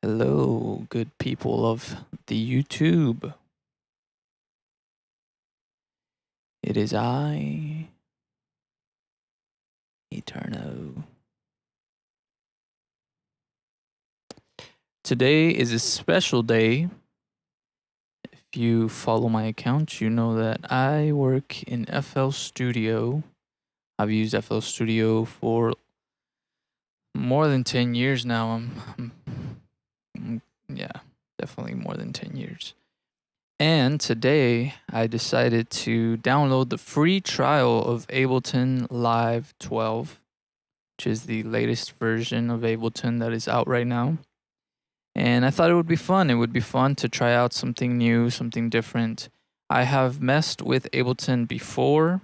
Hello, good people of the YouTube. It is I, Eterno. Today is a special day. If you follow my account, you know that I work in FL Studio. I've used FL Studio for more than 10 years now. Yeah, definitely more than 10 years. And today I decided to download the free trial of Ableton Live 12, which is the latest version of Ableton that is out right now. And I thought it would be fun. It would be fun to try out something new, something different. I have messed with Ableton before,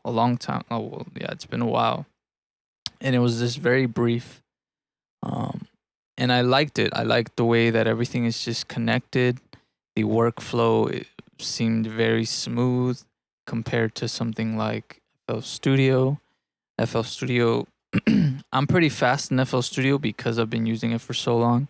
a long time. Oh, well, yeah, it's been a while. And it was just very brief. And I liked it. I liked the way that everything is just connected. The workflow it seemed very smooth compared to something like FL Studio. FL Studio, I'm pretty fast in FL Studio because I've been using it for so long.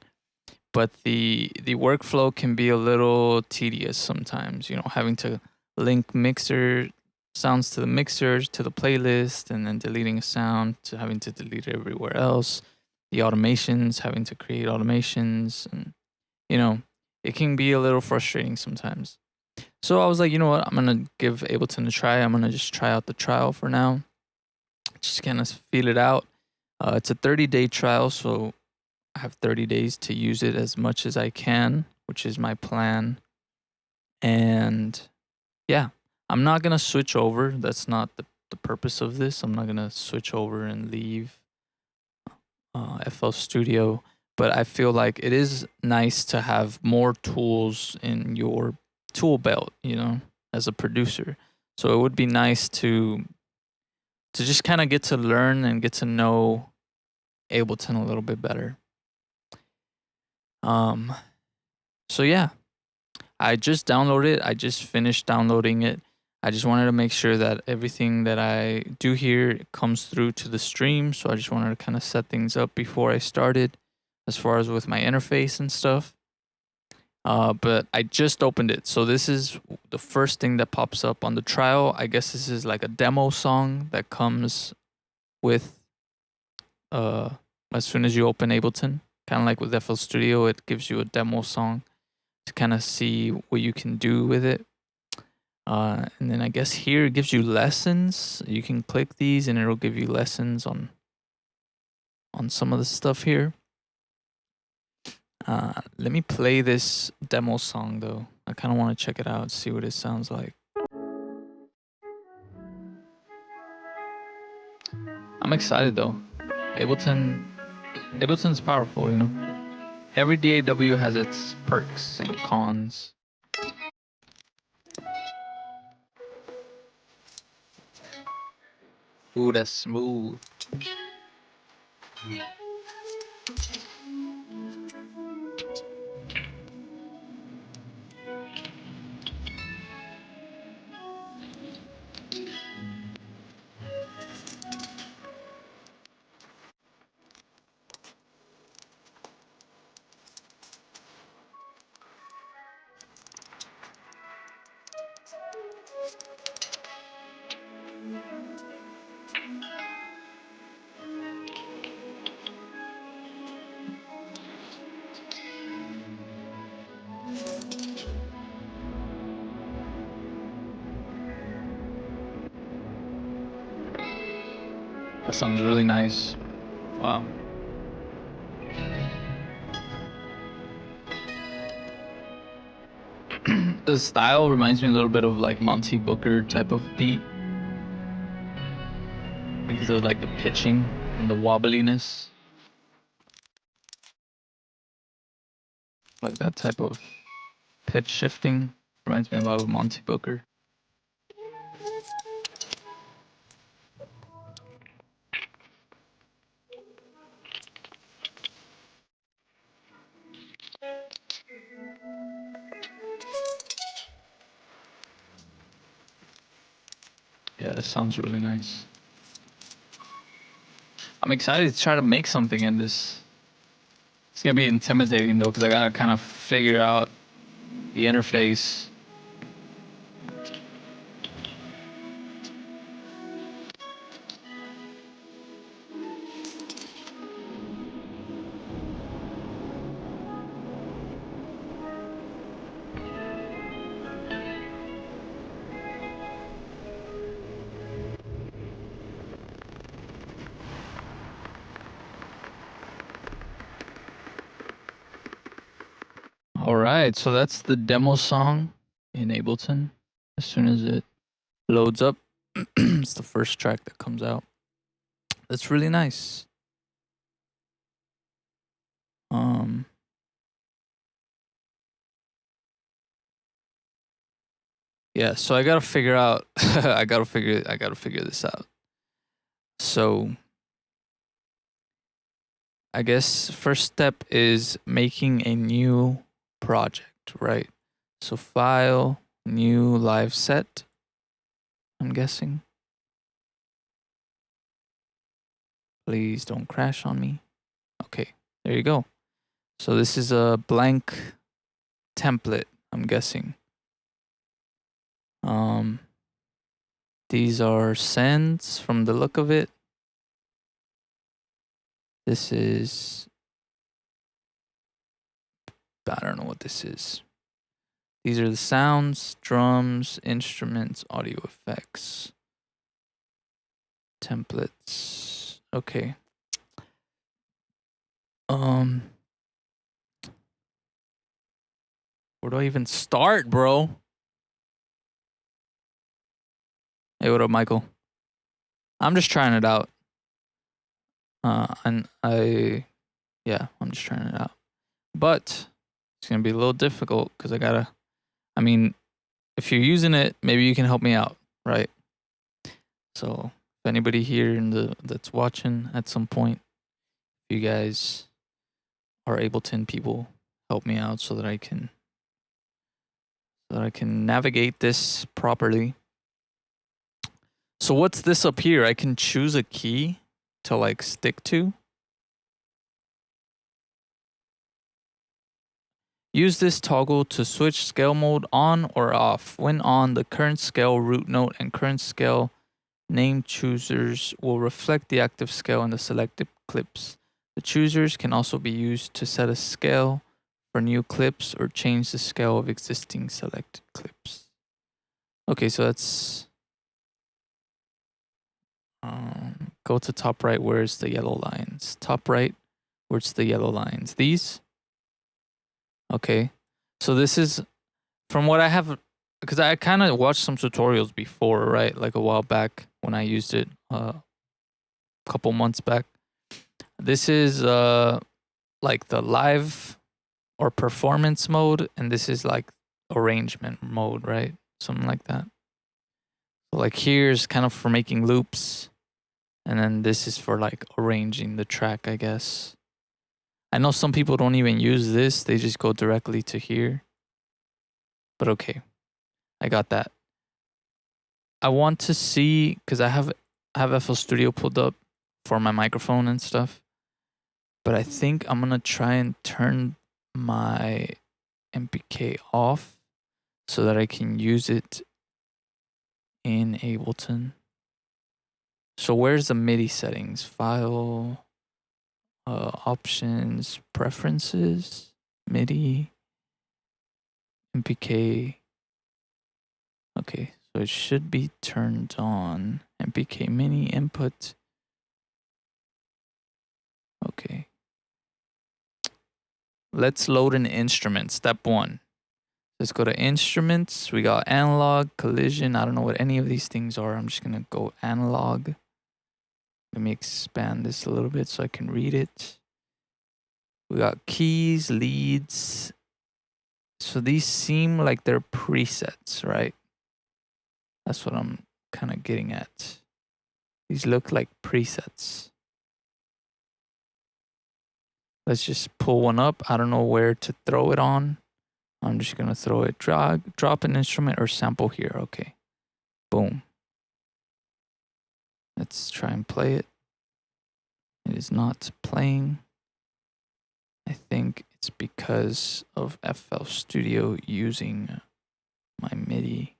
But the workflow can be a little tedious sometimes, having to link mixer sounds to the mixers to the playlist and then deleting a sound to having to delete it everywhere else. The automations, having to create automations, and you know, it can be a little frustrating sometimes. So I was like, you know what, I'm gonna give Ableton a try. I'm gonna just try out the trial for now, just kind of feel it out. It's a 30-day trial, so I have 30 days to use it as much as I can, which is my plan. And yeah, I'm not gonna switch over. That's not the purpose of this. I'm not gonna switch over and leave FL Studio, but I feel like it is nice to have more tools in your tool belt, as a producer. So it would be nice to just kind of get to learn and get to know Ableton a little bit better. Um so yeah, I just downloaded it. I just finished downloading it. I just wanted to make sure that everything that I do here comes through to the stream. So I just wanted to kind of set things up before I started as far as with my interface and stuff. But I just opened it. So this is the first thing that pops up on the trial. I guess this is like a demo song that comes with as soon as you open Ableton. Kind of like with FL Studio, it gives you a demo song to kind of see what you can do with it. And then I guess here it gives you lessons. You can click these and it'll give you lessons on some of the stuff here. Let me play this demo song though. I kind of want to check it out, see what it sounds like. I'm excited though. Ableton's powerful, Every DAW has its perks and cons. Ooh, that's smooth. That sounds really nice. Wow. The style reminds me a little bit of like Monty Booker type of beat. Because of like the pitching and the wobbliness. Like that type of pitch shifting reminds me a lot of Monty Booker. Yeah, that sounds really nice. I'm excited to try to make something in this. It's gonna be intimidating though, because I gotta kind of figure out the interface. All right, so that's the demo song in Ableton. As soon as it loads up, it's the first track that comes out. That's really nice. Yeah, so I gotta figure out. I gotta figure this out. So I guess first step is making a new project, right? So file, new live set. I'm guessing. Please don't crash on me. Okay, there you go. So this is a blank template, I'm guessing. These are sends from the look of it. This is, I don't know what this is. These are the sounds, drums, instruments, audio effects, templates. Okay. Where do I even start, bro? Hey, what up, Michael? I'm just trying it out. I'm just trying it out. But it's gonna be a little difficult because I mean, if you're using it, maybe you can help me out, right? So if anybody here that's watching at some point, if you guys are Ableton people, help me out so that I can navigate this properly. So what's this up here? I can choose a key to like stick to. Use this toggle to switch scale mode on or off. When on, the current scale root note and current scale name choosers will reflect the active scale in the selected clips. The choosers can also be used to set a scale for new clips or change the scale of existing selected clips. Okay, so that's go to top right. Where's the yellow lines? Top right. Where's the yellow lines? These. Okay, so this is from what I have, because I kind of watched some tutorials before, right? Like a while back when I used it, a couple months back. This is like the live or performance mode, and this is like arrangement mode, right? Something like that. So like here's kind of for making loops, and then this is for like arranging the track, I guess. I know some people don't even use this, they just go directly to here. But okay, I got that. I want to see, because I have FL Studio pulled up for my microphone and stuff. But I think I'm going to try and turn my MPK off so that I can use it in Ableton. So where's the MIDI settings? File, options, preferences, MIDI, MPK. Okay, so it should be turned on. MPK mini input. Okay. Let's load an instrument. Step 1. Let's go to instruments. We got analog, collision. I don't know what any of these things are. I'm just going to go analog. Let me expand this a little bit so I can read it. We got keys, leads. So these seem like they're presets, right? That's what I'm kind of getting at. These look like presets. Let's just pull one up. I don't know where to throw it on. I'm just going to throw it, drop an instrument or sample here. Okay. Boom. Let's try and play it. It is not playing. I think it's because of FL Studio using my MIDI.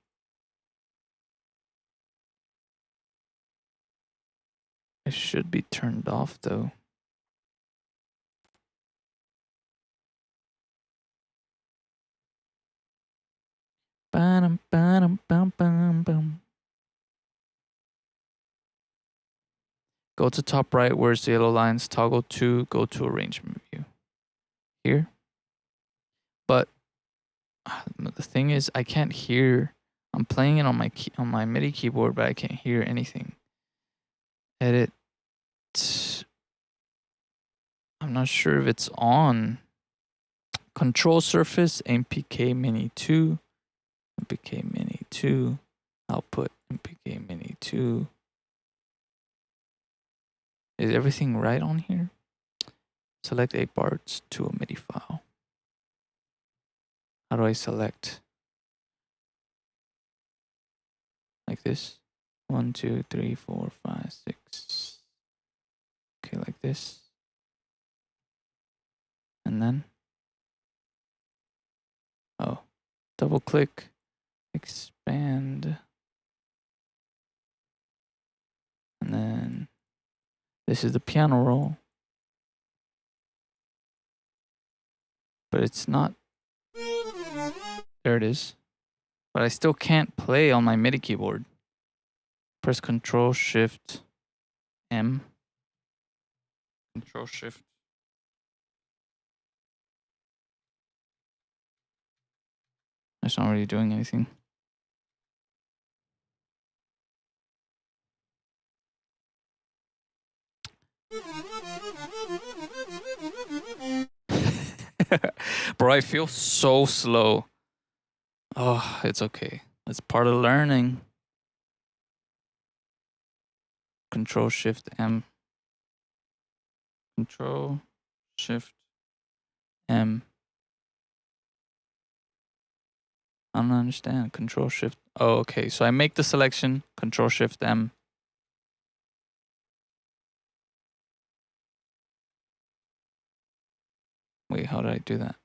It should be turned off though. Ba-dum, ba-dum, bum, bum, bum. Go to top right, where's the yellow lines, toggle to, go to arrangement view. Here. But the thing is, I can't hear. I'm playing it on my MIDI keyboard, but I can't hear anything. Edit. I'm not sure if it's on. Control surface, MPK Mini 2, MPK Mini 2, output, MPK Mini 2. Is everything right on here? Select 8 parts to a MIDI file. How do I select? Like this? 1, 2, 3, 4, 5, 6. Okay, like this. And then, oh, double click, expand. And then this is the piano roll. But it's not. There it is. But I still can't play on my MIDI keyboard. Press Control Shift M. Control Shift. That's not really doing anything. Bro, I feel so slow. Oh, it's okay. It's part of learning. Control Shift M. Control Shift M. I don't understand. Control Shift. Oh, okay. So I make the selection. Control Shift M. Wait, how did I do that?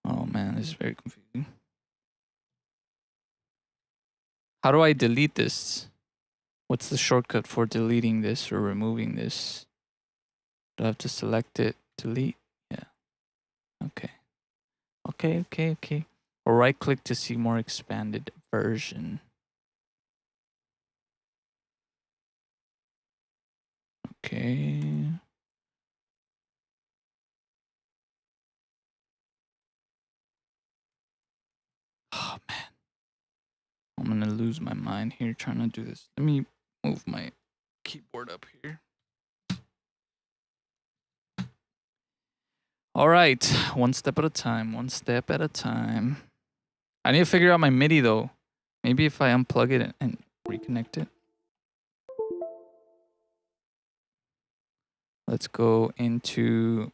Oh man, this is very confusing. How do I delete this? What's the shortcut for deleting this or removing this? Do I have to select it? Delete? Yeah. Okay. Okay. Or right click to see more expanded version. Okay. Oh man. I'm gonna lose my mind here trying to do this. Let me move my keyboard up here. All right. One step at a time. One step at a time. I need to figure out my MIDI though. Maybe if I unplug it and reconnect it. Let's go into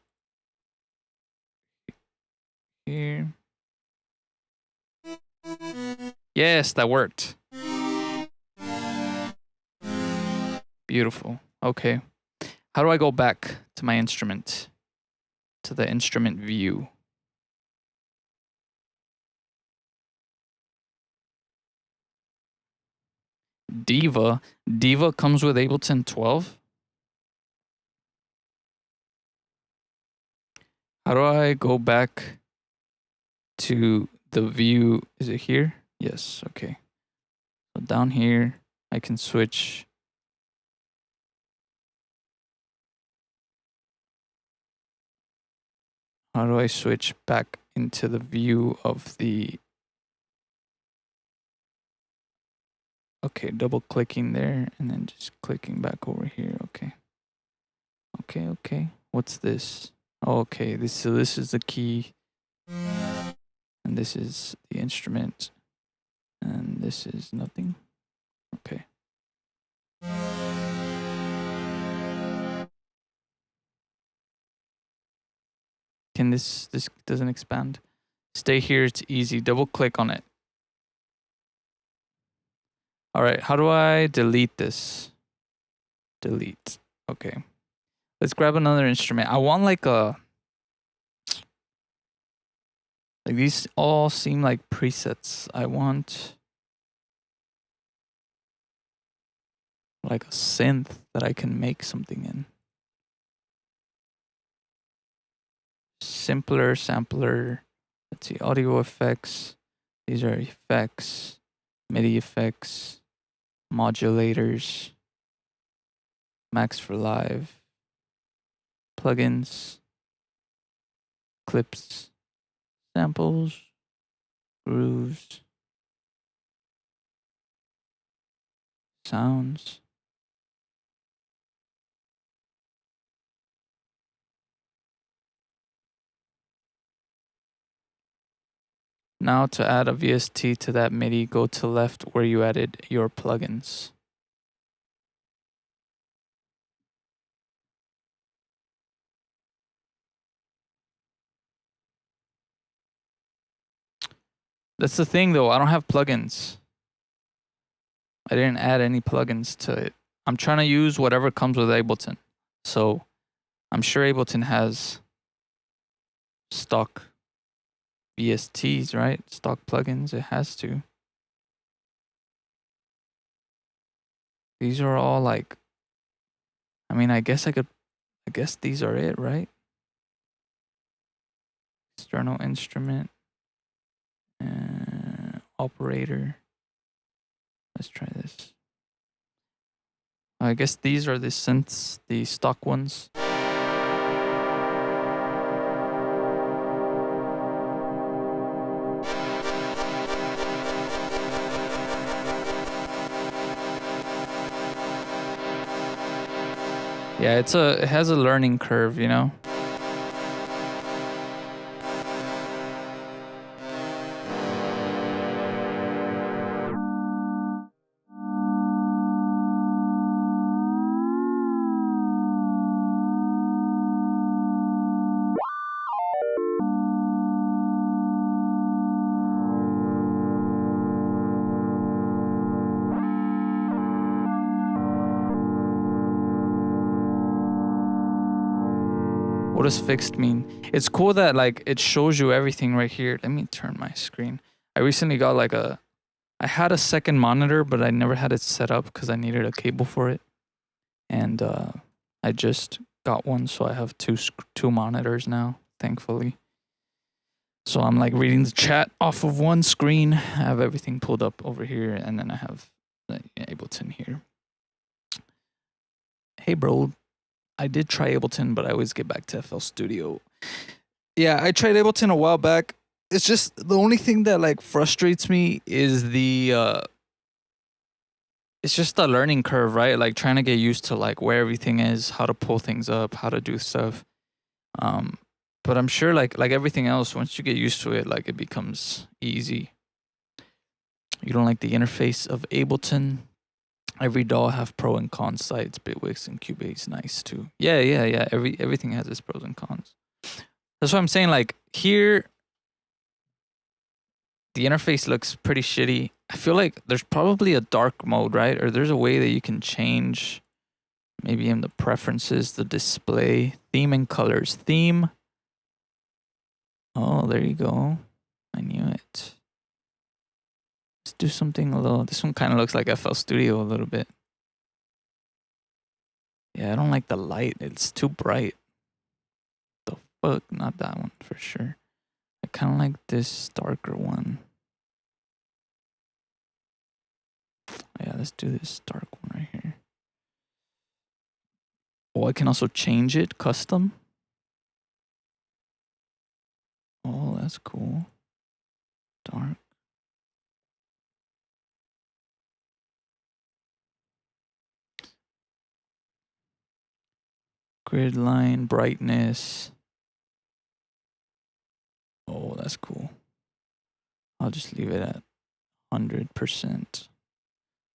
here. Yes, that worked. Beautiful. Okay. How do I go back to my instrument? To the instrument view. Diva. Diva comes with Ableton 12. How do I go back to the view? Is it here? Yes. Okay. So down here, I can switch. How do I switch back into the view of the... Okay, double clicking there and then just clicking back over here. Okay. Okay. What's this? Oh, okay, this is the key. And this is the instrument. And this is nothing. Okay. Can this doesn't expand? Stay here, it's easy. Double click on it. All right, how do I delete this? Delete. Okay. Let's grab another instrument. I want like these all seem like presets. I want like a synth that I can make something in. Simpler sampler. Let's see, audio effects. These are effects, MIDI effects, modulators, max for live, plugins, clips, samples, grooves, sounds. Now to add a VST to that MIDI, go to left where you added your plugins. That's the thing though, I don't have plugins. I didn't add any plugins to it. I'm trying to use whatever comes with Ableton. So I'm sure Ableton has stock VSTs, right? Stock plugins, it has to. These are all like, I mean, I guess these are it, right? External instrument, operator. Let's try this. I guess these are the synths, the stock ones. Yeah, it has a learning curve, you know? What does fixed mean? It's cool that like it shows you everything right here. Let me turn my screen. I recently got like I had a second monitor, but I never had it set up because I needed a cable for it. And I just got one, so I have two monitors now, thankfully. So I'm like reading the chat off of one screen. I have everything pulled up over here, and then I have Ableton here. Hey, bro. I did try Ableton, but I always get back to FL Studio. Yeah, I tried Ableton a while back. It's just the only thing that like frustrates me is it's just the learning curve, right? Like trying to get used to like where everything is, how to pull things up, how to do stuff. But I'm sure like everything else, once you get used to it, like it becomes easy. You don't like the interface of Ableton? Every DAW have pro and con sides. Bitwix and Cubase nice too. Yeah. Everything has its pros and cons. That's what I'm saying. Like here, the interface looks pretty shitty. I feel like there's probably a dark mode, right? Or there's a way that you can change, maybe in the preferences, the display, theme and colors. Theme. Oh, there you go. I knew it. Let's do something a little. This one kind of looks like FL Studio a little bit. Yeah, I don't like the light. It's too bright. The fuck? Not that one for sure. I kind of like this darker one. Yeah, let's do this dark one right here. Oh, I can also change it custom. Oh, that's cool. Dark. Grid line, brightness. Oh, that's cool. I'll just leave it at 100%.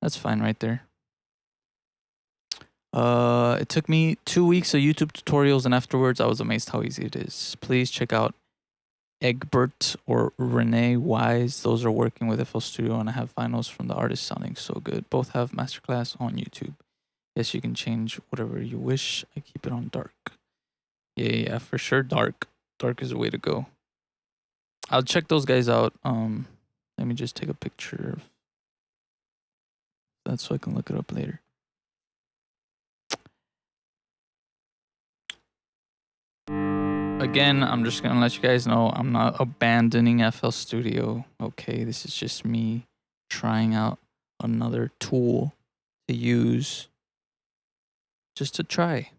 That's fine right there. It took me 2 weeks of YouTube tutorials, and afterwards I was amazed how easy it is. Please check out Egbert or Renee Wise. Those are working with FL Studio, and I have finals from the artist sounding so good. Both have masterclass on YouTube. Yes, you can change whatever you wish. I keep it on dark. Yeah, for sure. Dark. Dark is the way to go. I'll check those guys out. Let me just take a picture of that so I can look it up later. Again, I'm just gonna let you guys know I'm not abandoning FL Studio. Okay, this is just me trying out another tool to use just to try,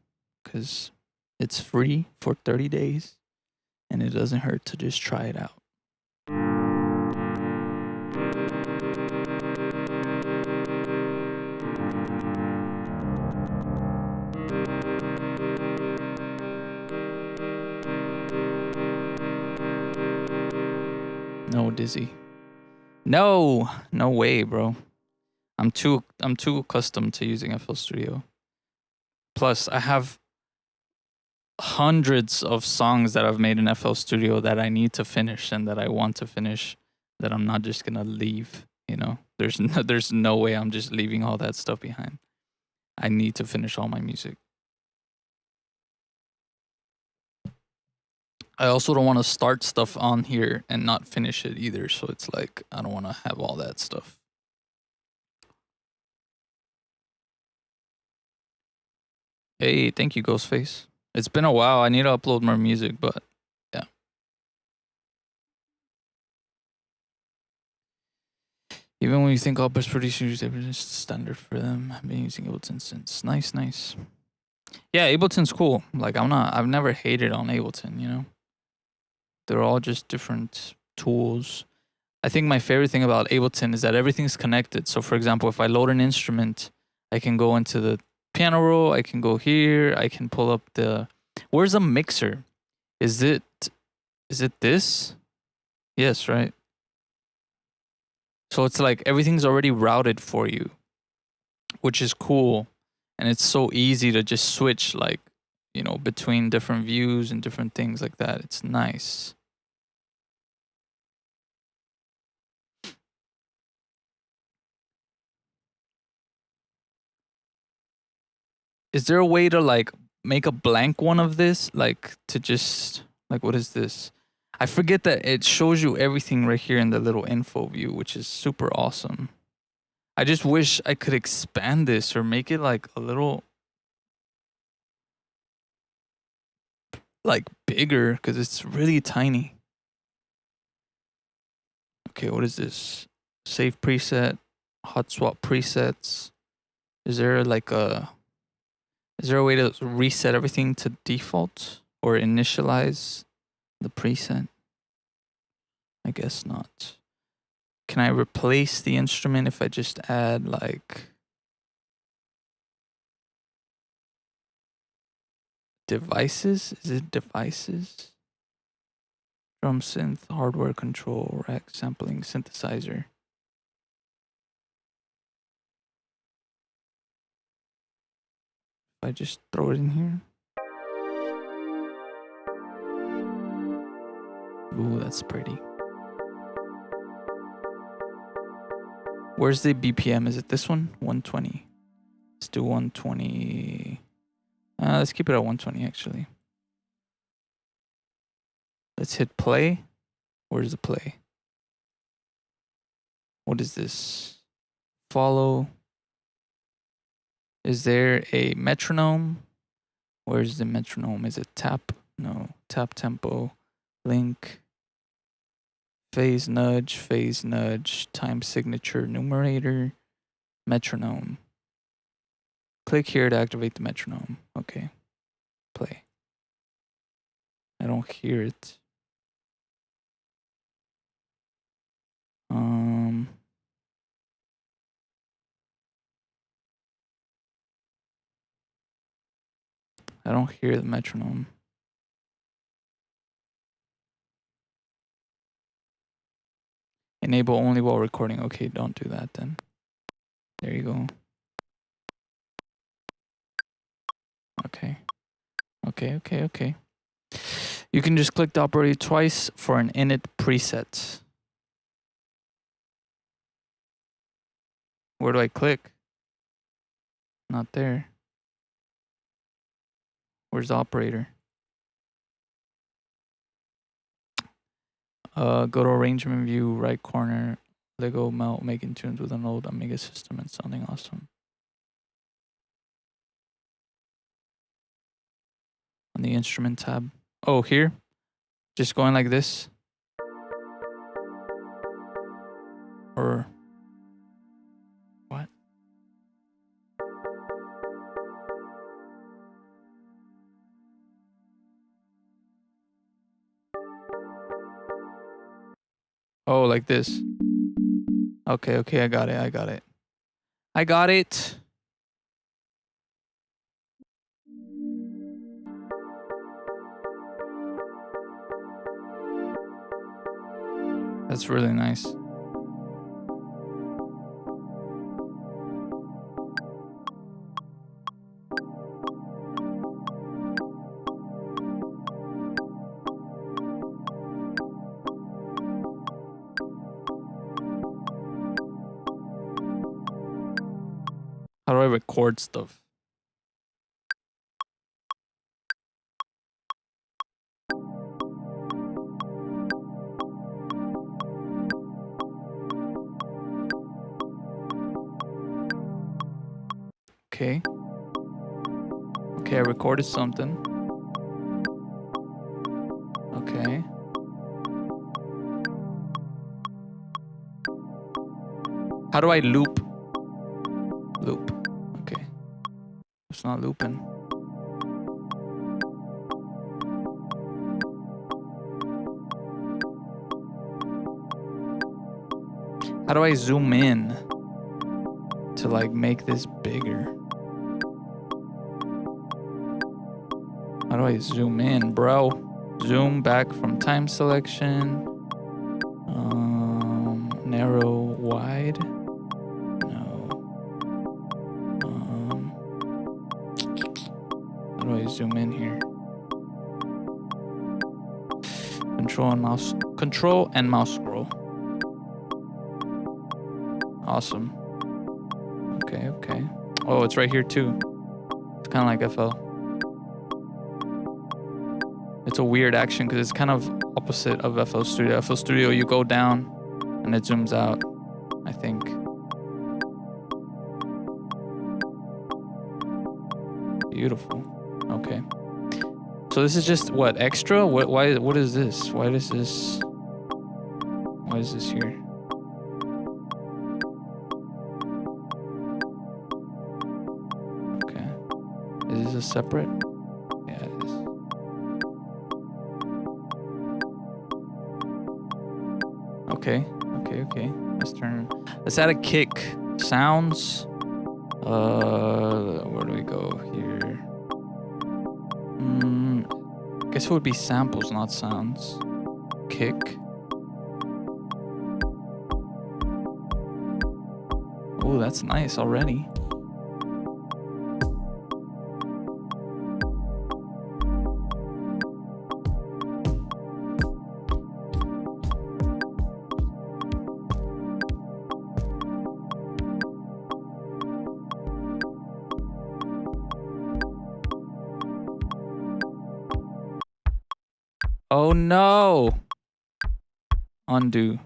because it's free for 30 days and it doesn't hurt to just try it out. No, Dizzy. No way, bro. I'm too accustomed to using FL Studio. Plus, I have hundreds of songs that I've made in FL Studio that I need to finish and that I want to finish, that I'm not just gonna leave. You know, there's no way I'm just leaving all that stuff behind. I need to finish all my music. I also don't want to start stuff on here and not finish it either. So it's like, I don't want to have all that stuff. Hey, thank you, Ghostface. It's been a while. I need to upload more music, but yeah. Even when you think all best producers, they're just standard for them. I've been using Ableton since. Nice. Yeah, Ableton's cool. Like, I've never hated on Ableton, you know? They're all just different tools. I think my favorite thing about Ableton is that everything's connected. So, for example, if I load an instrument, I can go into the piano roll, I can go here, I can pull up the... Where's the mixer? Is it this? Yes, right? So it's like everything's already routed for you, which is cool. And it's so easy to just switch, like, you know, between different views and different things like that. It's nice. Is there a way to like make a blank one of this? Like to just like, what is this? I forget that it shows you everything right here in the little info view, which is super awesome. I just wish I could expand this or make it like a little like bigger, because it's really tiny. Okay, what is this? Save preset, hot swap presets. Is there like is there a way to reset everything to default or initialize the preset? I guess not. Can I replace the instrument if I just add like devices? Is it devices? Drum synth, hardware control, rack sampling, synthesizer. If I just throw it in here. Ooh, that's pretty. Where's the BPM? Is it this one? 120. Let's do 120. Let's keep it at 120 actually. Let's hit play. Where's the play? What is this? Follow. Is there a metronome? Where's the metronome? Is it tap? No. Tap tempo. Link. Phase nudge, time signature, numerator, metronome. Click here to activate the metronome. Okay. Play. I don't hear it. I don't hear the metronome. Enable only while recording. Okay, don't do that then. There you go. Okay. You can just click the operator twice for an init preset. Where do I click? Not there. Where's the operator? Go to arrangement view, right corner, Lego melt, making tunes with an old Amiga system and sounding awesome. On the instrument tab. Oh, here? Just going like this? Or what? Oh, like this. Okay, okay, I got it, I got it. I got it. That's really nice. How do I record stuff? Okay. Okay, I recorded something. Okay. How do I loop? Loop. Okay. It's not looping. How do I zoom in to like make this bigger? How do I zoom in, bro? Zoom back from time selection. Narrow, wide. No. How do I zoom in here? Control and mouse scroll. Awesome. Okay, okay. Oh, it's right here too. It's kind of like FL. It's a weird action because it's kind of opposite of FL Studio. FL Studio, you go down and it zooms out, I think. Beautiful. Okay. So this is just what, extra? What is this? Why is this here? Okay. Is this a separate? Yeah, it is. Okay, okay, okay. Let's add a kick. Sounds. Where do we go here? Guess it would be samples, not sounds. Kick. Oh, that's nice already. Oh no! Undo.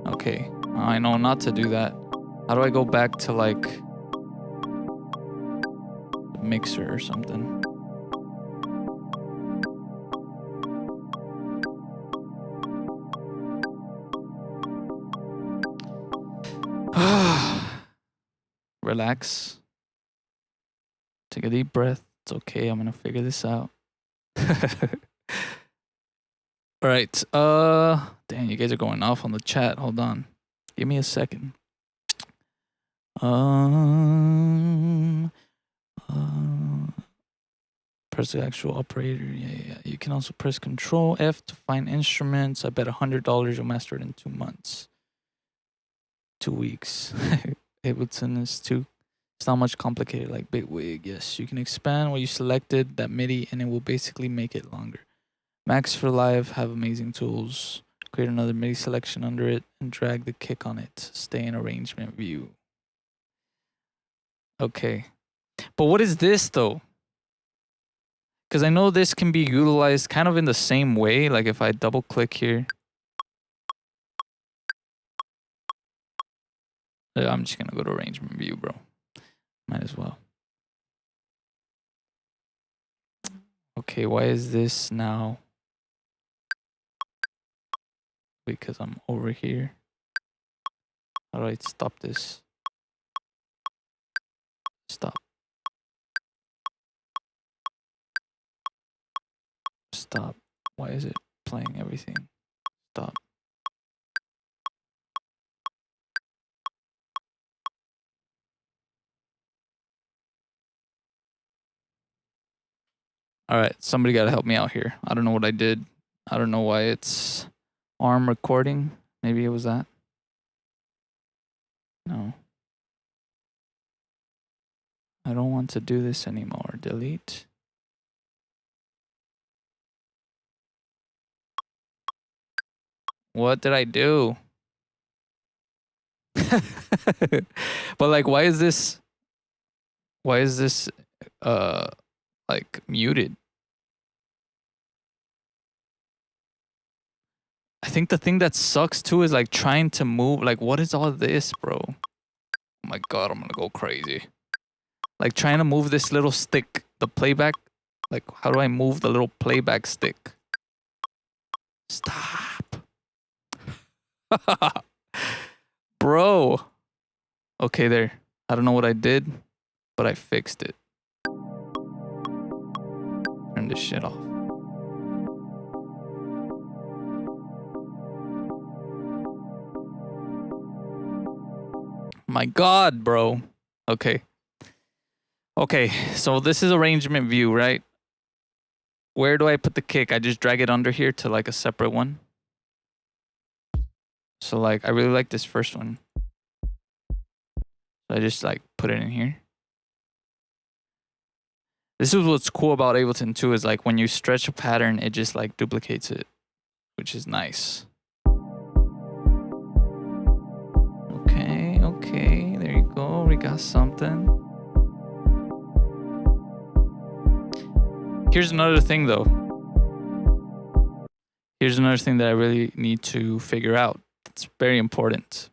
Okay, I know not to do that. How do I go back to like the mixer or something? Relax. Take a deep breath. It's okay. I'm gonna figure this out. All right. Dang, you guys are going off on the chat. Hold on. Give me a second. Press the actual operator. Yeah. You can also press Control F to find instruments. I bet $100 you'll master it in 2 months. 2 weeks. Ableton is too It's not much complicated like Bitwig. Yes, you can expand what you selected, that MIDI, and it will basically make it longer. Max for Live have amazing tools. Create another MIDI selection under it and drag the kick on it. Stay in arrangement view. Okay. But what is this though? Because I know this can be utilized kind of in the same way. Like if I double click here. I'm just going to go to arrangement view, bro. Might as well. Okay, why is this now? Because I'm over here. How do I stop this? Stop. Stop. Why is it playing everything? Stop. All right, somebody got to help me out here. I don't know what I did. I don't know why it's arm recording. Maybe it was that. No. I don't want to do this anymore. Delete. What did I do? But like, why is this like muted? I think the thing that sucks too is like trying to move. Like, what is all this, bro? Oh my God, I'm gonna go crazy. Like trying to move this little stick, the playback. Like, how do I move the little playback stick? Stop. Bro. Okay, there. I don't know what I did, but I fixed it. Turn this shit off. My God, bro. Okay. Okay, so this is arrangement view, right? Where do I put the kick? I just drag it under here to like a separate one. So like, I really like this first one. So I just like put it in here. This is what's cool about Ableton too, is like when you stretch a pattern, it just like duplicates it, which is nice. Okay, there you go. We got something. Here's another thing though. Here's another thing that I really need to figure out. It's very important.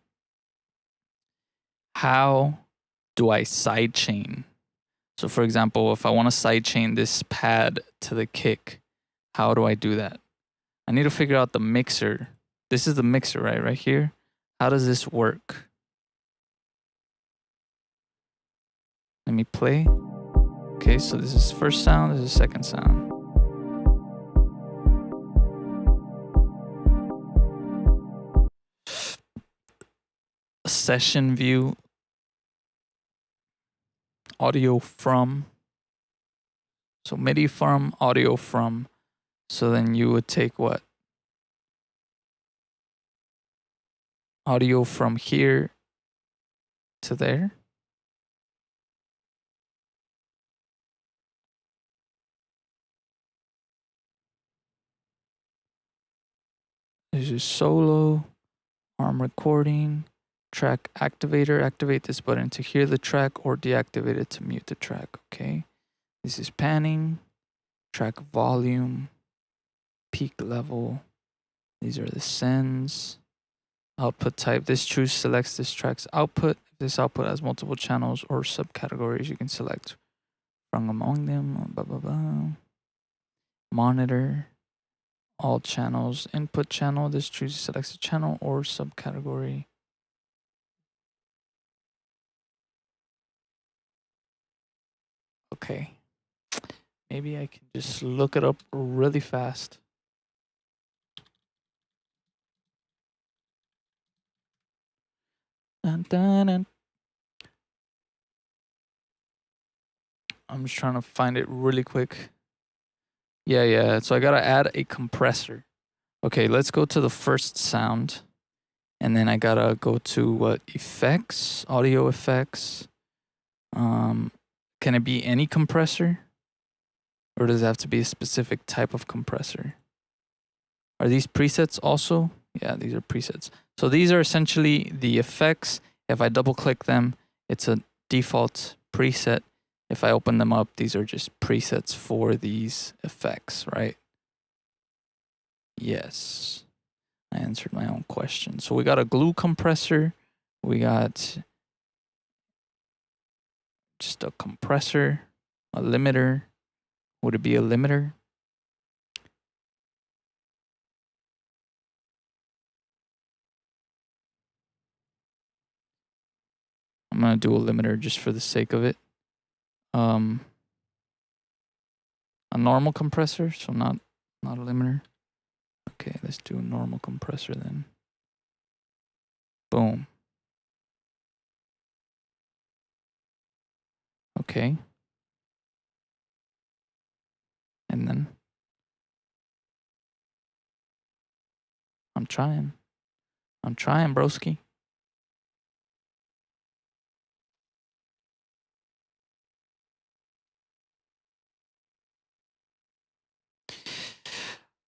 How do I sidechain? So for example, if I want to sidechain this pad to the kick, how do I do that? I need to figure out the mixer. This is the mixer, right? Right here. How does this work? Let me play. Okay, so this is first sound, this is second sound. Session view. Audio from. So MIDI from, audio from. So then you would take what? Audio from here to there. This is solo, arm recording, track activator. Activate this button to hear the track or deactivate it to mute the track. Okay. This is panning, track volume, peak level. These are the sends. Output type. This choose selects this track's output. If this output has multiple channels or subcategories, you can select from among them. Blah, blah, blah. Monitor. All channels. Input channel. This chooses selects a channel or subcategory. Okay. Maybe I can just look it up really fast. Dun, dun, dun. I'm just trying to find it really quick. Yeah. So I gotta add a compressor. Okay, let's go to the first sound. And then I gotta go to what? Effects, audio effects. Can it be any compressor? Or does it have to be a specific type of compressor? Are these presets also? Yeah, these are presets. So these are essentially the effects. If I double click them, it's a default preset. If I open them up, these are just presets for these effects, right? Yes. I answered my own question. So we got a glue compressor. We got just a compressor, a limiter. Would it be a limiter? I'm gonna do a limiter just for the sake of it. A normal compressor, so not a limiter. Okay, let's do a normal compressor then. Boom. Okay. And then I'm trying, broski.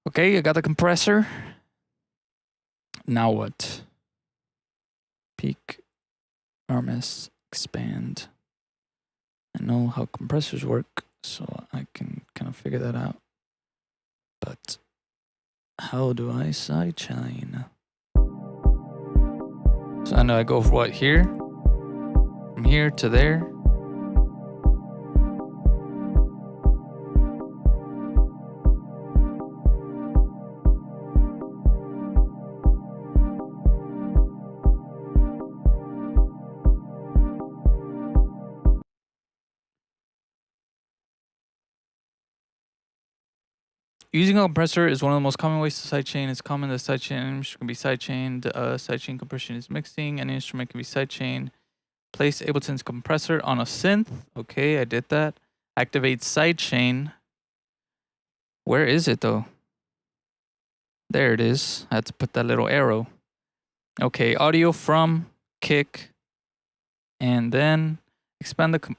Okay, I got the compressor. Now what? Peak, RMS, expand. I know how compressors work, so I can kind of figure that out. But how do I sidechain? So I know I go for what here? From here to there. Using a compressor is one of the most common ways to sidechain. It's common that sidechain can be sidechained. Sidechain compression is mixing. An instrument can be sidechained. Place Ableton's compressor on a synth. Okay, I did that. Activate sidechain. Where is it though? There it is. I had to put that little arrow. Okay, audio from kick. And then expand the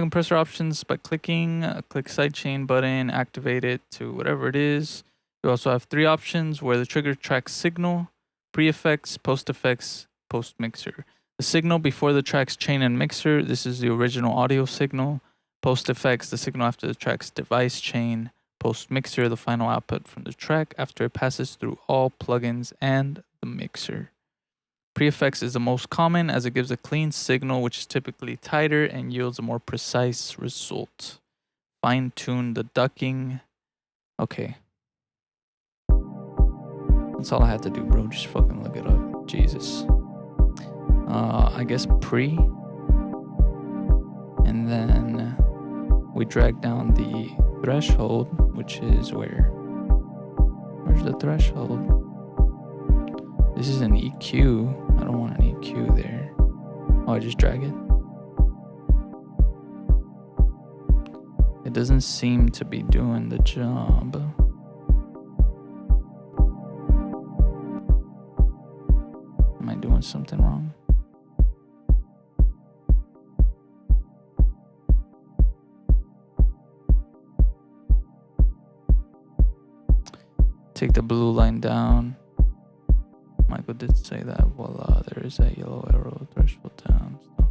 compressor options by clicking, click sidechain button, activate it to whatever it is. You also have 3 options where the trigger tracks signal, pre-effects, post-effects, post-mixer. The signal before the track's chain and mixer, this is the original audio signal. Post-effects, the signal after the track's device chain. Post-mixer, the final output from the track after it passes through all plugins and the mixer. Pre-effects is the most common as it gives a clean signal which is typically tighter and yields a more precise result. Fine-tune the ducking. Okay. That's all I had to do, bro. Just fucking look it up. Jesus. I guess pre. And then we drag down the threshold, which is where? Where's the threshold? This is an EQ. I don't want an EQ there. Oh, I just drag it. It doesn't seem to be doing the job. Am I doing something wrong? Take the blue line down. Michael did say that. Voila, there is a yellow arrow, threshold down. So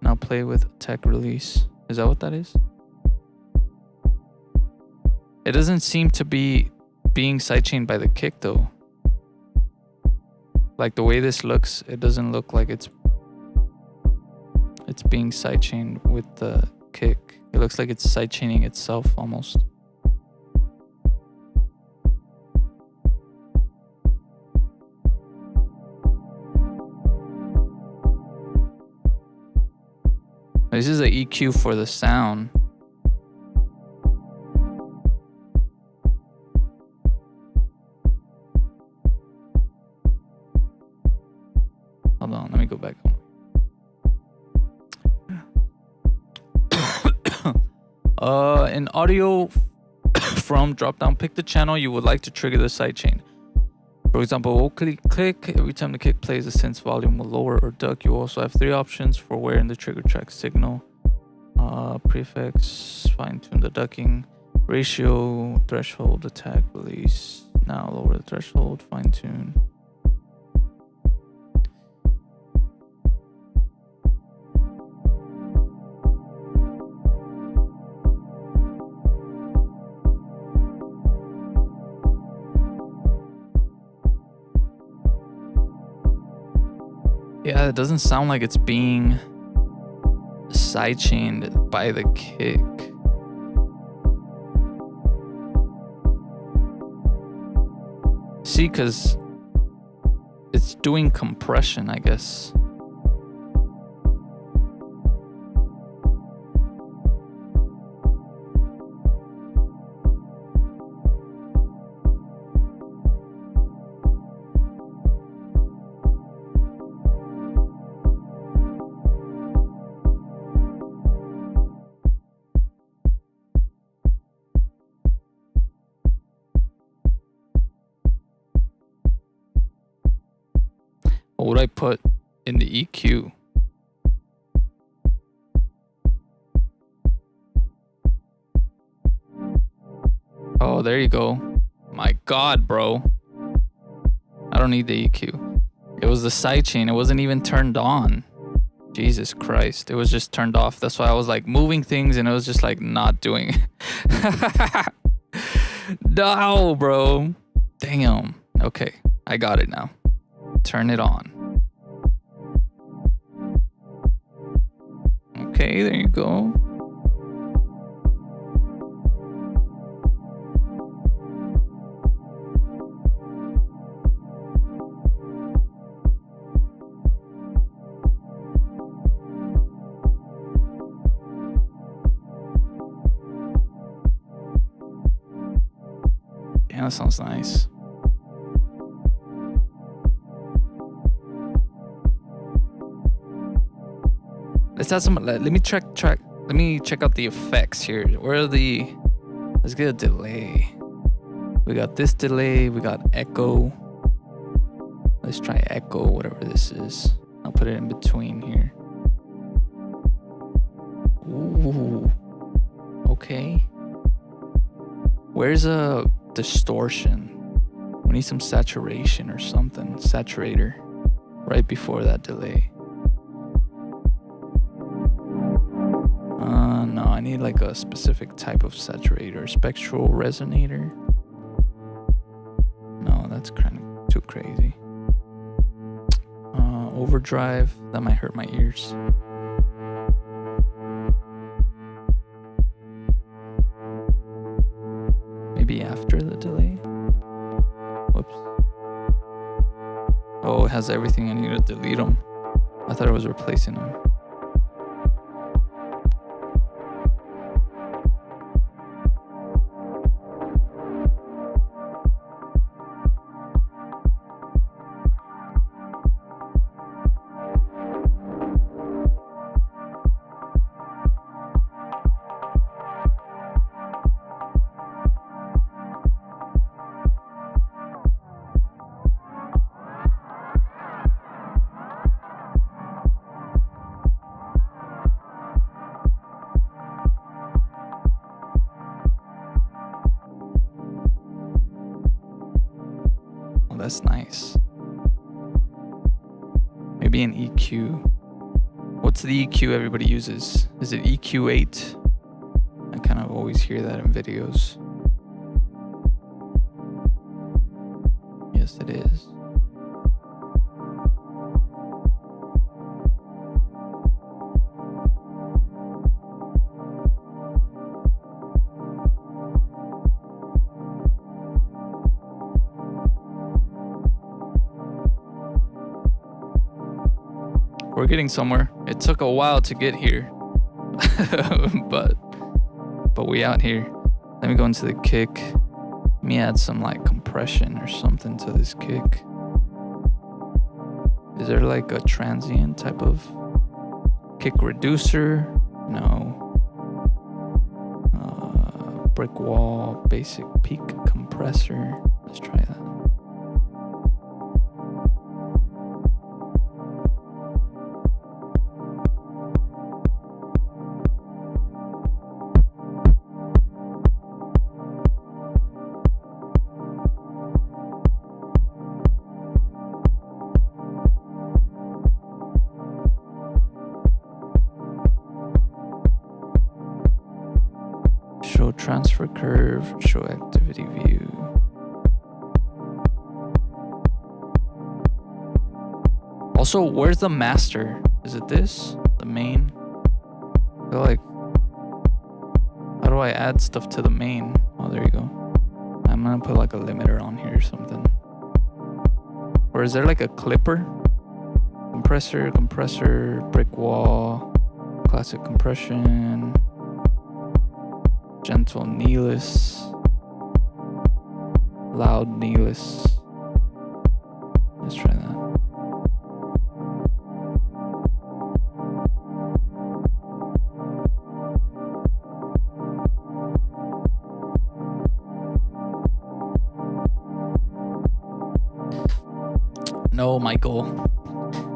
now play with tech release. Is that what that is? It doesn't seem to be being sidechained by the kick though. Like the way this looks, it doesn't look like it's being sidechained with the kick. It looks like it's sidechaining itself almost. This is an EQ for the sound. Hold on, let me go back. In audio from dropdown, pick the channel you would like to trigger the sidechain. For example, we'll click. Every time the kick plays, the synth volume will lower or duck. You also have 3 options for where the trigger track signal. Prefix, fine tune the ducking, ratio, threshold, attack, release. Now lower the threshold, fine tune. Yeah, it doesn't sound like it's being sidechained by the kick. See, because it's doing compression, I guess. What would I put in the EQ? Oh, there you go. My God, bro. I don't need the EQ. It was the sidechain. It wasn't even turned on. Jesus Christ. It was just turned off. That's why I was like moving things and it was just like not doing it. No, bro. Damn. Okay, I got it now. Turn it on. Okay, there you go. Yeah, that sounds nice. Let's add some. Let me check. Let me check out the effects here. Where are the? Let's get a delay. We got this delay. We got echo. Let's try echo, whatever this is. I'll put it in between here. Ooh. Okay. Where's a distortion? We need some saturation or something. Saturator. Right before that delay. No, I need like a specific type of saturator. Spectral resonator. No, that's kind of too crazy. Overdrive. That might hurt my ears. Maybe after the delay. Whoops. Oh, it has everything. I need to delete them. I thought it was replacing them. That's nice. Maybe an EQ. What's the EQ everybody uses? Is it EQ8? I kind of always hear that in videos. Yes, it is. We're getting somewhere. It took a while to get here, but we out here. Let me go into the kick. Let me add some like compression or something to this kick. Is there like a transient type of kick reducer? No. Brick wall, basic peak compressor. Let's try that. Show transfer curve, show activity view. Also, where's the master? Is it this? The main? I feel like, how do I add stuff to the main? Oh, there you go. I'm gonna put like a limiter on here or something. Or is there like a clipper? Compressor, brick wall, classic compression, gentle kneeless, loud kneeless. Let's try that. No, Michael.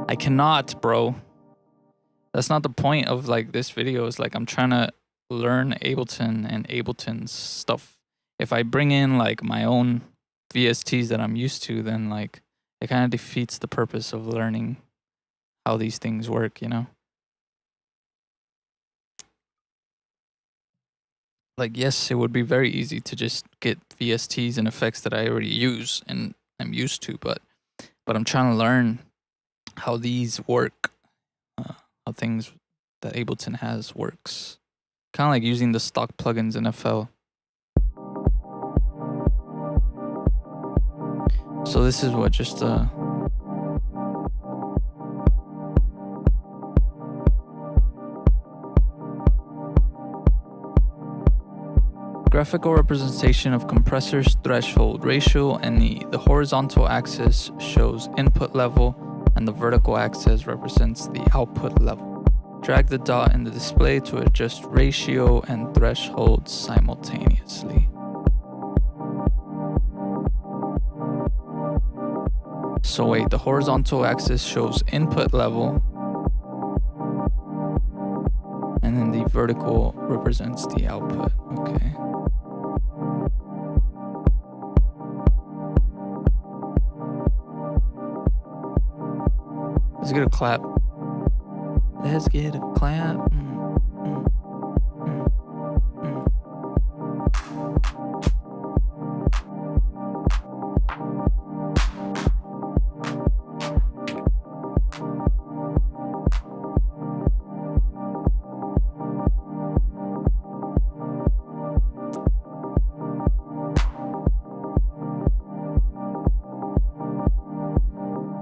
I cannot, bro. That's not the point of like this video. It's like I'm trying to learn Ableton and Ableton's stuff. If I bring in like my own VSTs that I'm used to, then like it kind of defeats the purpose of learning how these things work, you know? Like, yes, it would be very easy to just get VSTs and effects that I already use and I'm used to, but I'm trying to learn how these work, how things that Ableton has works. Kind of like using the stock plugins in FL. So this is what just graphical representation of compressor's threshold ratio, and the horizontal axis shows input level and the vertical axis represents the output level. Drag the dot in the display to adjust ratio and threshold simultaneously. So wait, the horizontal axis shows input level and then the vertical represents the output. Okay. Let's get a clap. Let's get a clap.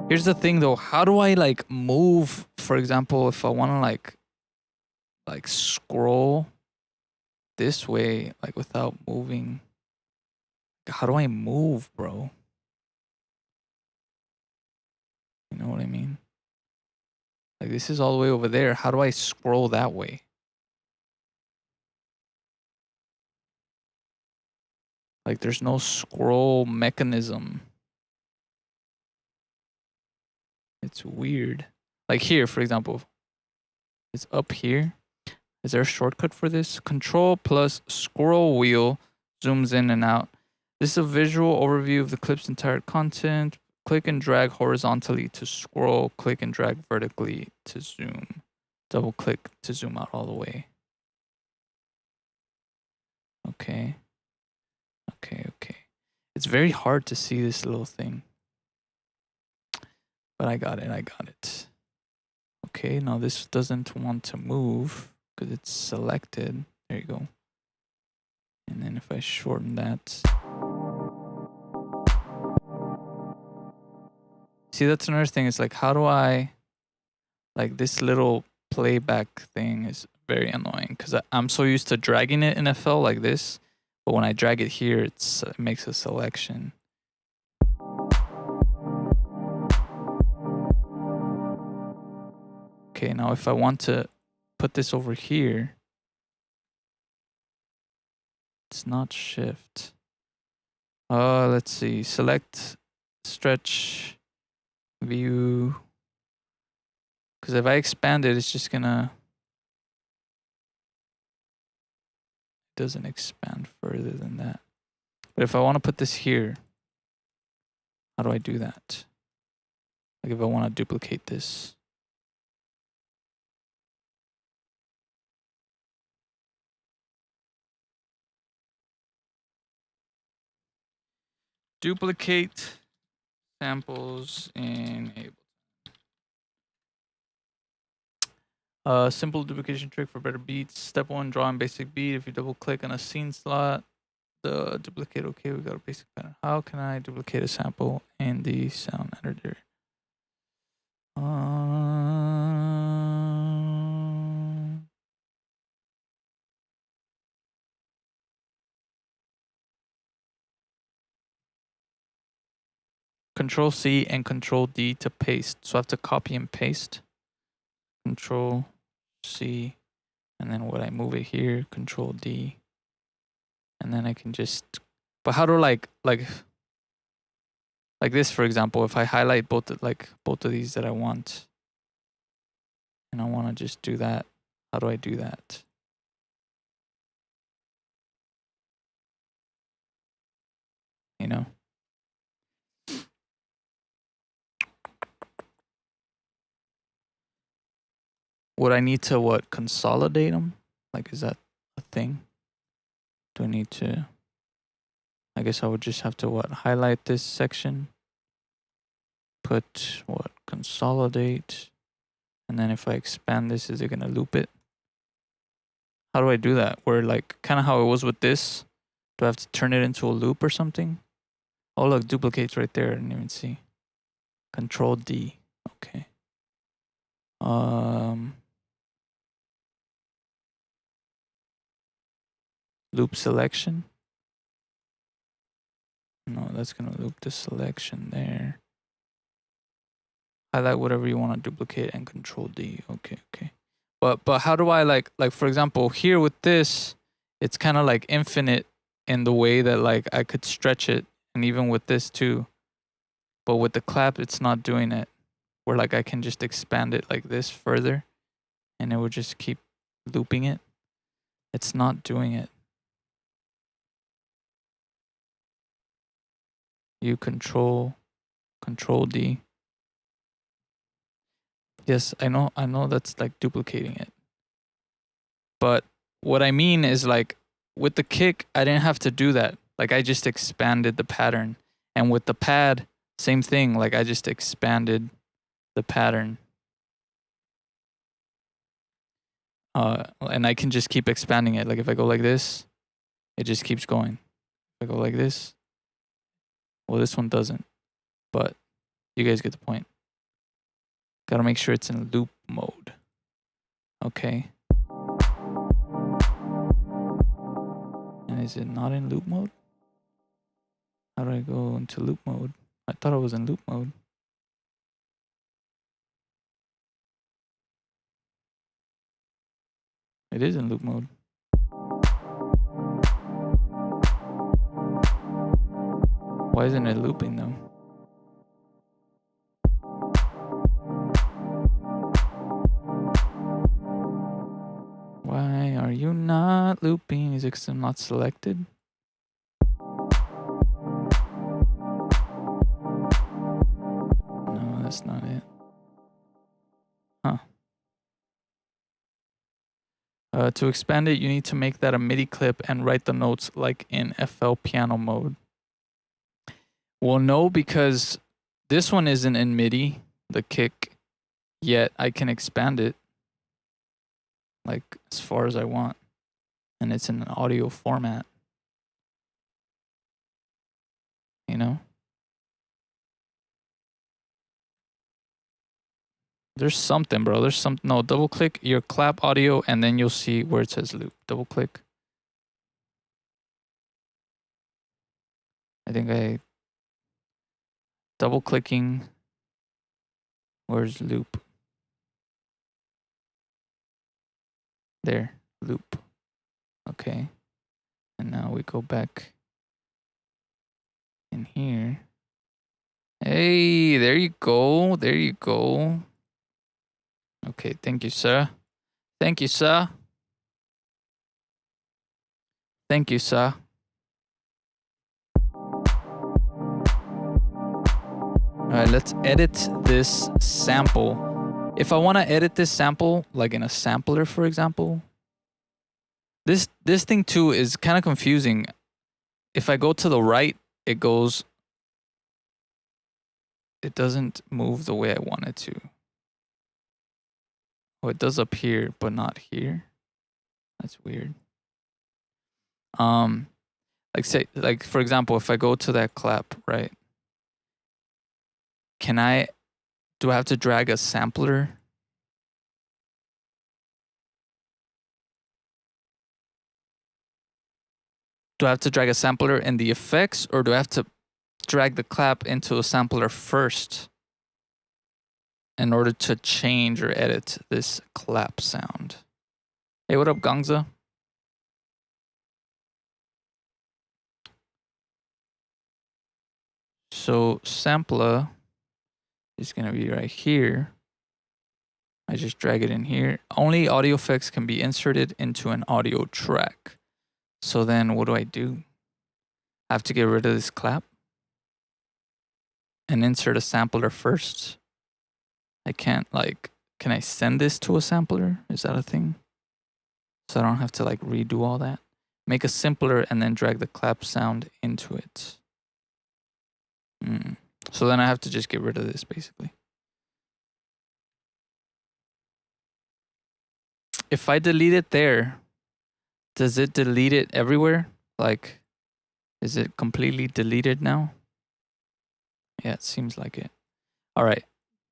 Here's the thing though, how do I like move, for example, if I want to like scroll this way, like without moving? How do I move, bro? You know what I mean? Like this is all the way over there. How do I scroll that way? Like there's no scroll mechanism. It's weird. Like here, for example, it's up here. Is there a shortcut for this? Control plus scroll wheel zooms in and out. This is a visual overview of the clip's entire content. Click and drag horizontally to scroll. Click and drag vertically to zoom. Double click to zoom out all the way. Okay. It's very hard to see this little thing. But I got it. Okay, now this doesn't want to move because it's selected. There you go. And then if I shorten that. See, that's another thing. It's like, how do I, like this little playback thing is very annoying because I'm so used to dragging it in FL like this. But when I drag it here, it makes a selection. Okay, now if I want to put this over here, it's not shift. Let's see, select, stretch, view. Because if I expand it, it's just gonna, it doesn't expand further than that. But if I want to put this here, how do I do that? Like if I want to duplicate this. Duplicate samples in Ableton. Simple duplication trick for better beats. Step 1, draw in basic beat. If you double click on a scene slot, the duplicate. Okay, we got a basic pattern. How can I duplicate a sample in the sound editor? Control C and Control D to paste. So I have to copy and paste. Control C, and then when I move it here, Control D, and then I can just. But how do like this, for example, if I highlight both of these that I want, and I want to just do that, how do I do that? You know. Would I need to what, consolidate them? Like, is that a thing? Do I need to? I guess I would just have to what, highlight this section, put what, consolidate, and then if I expand this, is it gonna loop it? How do I do that? Where like kind of how it was with this, do I have to turn it into a loop or something? Oh look, duplicates right there. I didn't even see. Control D. Okay. Loop selection. No, that's gonna loop the selection there. Highlight whatever you want to duplicate and Control D. Okay, okay. But how do I like for example here with this, it's kind of like infinite in the way that like I could stretch it, and even with this too. But with the clap, it's not doing it. Where like I can just expand it like this further, and it would just keep looping it. It's not doing it. You Control D. Yes, I know that's like duplicating it. But what I mean is like with the kick, I didn't have to do that. Like I just expanded the pattern. And with the pad, same thing. Like I just expanded the pattern. And I can just keep expanding it. Like if I go like this, it just keeps going. If I go like this, well, this one doesn't. But you guys get the point. Gotta make sure it's in loop mode. Okay. And is it not in loop mode? How do I go into loop mode? I thought I was in loop mode. It is in loop mode. Why isn't it looping though? Why are you not looping? Is it because I'm not selected? No, that's not it. Huh. To expand it, you need to make that a MIDI clip and write the notes like in FL piano mode. Well, no, because this one isn't in MIDI, the kick, yet I can expand it like as far as I want. And it's in an audio format. You know? There's something, bro. There's something. No, double click your clap audio and then you'll see where it says loop. Double click. I think I double clicking. Where's loop? There, loop. Okay. And now we go back in here. Hey, there you go. There you go. Okay, thank you, sir. Thank you, sir. Thank you, sir. All right, let's edit this sample. If I want to edit this sample, like in a sampler, for example, this thing too is kind of confusing. If I go to the right, it goes it doesn't move the way I want it to. Oh, it does up here, but not here. That's weird. Like say, like for example, if I go to that clap, right? Do I have to drag a sampler? Do I have to drag a sampler in the effects, or do I have to drag the clap into a sampler first in order to change or edit this clap sound? Hey, what up, Gangza? So sampler is gonna be right here. I just drag it in here. Only audio effects can be inserted into an audio track. So then what do? I have to get rid of this clap and insert a sampler first. I can't can I send this to a sampler? Is that a thing? So I don't have to like redo all that. Make a simpler and then drag the clap sound into it. So then I have to just get rid of this basically. If I delete it there, does it delete it everywhere? Like, is it completely deleted now? Yeah, it seems like it. All right,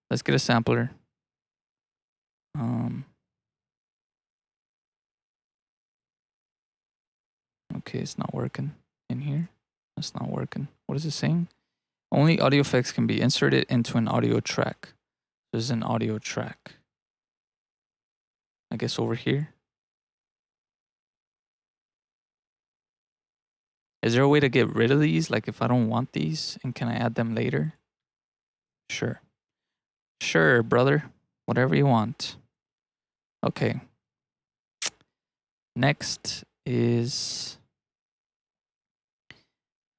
let's get a sampler. Okay, it's not working in here. It's not working. What is it saying? Only audio effects can be inserted into an audio track. There's an audio track. I guess over here. Is there a way to get rid of these? Like if I don't want these, and can I add them later? Sure. Sure, brother. Whatever you want. Okay. Next is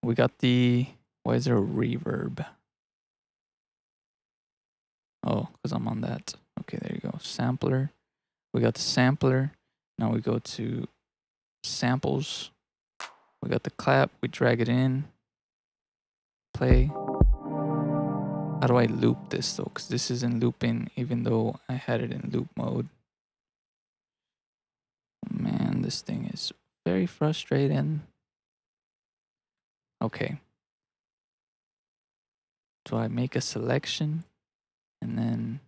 we got the, why is there a reverb? Oh, because I'm on that. Okay, there you go. Sampler. We got the sampler. Now we go to samples. We got the clap. We drag it in. Play. How do I loop this though? Because this isn't looping even though I had it in loop mode. Man, this thing is very frustrating. Okay. Do I make a selection? And then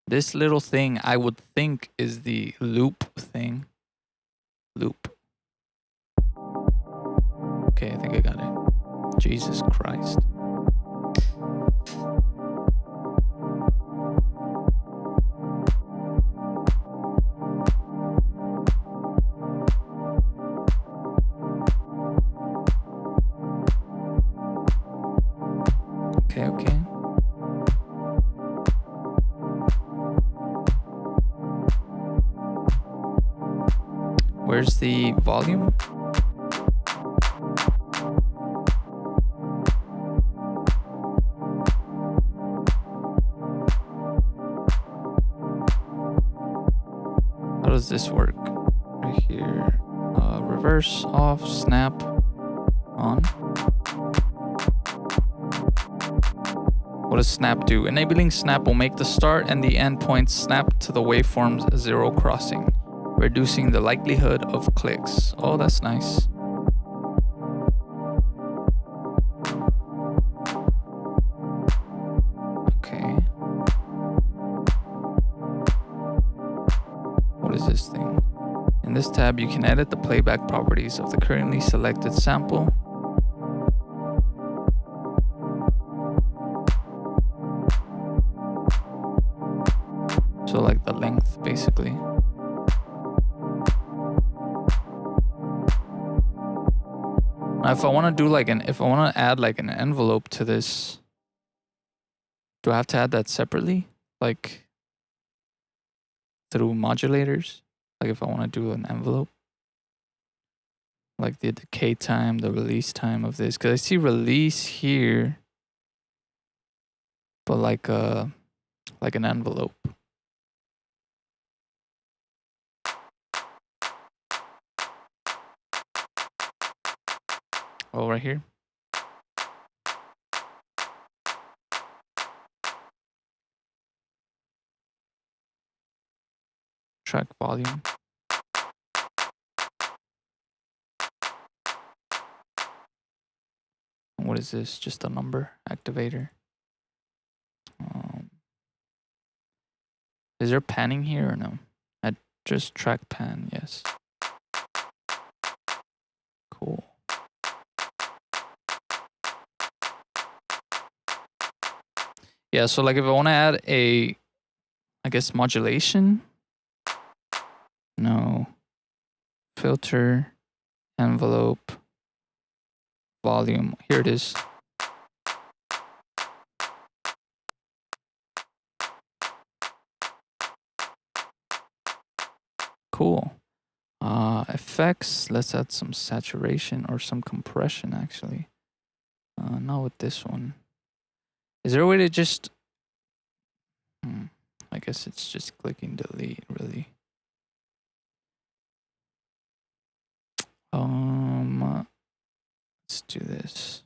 this little thing I would think is the loop thing. Loop. Okay, I think I got it. Jesus Christ. Okay. Where's the volume? How does this work? Right here. Reverse, off, snap, on. What does snap do? Enabling snap will make the start and the end points snap to the waveform's zero crossing, reducing the likelihood of clicks. Oh, that's nice. Okay. What is this thing? In this tab, you can edit the playback properties of the currently selected sample. So like the length, basically. Now, if I want to do like if I want to add like an envelope to this, do I have to add that separately? Like through modulators? Like if I want to do an envelope? Like the decay time, the release time of this. Because I see release here, but like an envelope. Oh, right here. track volume. What is this? Just a number activator. Is there panning here or no? I just track pan, yes. Cool. Yeah, so like if I want to add a, I guess, modulation. No. Filter, envelope, volume. Here it is. Cool. Effects. Let's add some saturation or some compression actually. Not with this one. Is there a way to just... I guess it's just clicking delete, really. Let's do this.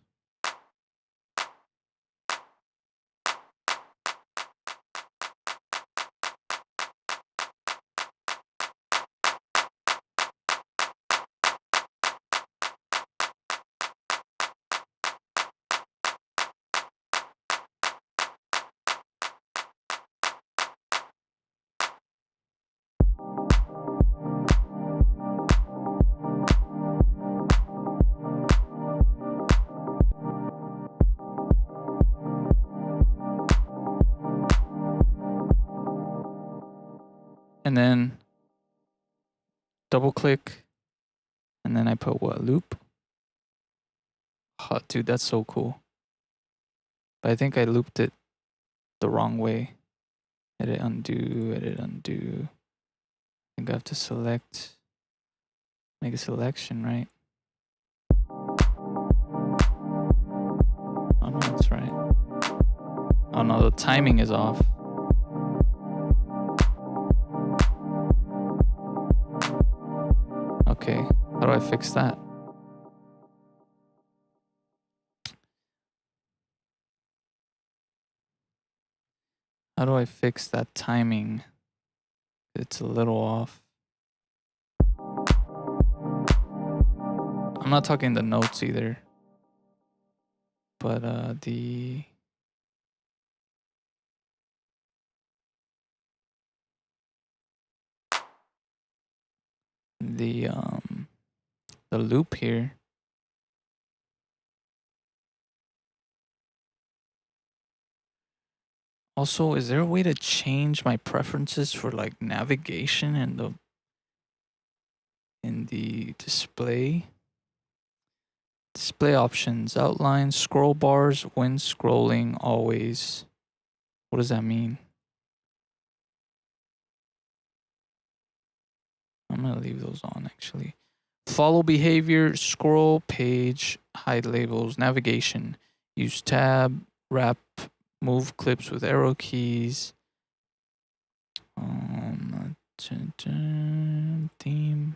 And then double click, and then I put what, loop? Oh, dude, that's so cool. But I think I looped it the wrong way. Edit, undo, edit, undo. I think I have to select, make a selection, right? Oh no, that's right. Oh no, the timing is off. Okay, how do I fix that? How do I fix that timing? It's a little off. I'm not talking the notes either. But the loop here. Also, is there a way to change my preferences for like navigation in the display? Display options, outline, scroll bars, when scrolling, always. What does that mean? I'm gonna leave those on actually. Follow behavior, scroll page, hide labels, navigation, use tab, wrap, move clips with arrow keys. Theme.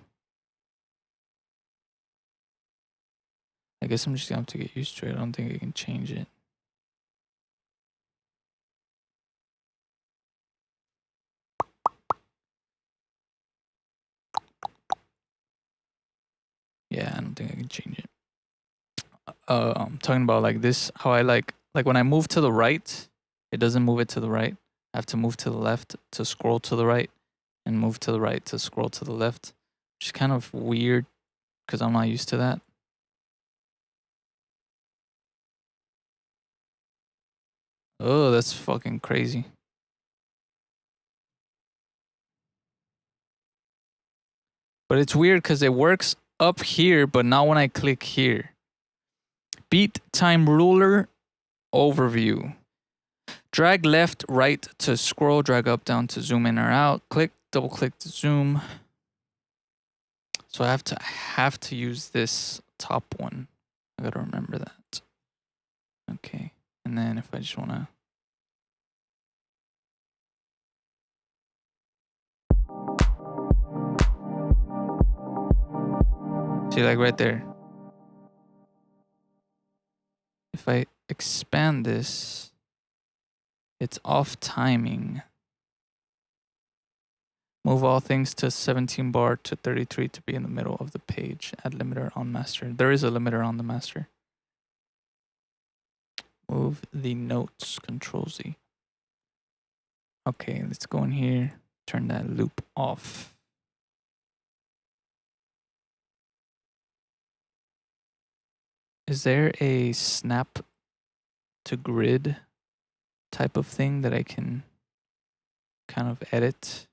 I guess I'm just gonna have to get used to it. I don't think I can change it. Yeah, I don't think I can change it. I'm talking about like this, how I like when I move to the right, it doesn't move it to the right. I have to move to the left to scroll to the right, and move to the right to scroll to the left. Which is kind of weird because I'm not used to that. Oh, that's fucking crazy. But it's weird because it works up here, but not when I click here. Beat time ruler overview. Drag left, right to scroll, drag up, down to zoom in or out. Click, double click to zoom. So I have to use this top one. I gotta remember that. Okay. And then if I just wanna see, like right there. If I expand this, it's off timing. Move all things to 17 bar to 33 to be in the middle of the page. Add limiter on master. There is a limiter on the master. Move the notes, Control Z. Okay, let's go in here. Turn that loop off. Is there a snap to grid type of thing that I can kind of edit?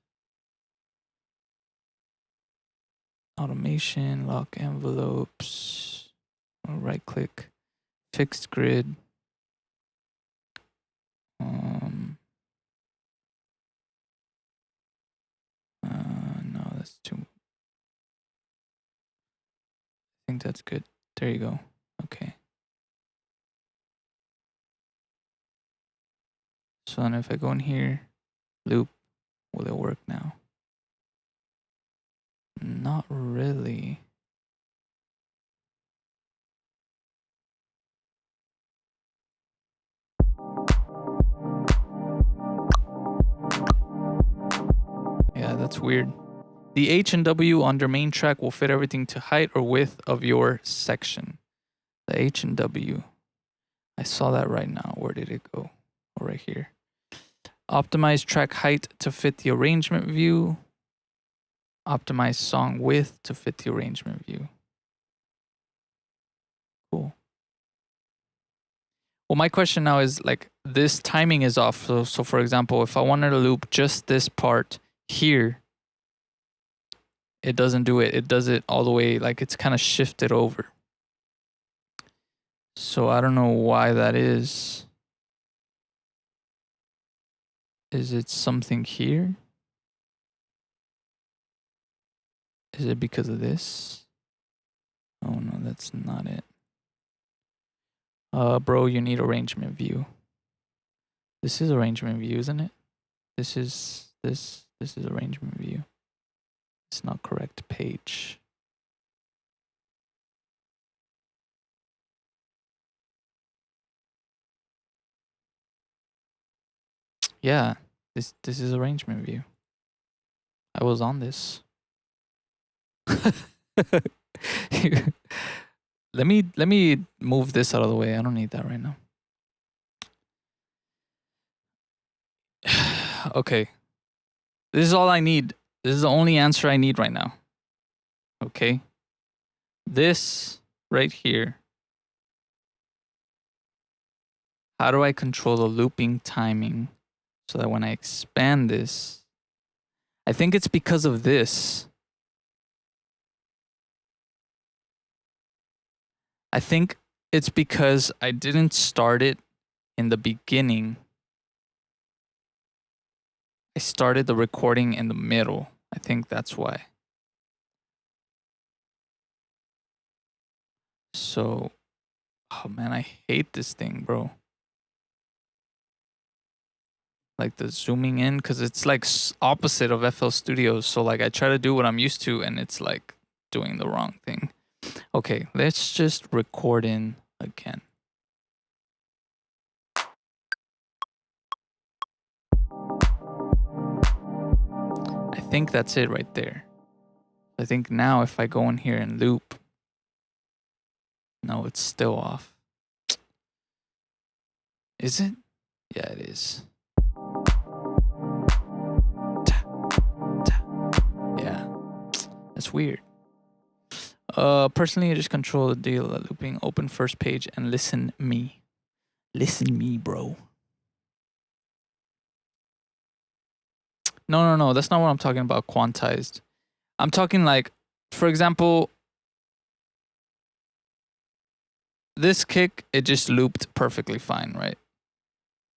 Automation, lock envelopes, right click, fixed grid. No, that's too. I think that's good. There you go. Okay. So then if I go in here, loop, will it work now? Not really. Yeah, that's weird. The H and W under main track will fit everything to height or width of your section. The H and W. I saw that right now. Where did it go? Oh, right here. Optimize track height to fit the arrangement view. Optimize song width to fit the arrangement view. Cool. Well, my question now is like this timing is off. So for example, if I wanted to loop just this part here, it doesn't do it. It does it all the way, like it's kind of shifted over. So I don't know why that is. Is it something here? Is it because of this? Oh no, that's not it. Bro, you need arrangement view. This is arrangement view, isn't it? This is arrangement view. It's not correct page. Yeah, this is arrangement view. I was on this. let me move this out of the way. I don't need that right now. Okay. This is all I need. This is the only answer I need right now. Okay. This right here. How do I control the looping timing so that when I expand this, I think it's because of this. I think it's because I didn't start it in the beginning. I started the recording in the middle. I think that's why. So, oh man, I hate this thing, bro. Like the zooming in, because it's like opposite of FL Studio. So like I try to do what I'm used to and it's like doing the wrong thing. Okay, let's just record in again. I think that's it right there. I think now if I go in here and loop, no, it's still off. Is it? Yeah, it is. Yeah, that's weird. Personally, I just control the deal looping. Open first page and listen me. Listen me, bro. No. That's not what I'm talking about. Quantized. I'm talking like, for example, this kick, it just looped perfectly fine, right?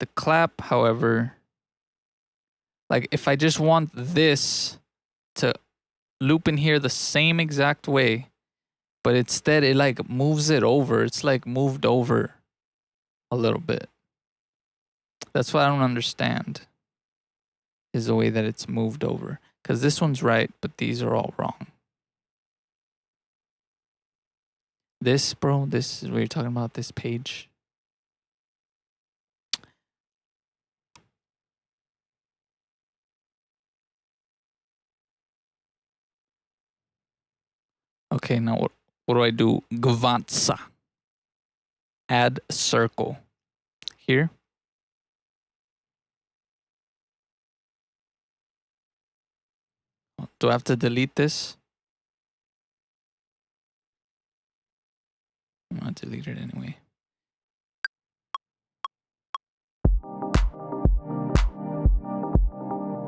The clap, however, like if I just want this to loop in here the same exact way, but instead it like moves it over. It's like moved over a little bit. That's what I don't understand, is the way that it's moved over. Because this one's right, but these are all wrong. This, bro, this is what you're talking about, this page. Okay, now what do I do? Gvansa. Add circle. Here. Do I have to delete this? I'm gonna delete it anyway.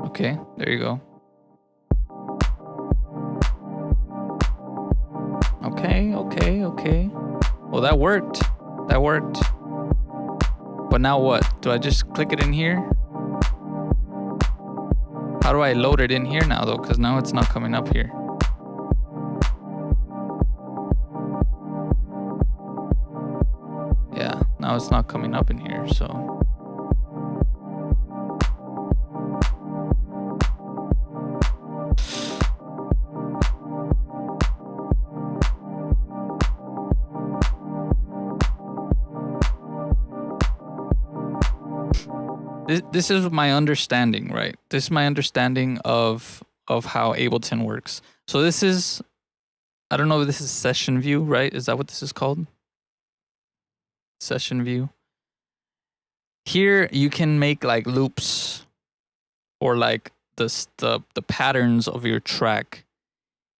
Okay, there you go. Okay. Well, that worked. That worked. But now what? Do I just click it in here? How do I load it in here now, though? Because now it's not coming up here. Yeah, now it's not coming up in here, so... This is my understanding, right? This is my understanding of how Ableton works. So this is, I don't know if this is session view, right? Is that what this is called? Session view. Here you can make like loops or like the patterns of your track.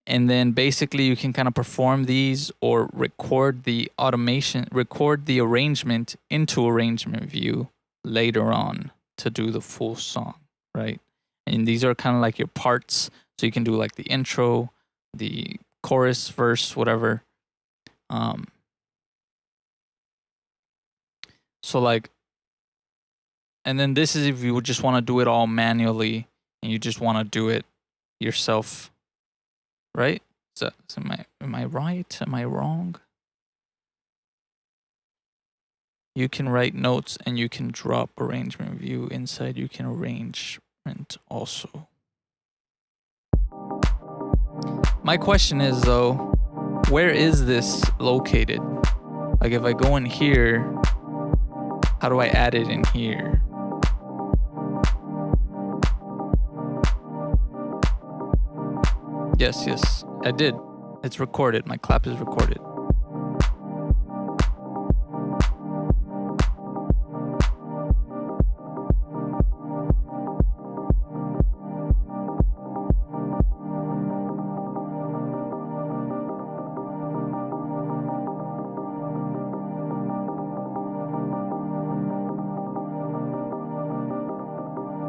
And then basically you can kind of perform these or record the arrangement into arrangement view later on to do the full song, right? And these are kind of like your parts. So you can do like the intro, the chorus, verse, whatever. So like, and then this is if you would just want to do it all manually and you just want to do it yourself, right? So am I right? Am I wrong? You can write notes and you can drop arrangement view inside. You can arrangement also. My question is though, where is this located? Like if I go in here, how do I add it in here? Yes, I did. It's recorded. My clap is recorded.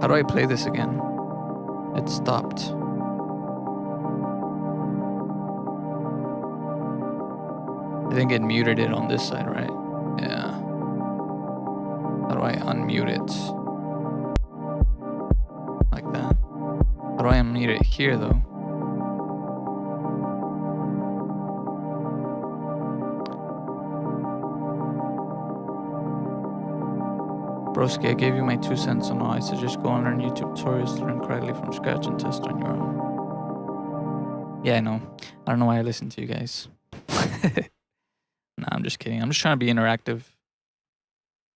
How do I play this again? It stopped. I think it muted it on this side, right? Yeah. How do I unmute it? Like that. How do I unmute it here, though? Broski, I gave you my 2 cents on all. I suggest go and learn YouTube tutorials to learn correctly from scratch and test on your own. Yeah, I know. I don't know why I listen to you guys. Nah, I'm just kidding. I'm just trying to be interactive.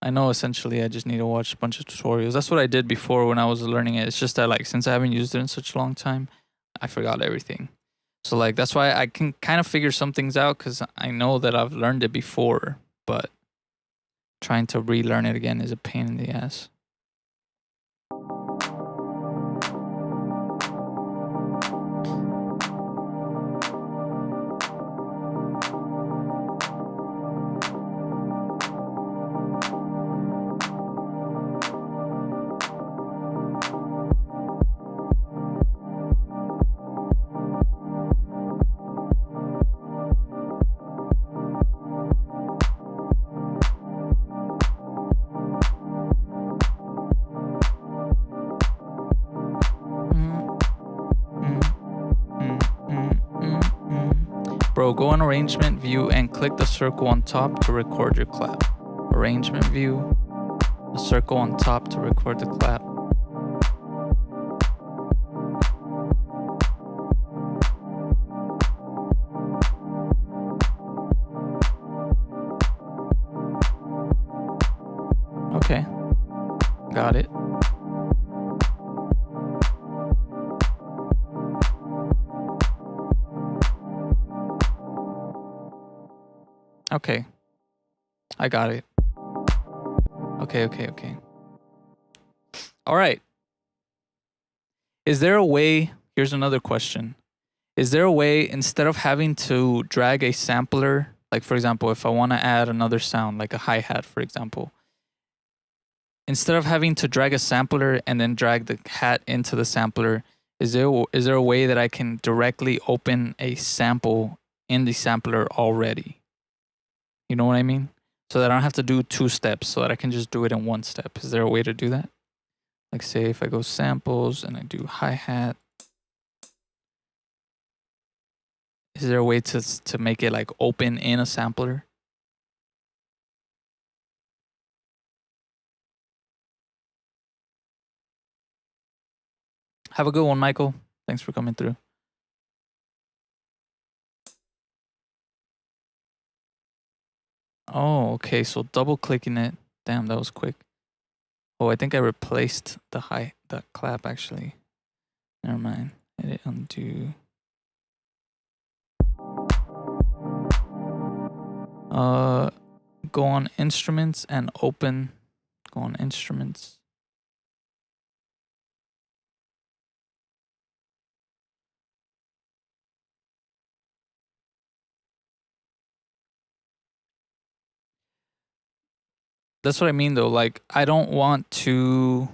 I know essentially I just need to watch a bunch of tutorials. That's what I did before when I was learning it. It's just that like since I haven't used it in such a long time, I forgot everything. So like that's why I can kind of figure some things out because I know that I've learned it before, but trying to relearn it again is a pain in the ass. Bro, go on arrangement view and click the circle on top to record your clap. Arrangement view, the circle on top to record the clap. Okay, got it. Okay. I got it. Okay. All right. Is there a way? Here's another question. Is there a way, instead of having to drag a sampler, like for example, if I want to add another sound, like a hi-hat, for example, instead of having to drag a sampler and then drag the hat into the sampler, is there a way that I can directly open a sample in the sampler already? You know what I mean? So that I don't have to do 2 steps, so that I can just do it in 1 step. Is there a way to do that? Like say if I go samples and I do hi-hat, is there a way to make it like open in a sampler? Have a good one, Michael. Thanks for coming through. Oh, okay. So double clicking it. Damn, that was quick. Oh, I think I replaced the clap actually. Never mind. Edit, undo. Go on instruments and open. Go on instruments. That's what I mean though. Like I don't want to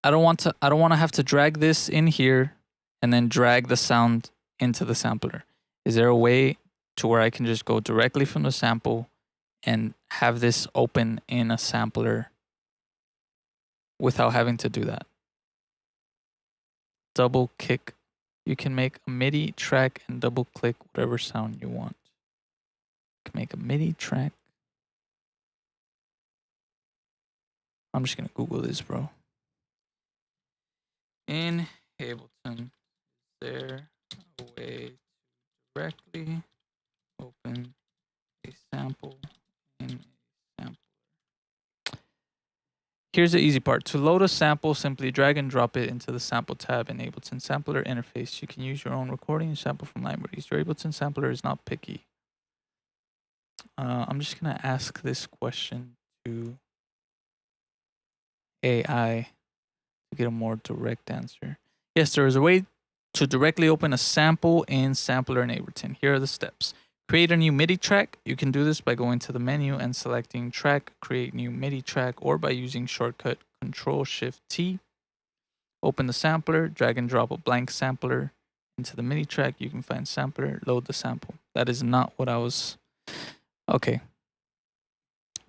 have to drag this in here and then drag the sound into the sampler. Is there a way to where I can just go directly from the sample and have this open in a sampler without having to do that? Double kick. You can make a MIDI track and double click whatever sound you want. You can make a MIDI track. I'm just gonna Google this, bro. In Ableton, is there a way to directly open a sample in a sampler? Here's the easy part. To load a sample, simply drag and drop it into the sample tab in Ableton Sampler interface. You can use your own recording and sample from libraries. Your Ableton Sampler is not picky. I'm just gonna ask this question to AI to get a more direct answer. Yes, there is a way to directly open a sample in Sampler in Ableton. Here are the steps. Create a new MIDI track. You can do this by going to the menu and selecting track, create new MIDI track, or by using shortcut Control-Shift-T. Open the sampler, drag and drop a blank sampler into the MIDI track. You can find sampler, load the sample. That is not what I was... Okay.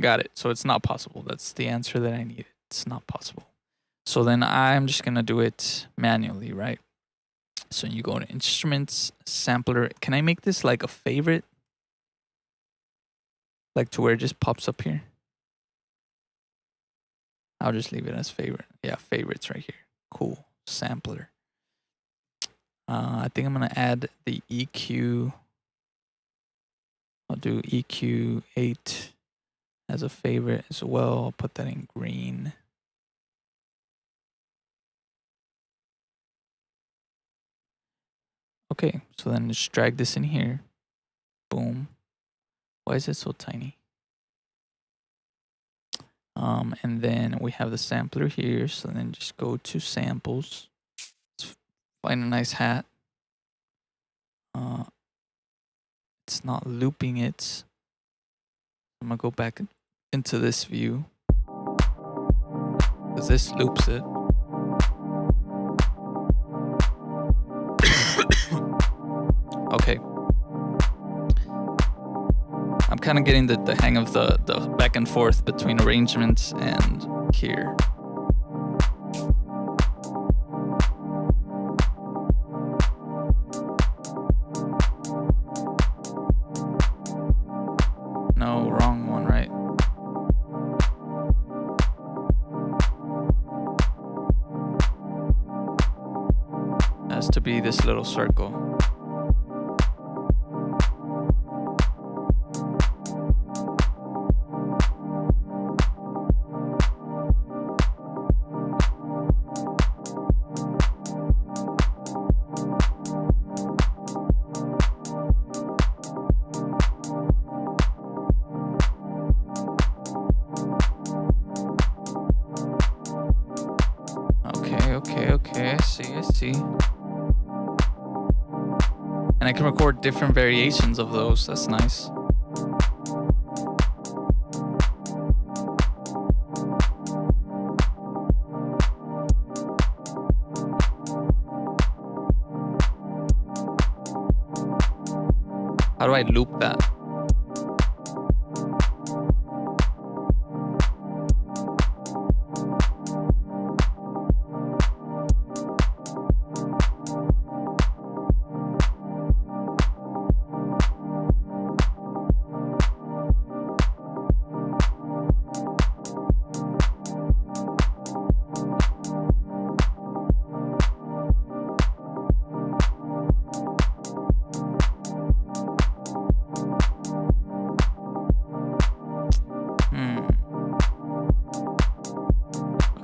Got it. So it's not possible. That's the answer that I needed. It's not possible. So then I'm just going to do it manually, right? So you go to instruments, sampler. Can I make this like a favorite? Like to where it just pops up here? I'll just leave it as favorite. Yeah, favorites right here. Cool. Sampler. I think I'm going to add the EQ. I'll do EQ 8 as a favorite as well. I'll put that in green. Okay, so then just drag this in here. Boom. Why is it so tiny? And then we have the sampler here. So then just go to samples. Let's find a nice hat. It's not looping it. I'm gonna go back into this view because this loops it. Okay. I'm kind of getting the hang of the back and forth between arrangements and here. No, wrong one, right? Has to be this little circle. See? And I can record different variations of those. That's nice. How do I loop that?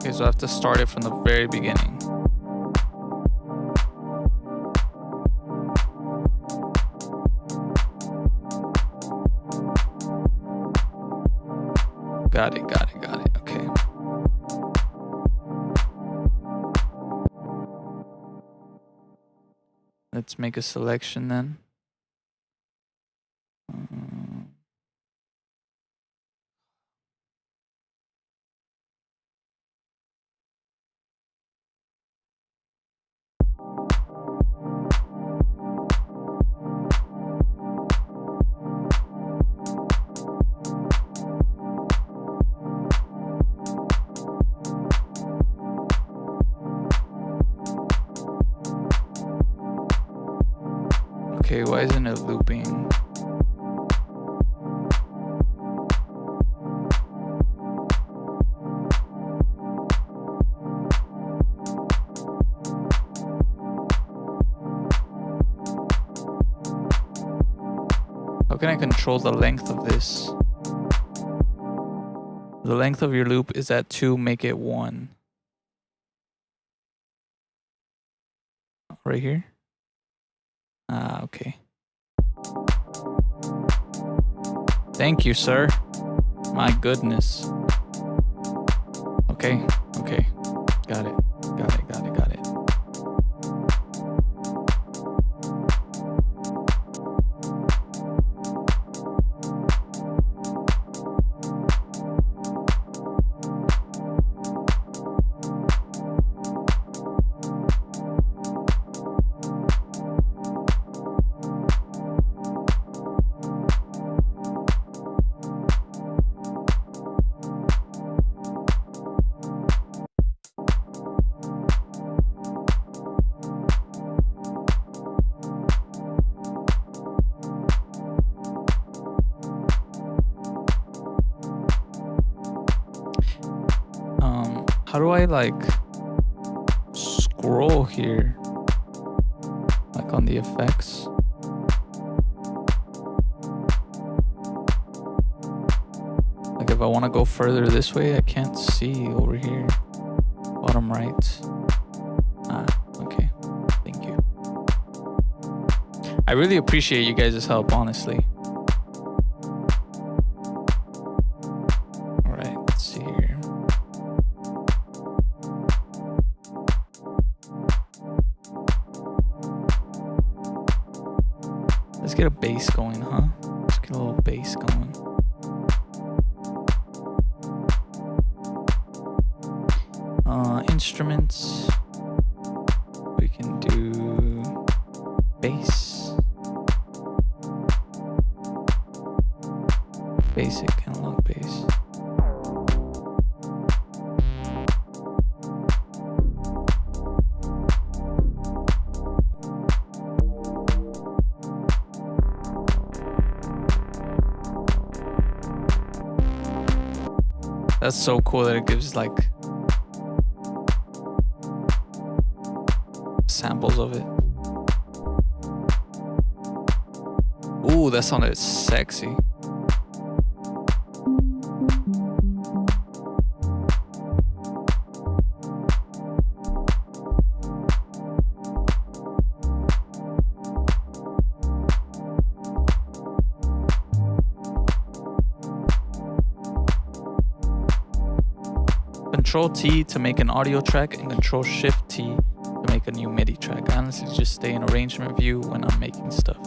Okay, so I have to start it from the very beginning. Got it. Okay. Let's make a selection then. Okay, why isn't it looping? How can I control the length of this? The length of your loop is at 2, make it 1. Right here? Ah, okay. Thank you, sir. My goodness. Okay. Got it. How do I like scroll here? Like on the effects? Like if I want to go further this way, I can't see over here. Bottom right. Ah, okay. Thank you. I really appreciate you guys' help, honestly. Alright, let's see here. Let's get a bass going, huh? Let's get a little bass going. Instruments. We can do bass. Basic analog bass. That's so cool that it gives like samples of it. Ooh, that sounded sexy. Control T to make an audio track and Control Shift T to make a new MIDI track. I honestly just stay in arrangement view when I'm making stuff.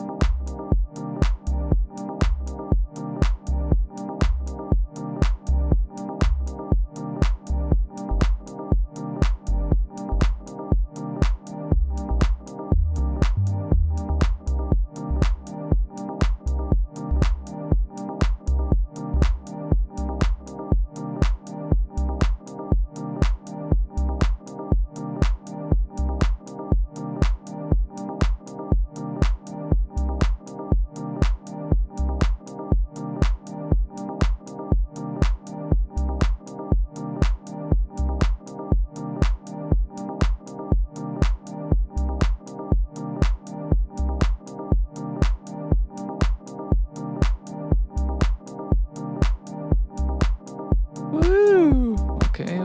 Woo! Okay.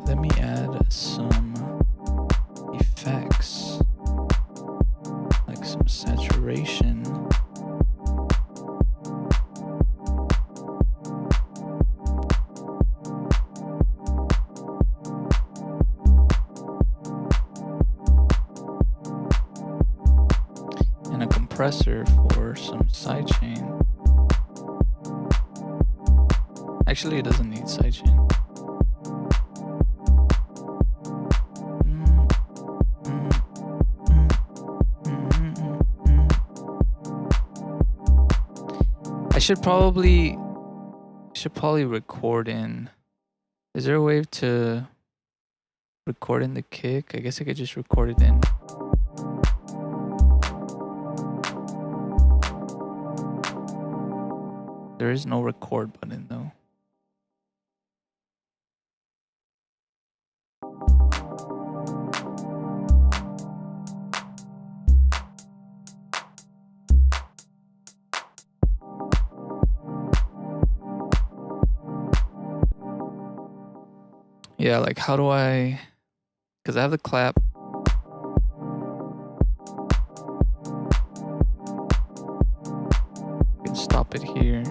Let me add some effects, like some saturation. And a compressor for some sidechain. Actually, it doesn't need sidechain. I should probably record in. Is there a way to record in the kick? I guess I could just record it in. There is no record button though. Yeah, like how do I, because I have the clap. I can stop it here.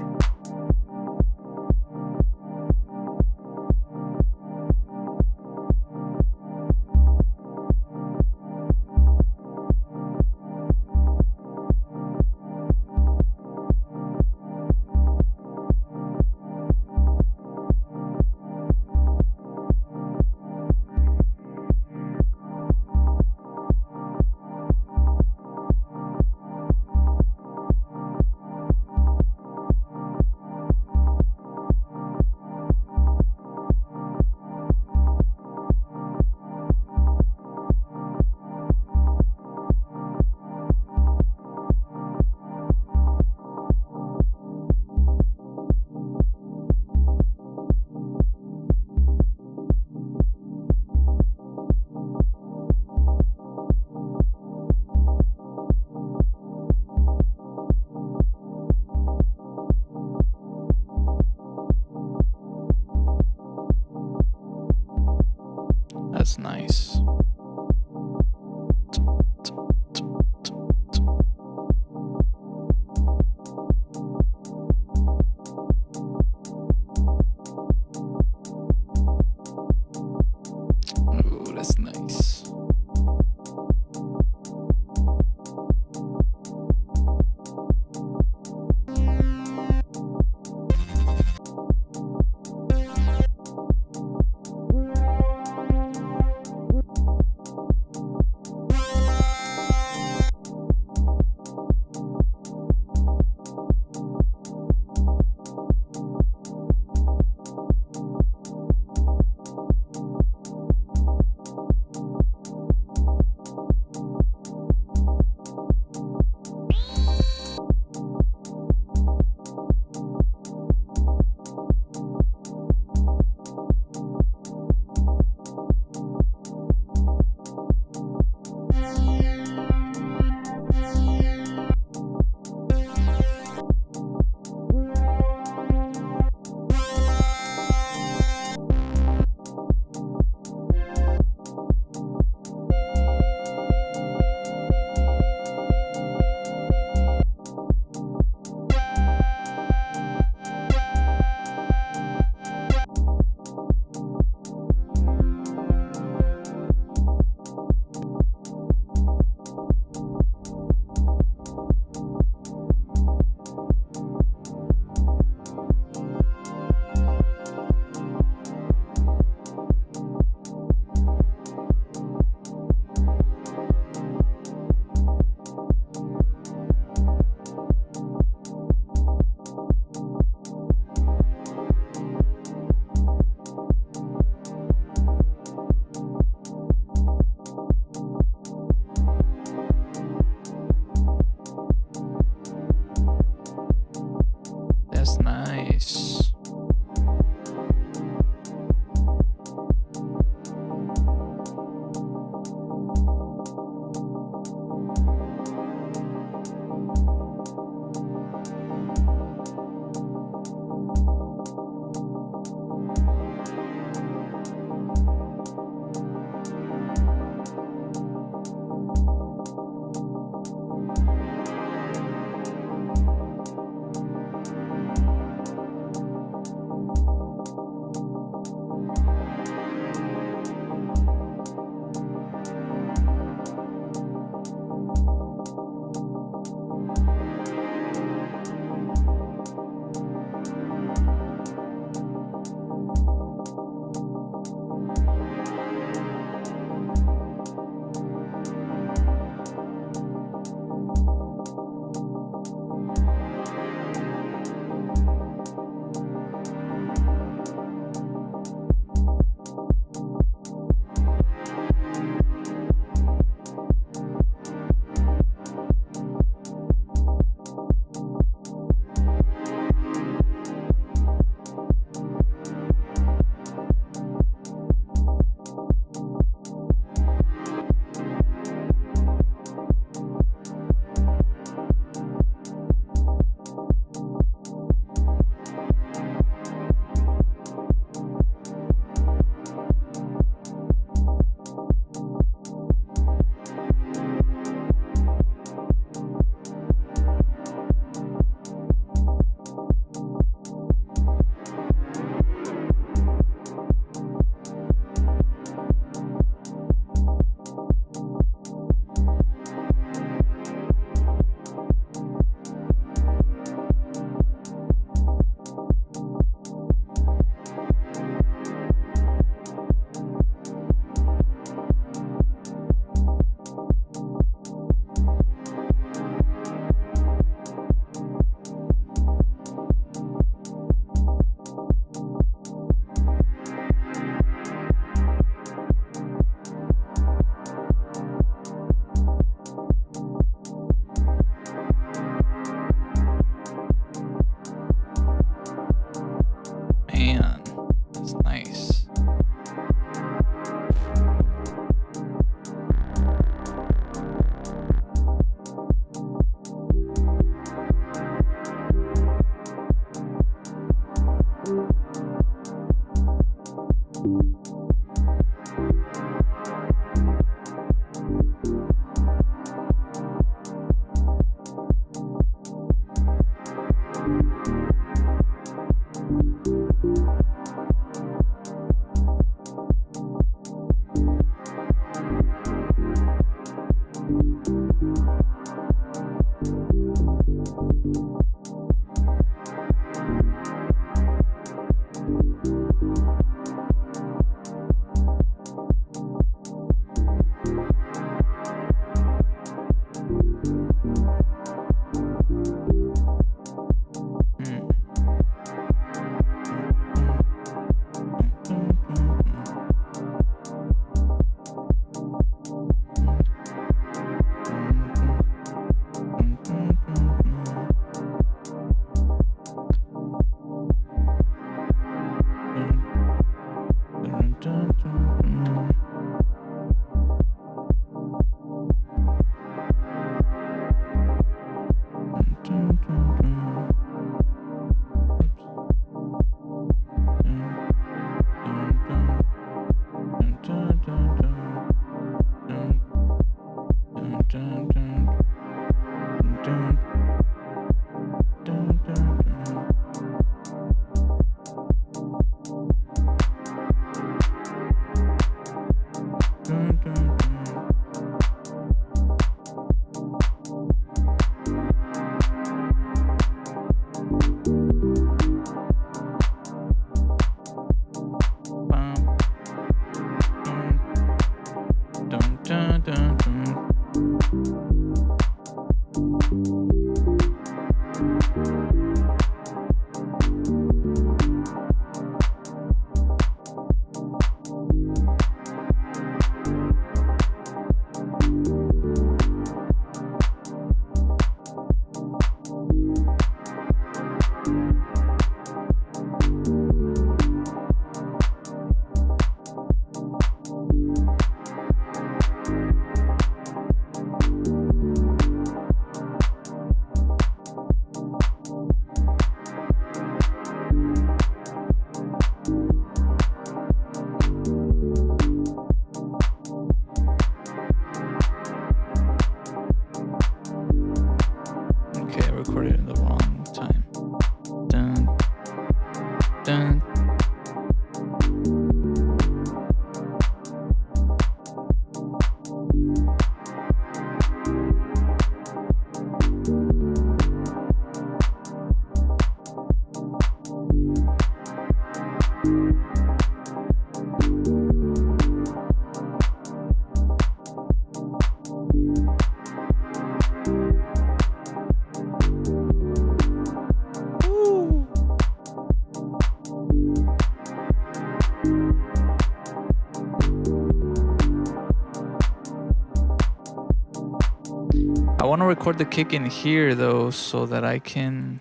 I want to record the kick in here though, so that I can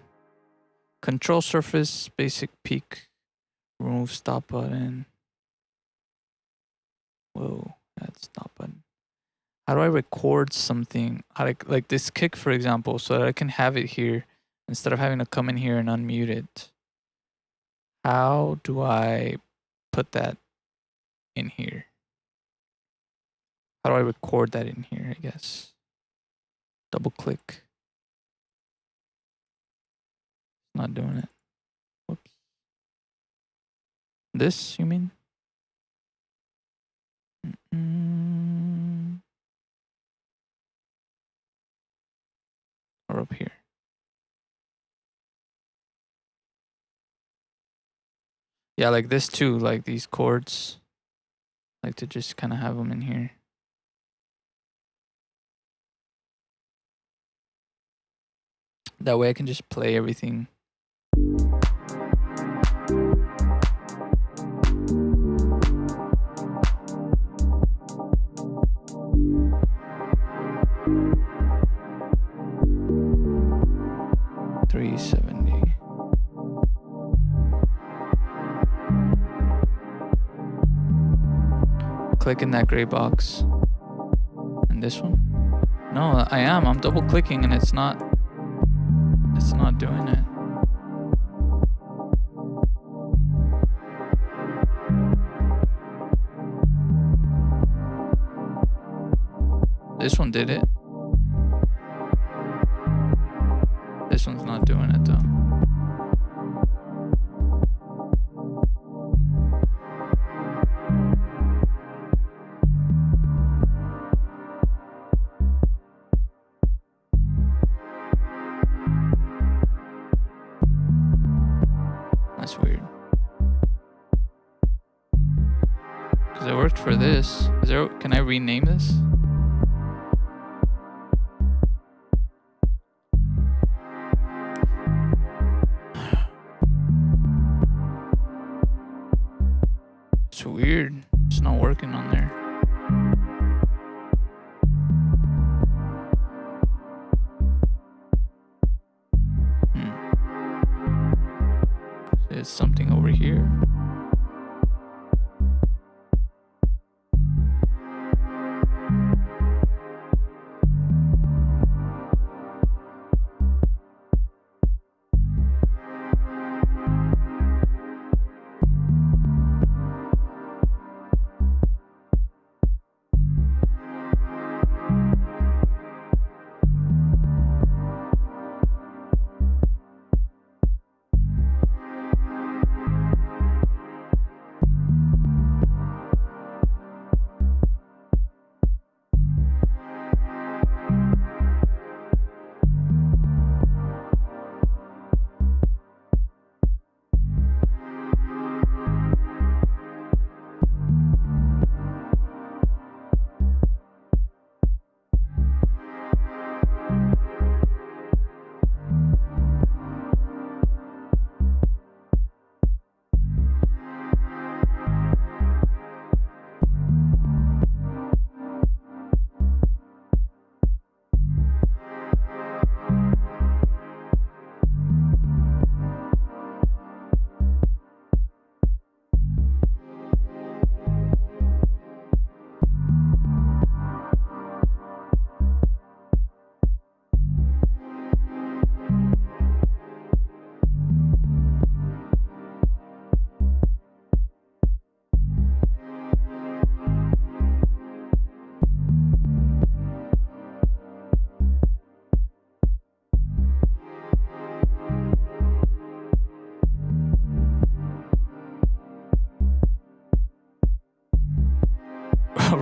control surface, basic peak, remove stop button. Whoa, that's stop button. How do I record something? How like this kick, for example, so that I can have it here instead of having to come in here and unmute it? How do I put that in here? How do I record that in here, I guess? Double click. Not doing it. Whoops. This, you mean? Or up here. Yeah, like this too, like these chords. I like to just kind of have them in here. That way I can just play everything. $370. Click in that gray box. And this one? No, I'm double clicking and it's not doing it. This one did it. This one's not doing it though. That's weird. Because it worked for this. Can I rename this? It's weird. It's not working on there. There's something over here.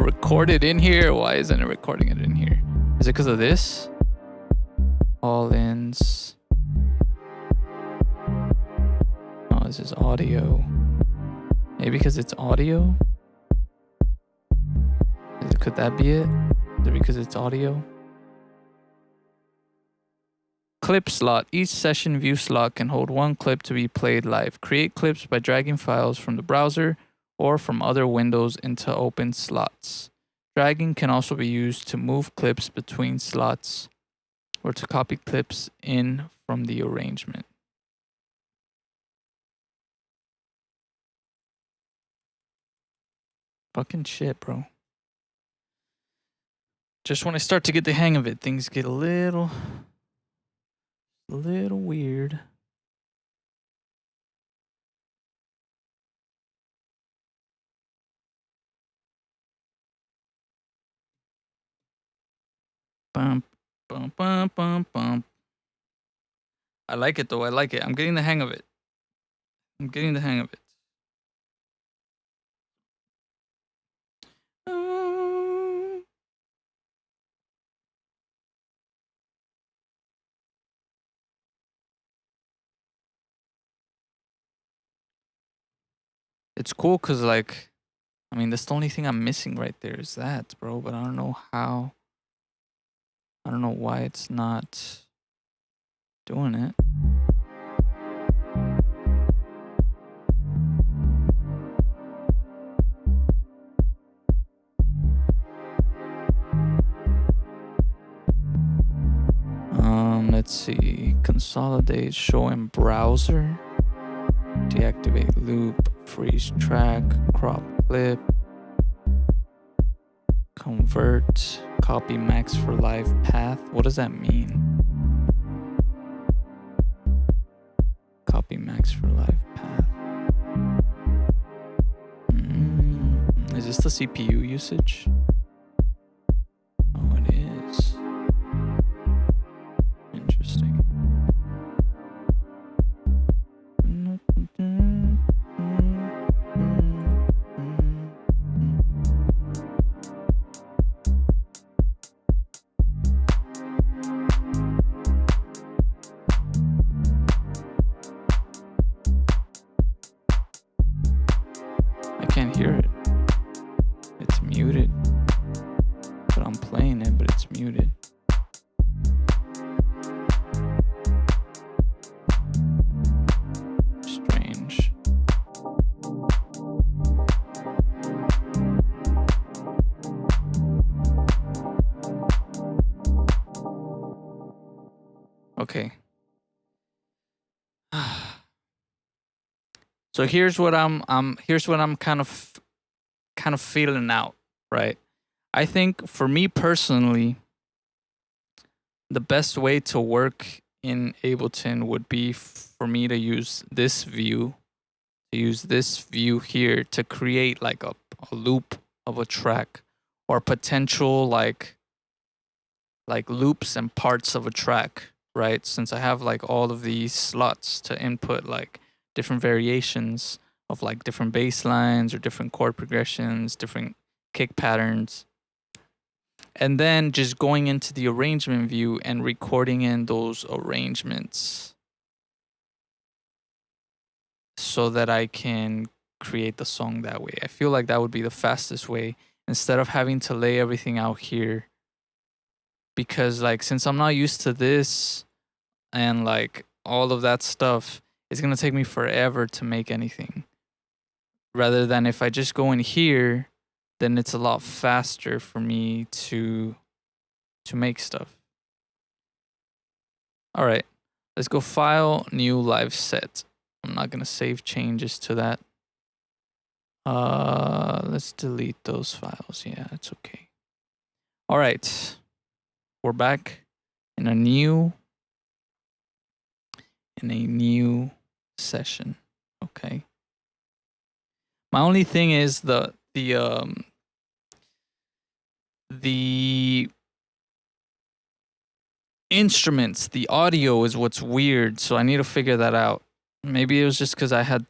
record it in here? Why isn't it recording it in here? Is it because of this? All ins. Oh, this is audio. Maybe because it's audio? Could that be it? Is it because it's audio? Clip slot. Each session view slot can hold one clip to be played live. Create clips by dragging files from the browser or from other windows into open slots. Dragging can also be used to move clips between slots or to copy clips in from the arrangement. Fucking shit, bro. Just when I start to get the hang of it, things get a little weird. Bum, bum, bum, bum, bum. I like it though. I like it. I'm getting the hang of it. I'm getting the hang of it. It's cool because, like, I mean, that's the only thing I'm missing right there is that, bro. But I don't know how. I don't know why it's not doing it. Let's see. Consolidate, show in browser. Deactivate loop, freeze track, crop clip, convert, copy max for live path. What does that mean? Copy max for live path. Is this the CPU usage? Oh, it is. Interesting. I can't hear it. It's muted. But I'm playing it, but it's muted. Strange. Okay. So here's what I'm kind of feeling out, right? I think for me personally, the best way to work in Ableton would be for me to use this view, here to create like a loop of a track or potential like loops and parts of a track, right? Since I have like all of these slots to input like different variations of like different bass lines or different chord progressions, different kick patterns. And then just going into the arrangement view and recording in those arrangements so that I can create the song that way. I feel like that would be the fastest way instead of having to lay everything out here. Because like since I'm not used to this and like all of that stuff, it's going to take me forever to make anything. Rather than if I just go in here, then it's a lot faster for me to make stuff. All right, let's go file, new live set. I'm not going to save changes to that. Let's delete those files. Yeah, it's okay. All right, we're back in a new session. Okay. My only thing is the instruments, the audio is what's weird, so I need to figure that out. Maybe it was just because I had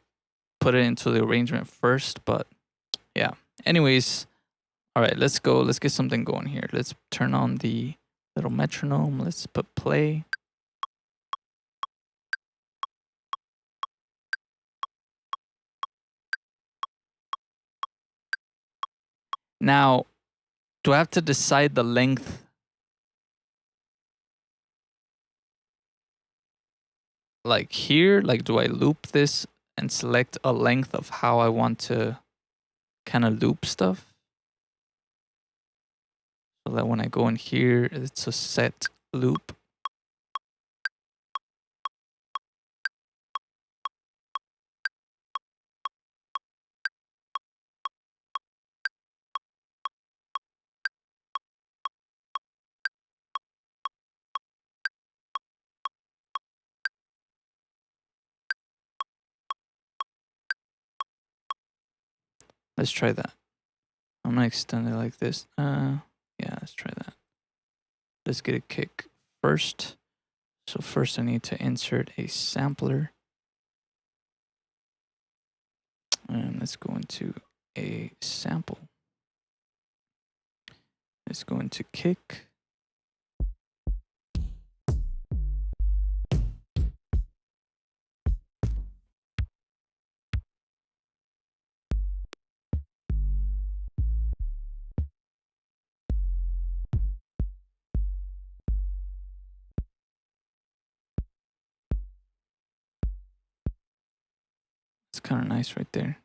put it into the arrangement first, but yeah. Anyways, All right, let's go. Let's get something going here. Let's turn on the little metronome. Let's put play. Now, do I have to decide the length? Like here, like do I loop this and select a length of how I want to kind of loop stuff? So that when I go in here, it's a set loop. Let's try that. I'm gonna extend it like this. Yeah, let's try that. Let's get a kick first. So first I need to insert a sampler. And let's go into a sample. Let's go into kick. It's kind of nice right there.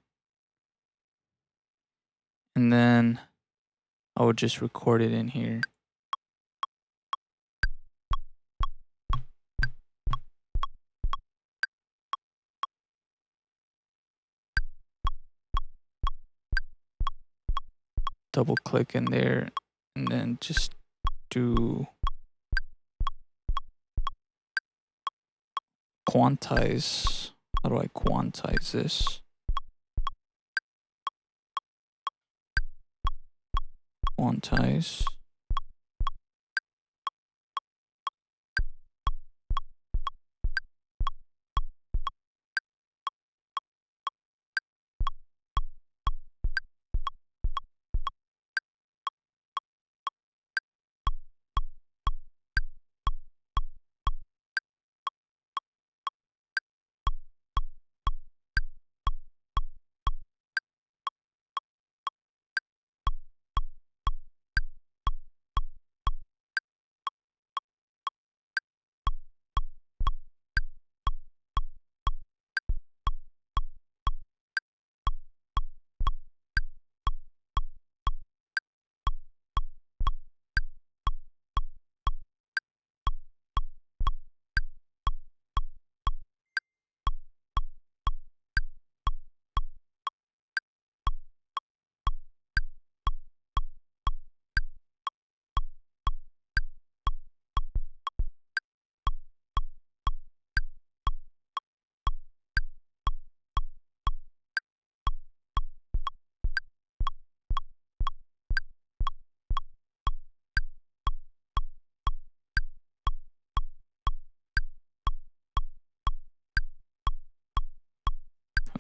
And then I would just record it in here. Double click in there and then just do quantize. How do I quantize this? Quantize.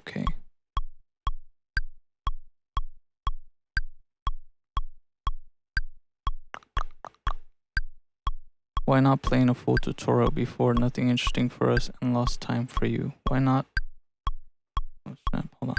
Okay. Why not playing a full tutorial before? Nothing interesting for us and lost time for you. Why not? Oh snap, hold on.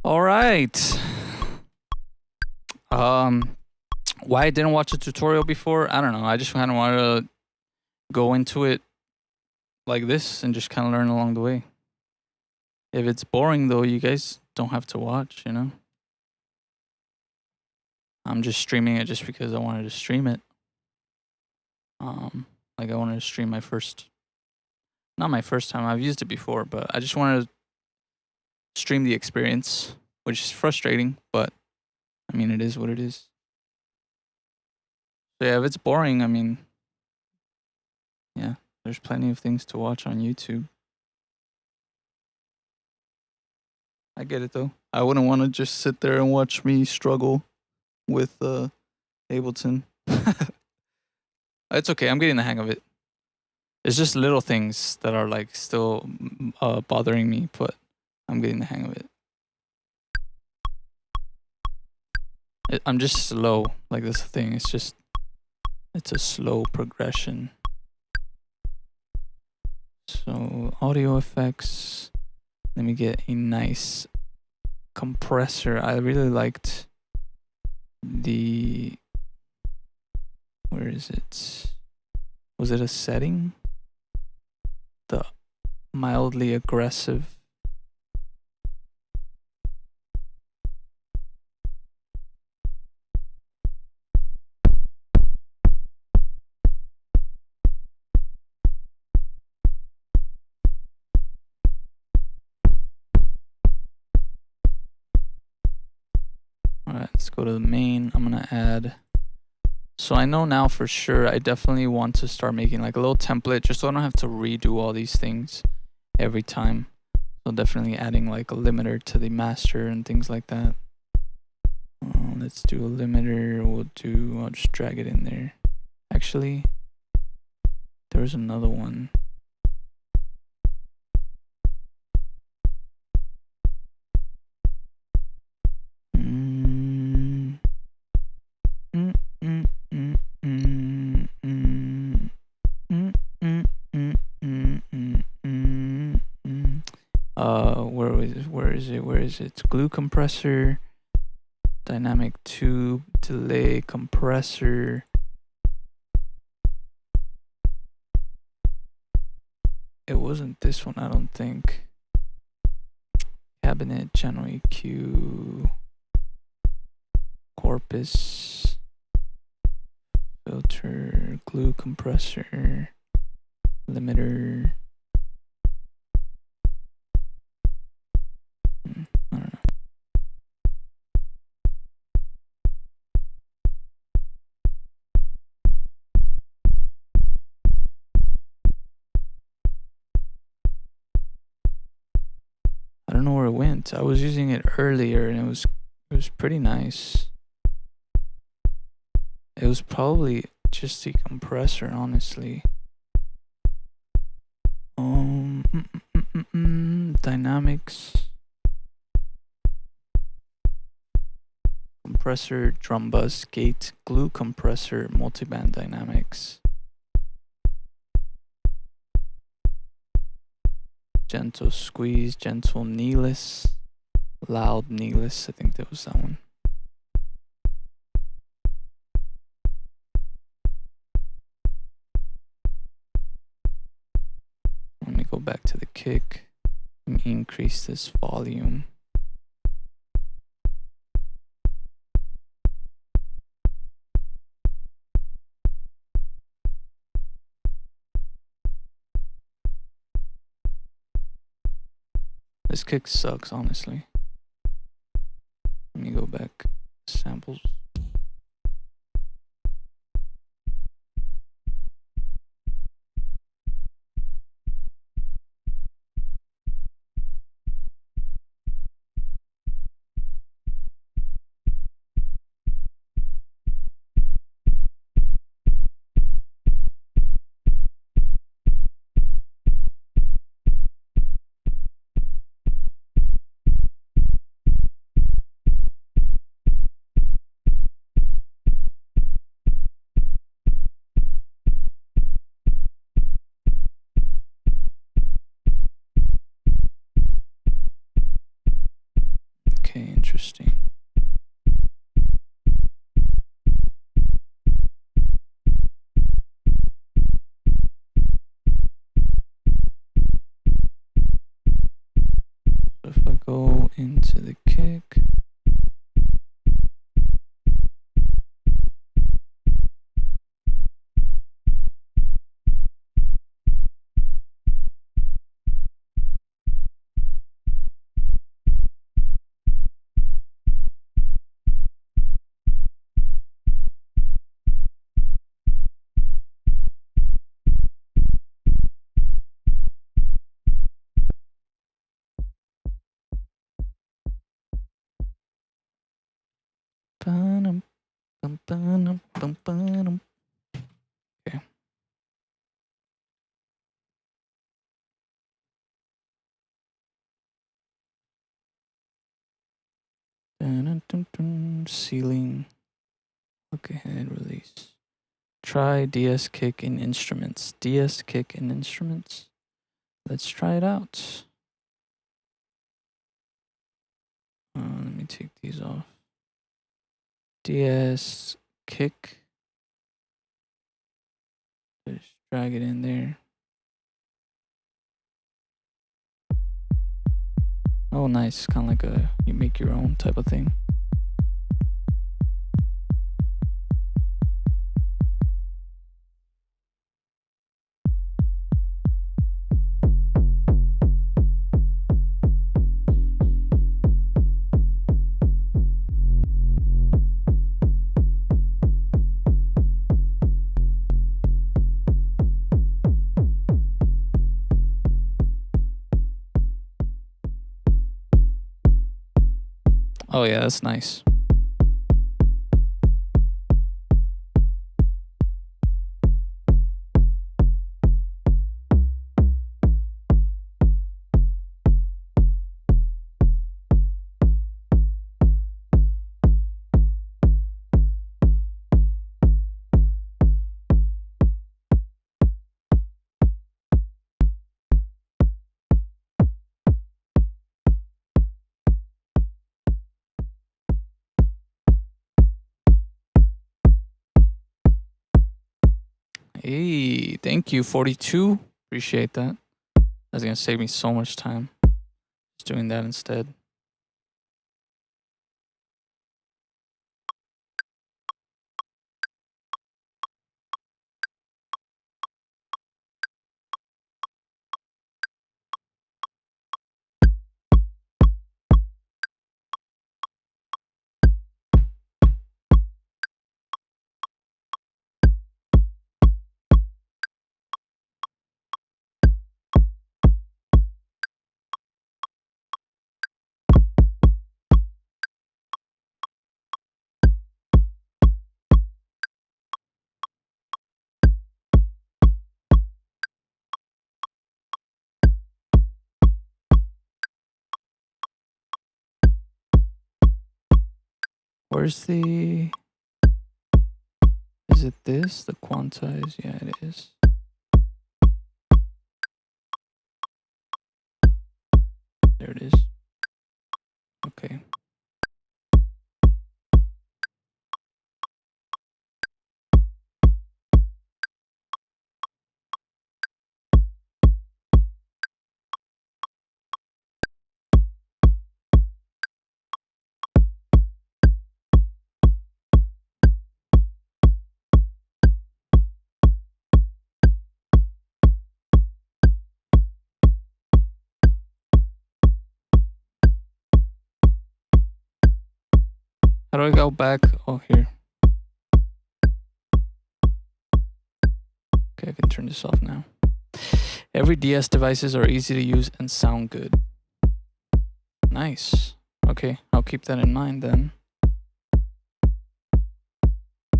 All right. Why I didn't watch a tutorial before? I don't know. I just kind of wanted to go into it like this and just kind of learn along the way. If it's boring though, you guys don't have to watch, you know? I'm just streaming it just because I wanted to stream it. Like I wanted to stream my first, not my first time, I've used it before, but I just wanted to stream the experience, which is frustrating, but I mean, it is what it is. So yeah, if it's boring, I mean, yeah, there's plenty of things to watch on YouTube. I get it though. I wouldn't want to just sit there and watch me struggle with Ableton. It's okay. I'm getting the hang of it. It's just little things that are like still bothering me, but I'm getting the hang of it. I'm just slow. Like that's the thing. It's a slow progression. So audio effects. Let me get a nice compressor. I really liked the, where is it? Was it a setting? The mildly aggressive. Alright, let's go to the main. I'm gonna add. So I know now for sure I definitely want to start making like a little template just so I don't have to redo all these things every time. So definitely adding like a limiter to the master and things like that. Let's do a limiter. I'll just drag it in there. Actually, there's another one. Where is it? Glue compressor, dynamic tube, delay compressor. It wasn't this one, I don't think. Cabinet, channel EQ, corpus, filter, glue compressor, limiter. I don't know. I don't know where it went. I was using it earlier and it was pretty nice. It was probably just the compressor, honestly. Dynamics. Compressor, drum bus, gate, glue compressor, multiband dynamics. Gentle squeeze, gentle kneeless, loud kneeless. I think that was that one. Let me go back to the kick and increase this volume. This kick sucks, honestly. Let me go back. Samples. into the kick. Okay. Ceiling. Look ahead, release. Try DS kick in instruments. DS kick in instruments. Let's try it out. Let me take these off. DS kick. Just drag it in there. Oh, nice. Kind of like a you make your own type of thing. Oh yeah, that's nice. Hey, thank you, 42. Appreciate that. That's gonna save me so much time. Just doing that instead. Where's the... Is it this? The quantize? Yeah, it is. There it is. Okay. How do I go back? Oh, here. Okay, I can turn this off now. Every DS devices are easy to use and sound good. Nice. Okay, I'll keep that in mind then.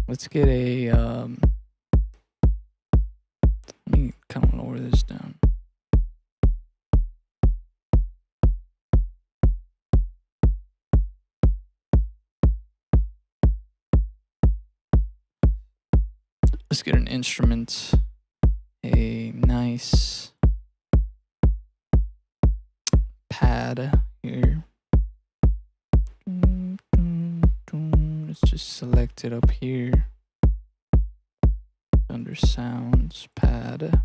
Let's get a let me kind of lower this down. Let's get an instrument. A nice pad here. Let's just select it up here. Under sounds, pad.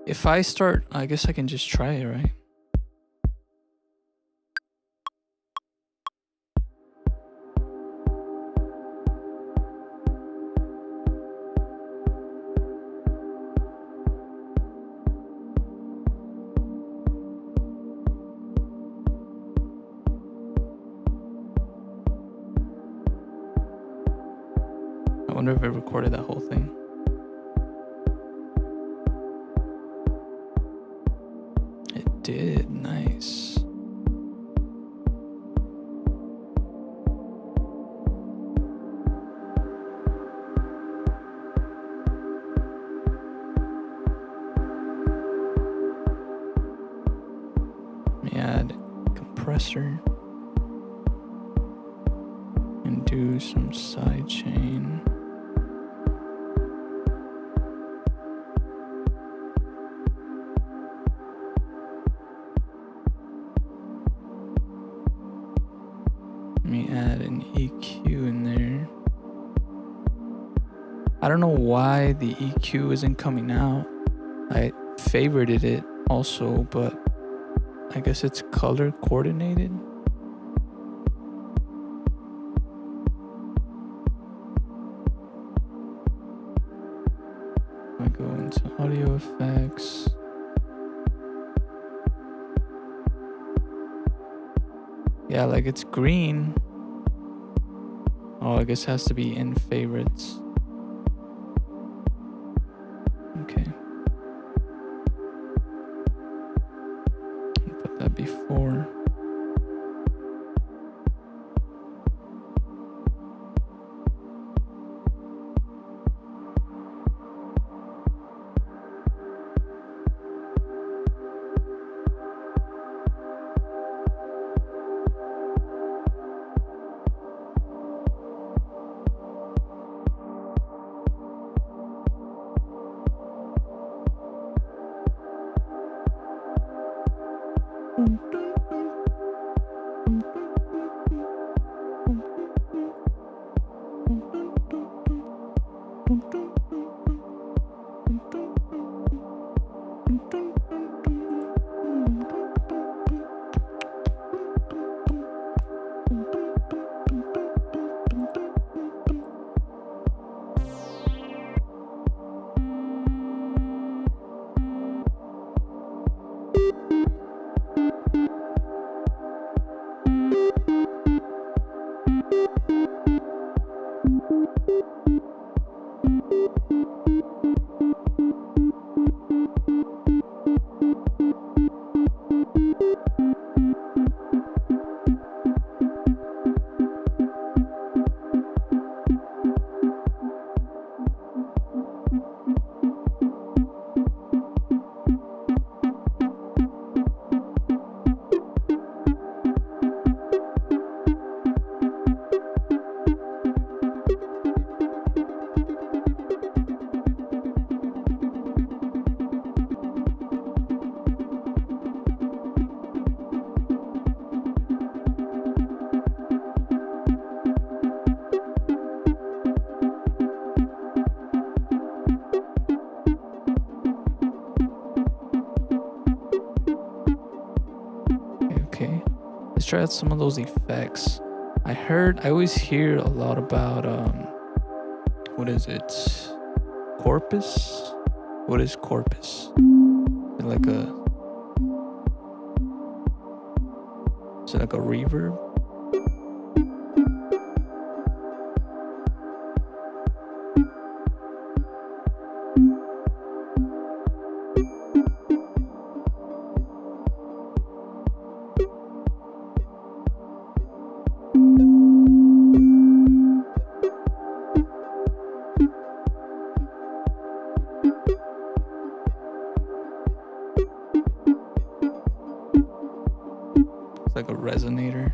If I start, I guess I can just try it, right? I wonder if it recorded that whole thing. It did. Nice. Let me add compressor and do some sidechain. Let me add an EQ in there. I don't know why the EQ isn't coming out. I favorited it also, but I guess it's color coordinated. I go into audio effects. Yeah, like it's green. Oh, I guess it has to be in favorites. Okay. Put that before. Okay, let's try out some of those effects. I always hear a lot about what is it? Corpus? What is corpus? Is it like a reverb? Like a resonator.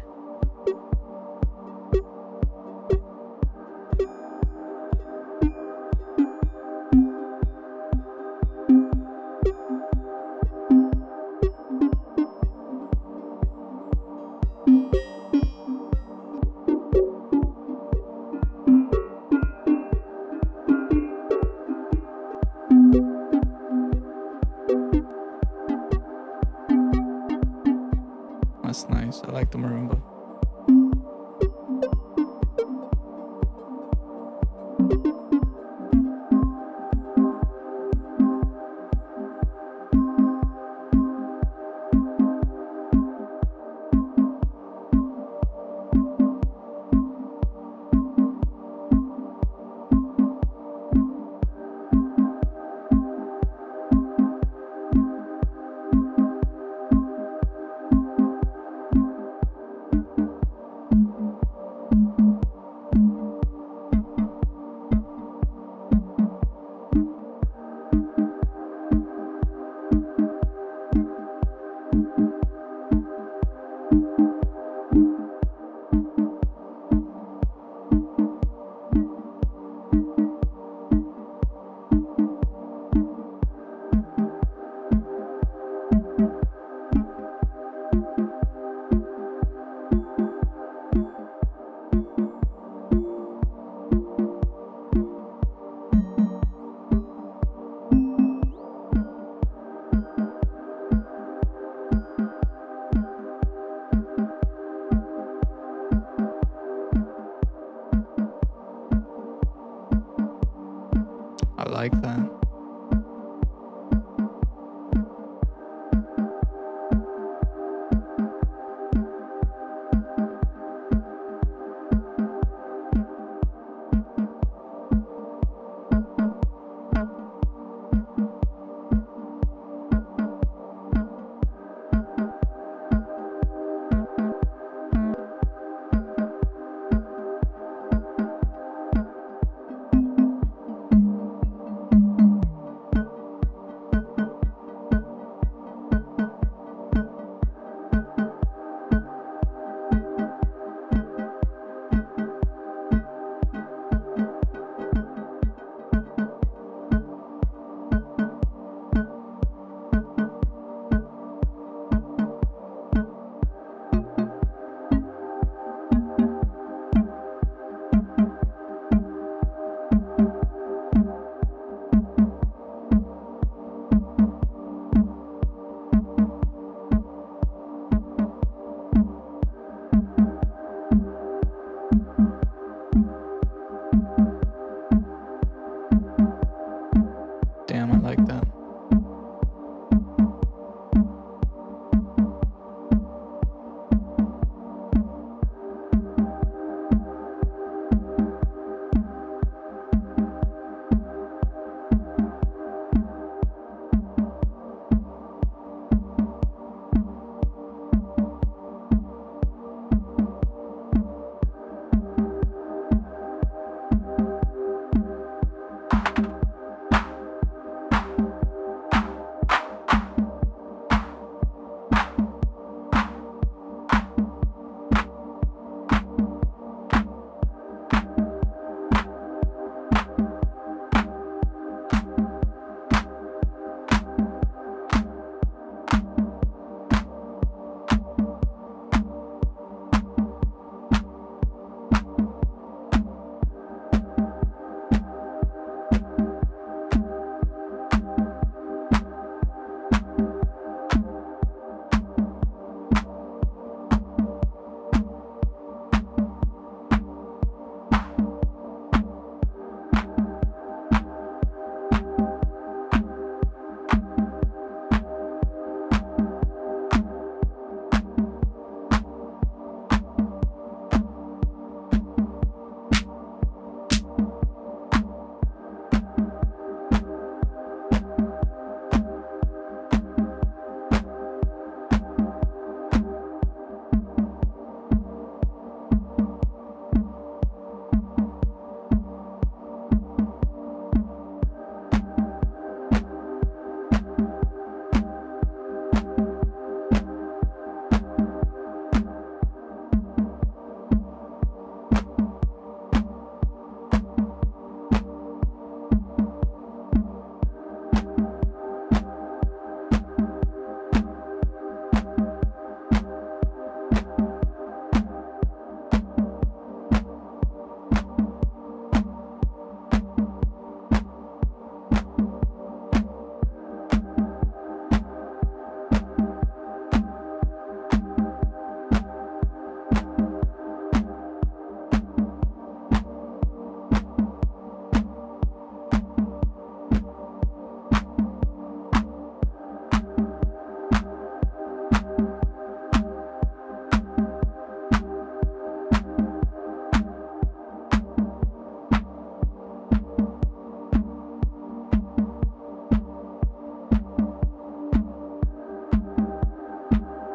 That's nice. I like the marimba.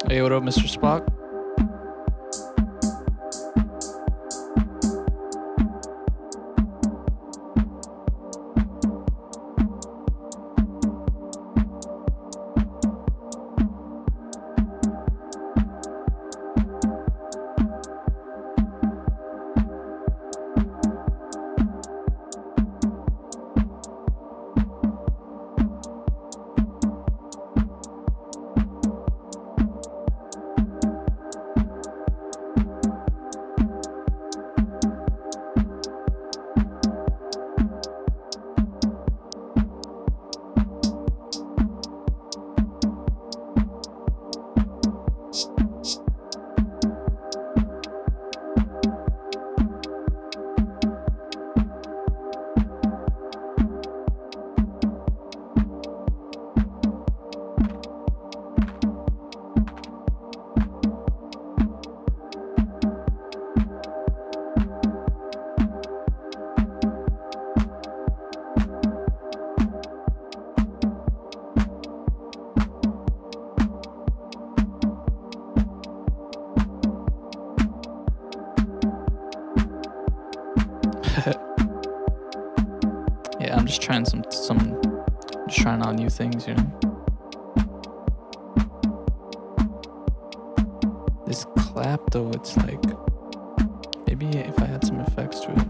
Hey, what up, Mr. Spock? Yeah, I'm just trying just trying out new things, you know. This clap though, it's like maybe if I had some effects to it.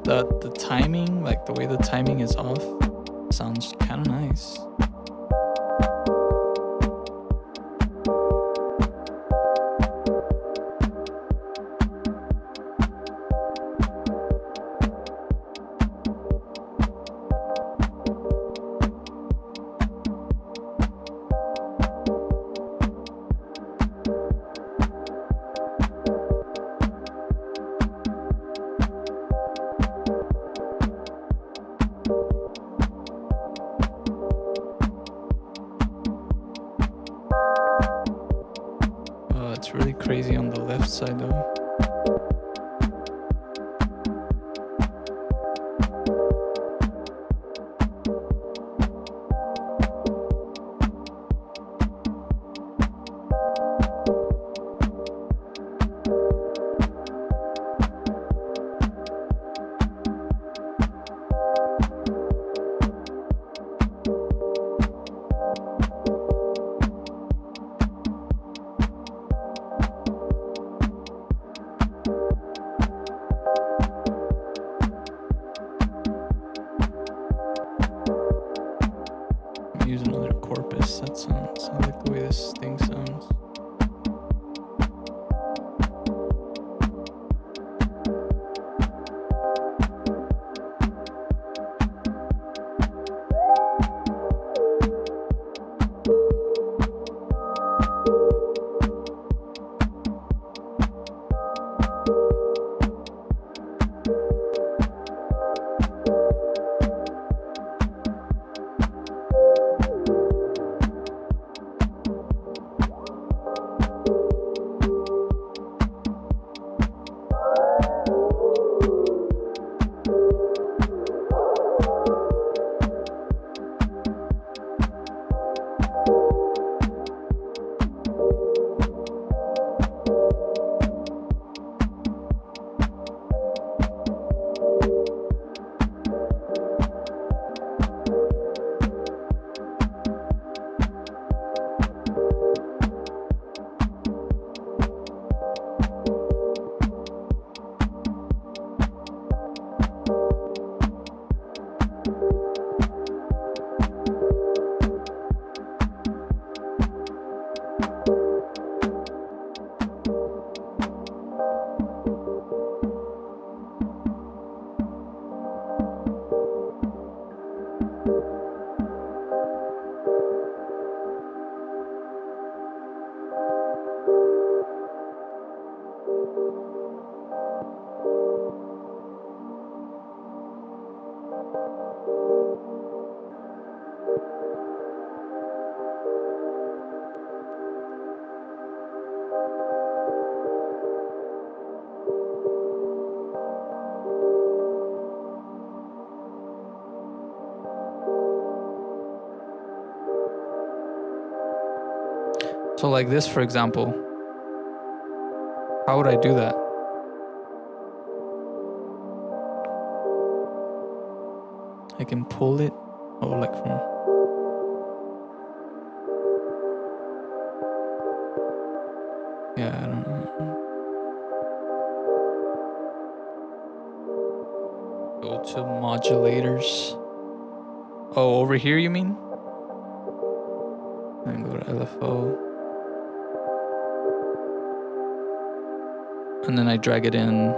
the timing, like the way the timing is off, sounds kind of nice. It's really crazy on the left side though. Use another corpus. That sounds, I like the way this thing sounds. So like this, for example, how would I do that? I can pull it, oh, like from... Yeah, I don't know. Go to modulators. Oh, over here you mean? And go to LFO. And then I drag it in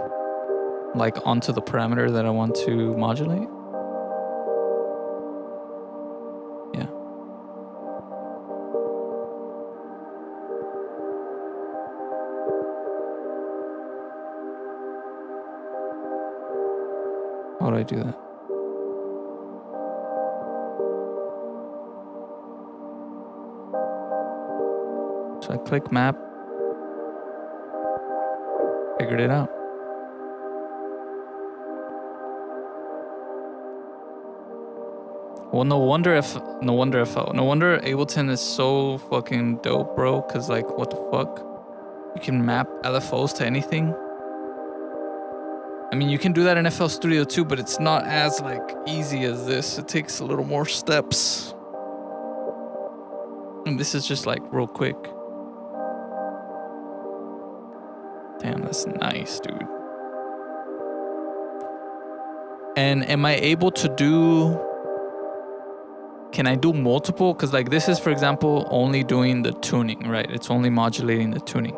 like onto the parameter that I want to modulate. Yeah. How do I do that? So I click map. Figured it out. Well, no wonder Ableton is so fucking dope, bro. Cause like, what the fuck? You can map LFOs to anything. I mean, you can do that in FL Studio too, but it's not as like easy as this. It takes a little more steps. And this is just like real quick. Damn, that's nice, dude. And am I able to do... Can I do multiple? Because like this is, for example, only doing the tuning, right? It's only modulating the tuning.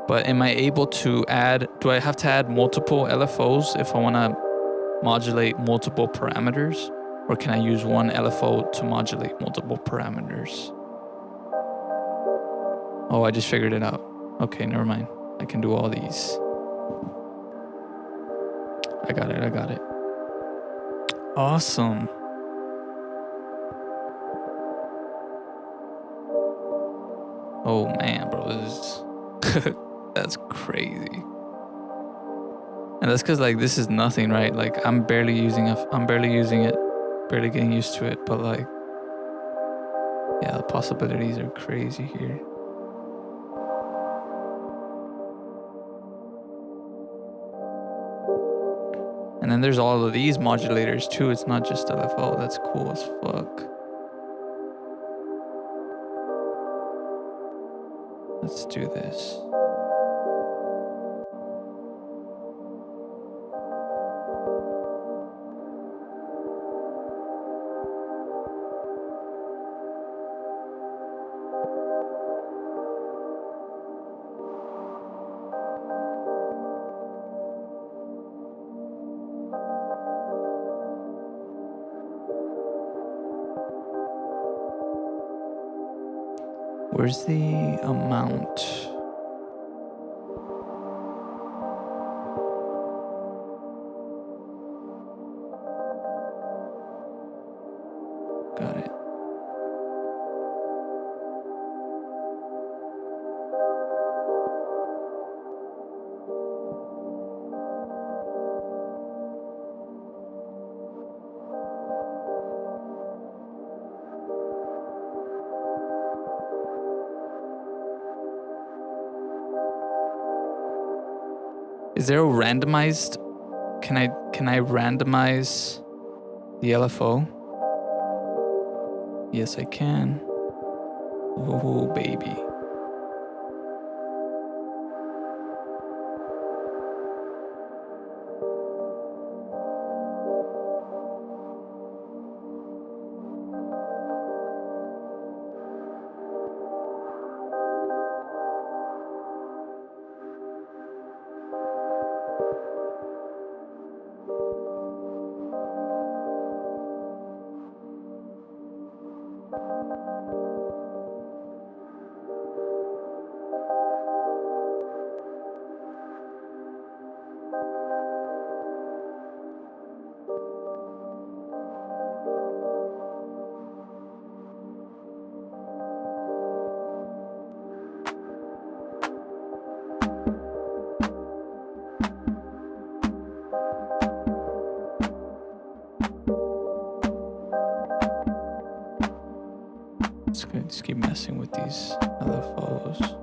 But am I able to add... Do I have to add multiple LFOs if I want to modulate multiple parameters? Or can I use one LFO to modulate multiple parameters? Oh, I just figured it out. Okay, never mind. I can do all these. I got it. Awesome. Oh man, bro, this is that's crazy. And that's because like this is nothing, right? Like I'm barely using it, barely getting used to it. But like, yeah, the possibilities are crazy here. And then there's all of these modulators too. It's not just LFO. That's cool as fuck. Let's do this. Where's the amount? Got it. Is there a randomized? Can I randomize the LFO? Yes, I can. Oh, baby. It's good. Just keep messing with these LFOs.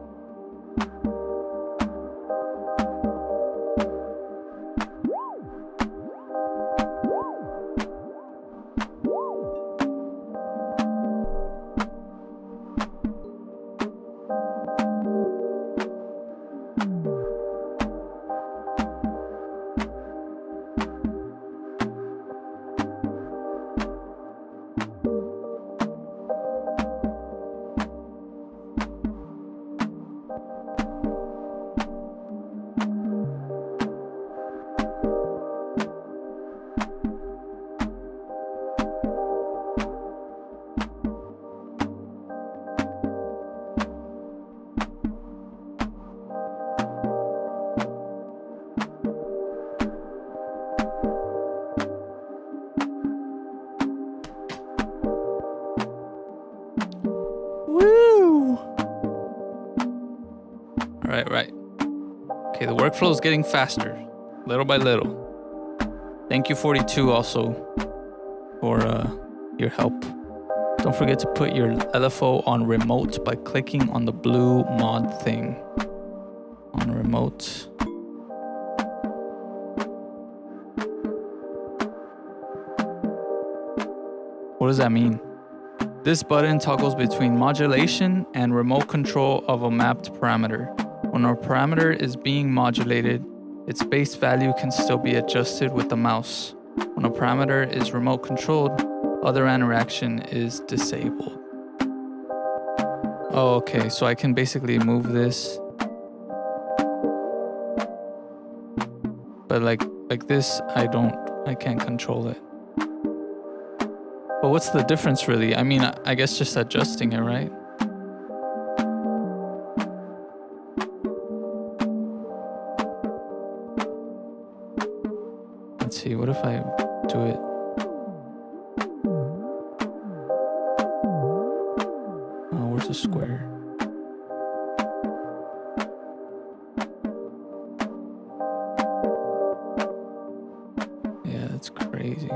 Right. Okay, the workflow is getting faster, little by little. Thank you, 42, also, for your help. Don't forget to put your LFO on remote by clicking on the blue mod thing. On remote. What does that mean? This button toggles between modulation and remote control of a mapped parameter. When a parameter is being modulated, its base value can still be adjusted with the mouse. When a parameter is remote controlled, other interaction is disabled. Oh, okay, so I can basically move this. But like this, I can't control it. But what's the difference really? I mean, I guess just adjusting it, right? Let's see, what if I do it? Oh, where's the square? Yeah, that's crazy.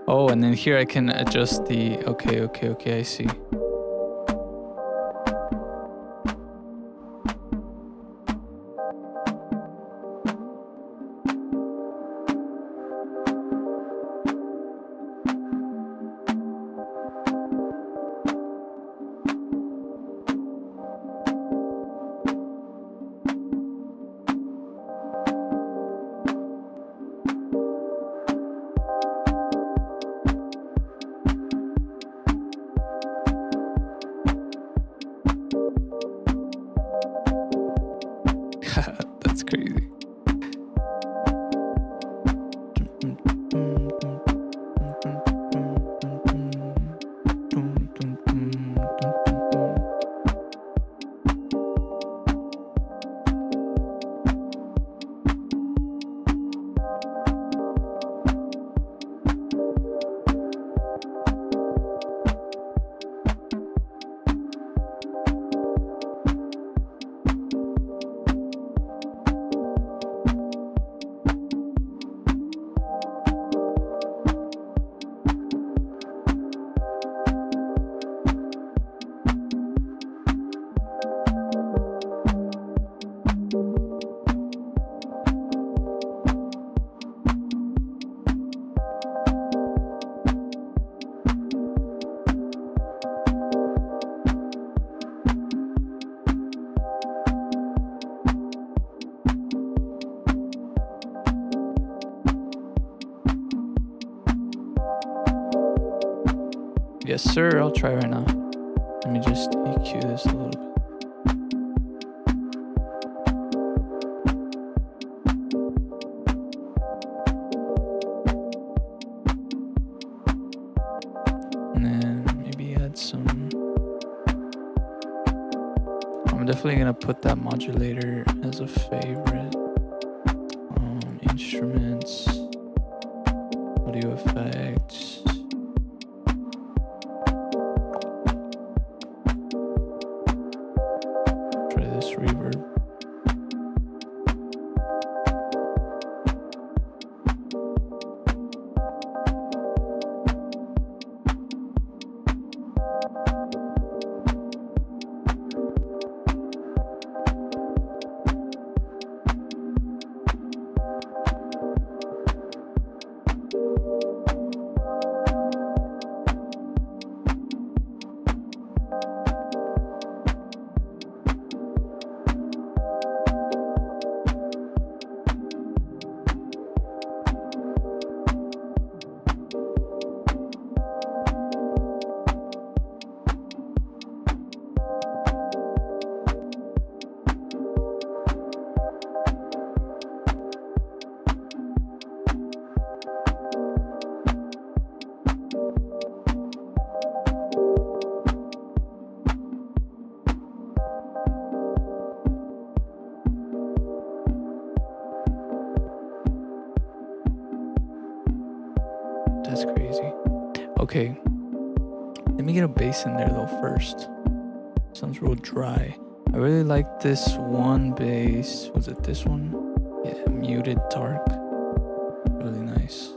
Oh, and then here I can adjust the, okay, I see. That's crazy. Yes, sir. I'll try right now. Let me just EQ this a little bit. And then maybe add some. I'm definitely gonna put that modulator as a favorite. Instruments, audio effects. Reverb. That's crazy. Okay, let me get a bass in there though first. Sounds real dry. I really like this one bass. Was it this one? Yeah, muted dark. Really nice.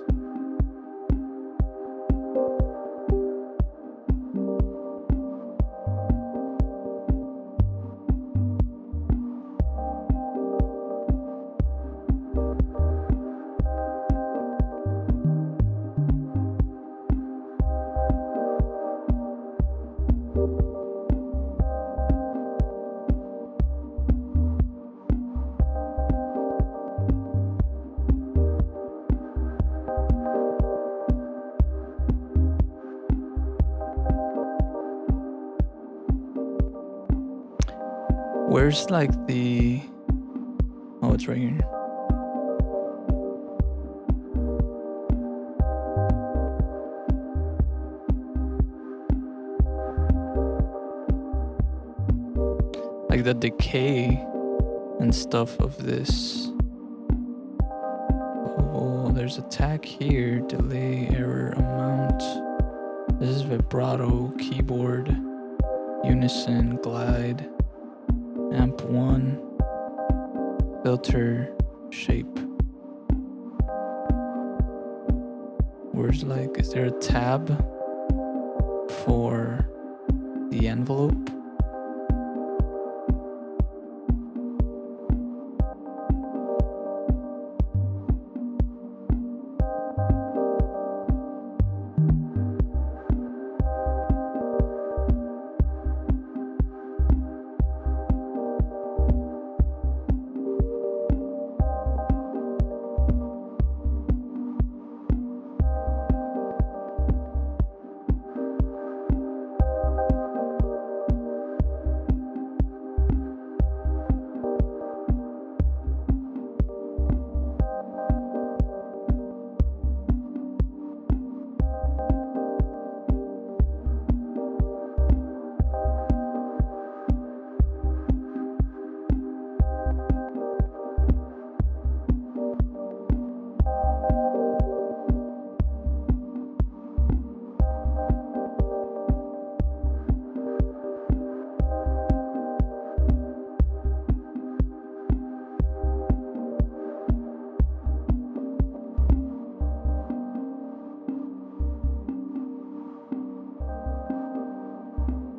Where's like the... Oh, it's right here. Like the decay and stuff of this. Oh, there's attack here, delay, error, amount. This is vibrato, keyboard, unison, glide, amp 1, filter, shape. Where's like, is there a tab for the envelope?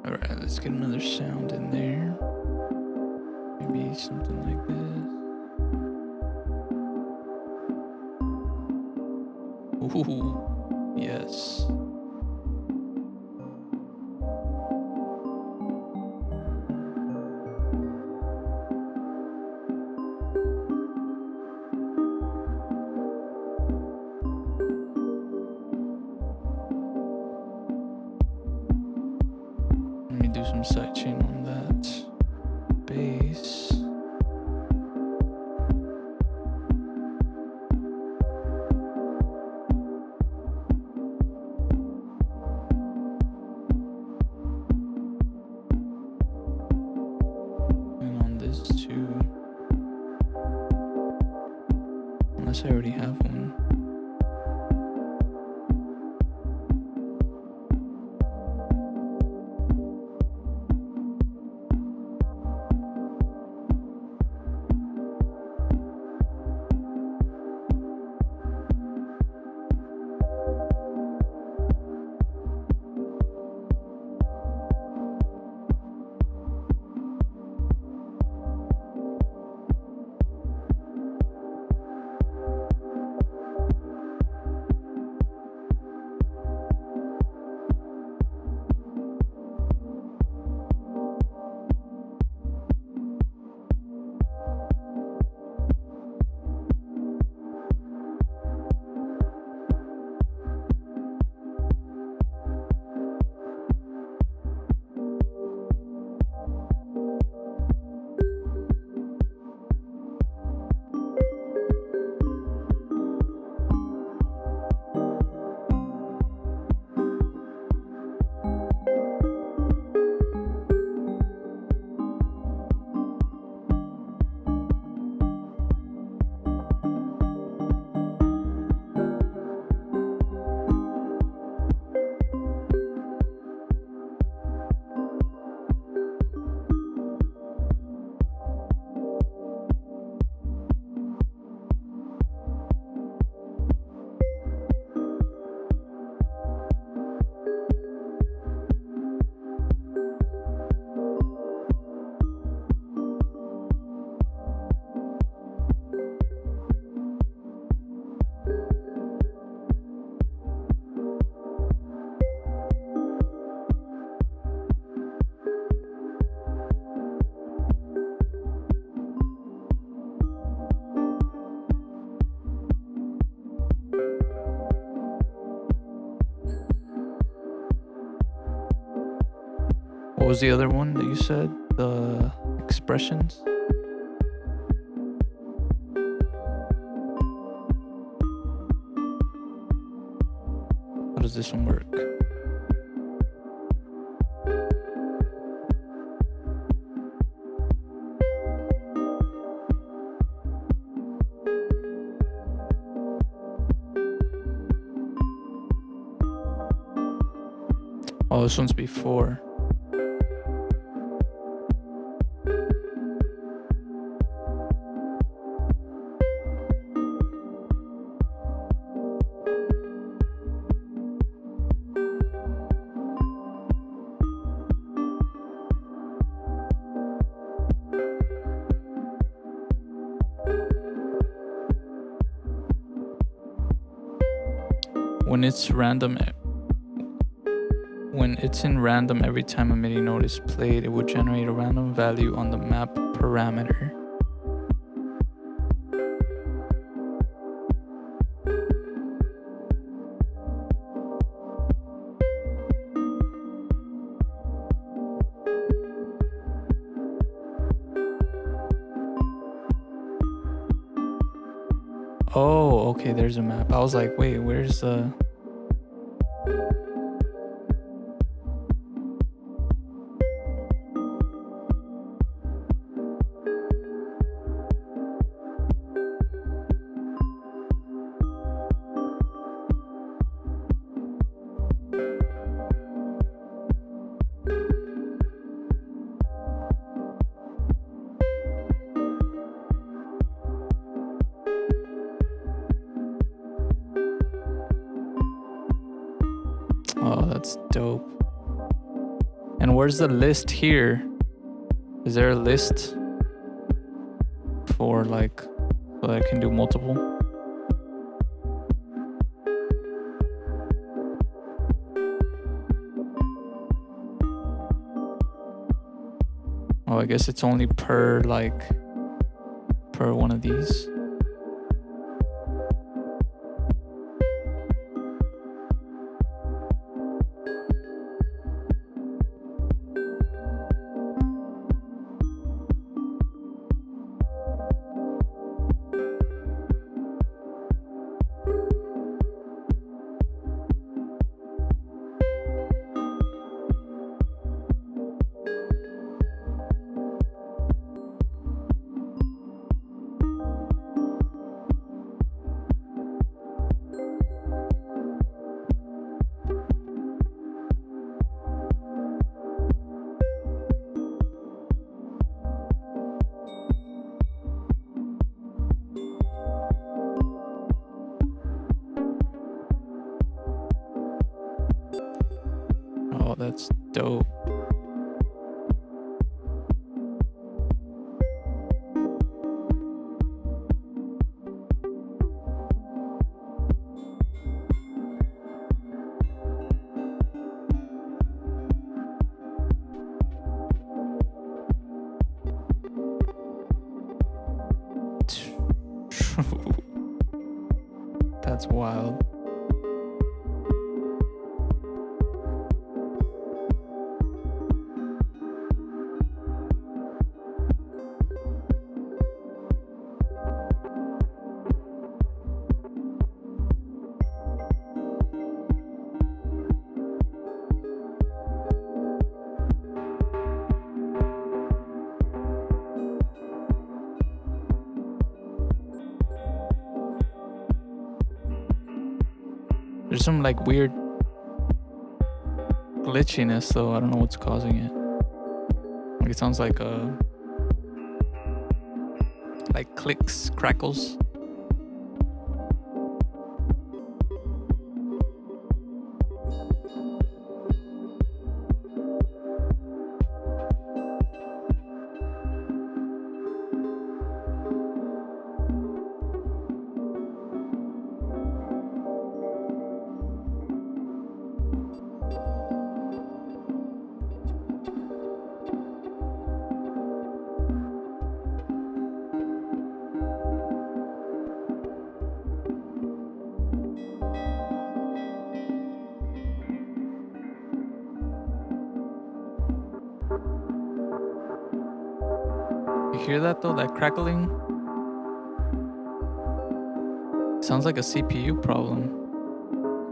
Alright, let's get another sound in there. Maybe something like this. Ooh, yes. Let me do some sidechain on that bass. And on this too. Unless I already have one. What was the other one that you said? The expressions. How does this one work? Oh, this one's before. When it's in random every time a MIDI note is played, it will generate a random value on the map parameter. Oh, okay, there's a map. I was like, wait, where's the... Oh, that's dope. And where's the list here? Is there a list for like, so that I can do multiple? Oh, I guess it's only per one of these. Oh, that's dope. That's wild. There's some like weird glitchiness though. I don't know what's causing it. Like it sounds like clicks, crackles. hear that though? That crackling? Sounds like a CPU problem.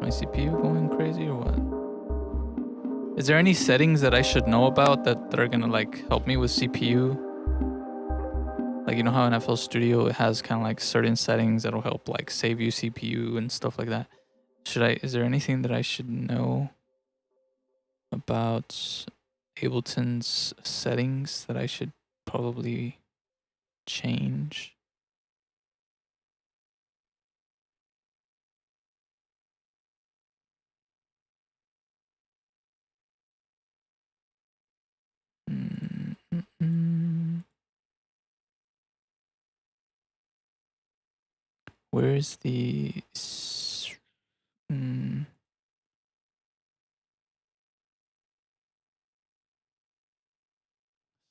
Is my CPU going crazy or what? Is there any settings that I should know about that are gonna like help me with CPU? Like, you know how in FL Studio it has kind of like certain settings that'll help like save you CPU and stuff like that. Is there anything that I should know about Ableton's settings that I should probably change? Where's the...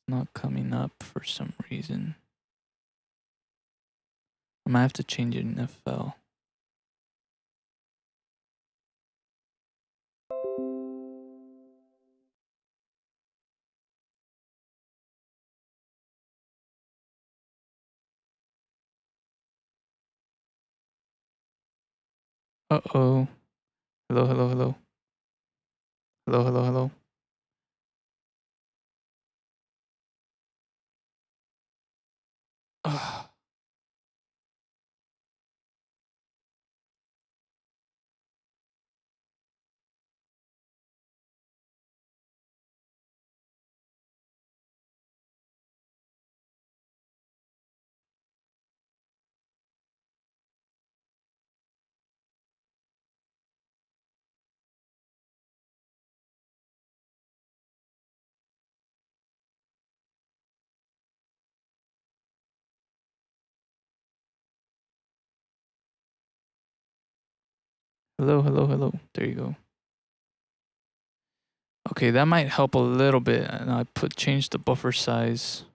not coming up for some reason. I might have to change it in FL. Uh-oh. Hello, hello, hello. Hello, hello, hello. Ugh. Hello, hello, hello. There you go. Okay, that might help a little bit. And I changed the buffer size.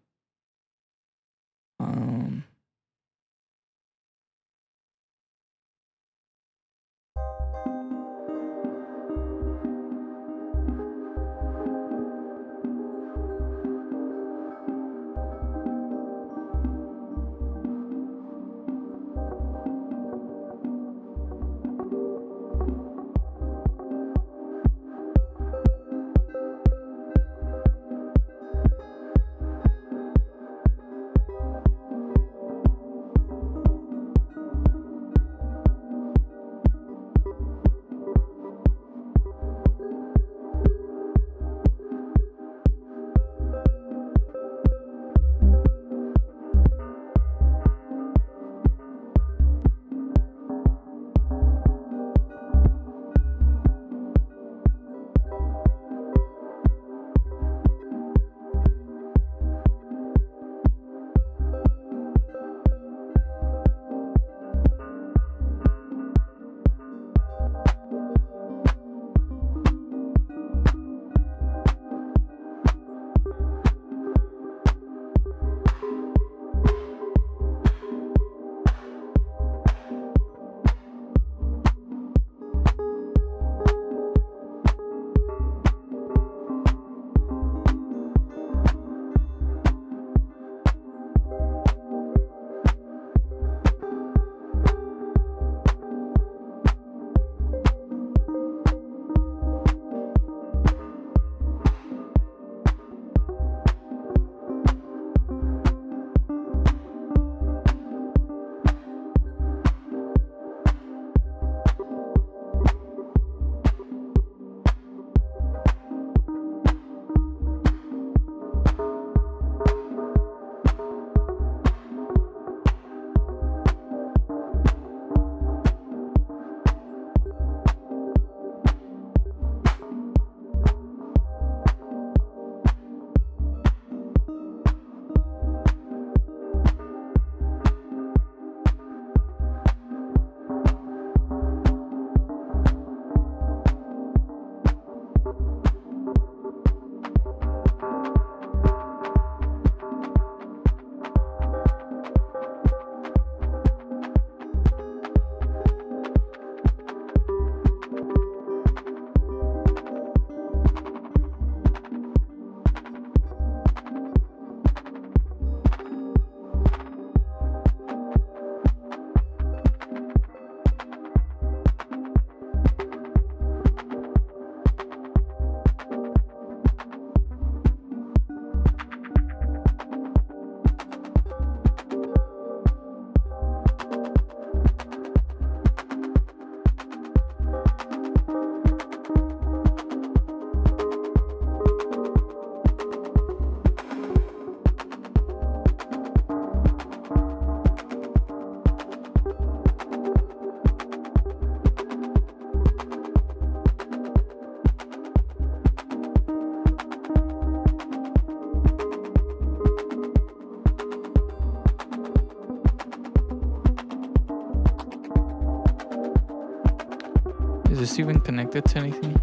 this even connected to anything?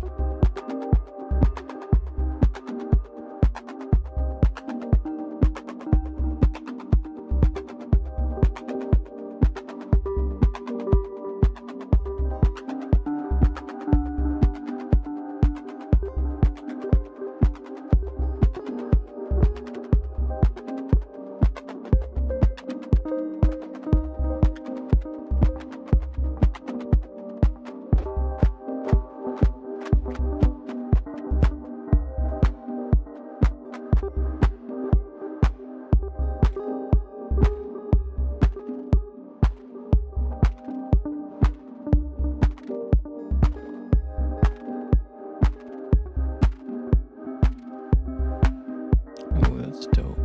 Oh, that's dope.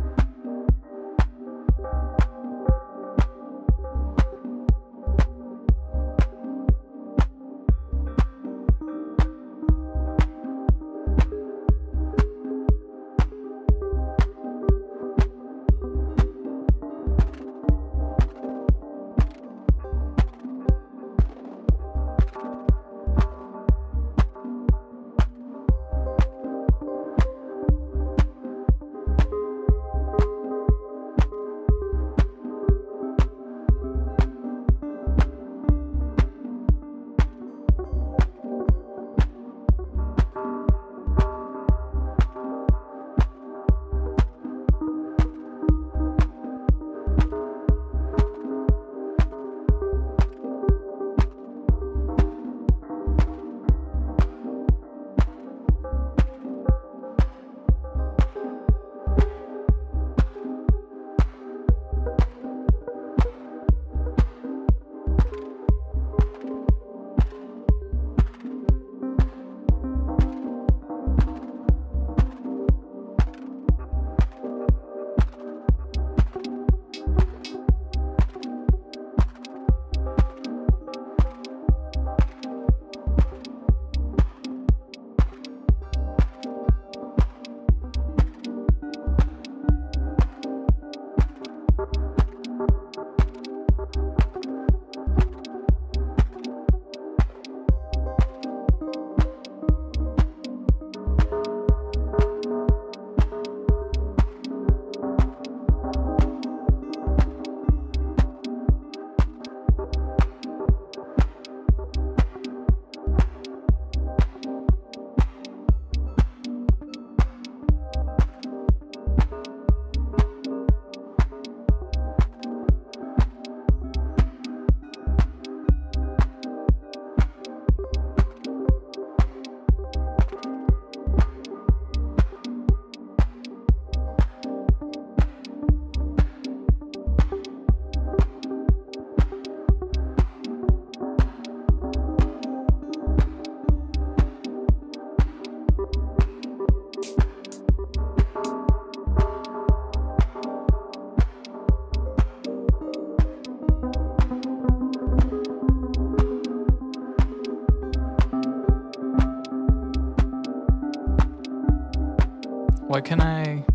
Why can't I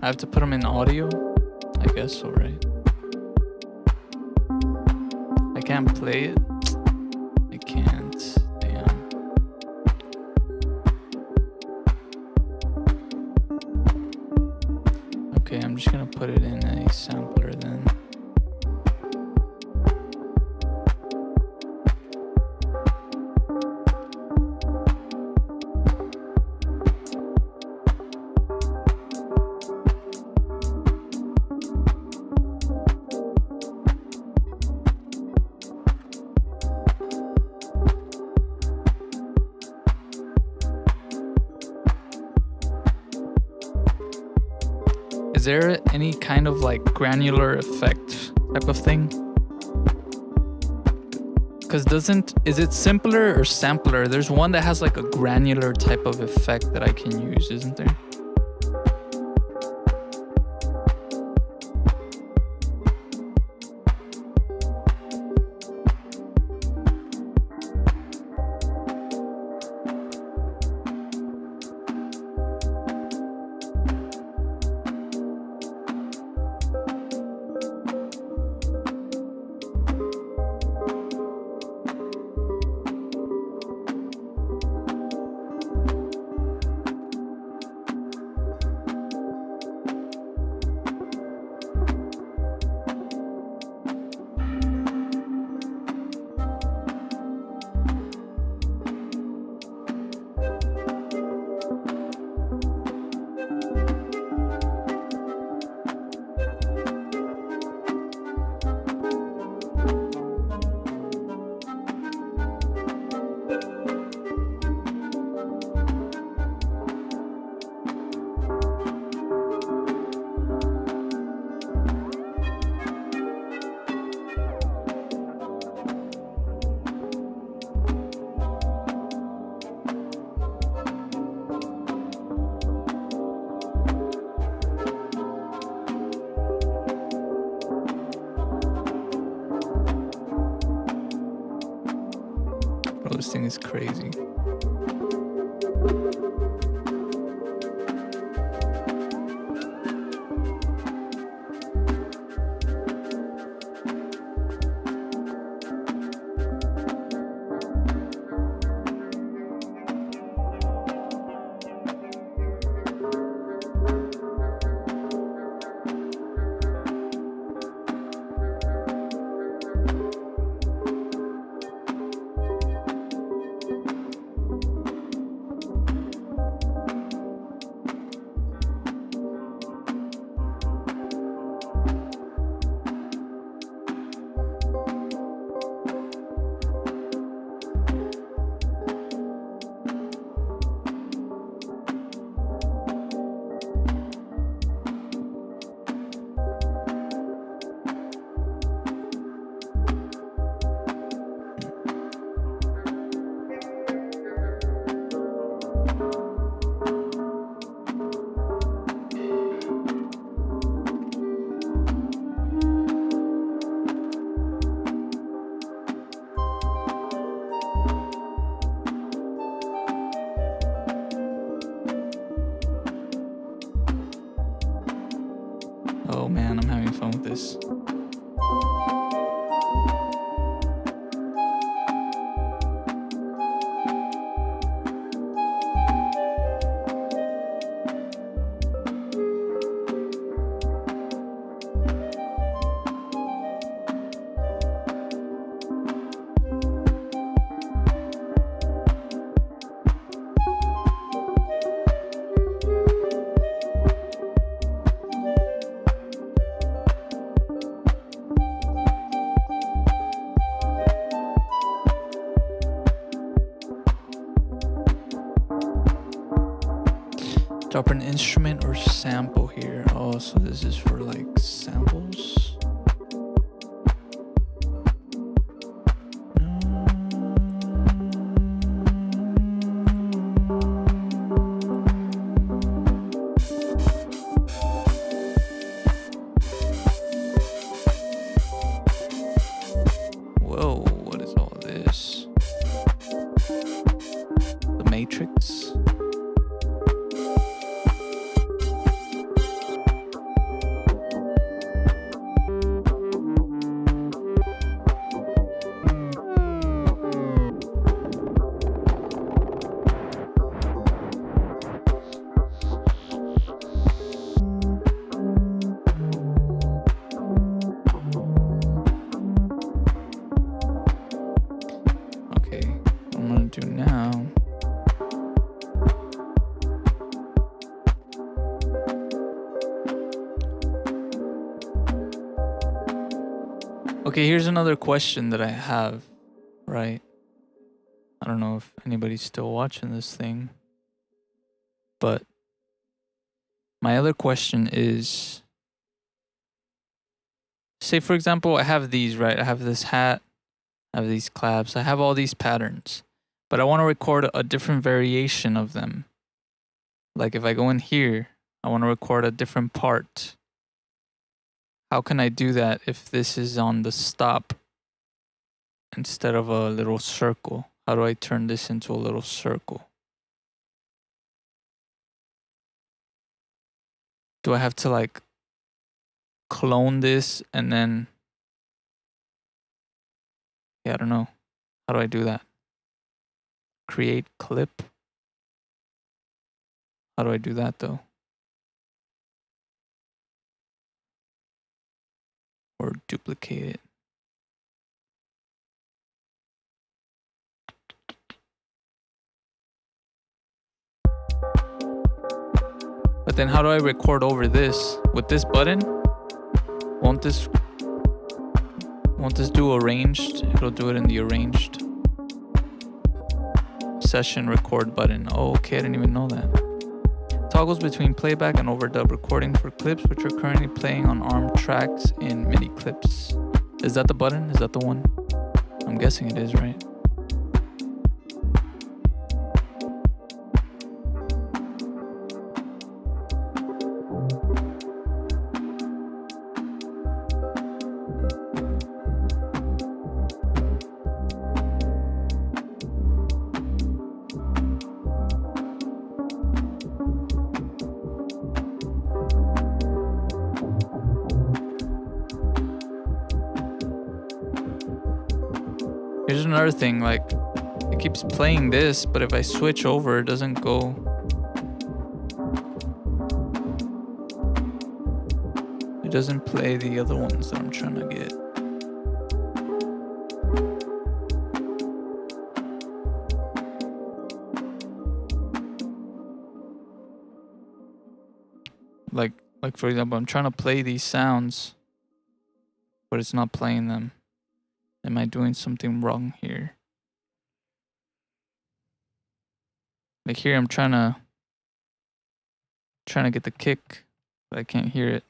have to put them in audio? I guess so, right? I can't play it. I can't. Damn. Okay, I'm just gonna put it in a sampler then. Is there any kind of like granular effect type of thing? Because is it simpler or sampler? There's one that has like a granular type of effect that I can use, isn't there? this thing is crazy. Oh man, I'm having fun with this. Drop an instrument or sample here. Oh, so this is for like samples. Whoa, what is all this? The Matrix? Do now. Okay, here's another question that I have, right? I don't know if anybody's still watching this thing, but my other question is, say for example, I have these, right? I have this hat, I have these claps, I have all these patterns. But I want to record a different variation of them. Like if I go in here, I want to record a different part. How can I do that if this is on the stop instead of a little circle? How do I turn this into a little circle? Do I have to like clone this and then, yeah, I don't know. How do I do that? Create clip. How do I do that though? Or duplicate it. But then how do I record over this? With this button? Won't this do arranged? It'll do it in the arranged. Session record button. Oh, okay, I didn't even know that. Toggles between playback and overdub recording for clips which are currently playing on ARM tracks in MIDI clips. Is that the button? Is that the one? I'm guessing it is, right? Here's another thing, like it keeps playing this, but if I switch over, it doesn't go. It doesn't play the other ones that I'm trying to get. Like for example, I'm trying to play these sounds, but it's not playing them. Am I doing something wrong here? Like here, I'm trying to get the kick, but I can't hear it.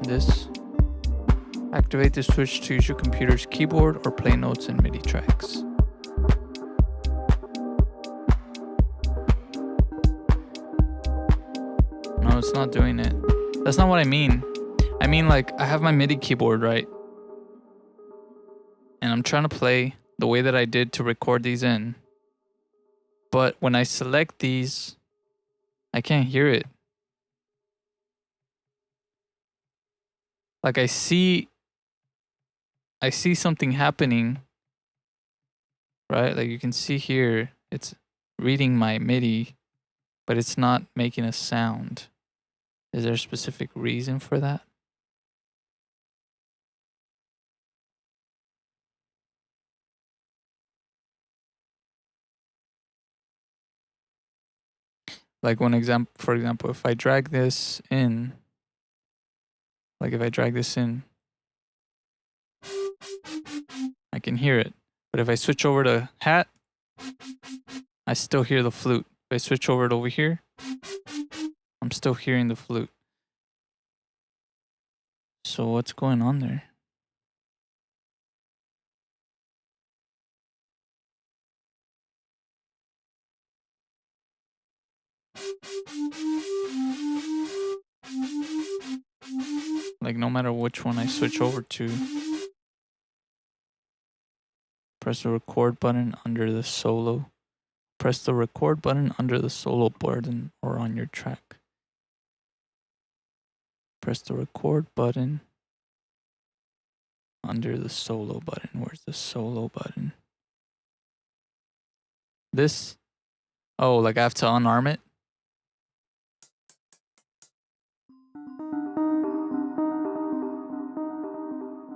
This. Activate the switch to use your computer's keyboard or play notes and MIDI tracks. No, it's not doing it. That's not what I mean. I mean, like, I have my MIDI keyboard, right? And I'm trying to play the way that I did to record these in. But when I select these, I can't hear it. Like I see something happening, right? Like you can see here, it's reading my MIDI, but it's not making a sound. Is there a specific reason for that? Like for example, if I drag this in, I can hear it. But if I switch over to hat, I still hear the flute. If I switch over to over here, I'm still hearing the flute. So what's going on there? Like no matter which one I switch over to, press the record button under the solo. Press the record button under the solo button or on your track. Press the record button under the solo button. Where's the solo button? This? Oh, like I have to unarm it?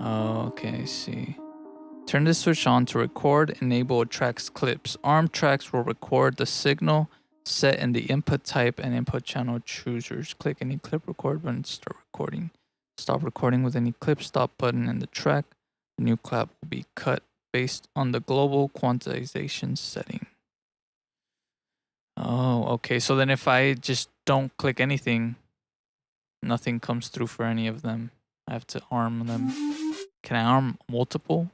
Oh, okay, I see. Turn this switch on to record, enable track's clips. ARM tracks will record the signal set in the input type and input channel choosers. Click any clip record button to start recording. Stop recording with any clip stop button in the track. The new clap will be cut based on the global quantization setting. Oh, okay. So then if I just don't click anything, nothing comes through for any of them. I have to arm them. Can I arm multiple?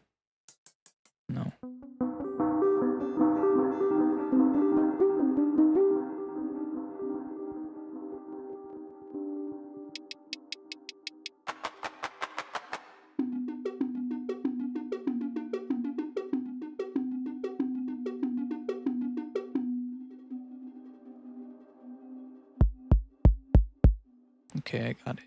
No. Okay, I got it.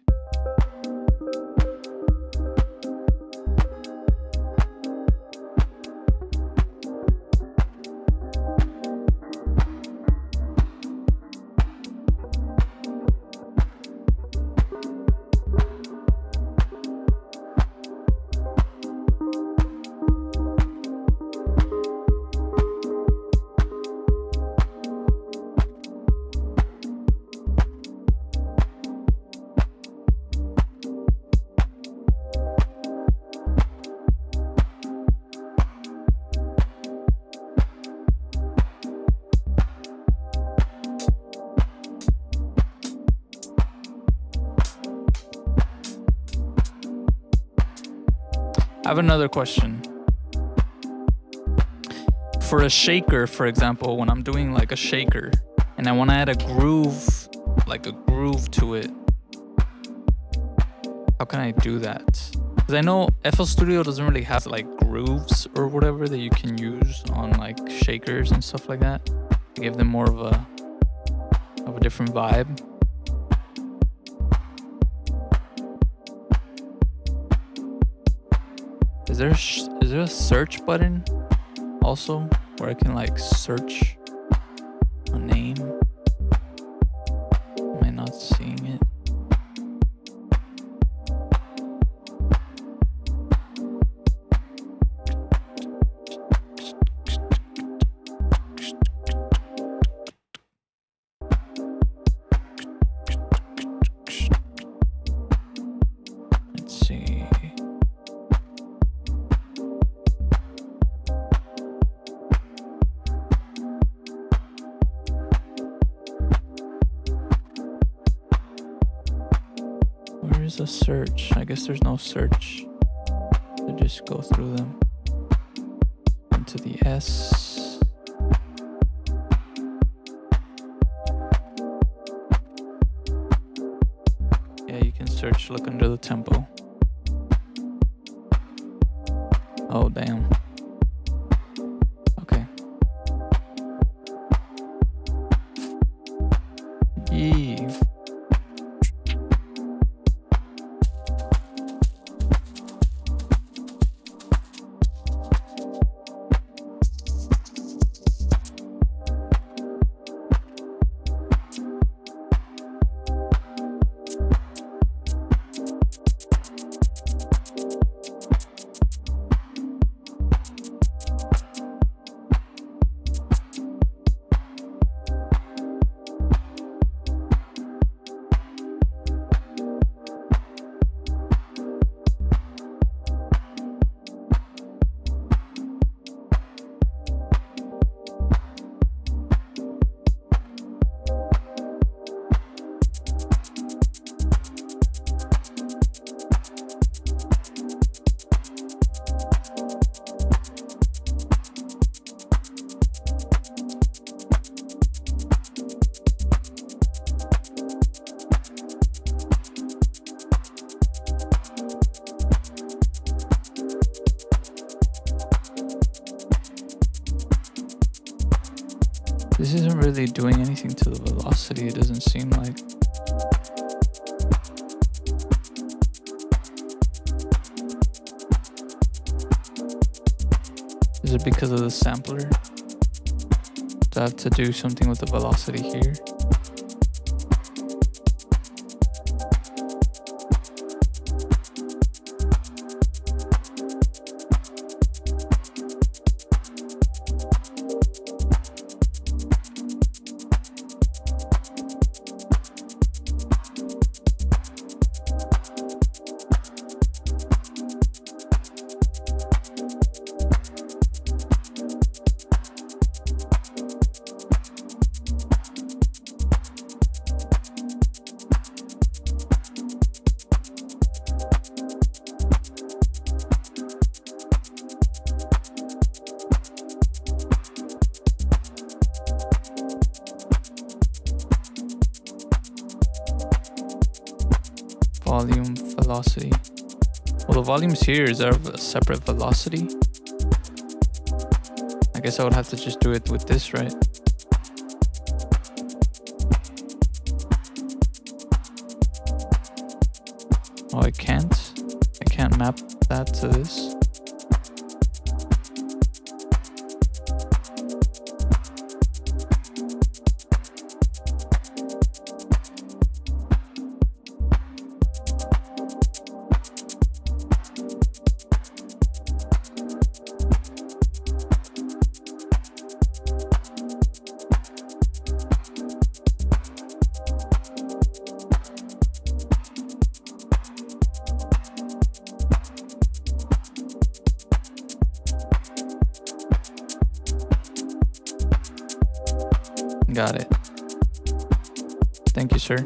I have another question. For a shaker, for example, when I'm doing like a shaker and I want to add a groove, like a groove to it, how can I do that? Because I know FL Studio doesn't really have like grooves or whatever that you can use on like shakers and stuff like that to give them more of a different vibe. Is there a search button also where I can like search a name? Am I not seeing it? Let's see. Where's a search? I guess there's no search. So just go through them. Into the S. Yeah, you can search, look under the tempo. Oh, damn. Okay. Yee. This isn't really doing anything to the velocity, it doesn't seem like. Is it because of the sampler? Do I have to do something with the velocity here? Volume, velocity. Well, the volume's here. Is there a separate velocity? I guess I would have to just do it with this, right? Oh, I can't. I can't map that to this. Got it. Thank you, sir.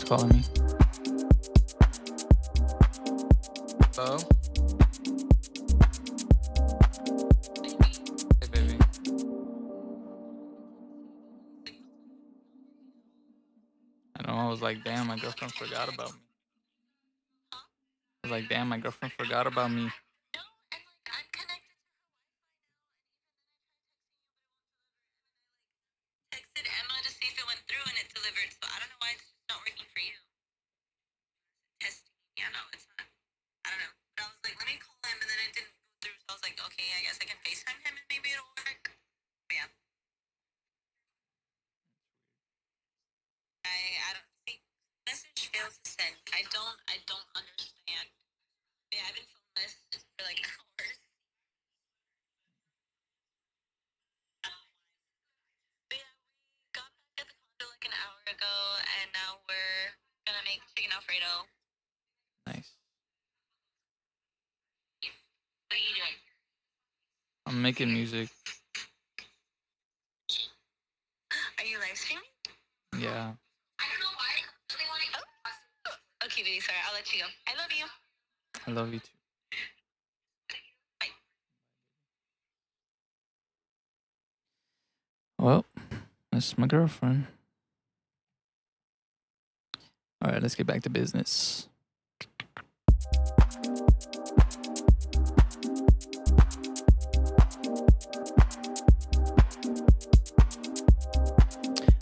calling me. Hello? Hey, baby. I know, I was like, damn, my girlfriend forgot about me. I was like, damn, my girlfriend forgot about me. Nice. I'm making music. Are you live streaming? Yeah. Okay, baby, sorry, I'll let you go. I love you. I love you too. Well, that's my girlfriend. All right, let's get back to business.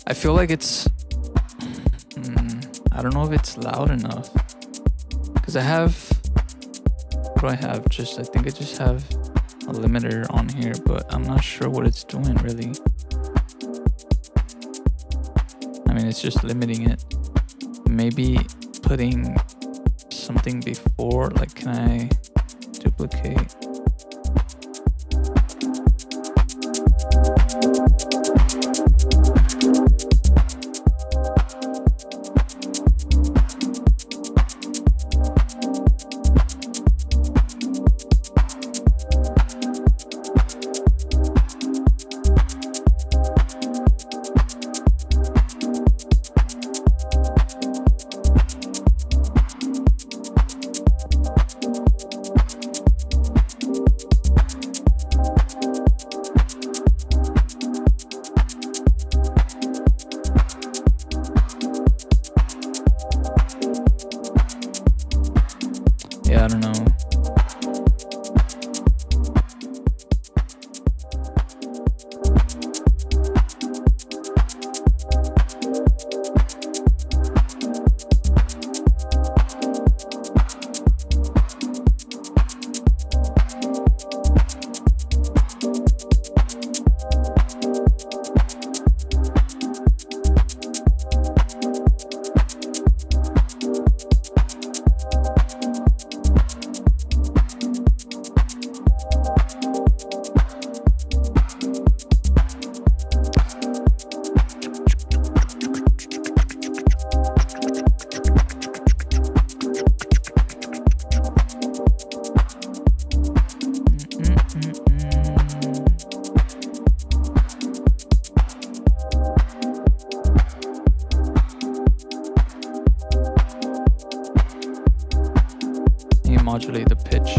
I feel like it's... I don't know if it's loud enough. Because I have... What do I have? I think I just have a limiter on here, but I'm not sure what it's doing, really. I mean, it's just limiting it. Maybe putting something before, like, can I duplicate? Yeah, I don't know. Modulate the pitch.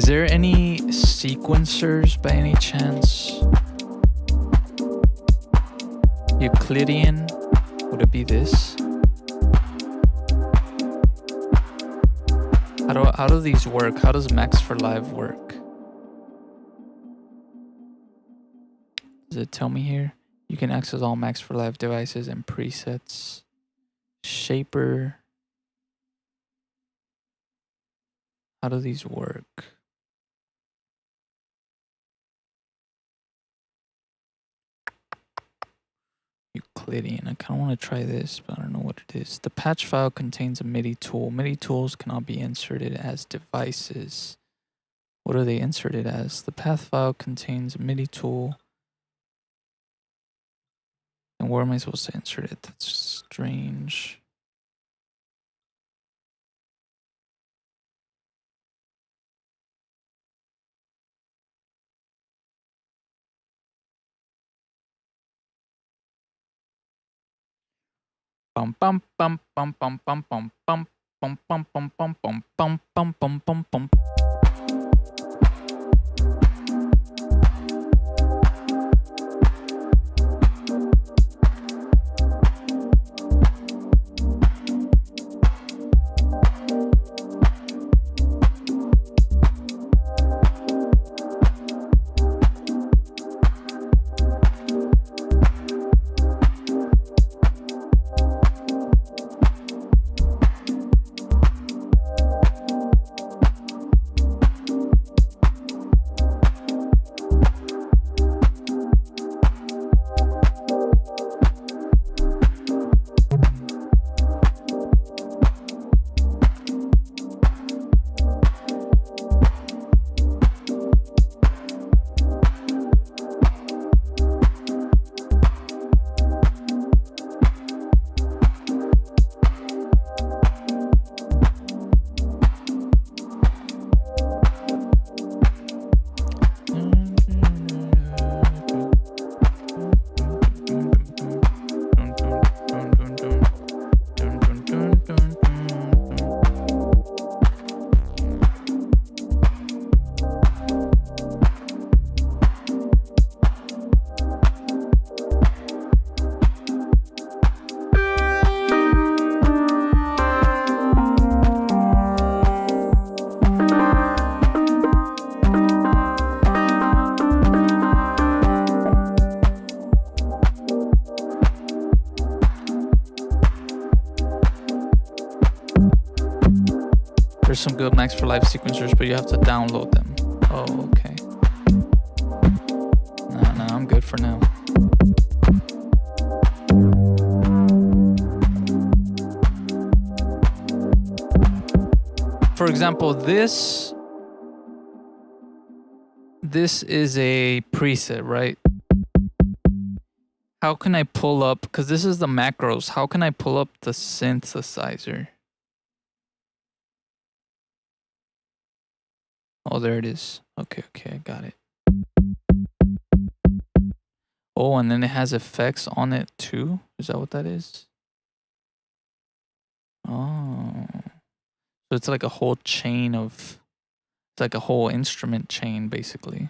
Is there any sequencers by any chance? Euclidean? Would it be this? How do these work? How does Max for Live work? Does it tell me here? You can access all Max for Live devices and presets. Shaper. How do these work? Euclidean. I kind of want to try this, but I don't know what it is. The patch file contains a MIDI tool. MIDI tools cannot be inserted as devices. What are they inserted as? The path file contains a MIDI tool. And where am I supposed to insert it? That's strange. Bum bum bum bum bum bum bum bum bum bum bum bum bum bum bum bum bum bum. There's some good Max for Live sequencers, but you have to download them. Oh, okay. Nah, I'm good for now. For example, this is a preset, right? How can I pull up, because this is the macros, how can I pull up the synthesizer? Oh, there it is. Okay, I got it. Oh, and then it has effects on it too? Is that what that is? Oh. So it's like a whole chain of, it's like a whole instrument chain, basically.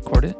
record it.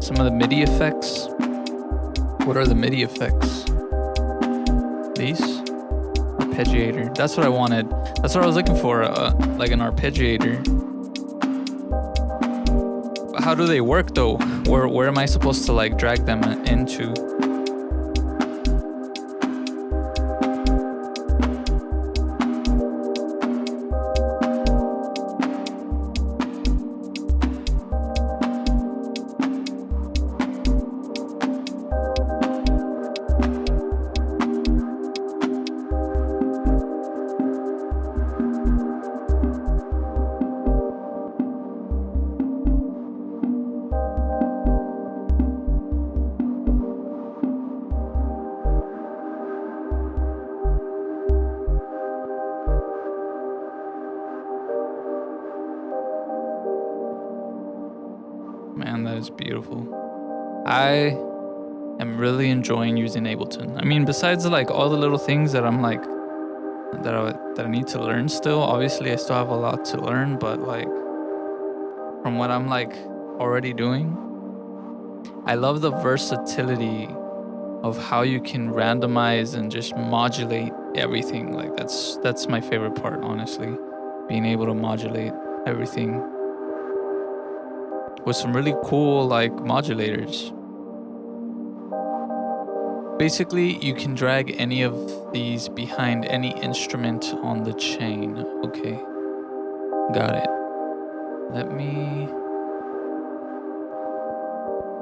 Some of the MIDI effects. What are the MIDI effects? These? Arpeggiator. That's what I wanted. That's what I was looking for, like an arpeggiator. How do they work though? Where am I supposed to like drag them into? Man, that is beautiful. I am really enjoying using Ableton. I mean, besides like all the little things that I'm like that I need to learn still. Obviously, I still have a lot to learn, but like from what I'm like already doing, I love the versatility of how you can randomize and just modulate everything. Like that's my favorite part, honestly. Being able to modulate everything with some really cool like modulators. Basically, you can drag any of these behind any instrument on the chain. Okay, got it.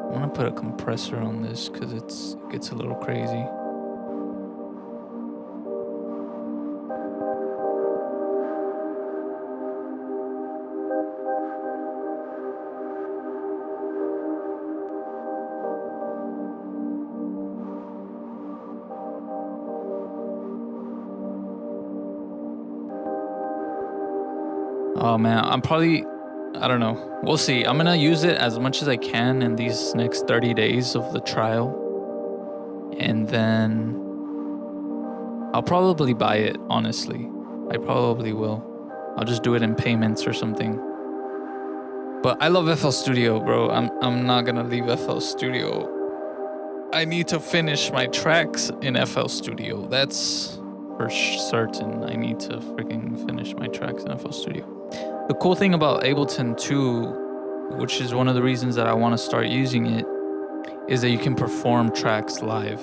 I'm gonna put a compressor on this because it gets a little crazy. Oh man, I don't know. We'll see. I'm gonna use it as much as I can in these next 30 days of the trial. And then I'll probably buy it, honestly. I probably will. I'll just do it in payments or something. But I love FL Studio, bro. I'm not gonna leave FL Studio. I need to finish my tracks in FL Studio. That's for certain. I need to freaking finish my tracks in FL Studio. The cool thing about Ableton too, which is one of the reasons that I want to start using it, is that you can perform tracks live.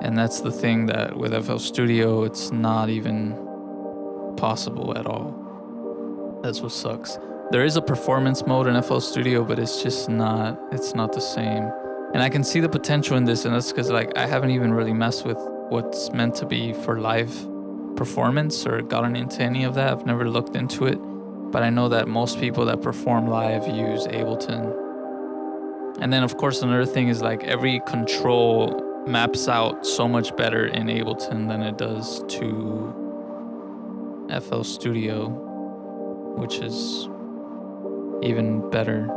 And that's the thing that with FL Studio, it's not even possible at all. That's what sucks. There is a performance mode in FL Studio, but it's not the same. And I can see the potential in this, and that's because like I haven't even really messed with what's meant to be for live performance or gotten into any of that. I've never looked into it, but I know that most people that perform live use Ableton. And then of course another thing is like every control maps out so much better in Ableton than it does to FL Studio, which is even better.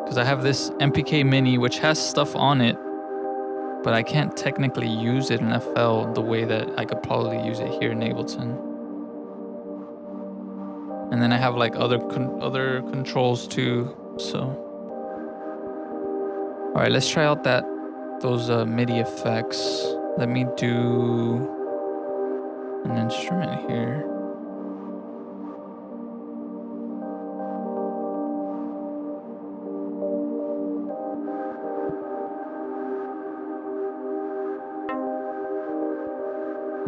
Because I have this MPK Mini which has stuff on it, but I can't technically use it in FL the way that I could probably use it here in Ableton. And then I have like other controls too, so. All right, let's try out those MIDI effects. Let me do an instrument here.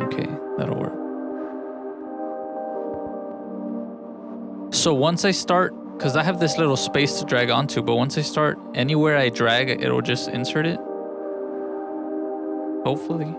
Okay, that'll work. So once I start, because I have this little space to drag onto, but once I start, anywhere I drag, it'll just insert it. Hopefully.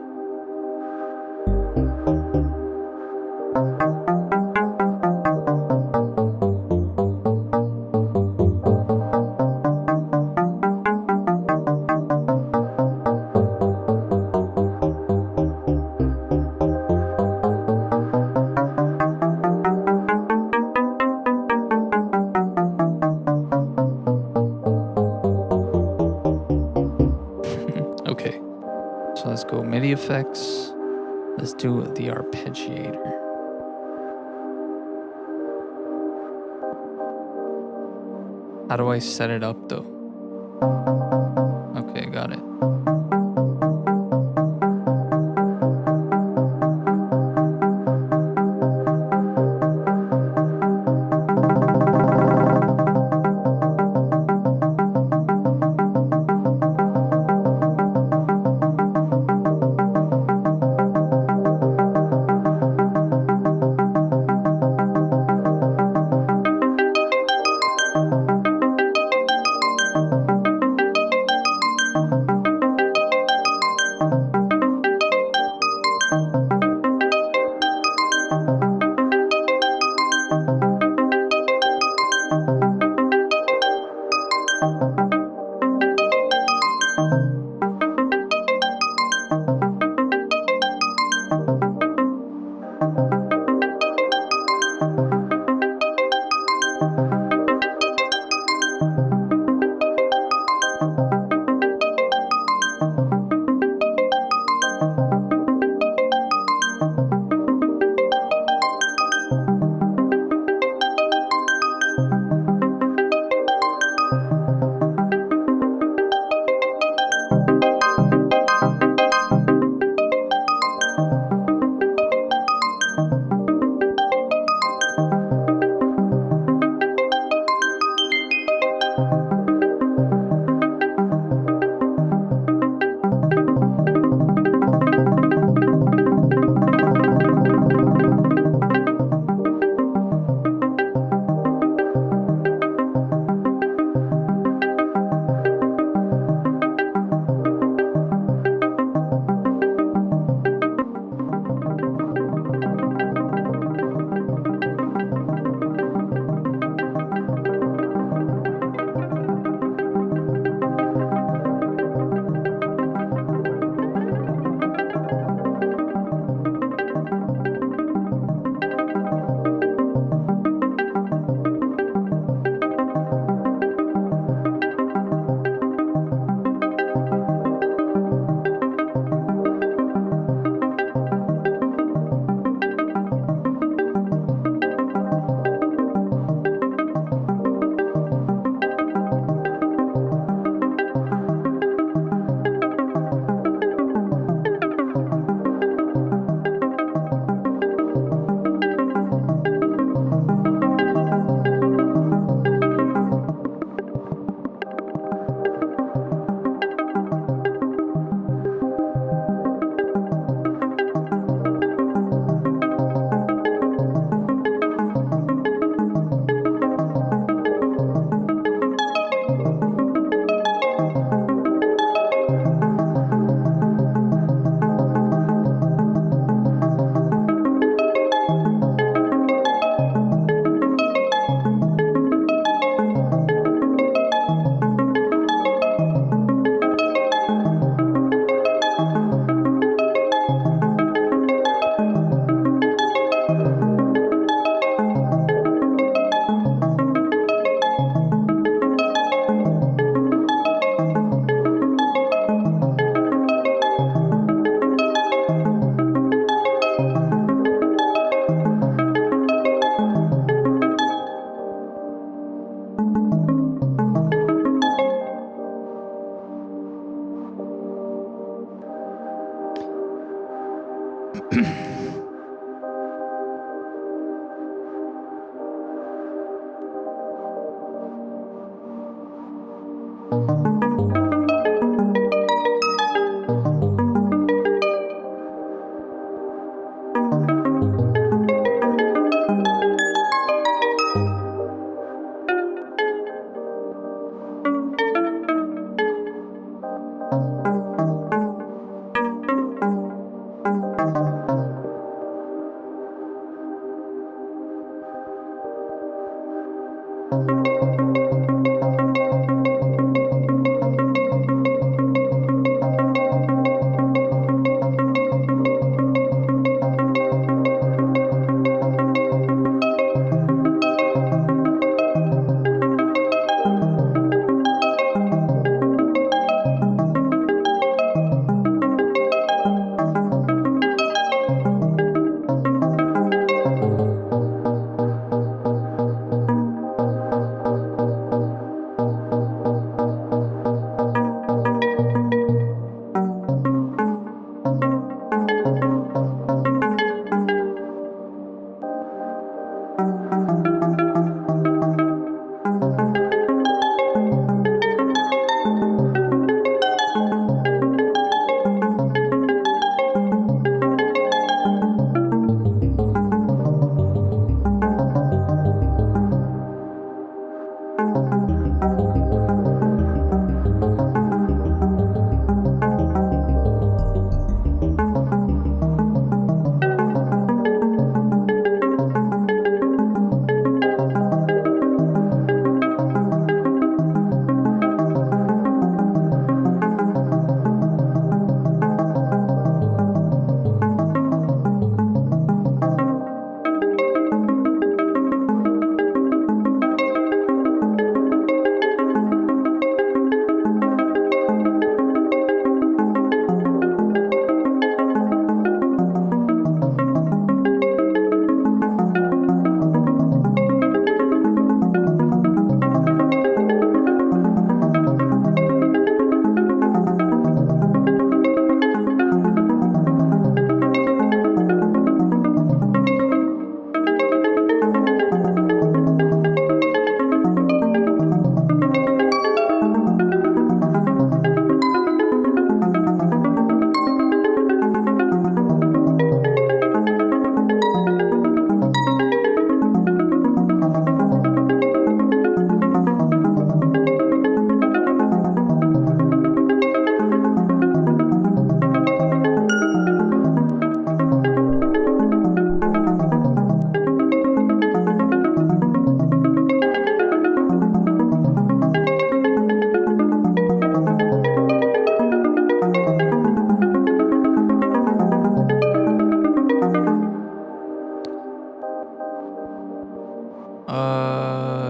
Okay, so let's go MIDI effects. Let's do the arpeggiator. How do I set it up though? Okay, got it.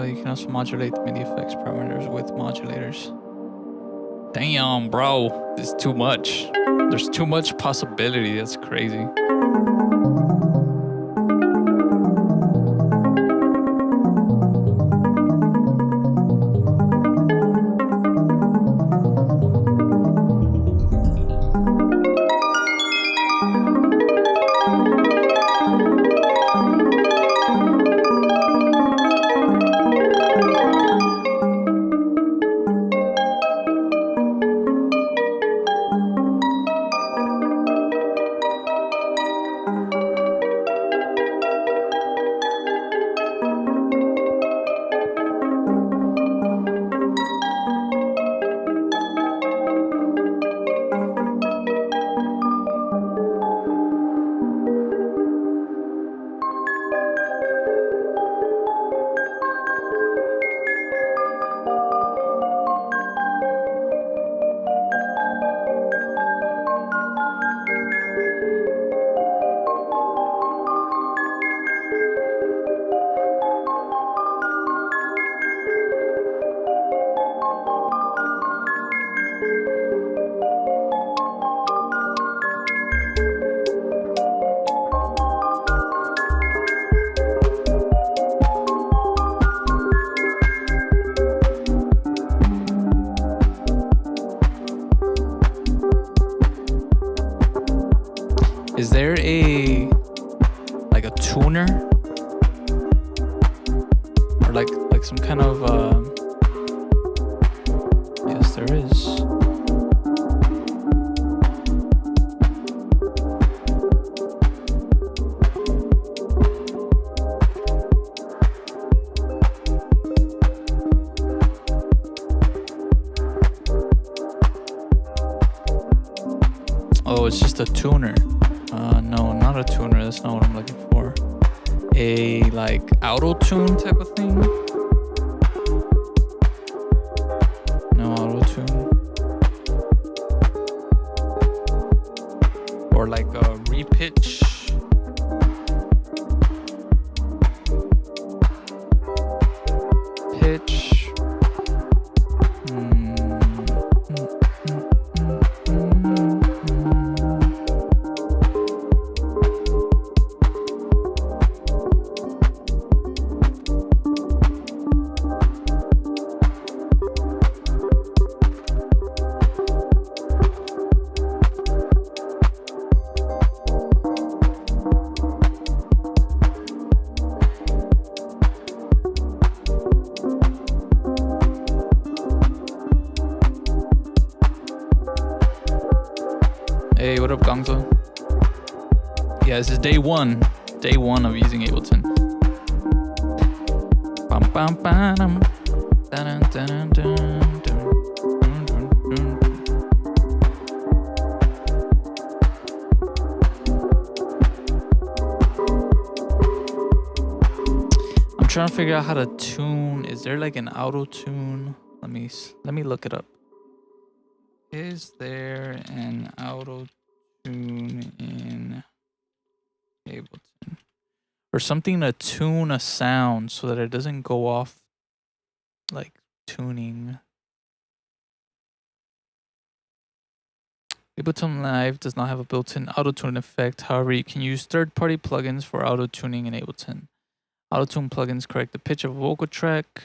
You can also modulate the MIDI effects parameters with modulators. Damn, bro. This is too much. There's too much possibility. That's crazy. Is there like a tuner or like some kind of yes, there is. Oh, it's just a tuner. No, not a tuner. That's not what I'm looking for. A like auto tune type of thing. No auto tune. Or like a repitch. Pitch. What up, Gangzo? Yeah, this is day one. Day one of using Ableton. Bum, bum, ba-dum. Dun, dun, dun, dun, dun, dun, dun. I'm trying to figure out how to tune. Is there like an auto tune? Let me look it up. Is there an auto tune in Ableton? Or something to tune a sound so that it doesn't go off like tuning. Ableton Live does not have a built-in auto-tune effect. However, you can use third-party plugins for auto-tuning in Ableton. Auto-tune plugins correct the pitch of a vocal track.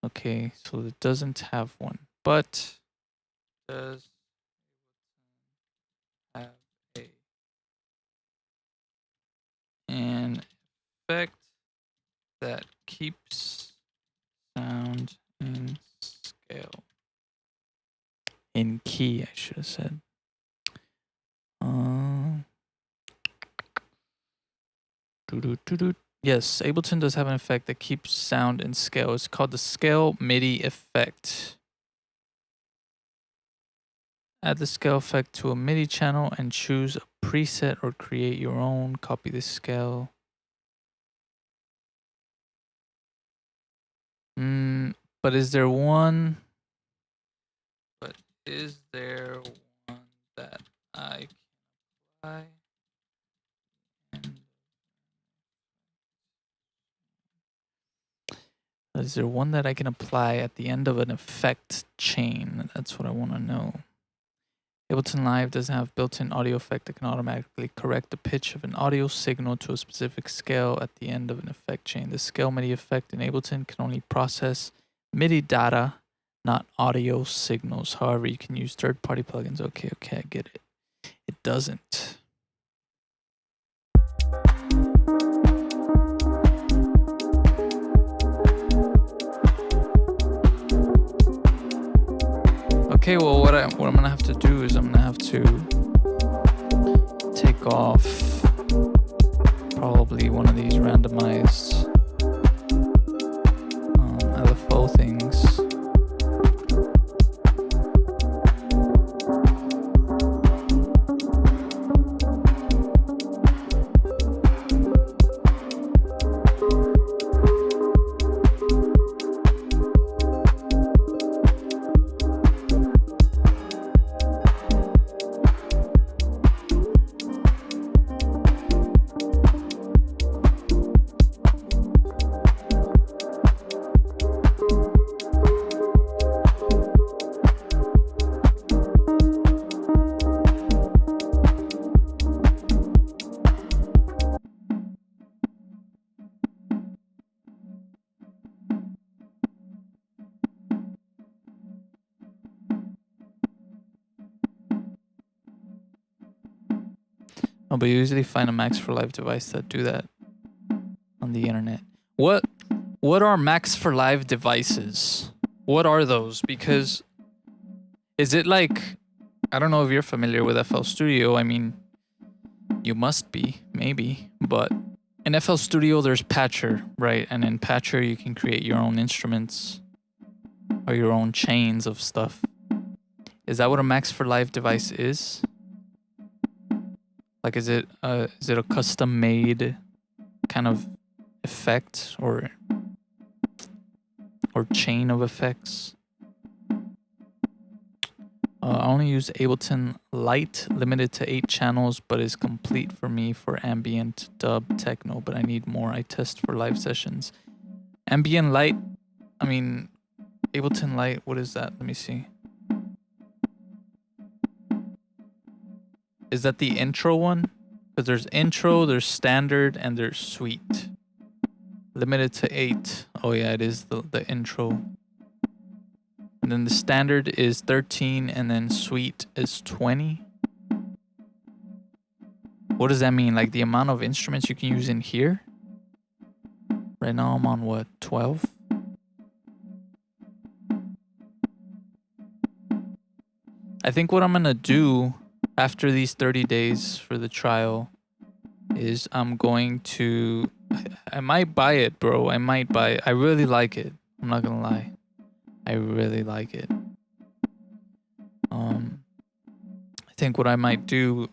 Okay, so it doesn't have one, but does have an effect that keeps sound in scale. In key, I should have said. Yes, Ableton does have an effect that keeps sound in scale. It's called the scale MIDI effect. Add the scale effect to a MIDI channel and choose a preset or create your own. Copy the scale. But is there one? But is there one that I can apply? Is there one that I can apply at the end of an effect chain? That's what I want to know. Ableton Live doesn't have built-in audio effect that can automatically correct the pitch of an audio signal to a specific scale at the end of an effect chain. The scale MIDI effect in Ableton can only process MIDI data, not audio signals. However, you can use third-party plugins. Okay, I get it. It doesn't. Okay, well, what I'm gonna have to do is I'm gonna have to take off probably one of these randomized LFO things. Oh, but you usually find a Max for Live device that do that on the internet. What are Max for Live devices? What are those? Because is it like, I don't know if you're familiar with FL Studio. I mean, you must be, maybe. But in FL Studio, there's Patcher, right? And in Patcher, you can create your own instruments or your own chains of stuff. Is that what a Max for Live device is? Like, is it a custom-made kind of effect or chain of effects? I only use Ableton Lite, limited to 8 channels, but is complete for me for ambient, dub, techno. But I need more. I test for live sessions. Ambient Lite, I mean, Ableton Lite. What is that? Let me see. Is that the intro one? Because there's intro, there's standard, and there's suite. Limited to 8. Oh yeah, it is the intro. And then the standard is 13, and then suite is 20. What does that mean? Like the amount of instruments you can use in here? Right now I'm on what, 12? I think what I'm gonna do, after these 30 days for the trial is I'm going to I might buy it, bro. I might buy it. I really like it. I'm not gonna lie. I really like it. I think what I might do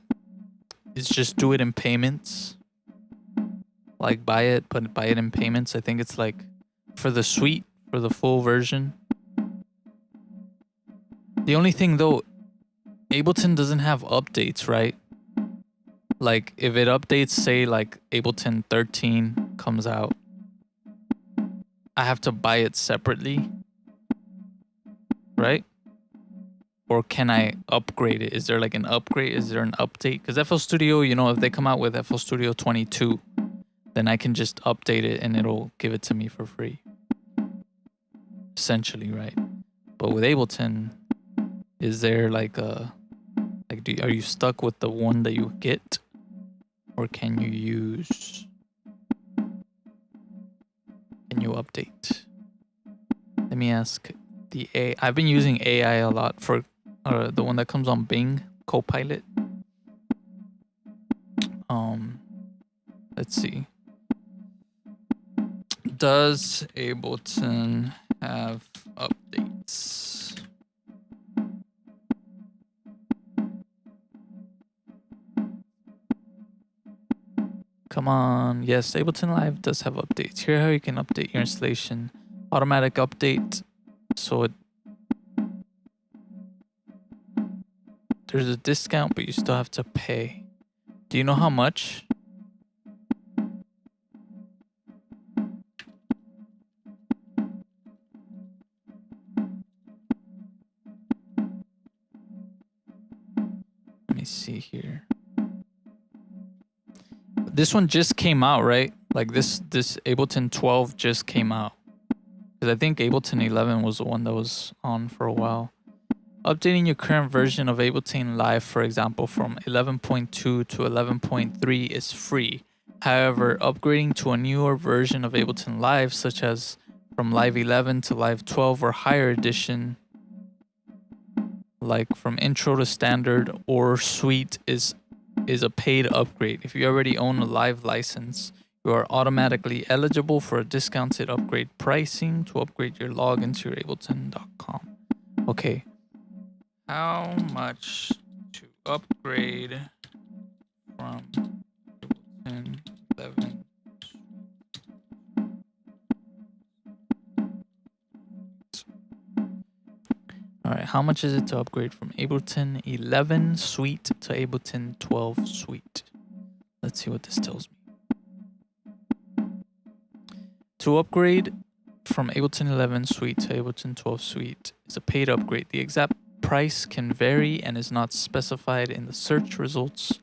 is just do it in payments. Like buy it, but buy it in payments. I think it's like for the suite, for the full version. The only thing though, Ableton doesn't have updates, right? Like if it updates, say like Ableton 13 comes out, I have to buy it separately, right? Or can I upgrade it? Is there like an upgrade? Is there an update? Because FL Studio, you know, if they come out with FL Studio 22, then I can just update it and it'll give it to me for free. Essentially, right? But with Ableton, is there like a are you stuck with the one that you get, or can you update? Let me ask the AI. I've been using AI a lot for the one that comes on Bing Copilot. Let's see. Does Ableton have updates? Come on. Yes, Ableton Live does have updates. Here how you can update your installation. Automatic update. So there's a discount, but you still have to pay. Do you know how much? Let me see here. This one just came out, right? Like this Ableton 12 just came out. Because I think Ableton 11 was the one that was on for a while. Updating your current version of Ableton Live, for example, from 11.2 to 11.3 is free. However, upgrading to a newer version of Ableton Live, such as from Live 11 to Live 12 or higher edition, like from intro to standard or suite, is a paid upgrade. If you already own a Live license, you are automatically eligible for a discounted upgrade pricing to upgrade your login to your Ableton.com. Okay. How much to upgrade from Ableton 11? Alright, how much is it to upgrade from Ableton 11 Suite to Ableton 12 Suite? Let's see what this tells me. To upgrade from Ableton 11 Suite to Ableton 12 Suite is a paid upgrade. The exact price can vary and is not specified in the search results.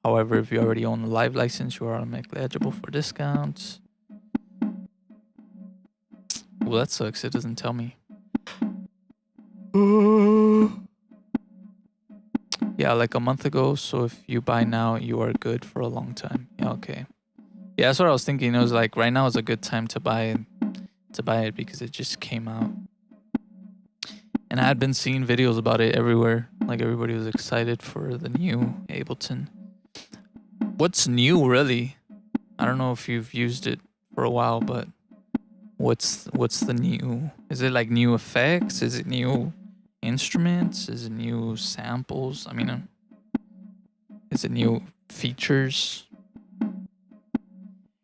However, if you already own a Live license, you are automatically eligible for discounts. Well, that sucks. It doesn't tell me. Yeah, like a month ago. So if you buy now, you are good for a long time. Yeah, okay. Yeah, that's what I was thinking. It was like right now is a good time to buy it because it just came out. And I had been seeing videos about it everywhere. Like everybody was excited for the new Ableton. What's new, really? I don't know if you've used it for a while, but what's the new? Is it like new effects? Is it new instruments? Is it new samples? I mean, is it new features?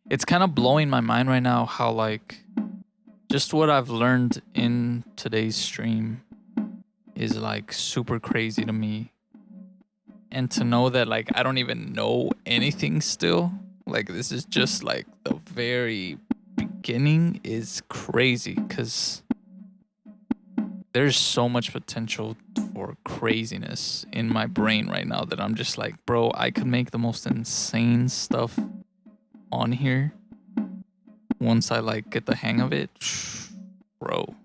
It's kind of blowing my mind right now how like just what I've learned in today's stream is like super crazy to me. And to know that like I don't even know anything still, like this is just like the very beginning, is crazy because there's so much potential for craziness in my brain right now that I'm just like, bro, I could make the most insane stuff on here once I like get the hang of it. Bro,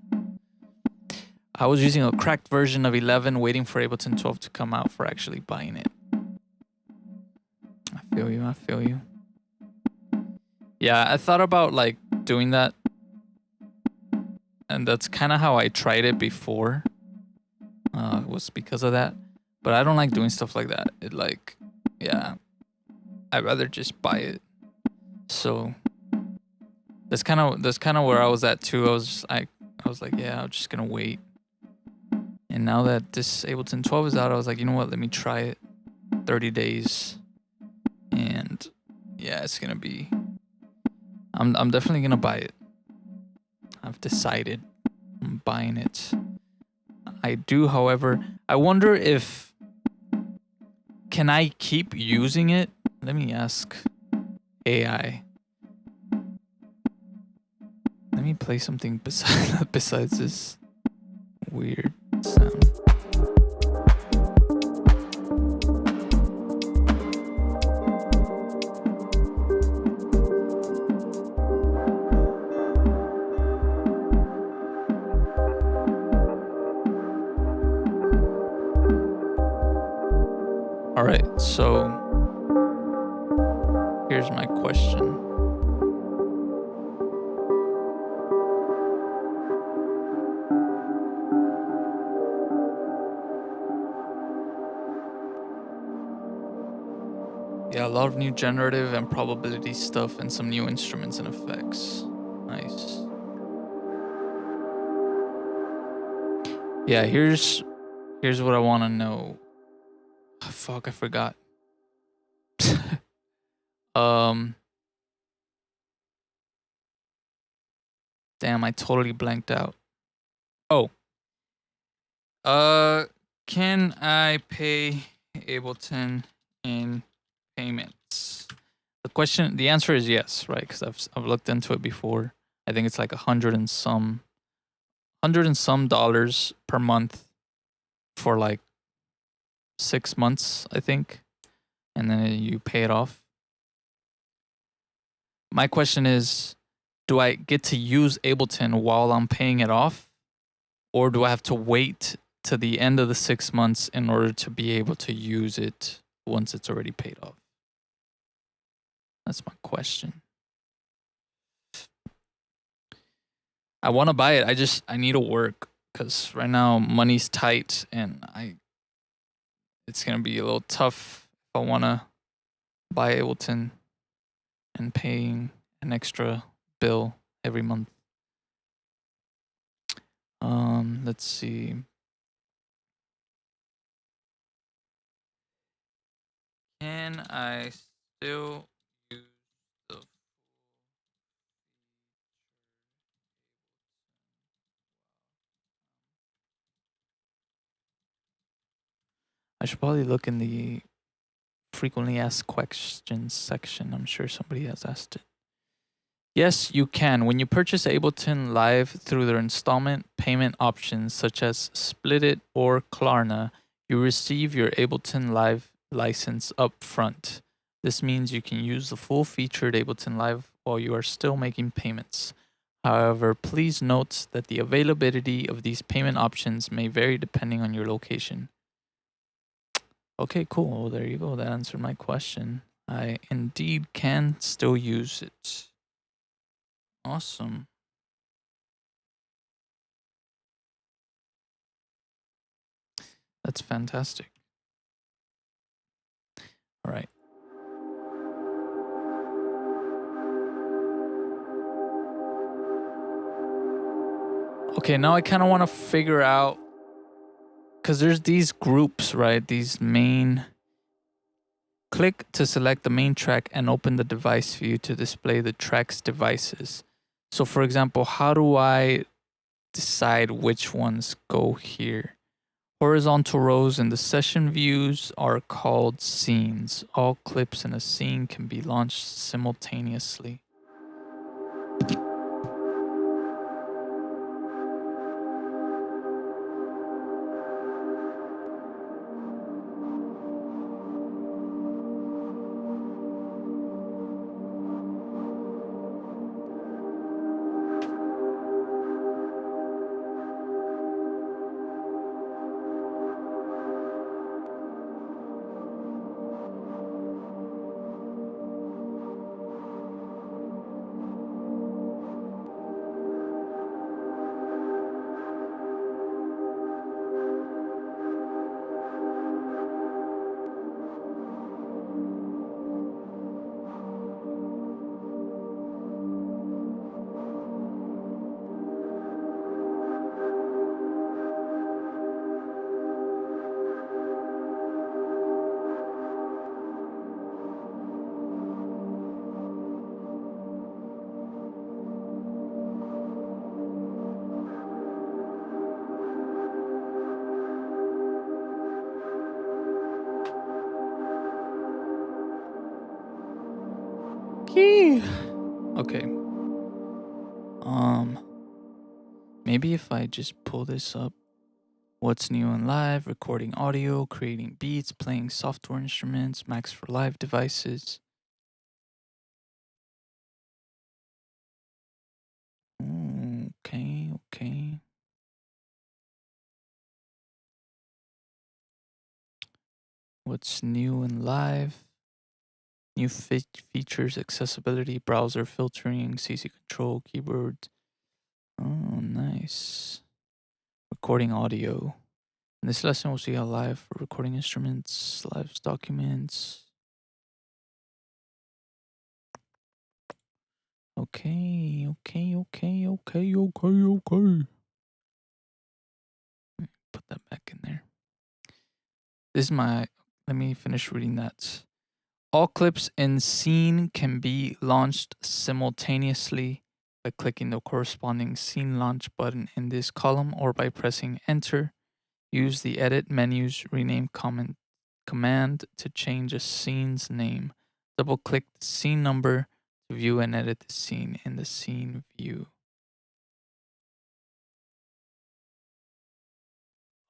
I was using a cracked version of 11 waiting for Ableton 12 to come out for actually buying it. I feel you. Yeah, I thought about like doing that, and that's kind of how I tried it before. It was because of that. But I don't like doing stuff like that. It like, yeah, I'd rather just buy it. So that's kind of where I was at too. I was like, yeah, I'm just gonna wait. And now that this Ableton 12 is out, I was like, you know what? Let me try it. 30 days, and yeah, it's gonna be. I'm definitely gonna buy it. I've decided I'm buying it. I do, however, I wonder if can I keep using it? Let me ask AI. Let me play something besides this weird sound. All right, so here's my question. Yeah, a lot of new generative and probability stuff and some new instruments and effects. Nice. Yeah, here's what I want to know. Oh, fuck, I forgot. Damn, I totally blanked out. Oh. Can I pay Ableton in payments? The answer is yes, right? Because I've looked into it before. I think it's like $100 and some dollars per month for like 6 months, I think, and then you pay it off. My question is, do I get to use Ableton while I'm paying it off, or do I have to wait to the end of the 6 months in order to be able to use it once it's already paid off? That's my question. I want to buy it. I need to work because right now money's tight and it's gonna be a little tough if I want to buy Ableton and paying an extra bill every month. Let's see. Can I still use the I should probably look in the frequently asked questions section. I'm sure somebody has asked it. Yes, you can. When you purchase Ableton Live through their installment payment options such as Split It or Klarna, you receive your Ableton Live license up front. This means you can use the full featured Ableton Live while you are still making payments. However, please note that the availability of these payment options may vary depending on your location. Okay, cool. Well, there you go. That answered my question. I indeed can still use it. Awesome. That's fantastic. All right. Okay, now I kind of want to figure out because there's these groups, right? These main. Click to select the main track and open the device view to display the track's devices. So, for example, how do I decide which ones go here? Horizontal rows in the session views are called scenes. All clips in a scene can be launched simultaneously. Yee. Okay. Maybe if I just pull this up. What's new in live? Recording audio, creating beats, playing software instruments, Max for live devices. Okay. What's new in live? New features, accessibility, browser filtering, CC control, keyboard. Oh, nice. Recording audio. In this lesson, we'll see how live for recording instruments, live documents. Okay. Put that back in there. This is my, let me finish reading that. All clips in scene can be launched simultaneously by clicking the corresponding scene launch button in this column or by pressing enter. Use the edit menu's rename command to change a scene's name. Double click the scene number to view and edit the scene in the scene view.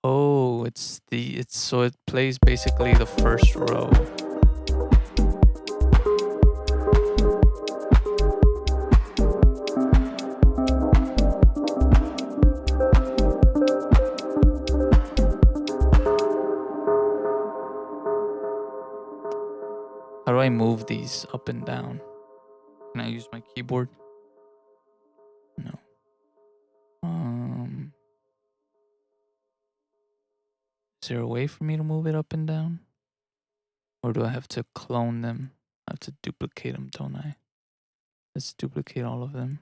Oh, so it plays basically the first row. How do I move these up and down? Can I use my keyboard? No. Is there a way for me to move it up and down? Or do I have to clone them? I have to duplicate them, don't I? Let's duplicate all of them.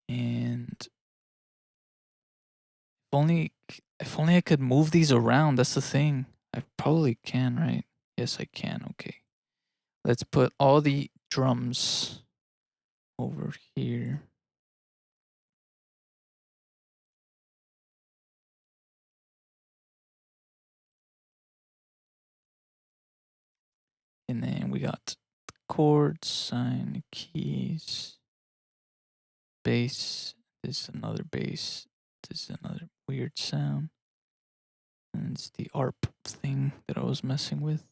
And if only I could move these around. That's the thing. I probably can, right? Yes, I can. Okay. Let's put all the drums over here. And then we got the chords, sign, keys, bass. This is another bass. This is another weird sound. And it's the ARP thing that I was messing with.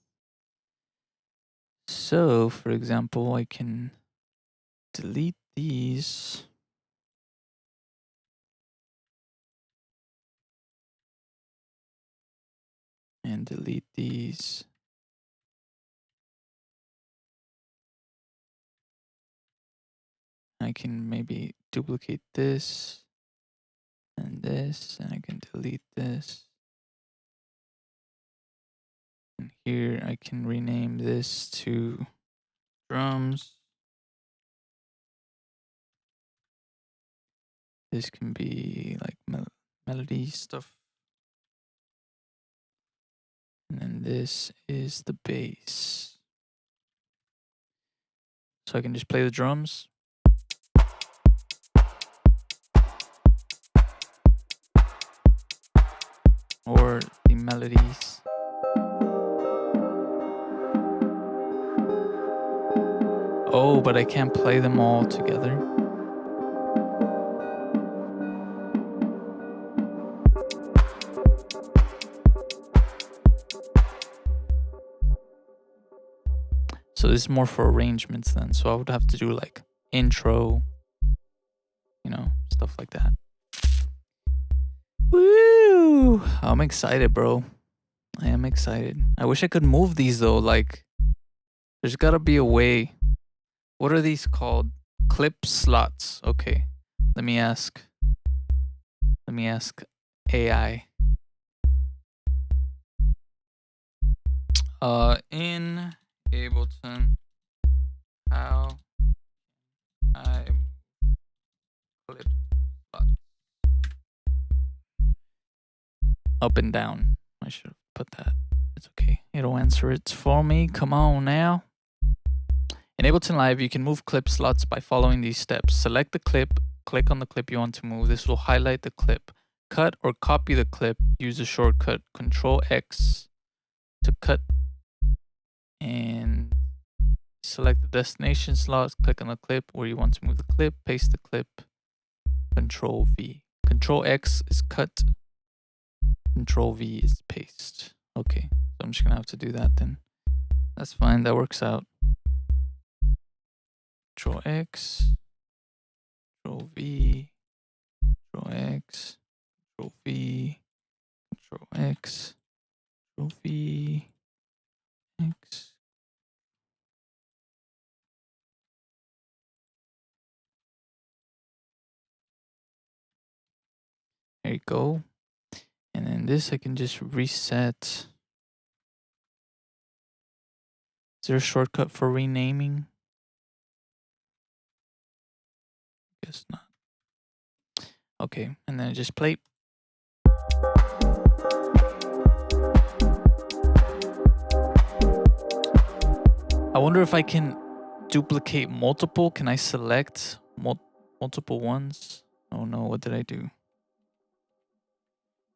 So, for example, I can delete these. And delete these. I can maybe duplicate this and I can delete this. And here I can rename this to drums. This can be like melody stuff. And then this is the bass. So I can just play the drums. Or the melodies. Oh, but I can't play them all together. So this is more for arrangements then. So I would have to do like intro, stuff like that. Woo! I'm excited, bro. I am excited. I wish I could move these though. Like, there's gotta be a way. What are these called? Clip slots. Okay. Let me ask AI. In Ableton, how I clip slots up and down. I should have put that. It's okay. It'll answer it for me. Come on now. In Ableton Live, you can move clip slots by following these steps. Select the clip, click on the clip you want to move. This will highlight the clip. Cut or copy the clip. Use the shortcut Control X to cut and select the destination slot. Click on the clip where you want to move the clip. Paste the clip. Control V. Control X is cut. Control V is paste. Okay, so I'm just gonna have to do that then. That's fine, that works out. Control X, Control V, Control X, Control V, Control X, Control V, X. There you go. And then this I can just reset. Is there a shortcut for renaming? Guess not. Okay, and then just play. I wonder if I can duplicate multiple. Can I select multiple ones? Oh no, what did I do?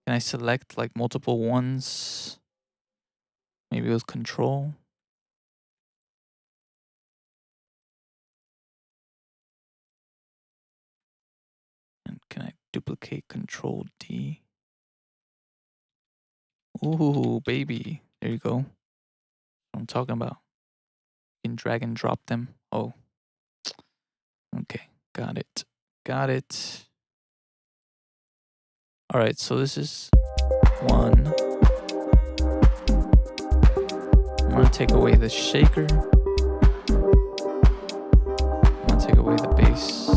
Can I select like multiple ones? Maybe with Control. And can I duplicate Control D? Ooh, baby. There you go. What I'm talking about. You can drag and drop them. Oh. Okay. Got it. Got it. All right. So this is one. I'm going to take away the shaker. I'm going to take away the bass.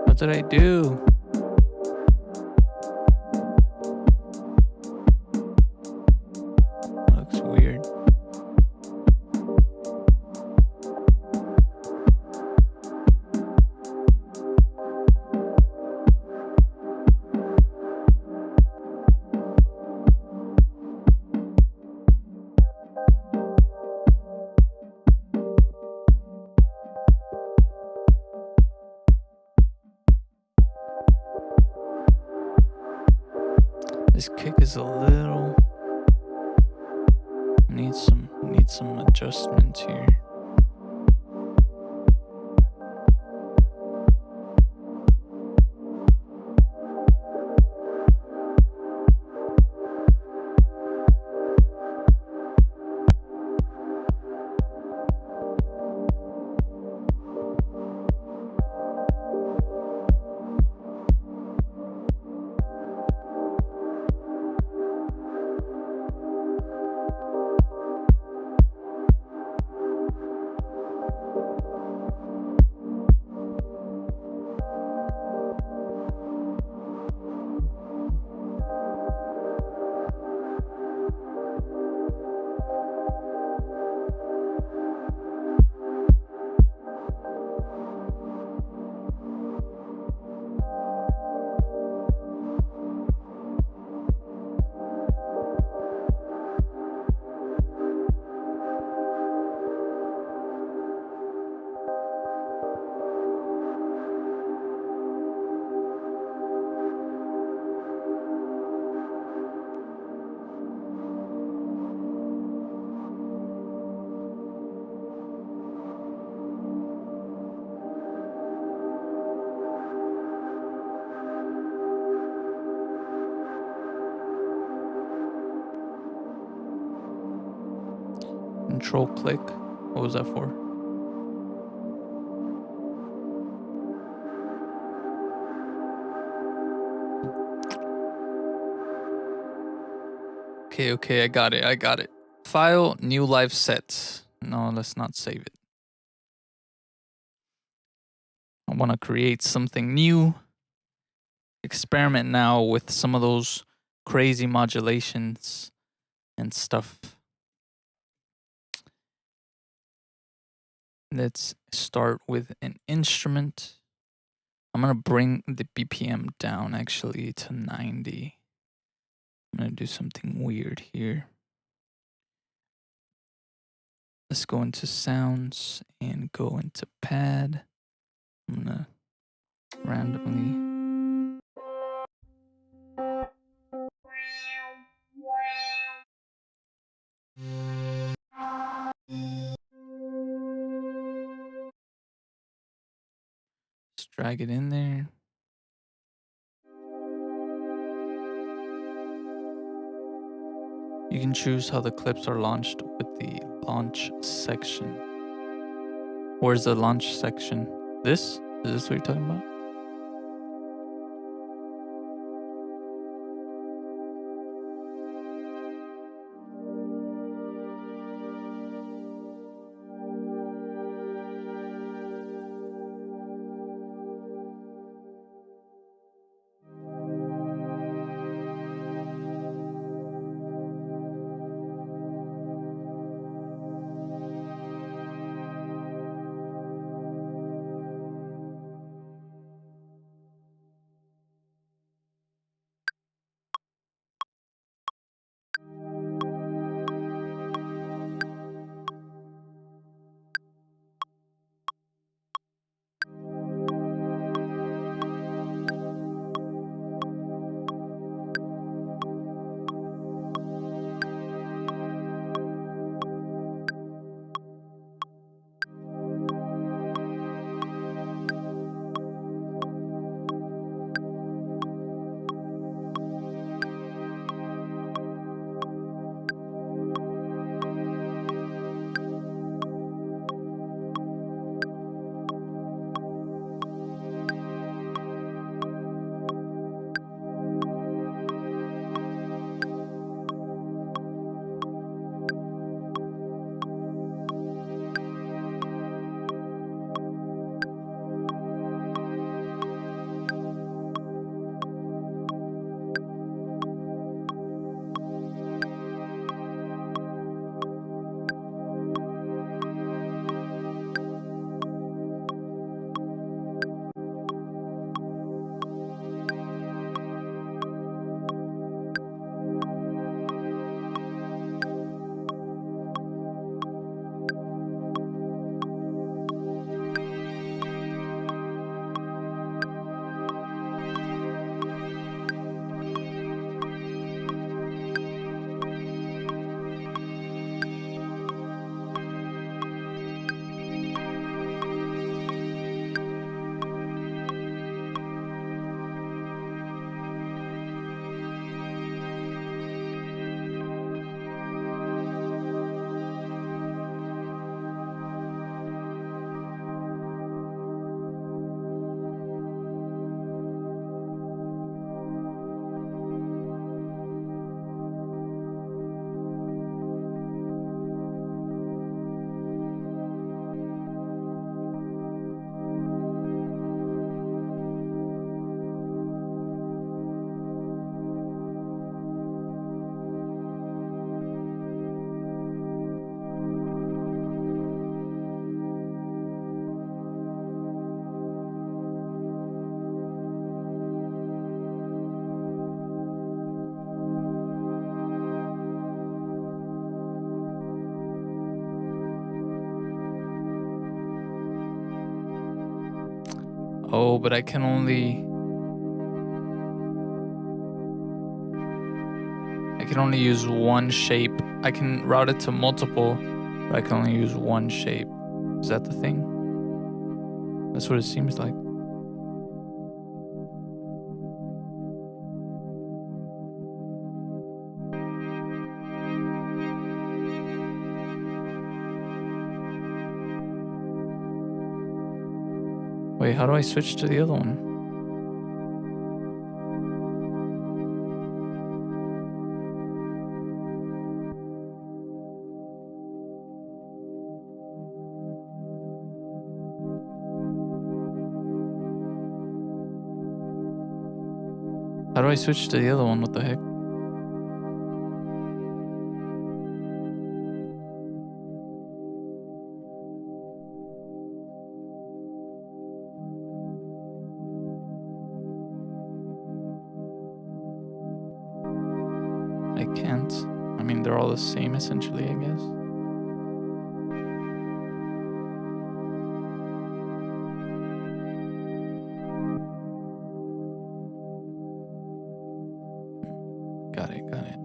What did I do? Looks weird. This kick is a little needs some adjustment here. Control click. What was that for? Okay, I got it. File, new live set. No, let's not save it. I want to create something new. experiment now with some of those crazy modulations and stuff. Let's start with an instrument. I'm gonna bring the BPM down actually to 90. I'm gonna do something weird here. Let's go into sounds and go into pad. I'm gonna randomly. Just drag it in there. You can choose how the clips are launched with the launch section. Where's the launch section? This? Is this what you're talking about? Oh, but I can only use one shape. I can route it to multiple, but I can only use one shape. Is that the thing? That's what it seems like. Wait, how do I switch to the other one? How do I switch to the other one? What the heck? I can't. I mean, they're all the same essentially, I guess. Got it, got it.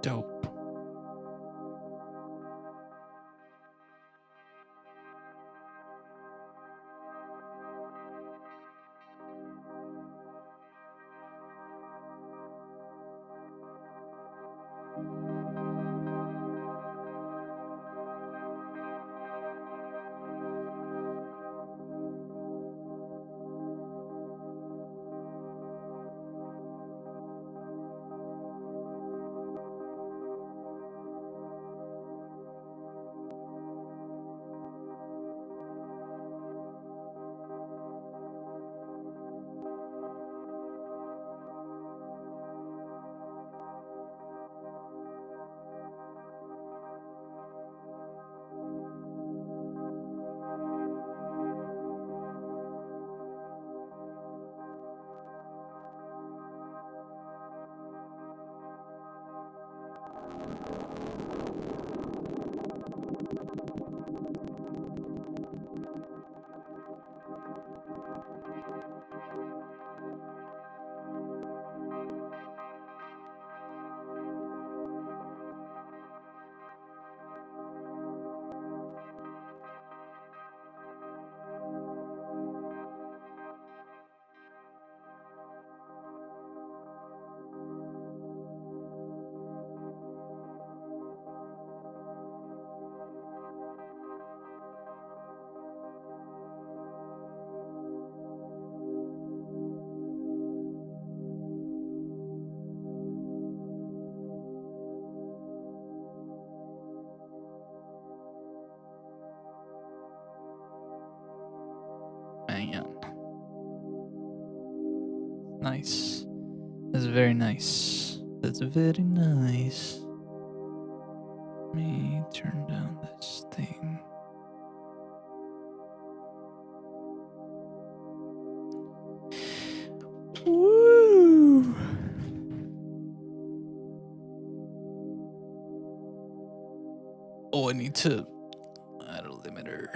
Dope. Man. Nice. That's very nice. That's very nice. Let me turn down this thing. Woo! Oh, I need to add a limiter.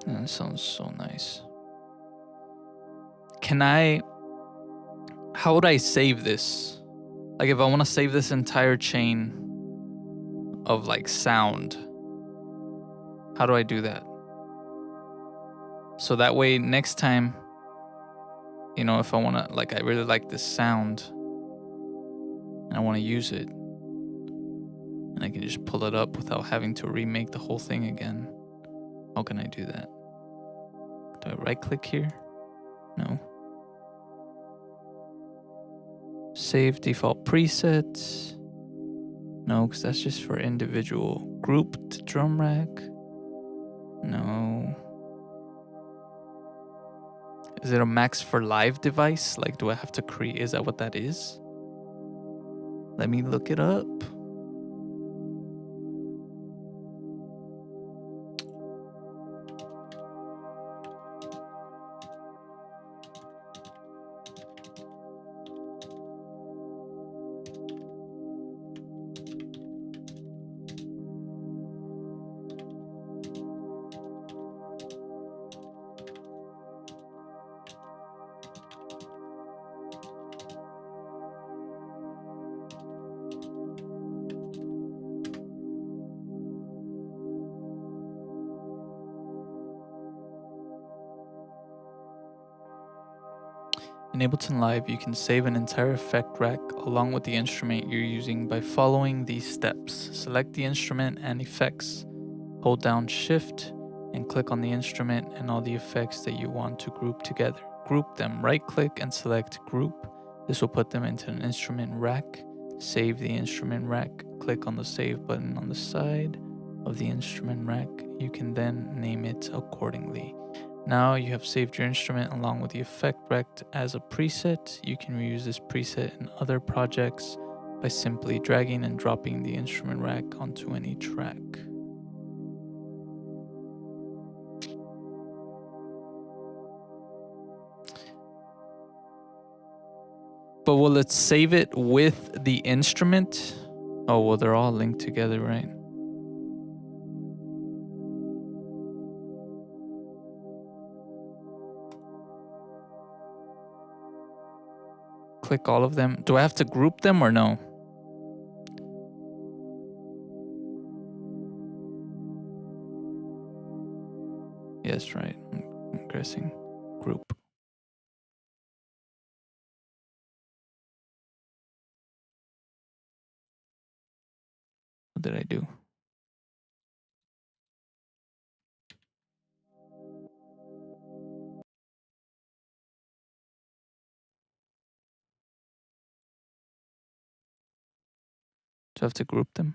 That sounds so nice. How would I save this? Like if I want to save this entire chain of like sound, how do I do that? So that way next time, you know, if I want to, like I really like this sound and I want to use it, and I can just pull it up without having to remake the whole thing again. How can I do that? Do I right click here? No. Save default presets. No, because that's just for individual. Grouped drum rack. No. Is it a max for live device? Like, do I have to create? Is that what that is? Let me look it up. In Ableton Live, you can save an entire effect rack along with the instrument you're using by following these steps. Select the instrument and effects, hold down Shift, and click on the instrument and all the effects that you want to group together. Group them, right-click and select Group. This will put them into an instrument rack. Save the instrument rack. Click on the Save button on the side of the instrument rack. You can then name it accordingly. Now you have saved your instrument along with the effect rack as a preset. You can reuse this preset in other projects by simply dragging and dropping the instrument rack onto any track. But will it save it with the instrument? Oh, well, they're all linked together, right? Click all of them. Do I have to group them or no? Yes, right. I'm guessing group. What did I do? Do I have to group them?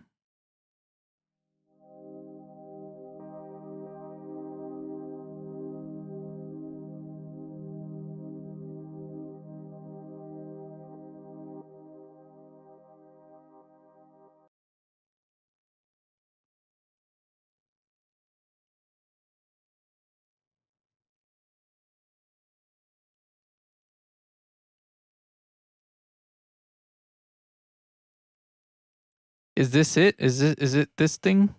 Is this it? Is it this thing?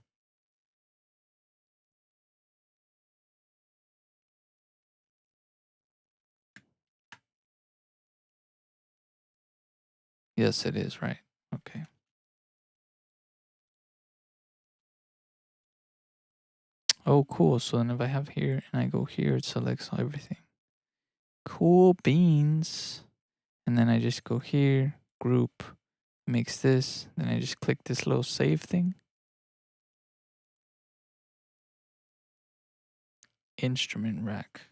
Yes, it is, right. Okay. Oh, cool. So then if I have here and I go here, it selects everything. Cool beans. And then I just go here, group, makes this. Then I just click this little save thing. Instrument rack.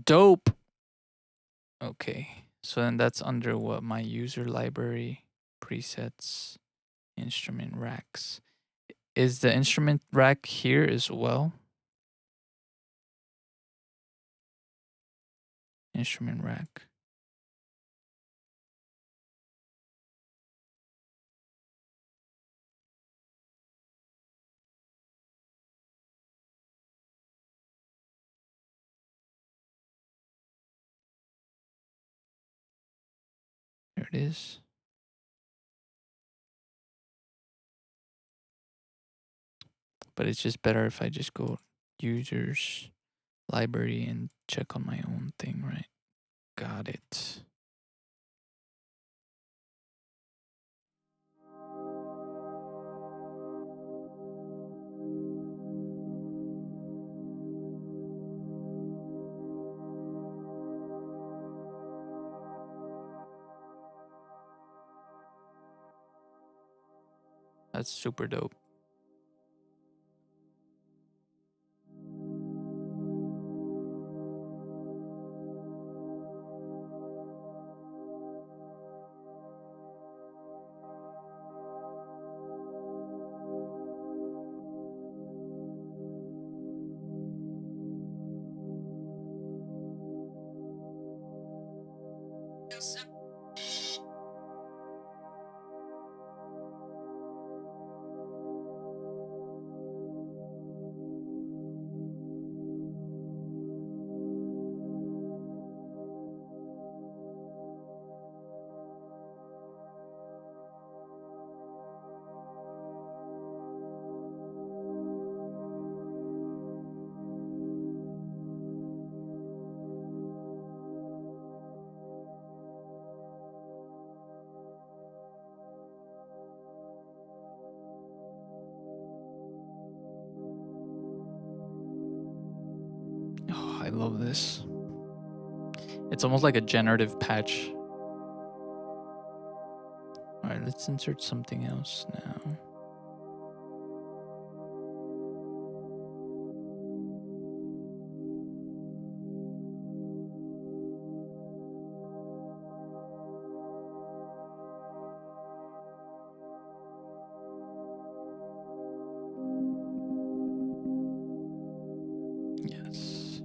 Dope. Okay. So then that's under what? My user library, presets, instrument racks. Is the instrument rack here as well? Instrument rack. There it is. But it's just better if I just go users library and check on my own thing, right? Got it. That's super dope. Oh, I love this. It's almost like a generative patch. All right, let's insert something else now. Yes.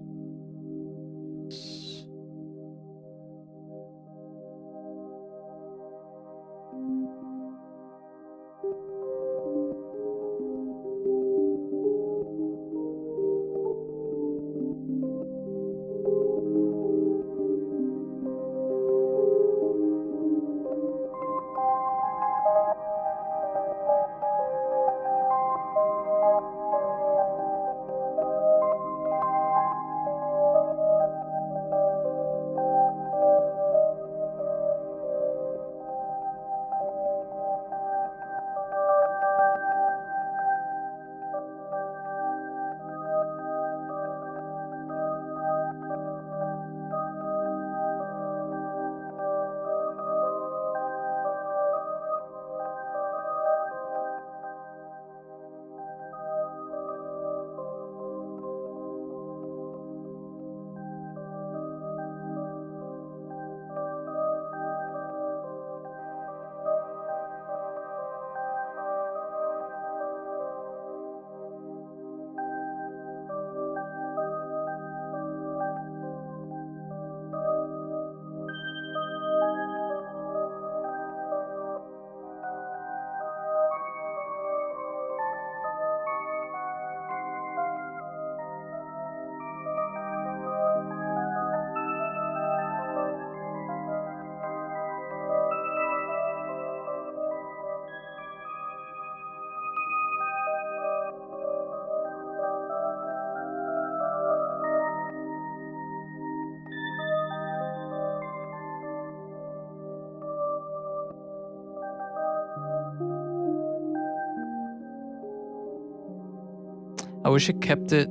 I wish it kept it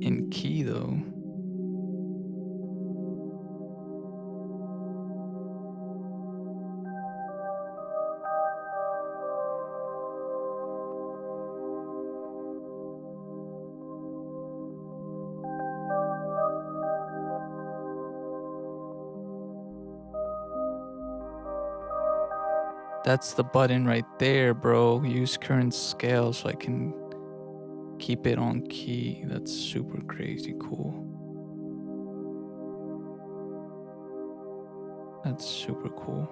in key though. That's the button right there, bro. Use current scale so I can keep it on key. That's super crazy cool. That's super cool.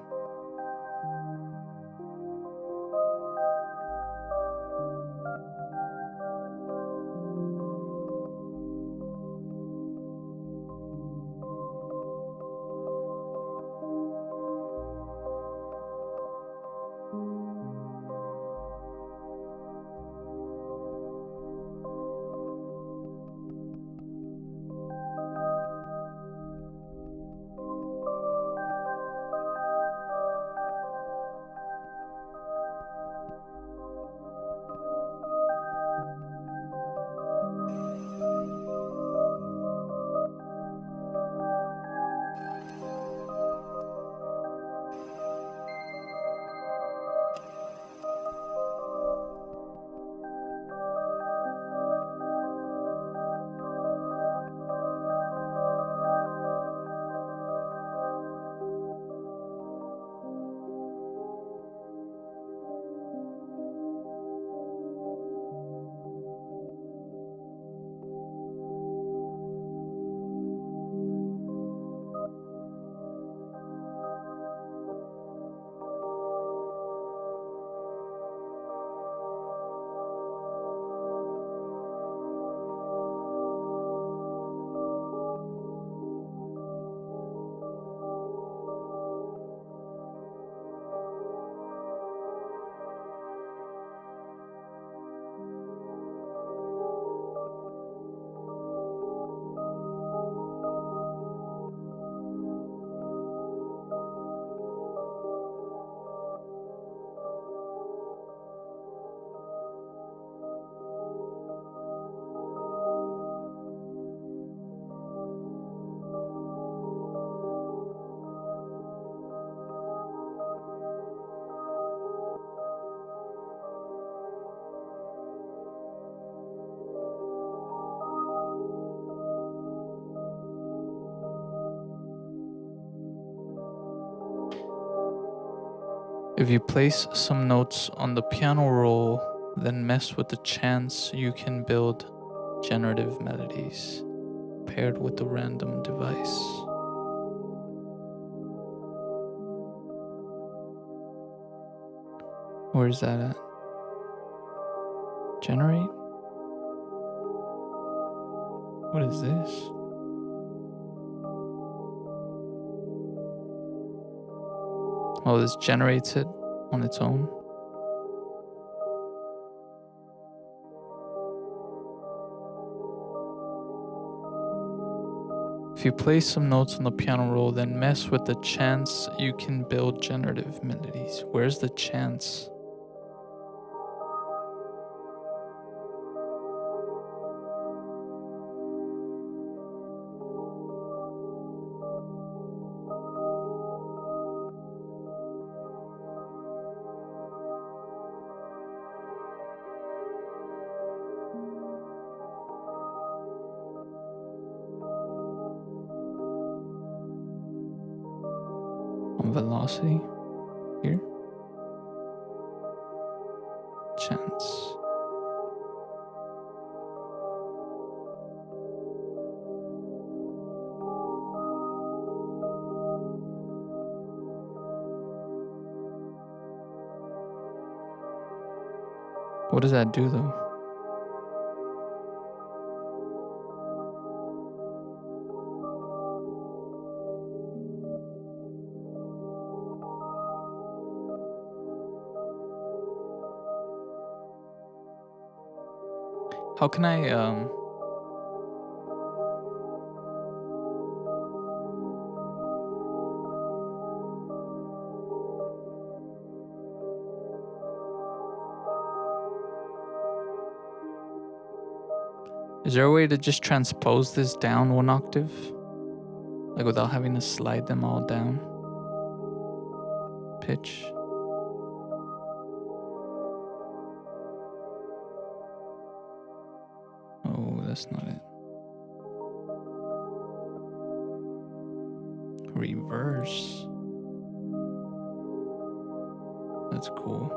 If you place some notes on the piano roll, then mess with the chance you can build generative melodies paired with a random device. Where is that at? Generate? What is this? Oh, this generates it on its own. If you place some notes on the piano roll, then mess with the chance you can build generative melodies. Where's the chance? On velocity here. Chance. What does that do though? How can I Is there a way to just transpose this down one octave? Like without having to slide them all down? Pitch. Oh, that's not it. Reverse. That's cool.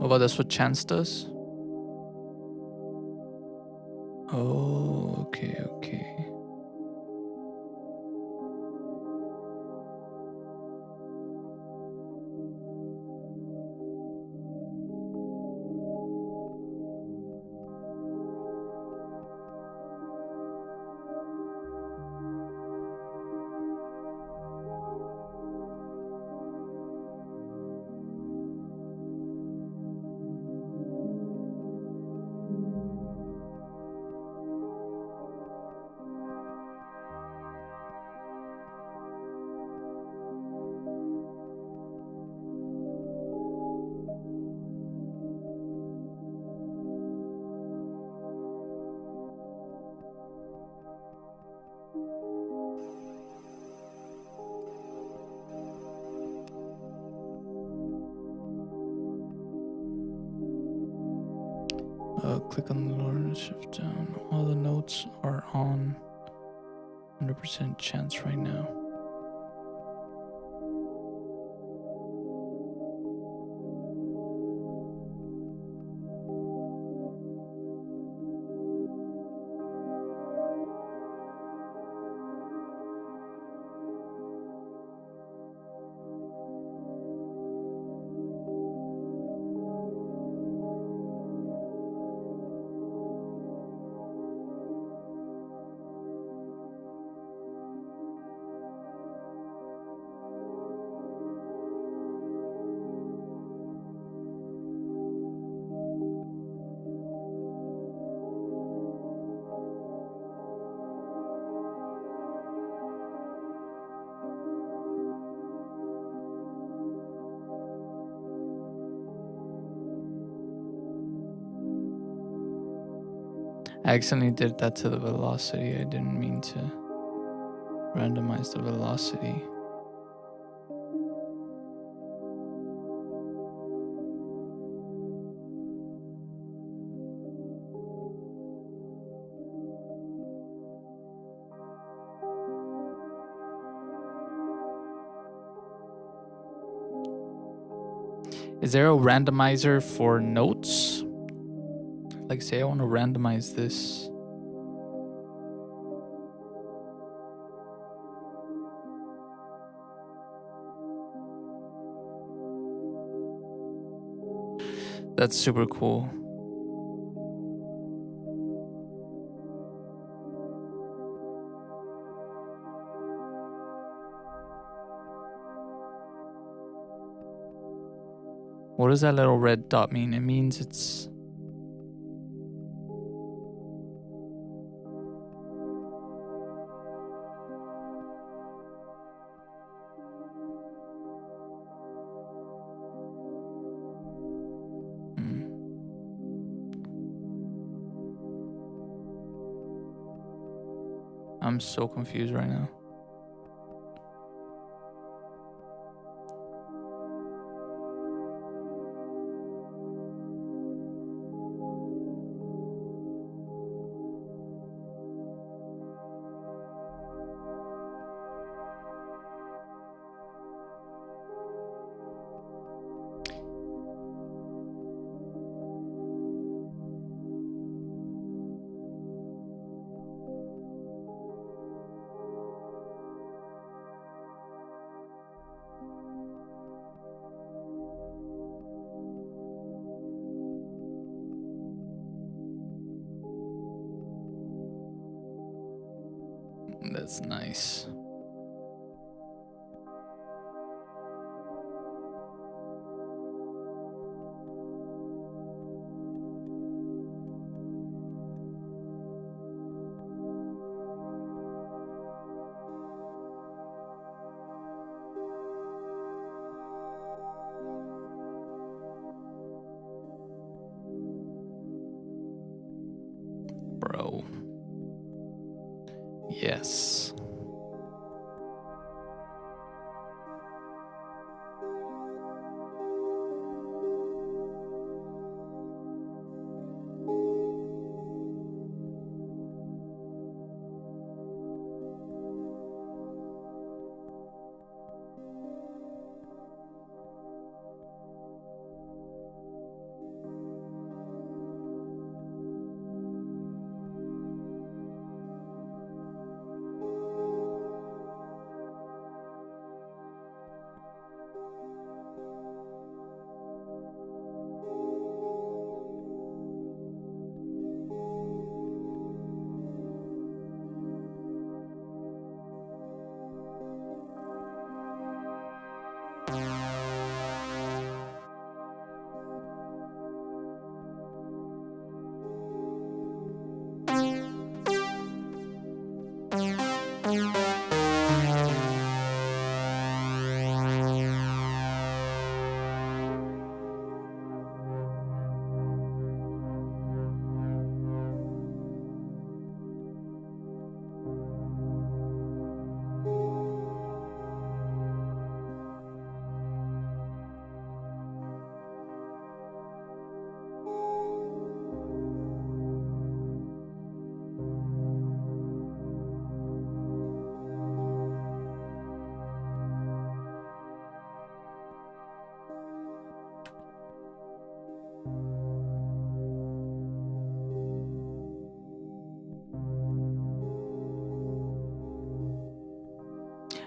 Oh, but that's what chance does? Oh, okay, okay. Click on the lower and shift down. All the notes are on 100% chance right now. I accidentally did that to the velocity. I didn't mean to randomize the velocity. Is there a randomizer for notes? Like, say I want to randomize this. That's super cool. What does that little red dot mean? It means it's... I'm so confused right now. That's nice. Bro. Yes.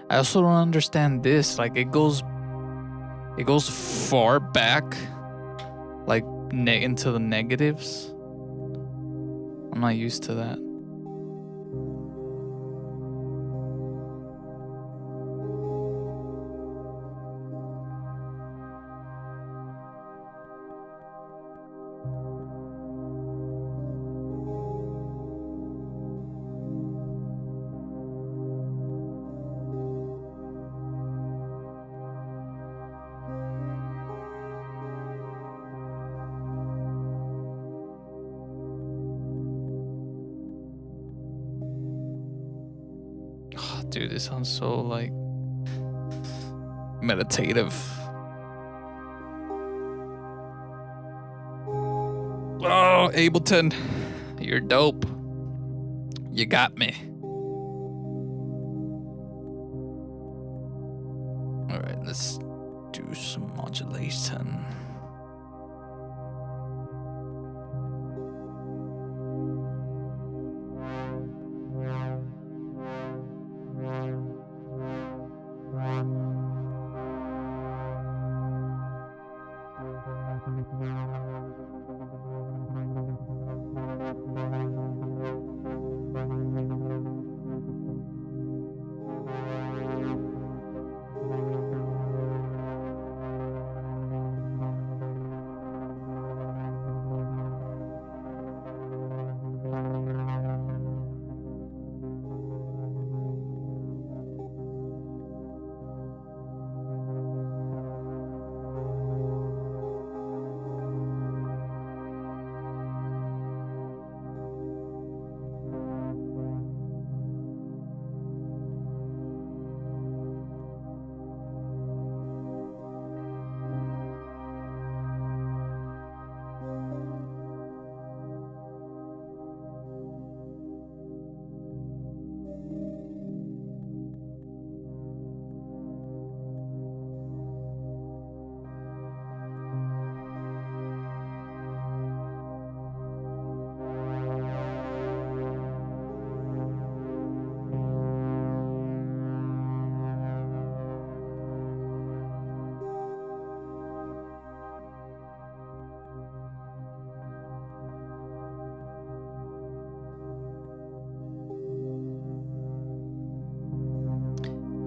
I also don't understand this. Like it goes far back, like into the negatives. I'm not used to that. Oh, dude, this sounds so like meditative. Oh, Ableton, you're dope. You got me. All right, let's do some modulation.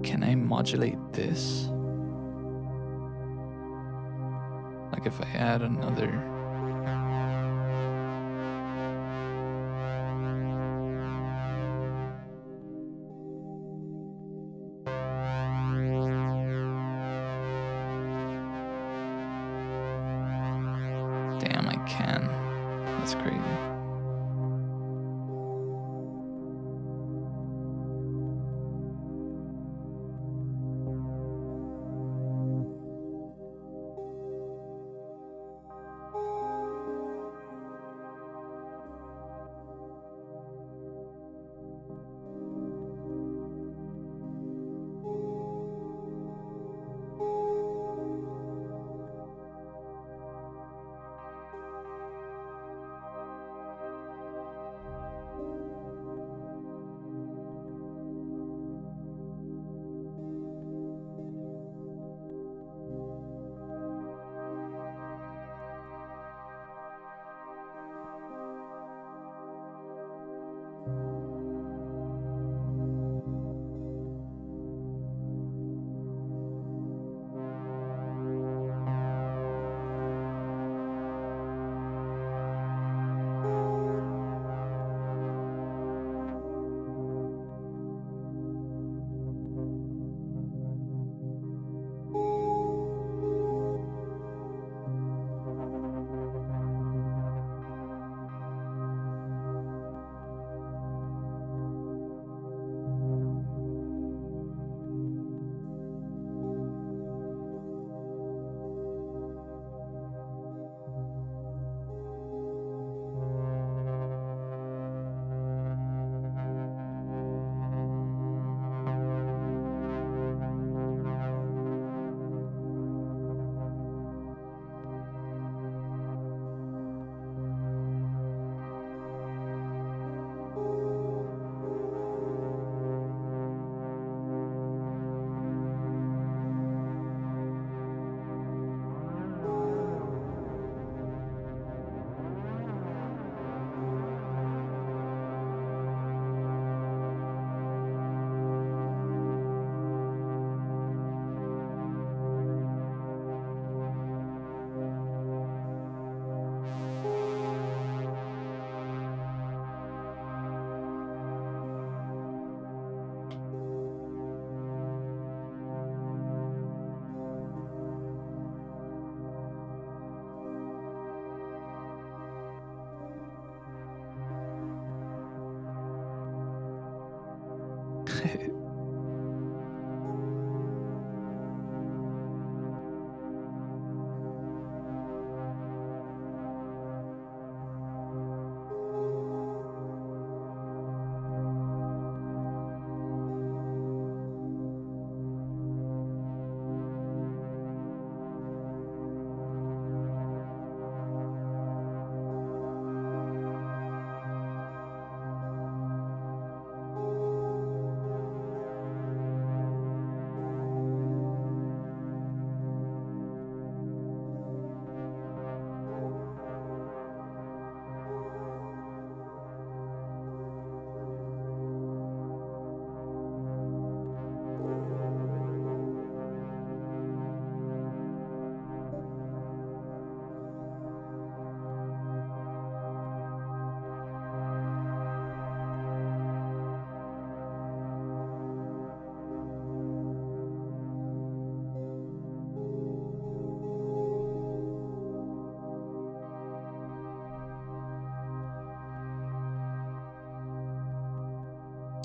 can I modulate this? Like if I add another. Damn, I can. That's crazy.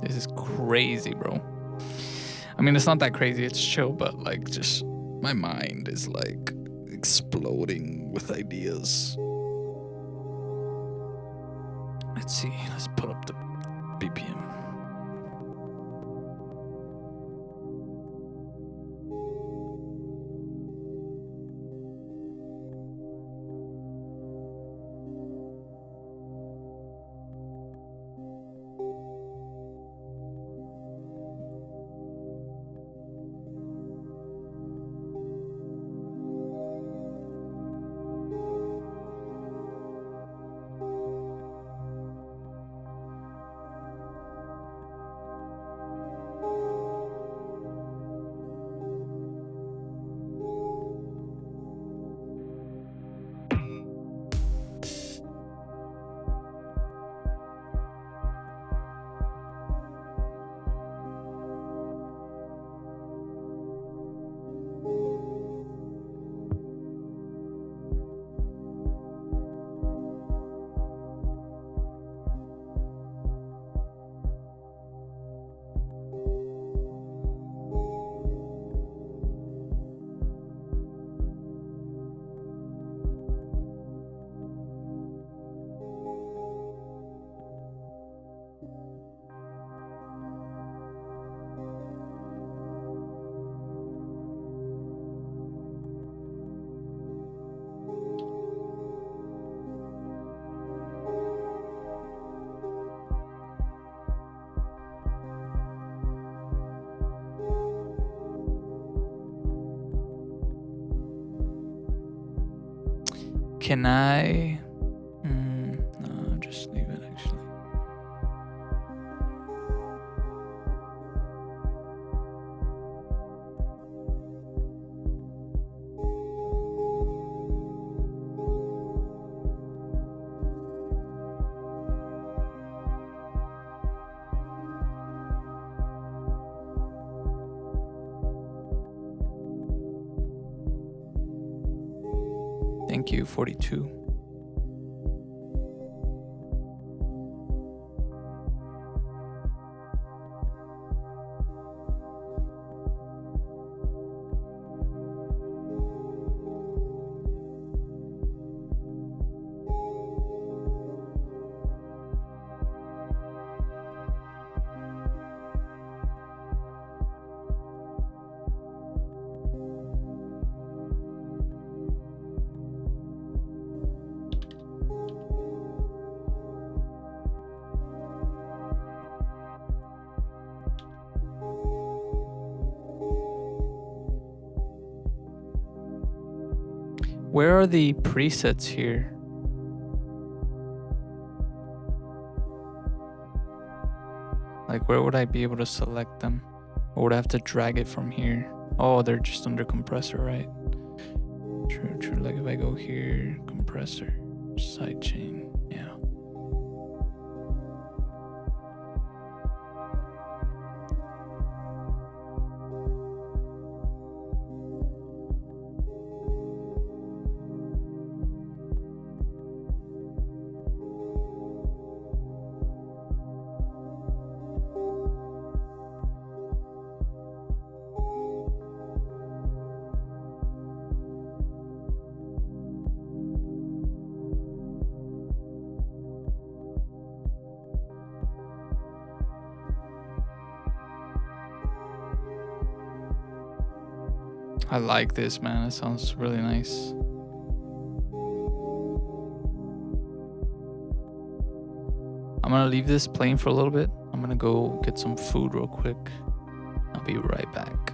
This is crazy, bro. I mean, it's not that crazy. It's chill, but like, just my mind is like exploding with ideas. Let's see. Let's put up the BPM. Can I? No, just leave it actually. Thank you, 42. Where are the presets here? Like, where would I be able to select them? Or would I have to drag it from here? Oh, they're just under compressor, right? True, true. Like if I go here, compressor, sidechain, yeah. I like this, man. It sounds really nice. I'm gonna leave this playing for a little bit. I'm gonna go get some food real quick. I'll be right back.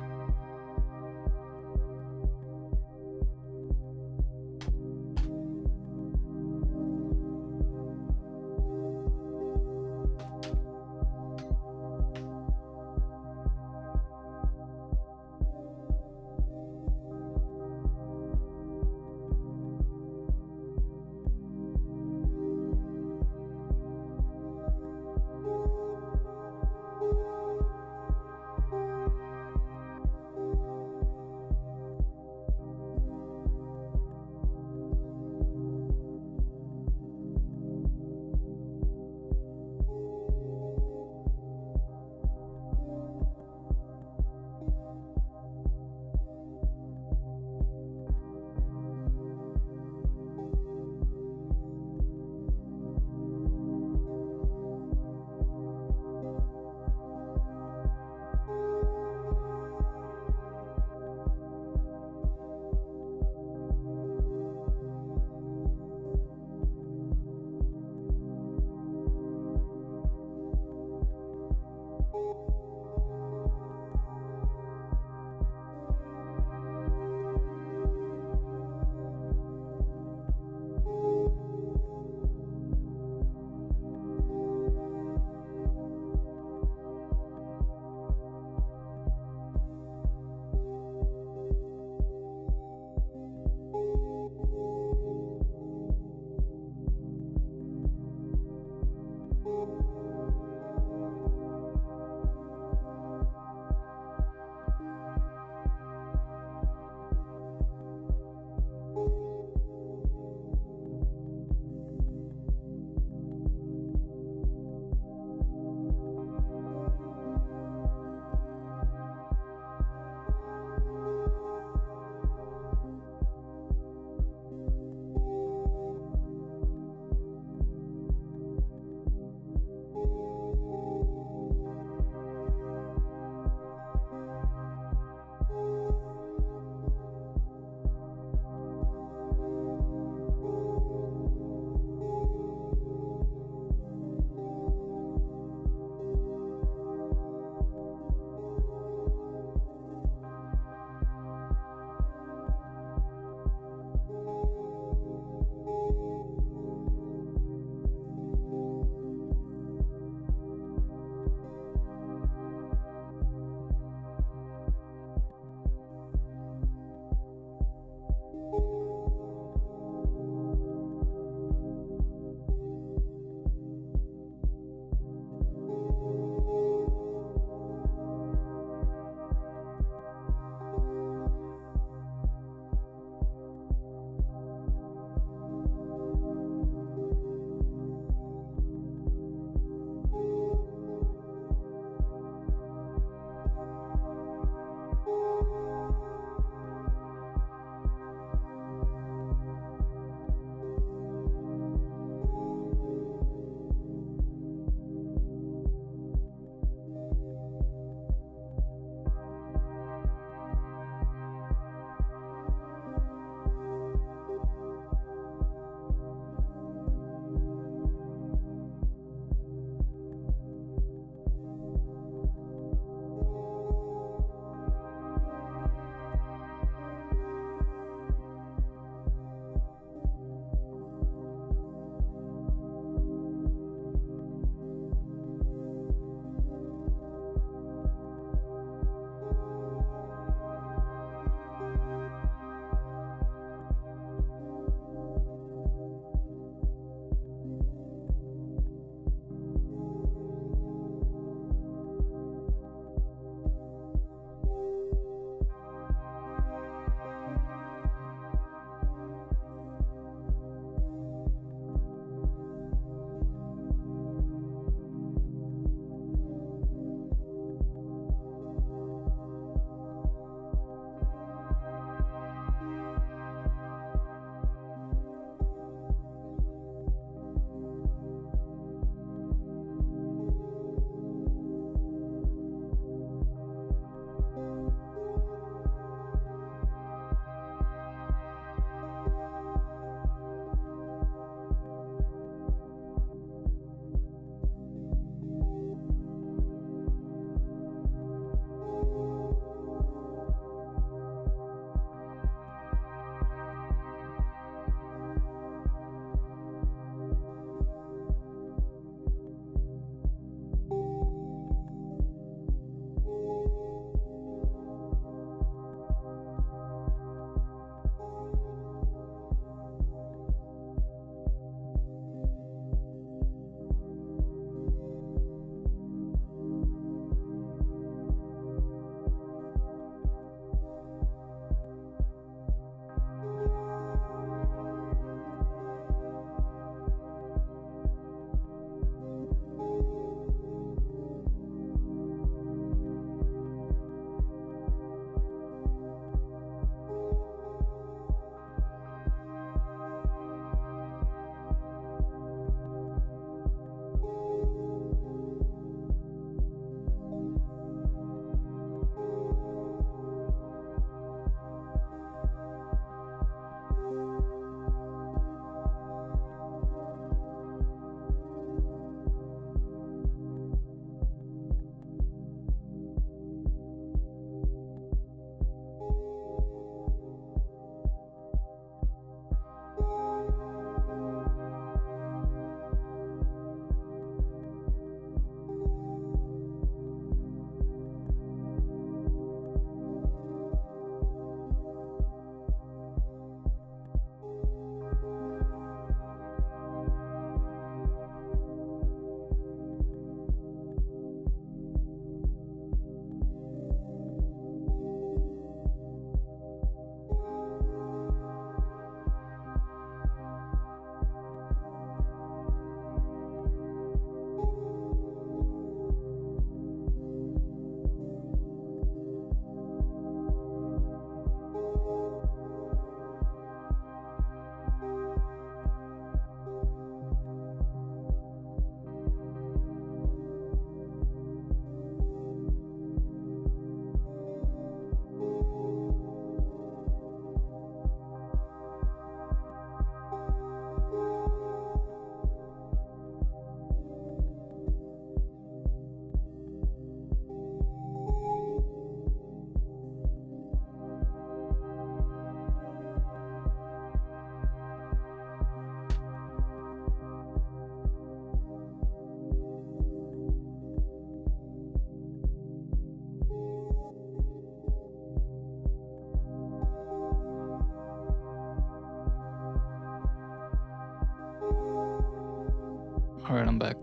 I'm back.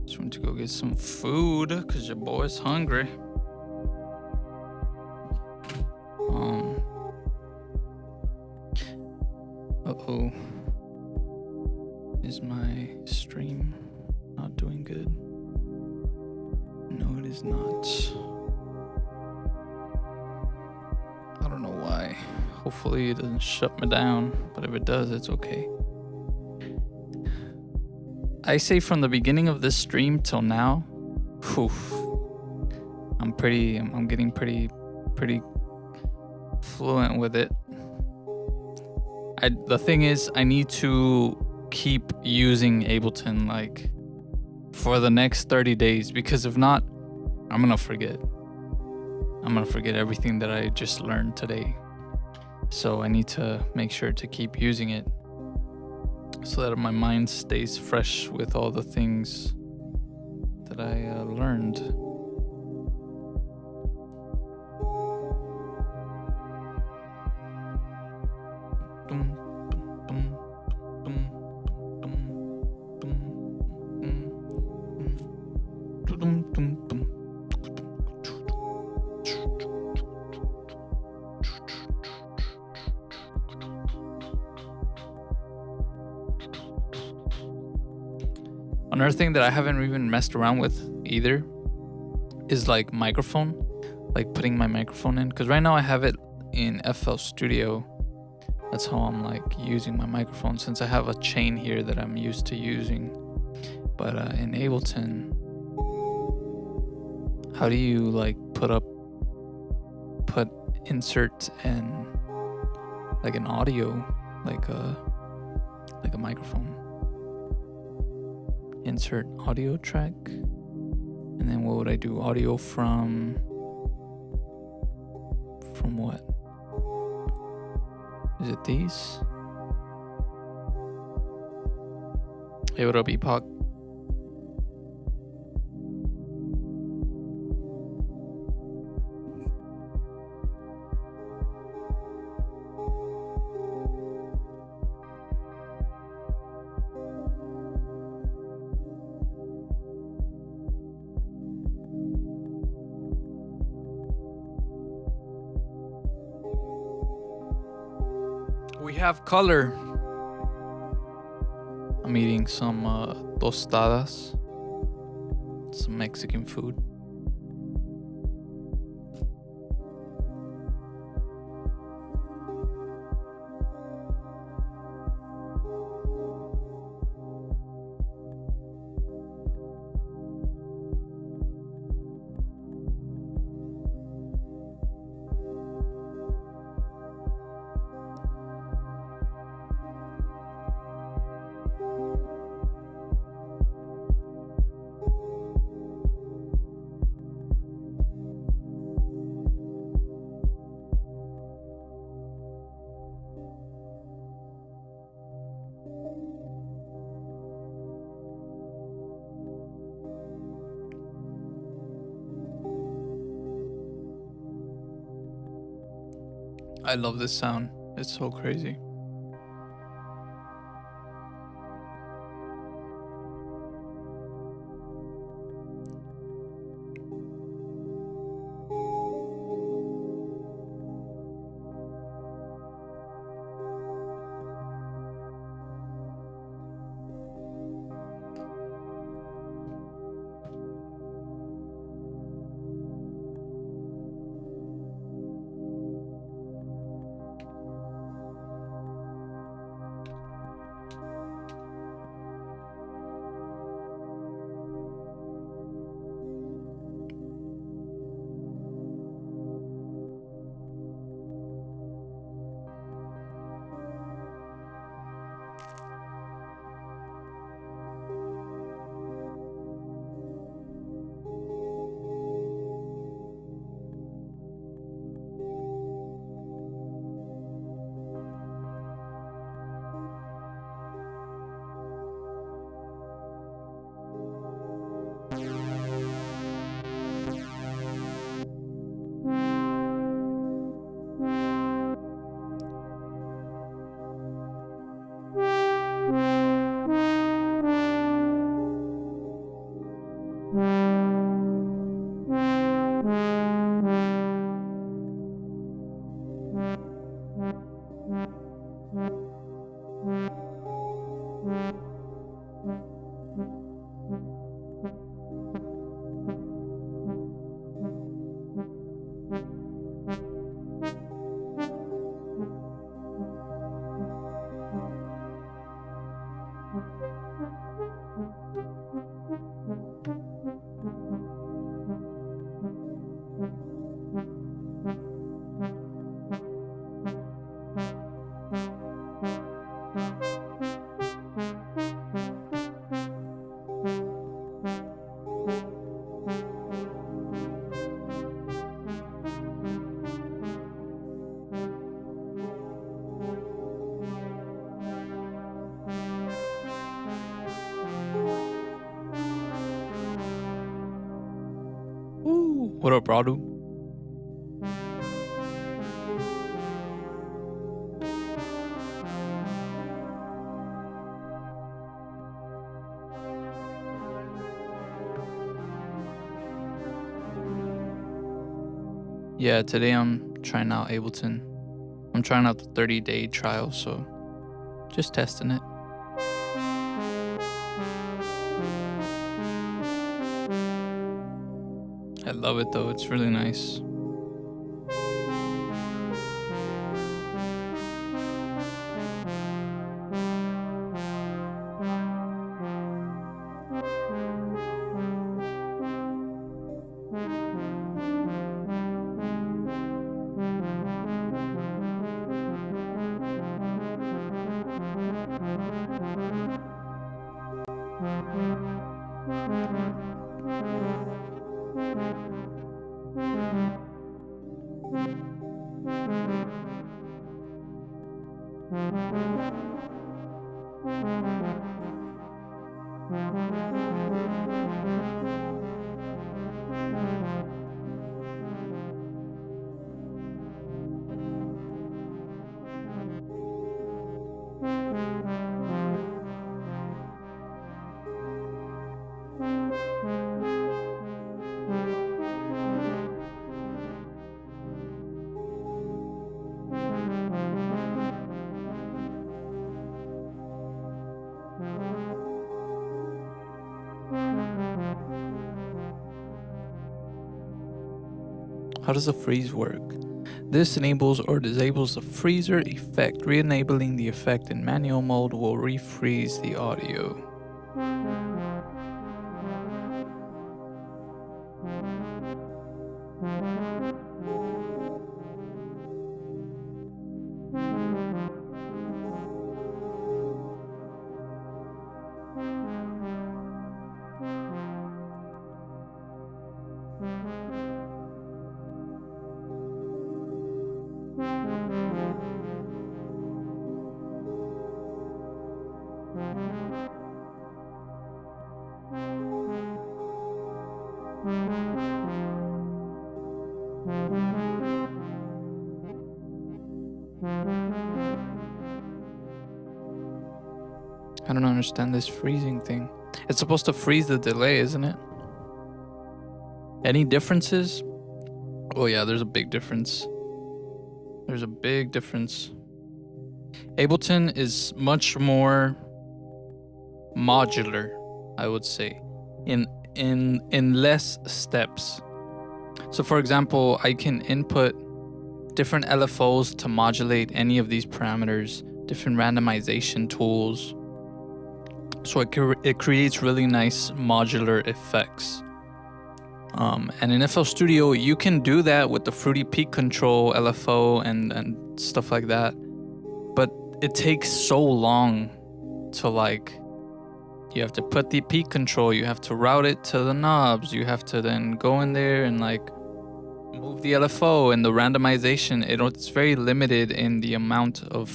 Just went to go get some food because your boy's hungry. Uh-oh. Is my stream not doing good? No, it is not. I don't know why. Hopefully it doesn't shut me down, but if it does, it's okay. I say from the beginning of this stream till now, I'm getting pretty fluent with it. The thing is, I need to keep using Ableton like for the next 30 days, because if not, I'm gonna forget. I'm gonna forget everything that I just learned today. So I need to make sure to keep using it so that my mind stays fresh with all the things that I learned. Another thing that I haven't even messed around with either is like microphone, like putting my microphone in, because right now I have it in FL Studio. That's how I'm like using my microphone, since I have a chain here that I'm used to using. But in Ableton, how do you like put insert and like an audio, like a microphone? Insert audio track, and then what would I do? Audio from what? Is it these? Hey, what up, Epoch? We have color. I'm eating some tostadas, some Mexican food. I love this sound. It's so crazy. What up, Radu? Yeah, today I'm trying out Ableton. I'm trying out the 30-day trial, so just testing it. I love it though, it's really nice. How does the freeze work? This enables or disables the freezer effect. Re-enabling the effect in manual mode will refreeze the audio. I don't understand this freezing thing. It's supposed to freeze the delay, isn't it? Any differences? Oh yeah, there's a big difference. There's a big difference. Ableton is much more modular, I would say, in less steps. So for example, I can input different LFOs to modulate any of these parameters, different randomization tools. So it creates really nice modular effects. And in FL Studio, you can do that with the Fruity Peak Control LFO and stuff like that. But it takes so long to you have to put the peak control, you have to route it to the knobs, you have to then go in there and move the LFO and the randomization. It's very limited in the amount of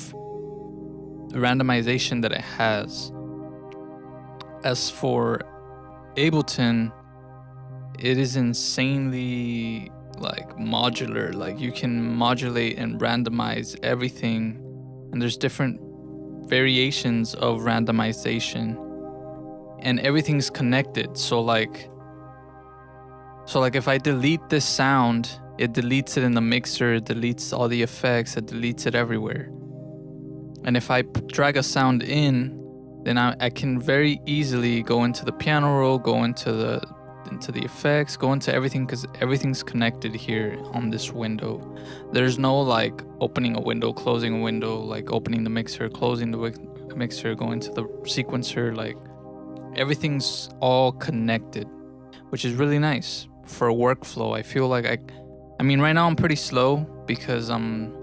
randomization that it has. As for Ableton, it is insanely modular. You can modulate and randomize everything, and there's different variations of randomization, and everything's connected. So if I delete this sound, it deletes it in the mixer, it deletes all the effects, it deletes it everywhere. And if I drag a sound in, then I can very easily go into the piano roll, go into the effects, go into everything, because everything's connected here on this window. There's no like opening a window, closing a window, like opening the mixer, closing the mixer, going to the sequencer. Like everything's all connected, which is really nice for a workflow. I feel like I mean right now I'm pretty slow because I'm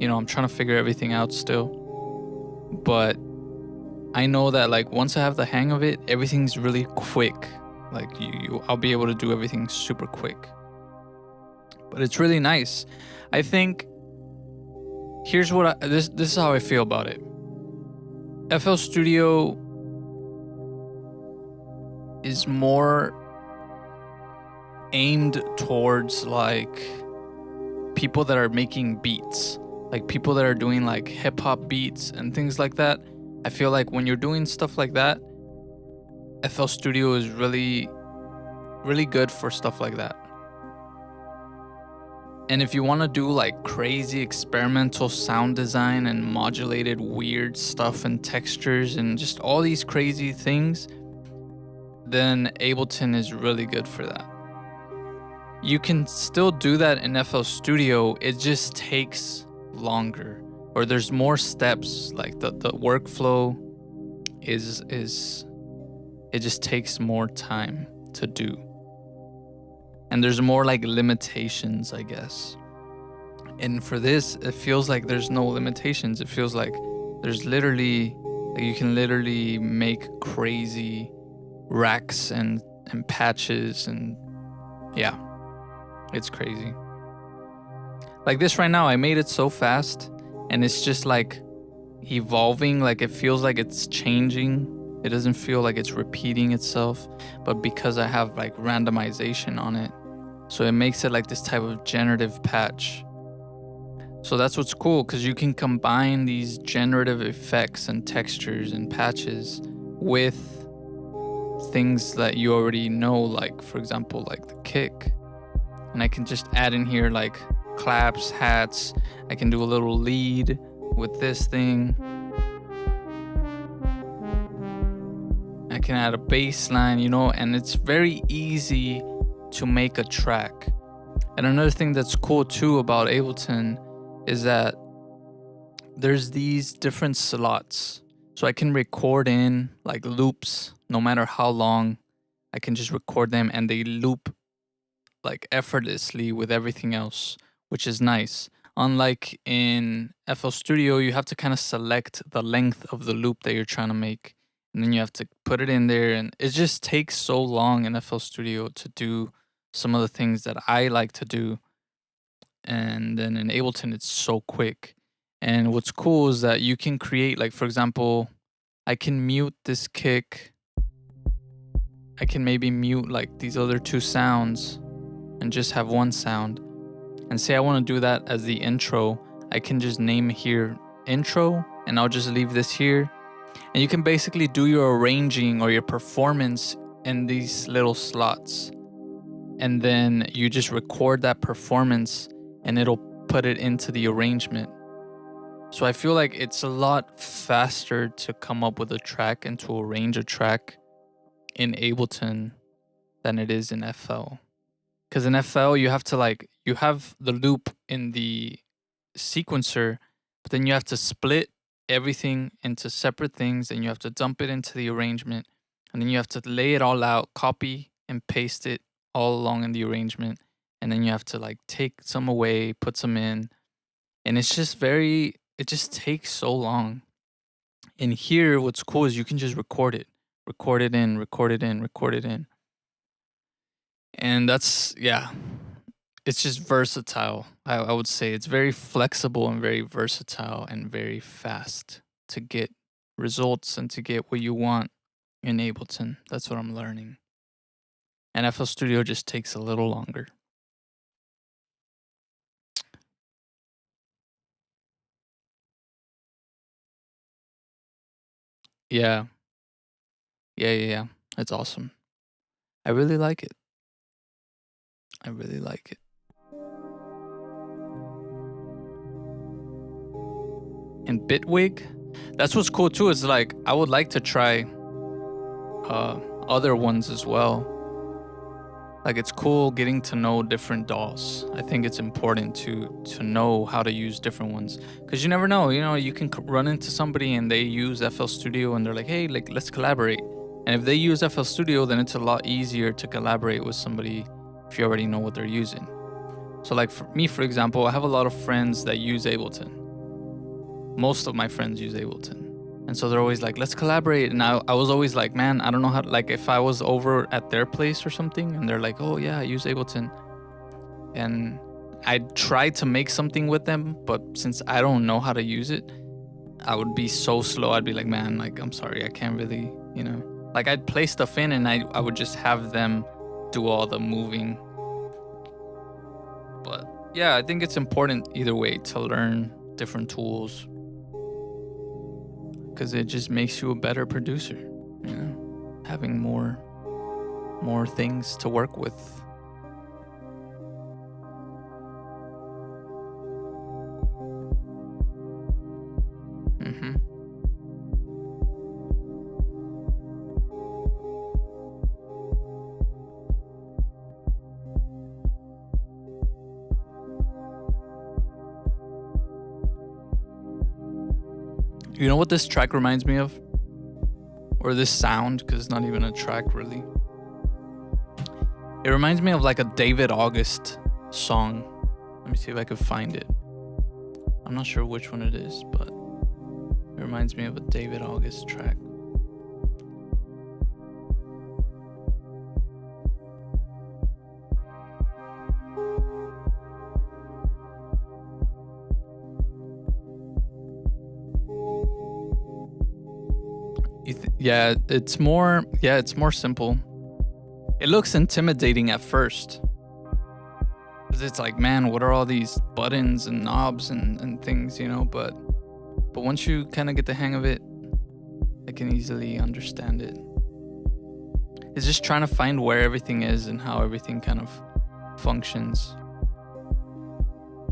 trying to figure everything out still, but I know that like once I have the hang of it, everything's really quick. Like I'll be able to do everything super quick. But it's really nice. I think here's what this is how I feel about it. FL Studio is more aimed towards like people that are making beats, like people that are doing like hip hop beats and things like that. I feel like when you're doing stuff like that, FL Studio is really, really good for stuff like that. And if you want to do like crazy experimental sound design and modulated weird stuff and textures and just all these crazy things, then Ableton is really good for that. You can still do that in FL Studio, it just takes longer, or there's more steps. Like the workflow is it just takes more time to do. And there's more like limitations, I guess. And for this, it feels like there's no limitations. It feels like there's literally, like you can literally make crazy racks and patches, and yeah, it's crazy. Like this right now, I made it so fast and it's just like evolving. Like it feels like it's changing. It doesn't feel like it's repeating itself, but because I have like randomization on it, so it makes it like this type of generative patch. So that's what's cool, because you can combine these generative effects and textures and patches with things that you already know, like for example, like the kick. And I can just add in here like claps, hats. I can do a little lead with this thing. I can add a bass line, and it's very easy to make a track. And another thing that's cool too about Ableton is that there's these different slots. So I can record in like loops, no matter how long. I can just record them and they loop like effortlessly with everything else, which is nice. Unlike in FL Studio, you have to kind of select the length of the loop that you're trying to make, and then you have to put it in there, and it just takes so long in FL Studio to do some of the things that I like to do. And then in Ableton, it's so quick. And what's cool is that you can create, like for example, I can mute this kick. I can maybe mute like these other two sounds and just have one sound. And say I want to do that as the intro, I can just name here intro, and I'll just leave this here. And you can basically do your arranging or your performance in these little slots. And then you just record that performance and it'll put it into the arrangement. So I feel like it's a lot faster to come up with a track and to arrange a track in Ableton than it is in FL. Because in FL, you have to you have the loop in the sequencer, but then you have to split everything into separate things, and you have to dump it into the arrangement, and then you have to lay it all out, copy and paste it all along in the arrangement, and then you have to take some away, put some in, and it just takes so long. And here, what's cool is you can just record it in. And that's, yeah, it's just versatile. I would say it's very flexible and very versatile and very fast to get results and to get what you want in Ableton. That's what I'm learning. And FL Studio just takes a little longer. Yeah. Yeah. It's awesome. I really like it. And Bitwig, That's what's cool too. Is like I would like to try other ones as well. Like it's cool getting to know different DAWs. I think it's important to know how to use different ones because you never know. You know, you can run into somebody and they use FL Studio and they're like, hey, like let's collaborate. And if they use FL Studio, then it's a lot easier to collaborate with somebody if you already know what they're using. So like for me, for example, I have a lot of friends that use Ableton. Most of my friends use Ableton. And so they're always like, let's collaborate. And I was always like, man, I don't know how, like if I was over at their place or something and they're like, oh yeah, I use Ableton. And I tried to make something with them, but since I don't know how to use it, I would be so slow. I'd be like, man, like, I'm sorry, I can't really, you know, like I'd play stuff in and I would just have them do all the moving. But yeah, I think it's important either way to learn different tools because it just makes you a better producer, you know, having more things to work with. You know what this track reminds me of? Or this sound, because it's not even a track really. It reminds me of like a David August song. Let me see if I could find it. I'm not sure which one it is, but it reminds me of a David August track. Yeah, it's more simple. It looks intimidating at first. Cause it's like, man, what are all these buttons and knobs and things, you know? But once you kind of get the hang of it, I can easily understand it. It's just trying to find where everything is and how everything kind of functions.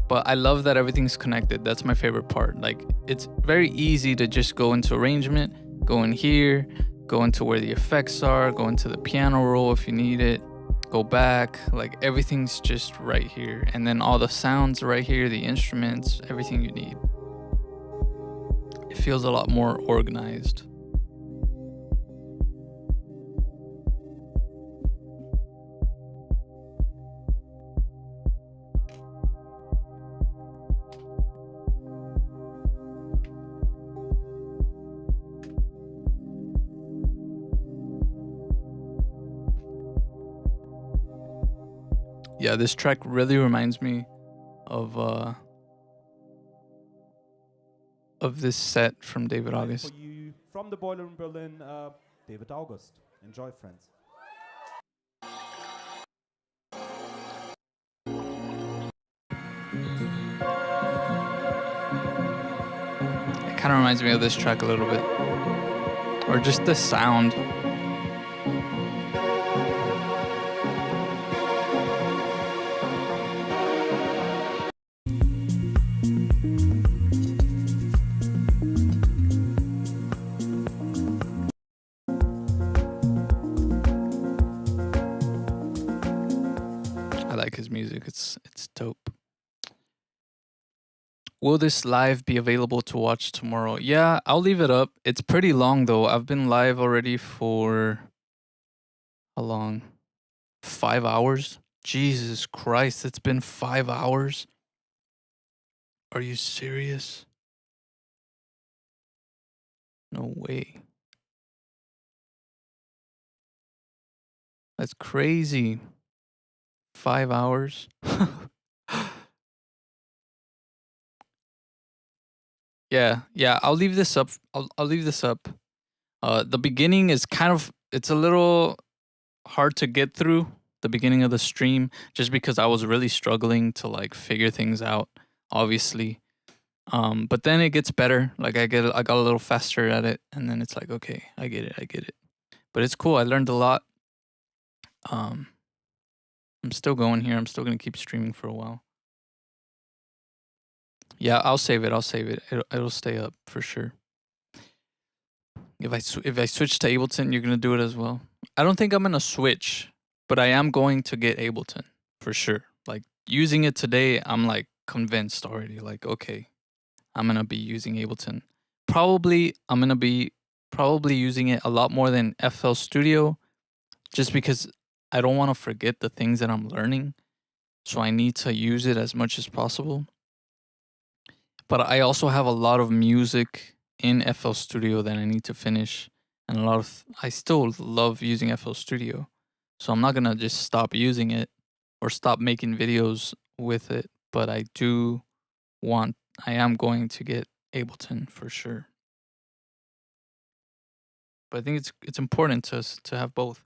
But I love that everything's connected. That's my favorite part. Like, it's very easy to just go into arrangement, go in here, go into where the effects are, go into the piano roll if you need it, go back. Like, everything's just right here. And then all the sounds right here, the instruments, everything you need. It feels a lot more organized. Yeah, this track really reminds me of this set from David August. For you from the Boiler Room Berlin, David August. Enjoy, friends. It kind of reminds me of this track a little bit, or just the sound. I like his music. It's dope. Will this live be available to watch tomorrow? Yeah, I'll leave it up. It's pretty long though. I've been live already for how long? 5 hours? Jesus Christ, it's been 5 hours? Are you serious? No way. That's crazy. 5 hours? Yeah, I'll leave this up. I'll leave this up. The beginning is kind of, it's a little hard to get through the beginning of the stream just because I was really struggling to like figure things out, obviously. But then it gets better. Like I got a little faster at it, and then it's like, okay, I get it. But it's cool. I learned a lot. I'm still going here. I'm still gonna keep streaming for a while. Yeah, I'll save it. It'll stay up for sure. If I switch to Ableton, you're gonna do it as well. I don't think I'm gonna switch, but I am going to get Ableton for sure. Like using it today, I'm like convinced already. Like, okay, I'm gonna be using Ableton. Probably I'm gonna be using it a lot more than FL Studio, just because I don't want to forget the things that I'm learning. So I need to use it as much as possible. But I also have a lot of music in FL Studio that I need to finish, and I still love using FL Studio. So I'm not gonna just stop using it or stop making videos with it, but I am going to get Ableton for sure. But I think it's important to have both.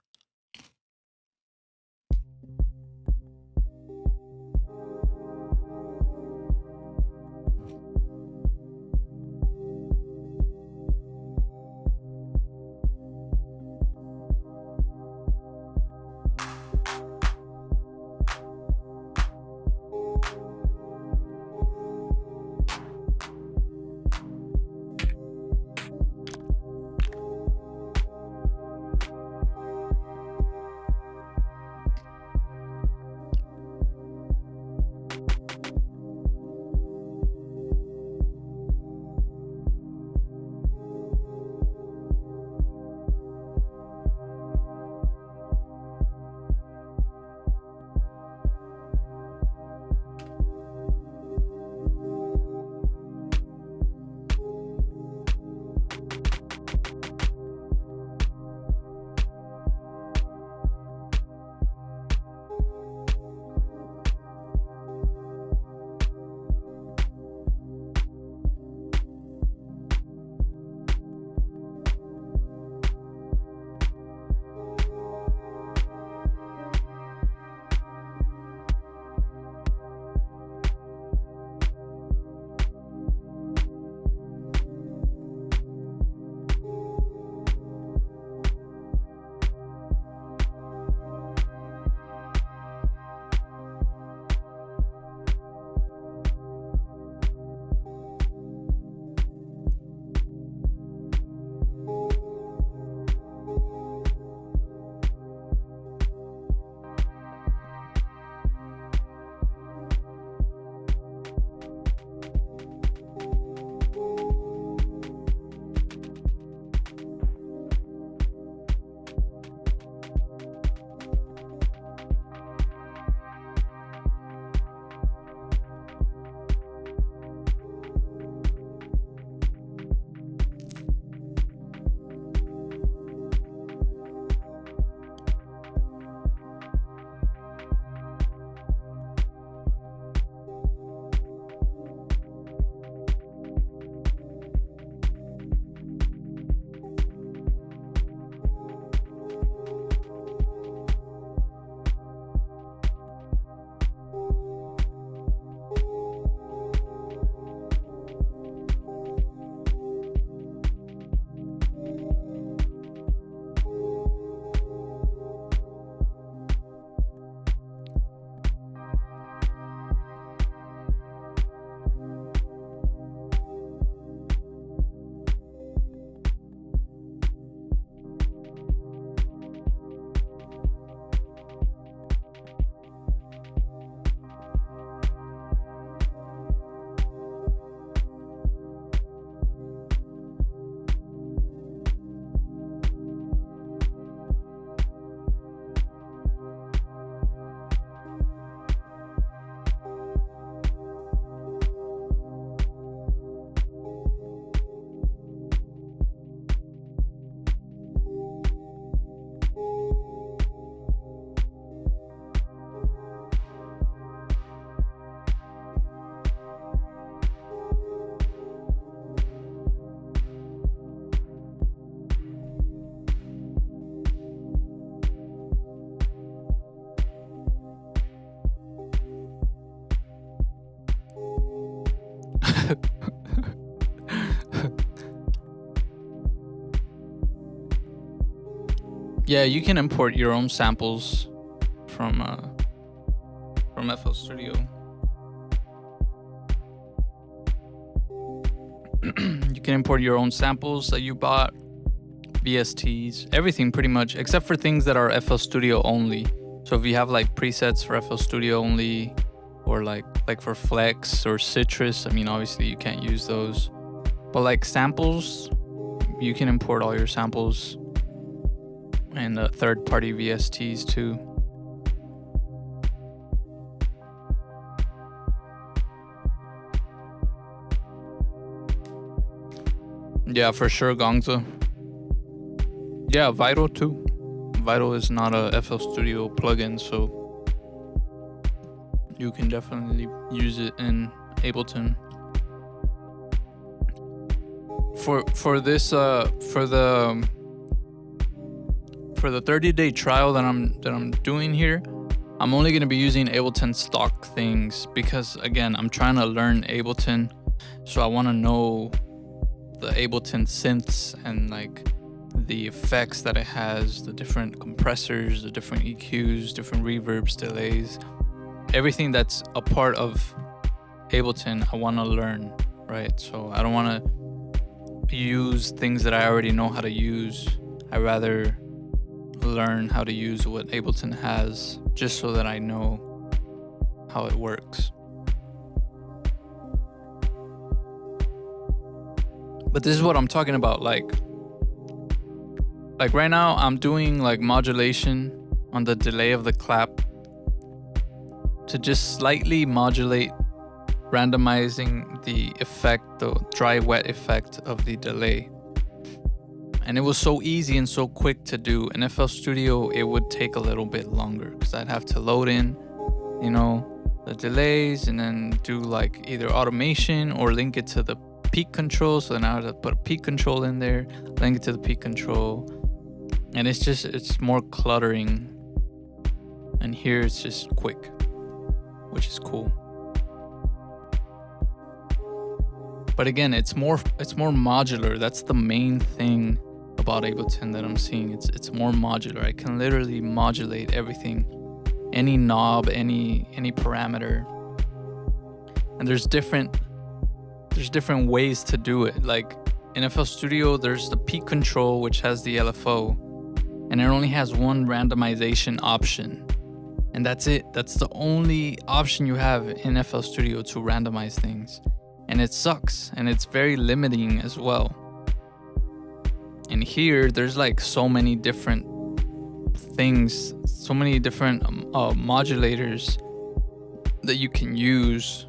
Yeah, you can import your own samples from FL Studio. You can import your own samples that you bought, VSTs, everything pretty much, except for things that are FL Studio only. So if you have like presets for FL Studio only, or like for Flex or Citrus, I mean, obviously you can't use those. But like samples, you can import all your samples and third-party VSTs too. Yeah, for sure, Gongza. Yeah, Vital too. Vital is not a FL Studio plugin, so you can definitely use it in Ableton. For this for the 30-day trial that I'm doing here, I'm only gonna be using Ableton stock things because again, I'm trying to learn Ableton, so I want to know the Ableton synths and like the effects that it has, the different compressors, the different EQs, different reverbs, delays, everything that's a part of Ableton. I want to learn, right? So I don't want to use things that I already know how to use. I rather learn how to use what Ableton has just so that I know how it works. But this is what I'm talking about. Like right now I'm doing like modulation on the delay of the clap to just slightly modulate, randomizing the effect, the dry wet effect of the delay. And it was so easy and so quick to do. In FL Studio, it would take a little bit longer because I'd have to load in, you know, the delays and then do like either automation or link it to the peak control. So now I have to put a peak control in there, link it to the peak control. And it's more cluttering. And here it's just quick, which is cool. But again, it's more modular. That's the main thing about Ableton that I'm seeing. It's more modular. I can literally modulate everything, any knob, any parameter. And there's different ways to do it. Like in FL Studio, there's the peak control, which has the LFO, and it only has one randomization option. And that's it. That's the only option you have in FL Studio to randomize things. And it sucks, and it's very limiting as well. And here, there's like so many different things, so many different modulators that you can use,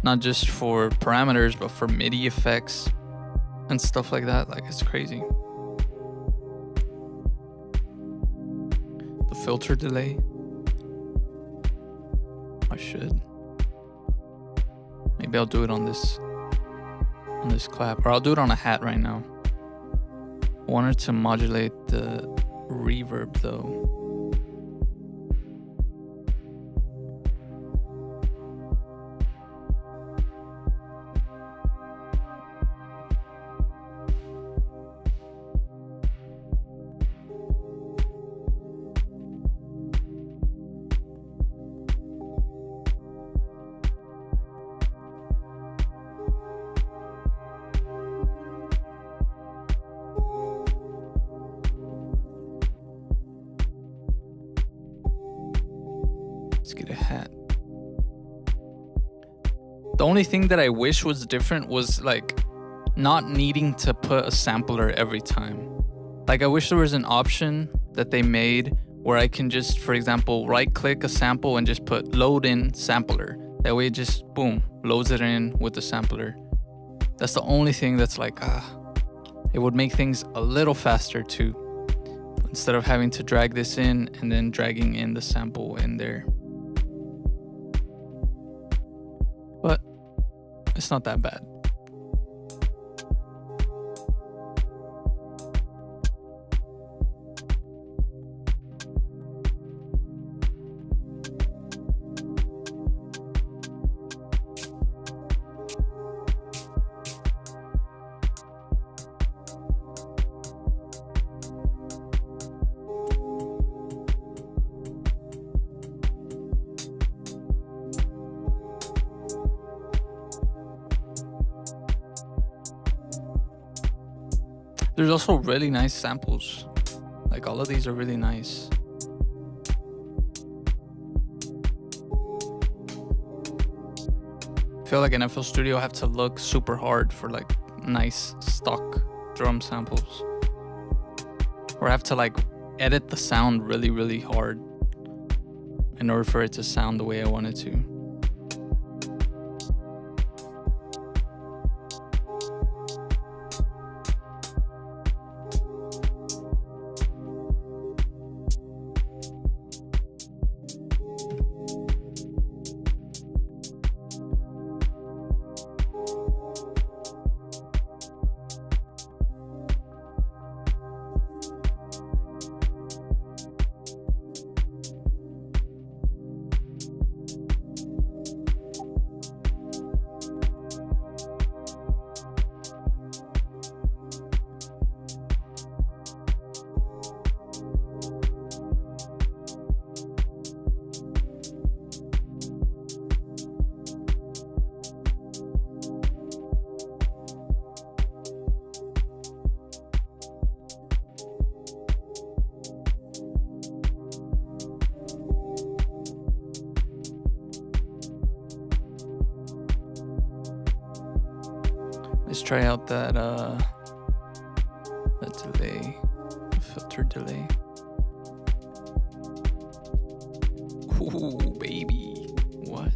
not just for parameters, but for MIDI effects and stuff like that. Like, it's crazy. The filter delay. I should. Maybe I'll do it on this clap, or I'll do it on a hat right now. I wanted to modulate the reverb though. Let's get a hat. The only thing that I wish was different was like not needing to put a sampler every time. Like I wish there was an option that they made where I can just, for example, right click a sample and just put load in sampler. That way it just, boom, loads it in with the sampler. That's the only thing that's like, it would make things a little faster too. Instead of having to drag this in and then dragging in the sample in there. But it's not that bad. There's also really nice samples. Like all of these are really nice. I feel like in FL Studio I have to look super hard for like nice stock drum samples. Or I have to like edit the sound really, really hard in order for it to sound the way I want it to. Let's try out that delay, filter delay. Ooh, baby, what?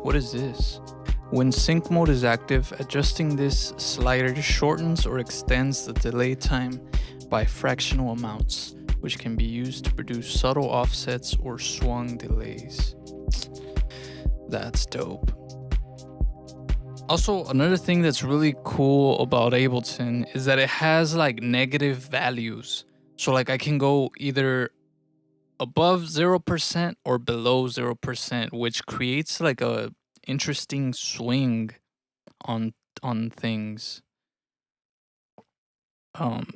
What is this? When sync mode is active, adjusting this slider shortens or extends the delay time by fractional amounts, which can be used to produce subtle offsets or swung delays. That's dope. Also, another thing that's really cool about Ableton is that it has like negative values. So like I can go either above 0% or below 0%, which creates like a interesting swing on things. And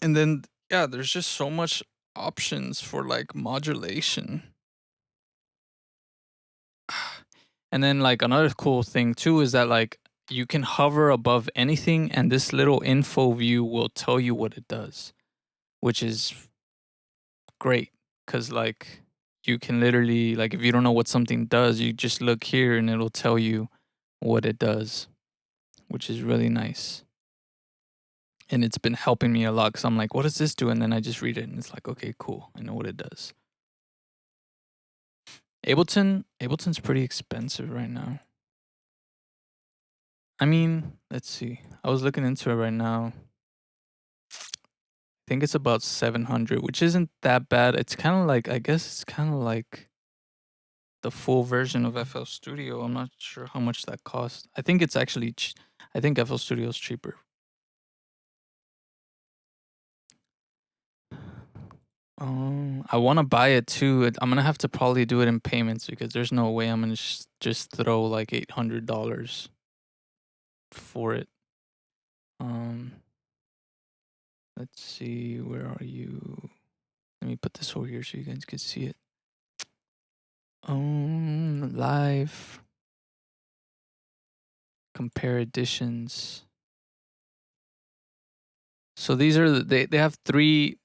then yeah, there's just so much options for like modulation. And then like another cool thing too is that like you can hover above anything and this little info view will tell you what it does, which is great because like you can literally like if you don't know what something does, you just look here and it'll tell you what it does, which is really nice. And it's been helping me a lot because I'm like, what does this do? And then I just read it and it's like, okay, cool. I know what it does. Ableton's pretty expensive right now. I mean, let's see. I was looking into it right now. I think it's about 700, which isn't that bad. It's kind of like, I guess it's kind of like the full version of FL Studio. I'm not sure how much that costs. I think it's actually, I think FL Studio is cheaper. I want to buy it too. I'm gonna have to probably do it in payments because there's no way I'm gonna just throw like $800 for it. Let's see, where are you? Let me put this over here so you guys can see it. Live. Compare editions. So these are they have 3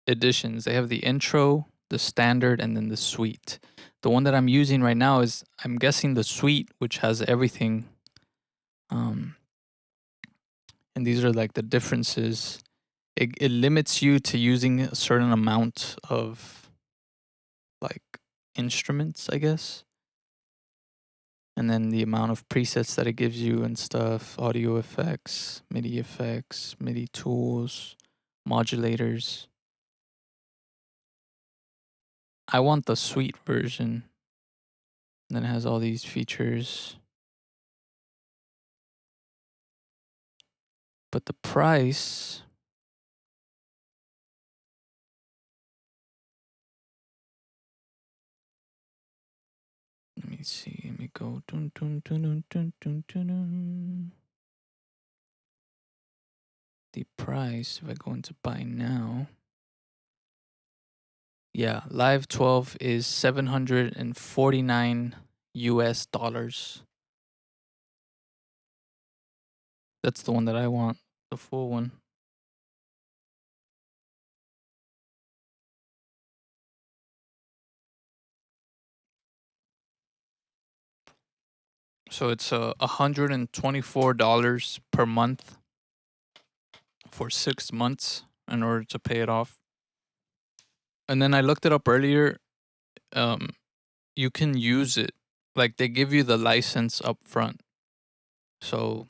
editions. They have the intro, the standard, and then the suite. The one that I'm using right now is, I'm guessing, the suite, which has everything. And these are like the differences. It limits you to using a certain amount of like instruments, I guess. And then the amount of presets that it gives you and stuff, audio effects, MIDI tools, modulators. I want the suite version. And then it has all these features. But the price, let me see. Let me go. Dun, dun, dun, dun, dun, dun, dun, dun. The price, if I go into buy now, yeah, Live 12 is $749 US. That's the one that I want, the full one. So it's $124 per month for 6 months in order to pay it off. And then I looked it up earlier. You can use it, like they give you the license up front, so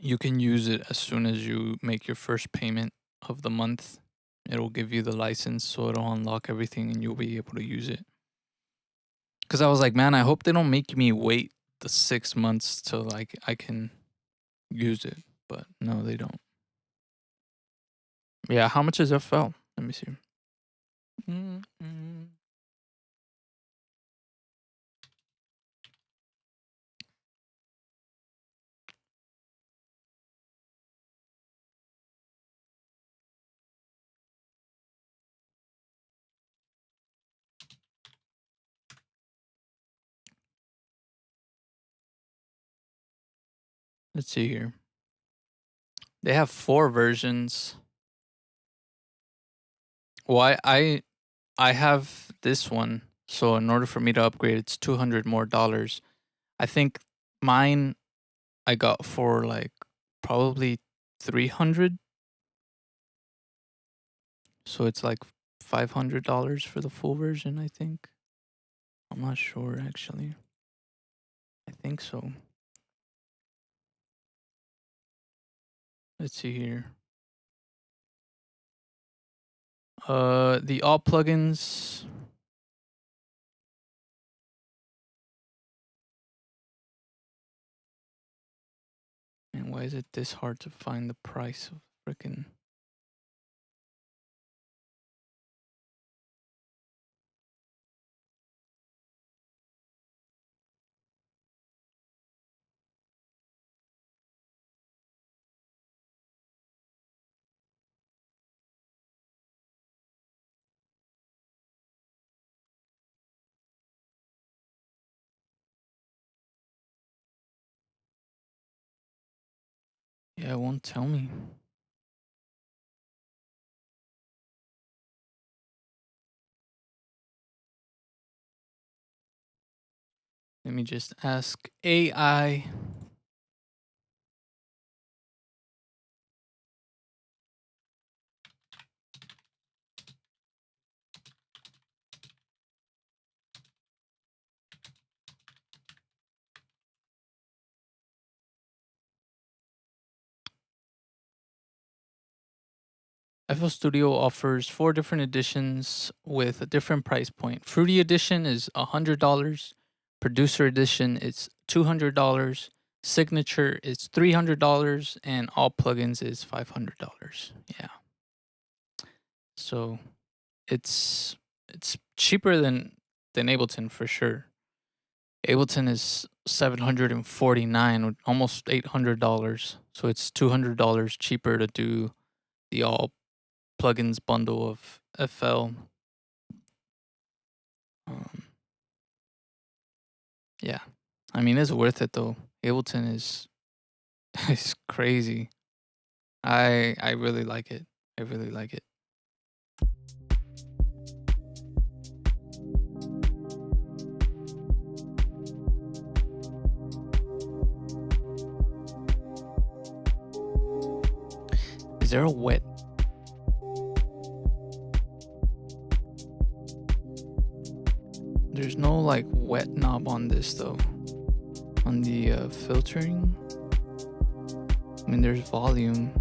you can use it as soon as you make your first payment of the month. It'll give you the license, so it'll unlock everything and you'll be able to use it. Because I was like, man, I hope they don't make me wait the 6 months till like I can use it. But no, they don't. Yeah, how much is FL? Let me see. Let's see here. They have 4 versions. Well, I have this one, so in order for me to upgrade, it's $200 more. I think mine I got for like probably 300. So it's like $500 for the full version, I think. I'm not sure actually. I think so. Let's see here. The all plugins. And why is it this hard to find the price of freaking? Yeah, it won't tell me. Let me just ask AI. FL Studio offers 4 different editions with a different price point. Fruity Edition is $100. Producer Edition is $200. Signature is $300, and all plugins is $500. Yeah. So it's cheaper than Ableton for sure. Ableton is $749, almost $800. So it's $200 cheaper to do the all plugins bundle of FL. Yeah. I mean, it's worth it though. Ableton is is crazy. I really like it. I really like it. Is there a wet? There's no like wet knob on this though. On the filtering. I mean, there's volume.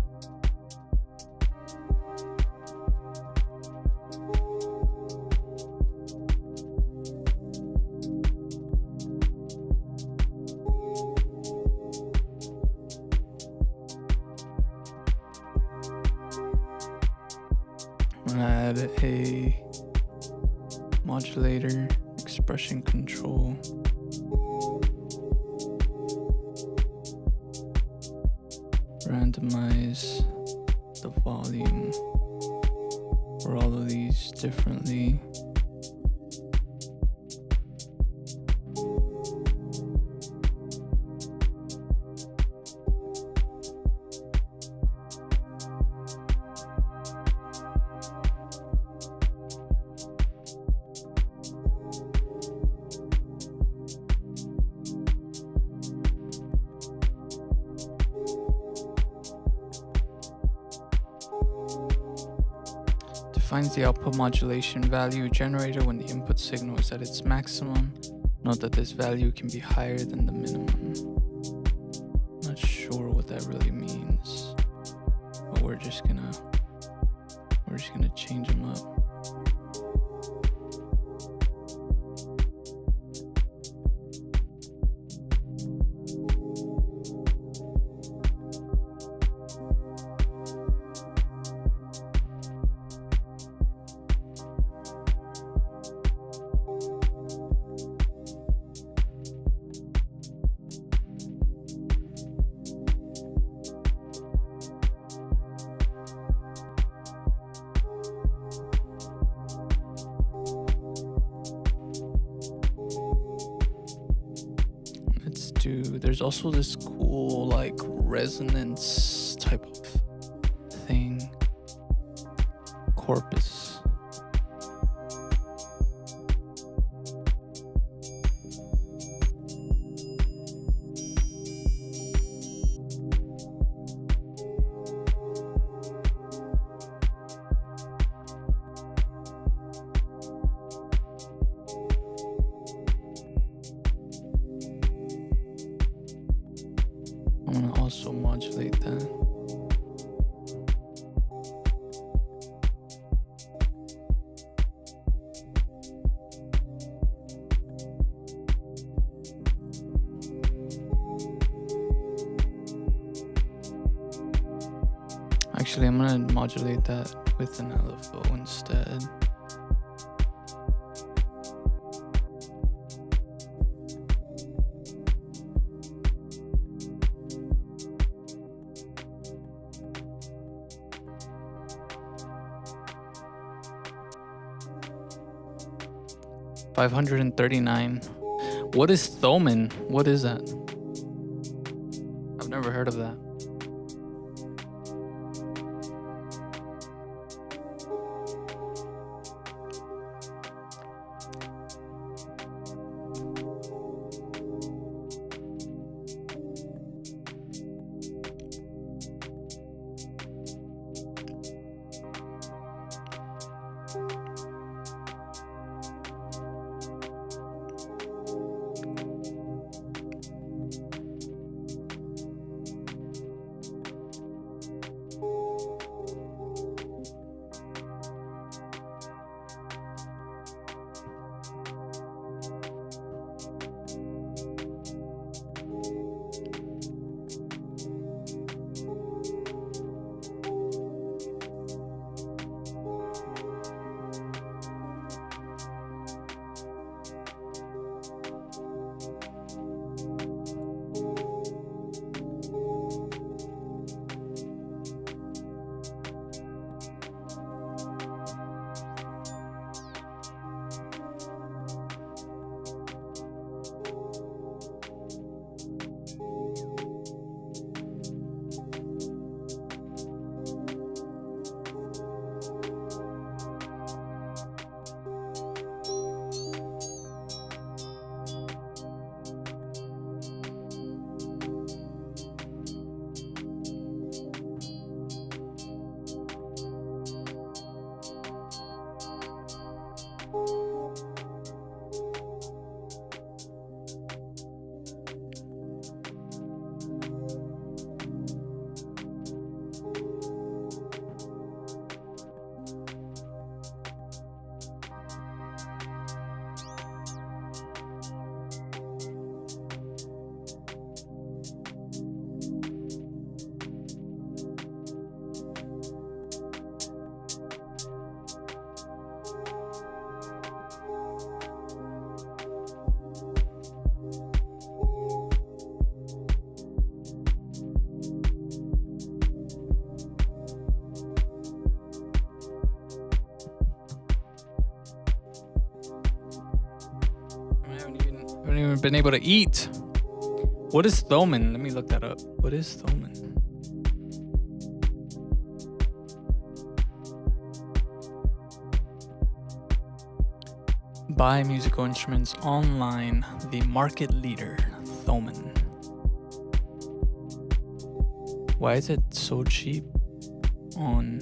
I'm gonna add a modulator, expression control. Randomize the volume for all of these differently. Defines the output modulation value generated when the input signal is at its maximum. Note that this value can be higher than the minimum. Not sure what that really means, but we're just gonna change them up. There's also this cool like resonance type of thing, corpus. I'm gonna also modulate that. Actually, I'm gonna modulate that with an LFO instead. $539. What is Thoman? What is that? I've never heard of that. I haven't even been able to eat. What is Thoman? Let me look that up. What is Thoman? Buy musical instruments online. The market leader, Thoman. Why is it so cheap on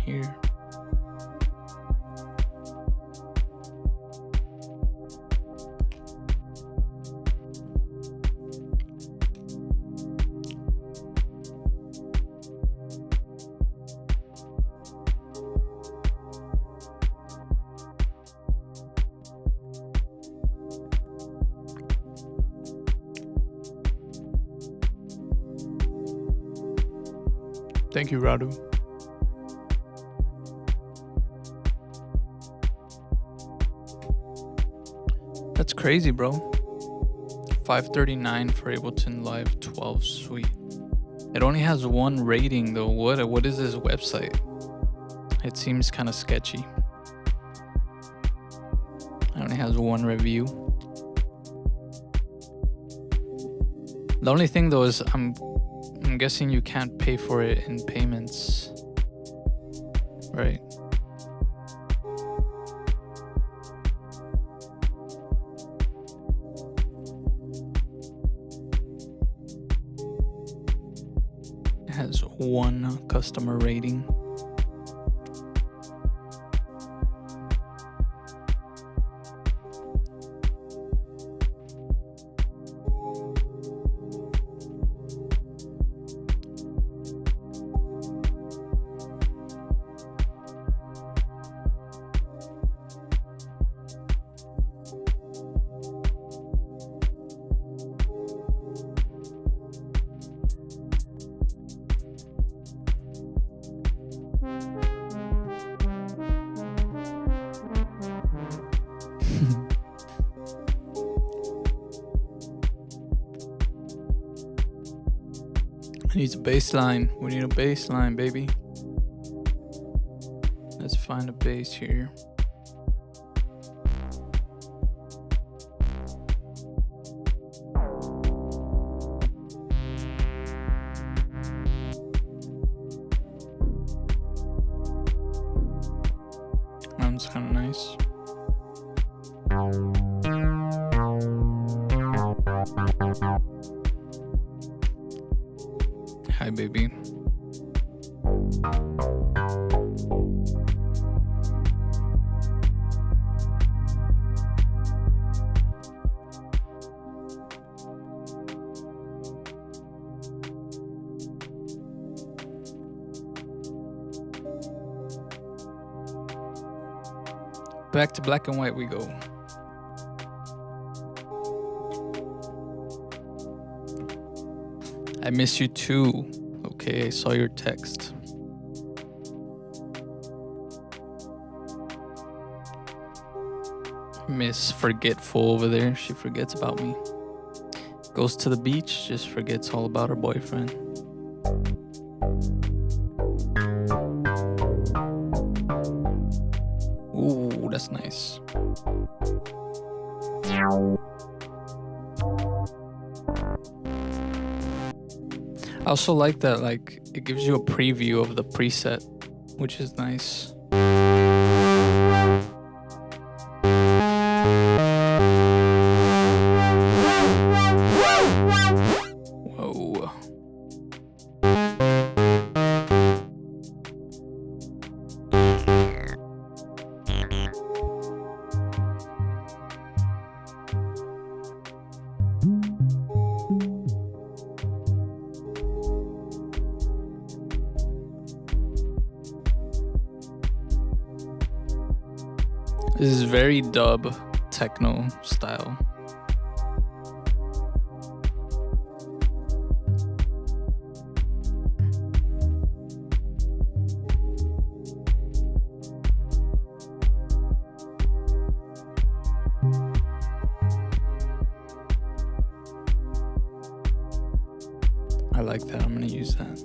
here? Thank you, Radu. That's crazy, bro. $539 for Ableton Live 12 Suite. It only has one rating though. What is this website? It seems kind of sketchy. It only has one review. The only thing though is I'm guessing you can't pay for it in payments, right? It has one customer rating. Needs a bass line. We need a bass line, baby. Let's find a bass here. Sounds kind of nice. Hi, baby. Back to black and white we go. I miss you too. Okay, I saw your text. Miss Forgetful over there. She forgets about me. Goes to the beach, just forgets all about her boyfriend. Ooh, that's nice. I also like that, like, it gives you a preview of the preset, which is nice. Whoa. This is very dub techno style. I like that. I'm gonna use that.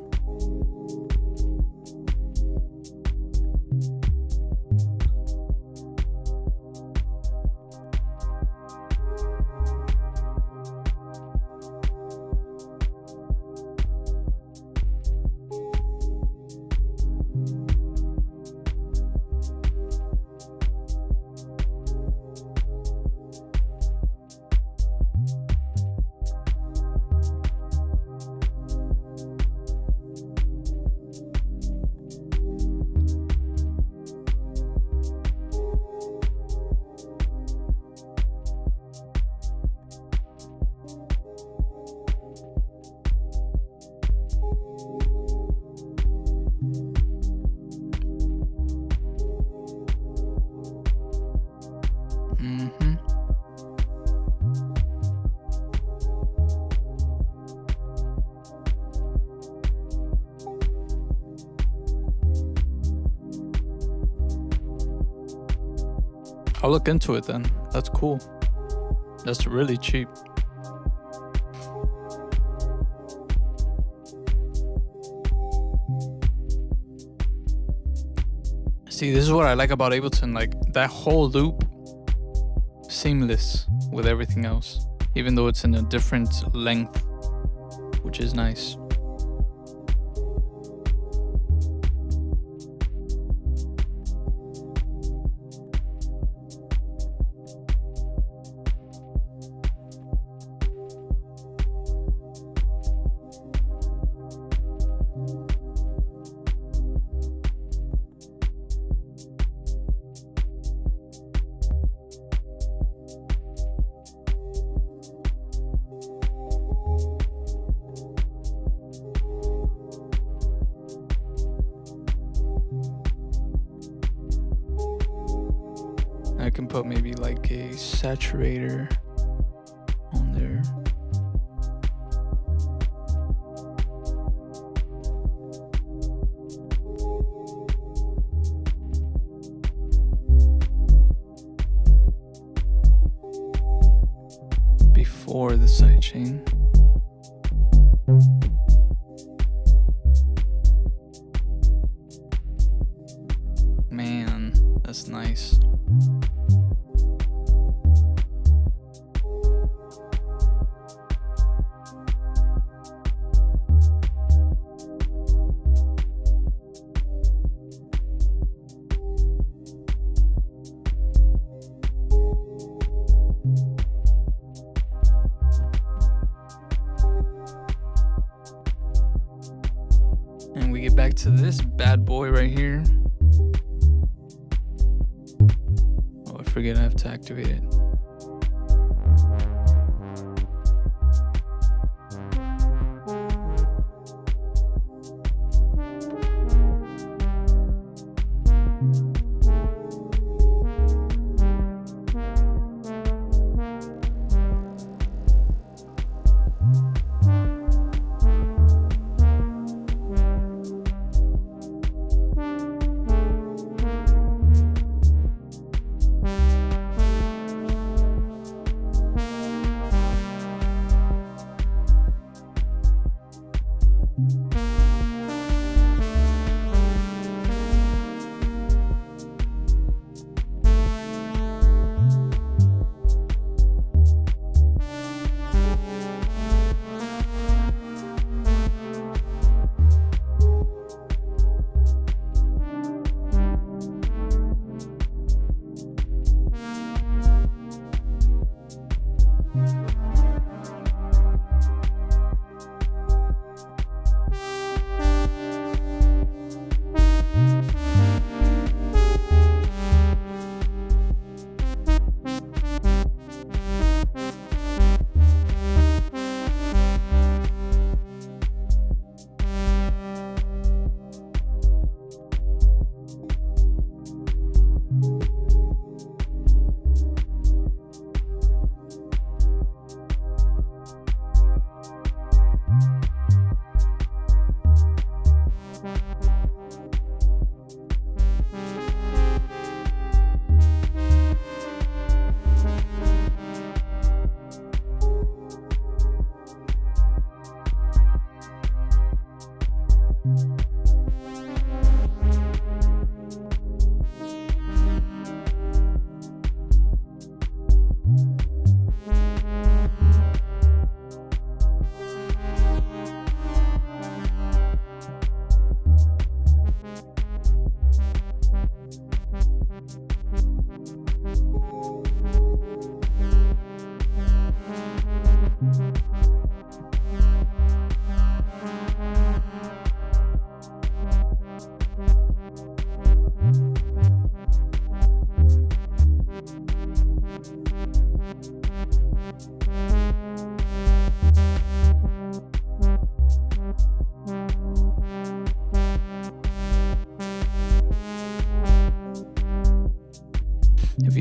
I'll look into it then. That's cool. That's really cheap. See, this is what I like about Ableton. Like, that whole loop, seamless with everything else, even though it's in a different length, which is nice. I can put maybe like a saturator on there. Before the sidechain. Man, that's nice. And we get back to this bad boy right here. Oh, I forget I have to activate it.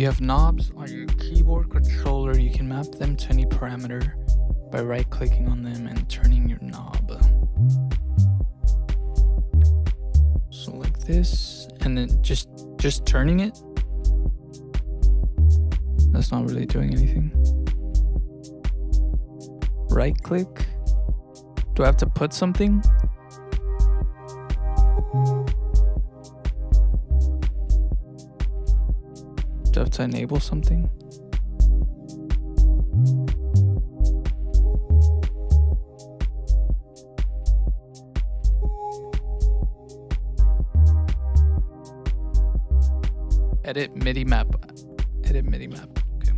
have knobs on your keyboard controller. You can map them to any parameter by right-clicking on them and turning your knob. So like this, and then just turning it. That's not really doing anything. Right-click. Do I have to put something? Do I have to enable something? Edit MIDI map. Edit MIDI map. Okay.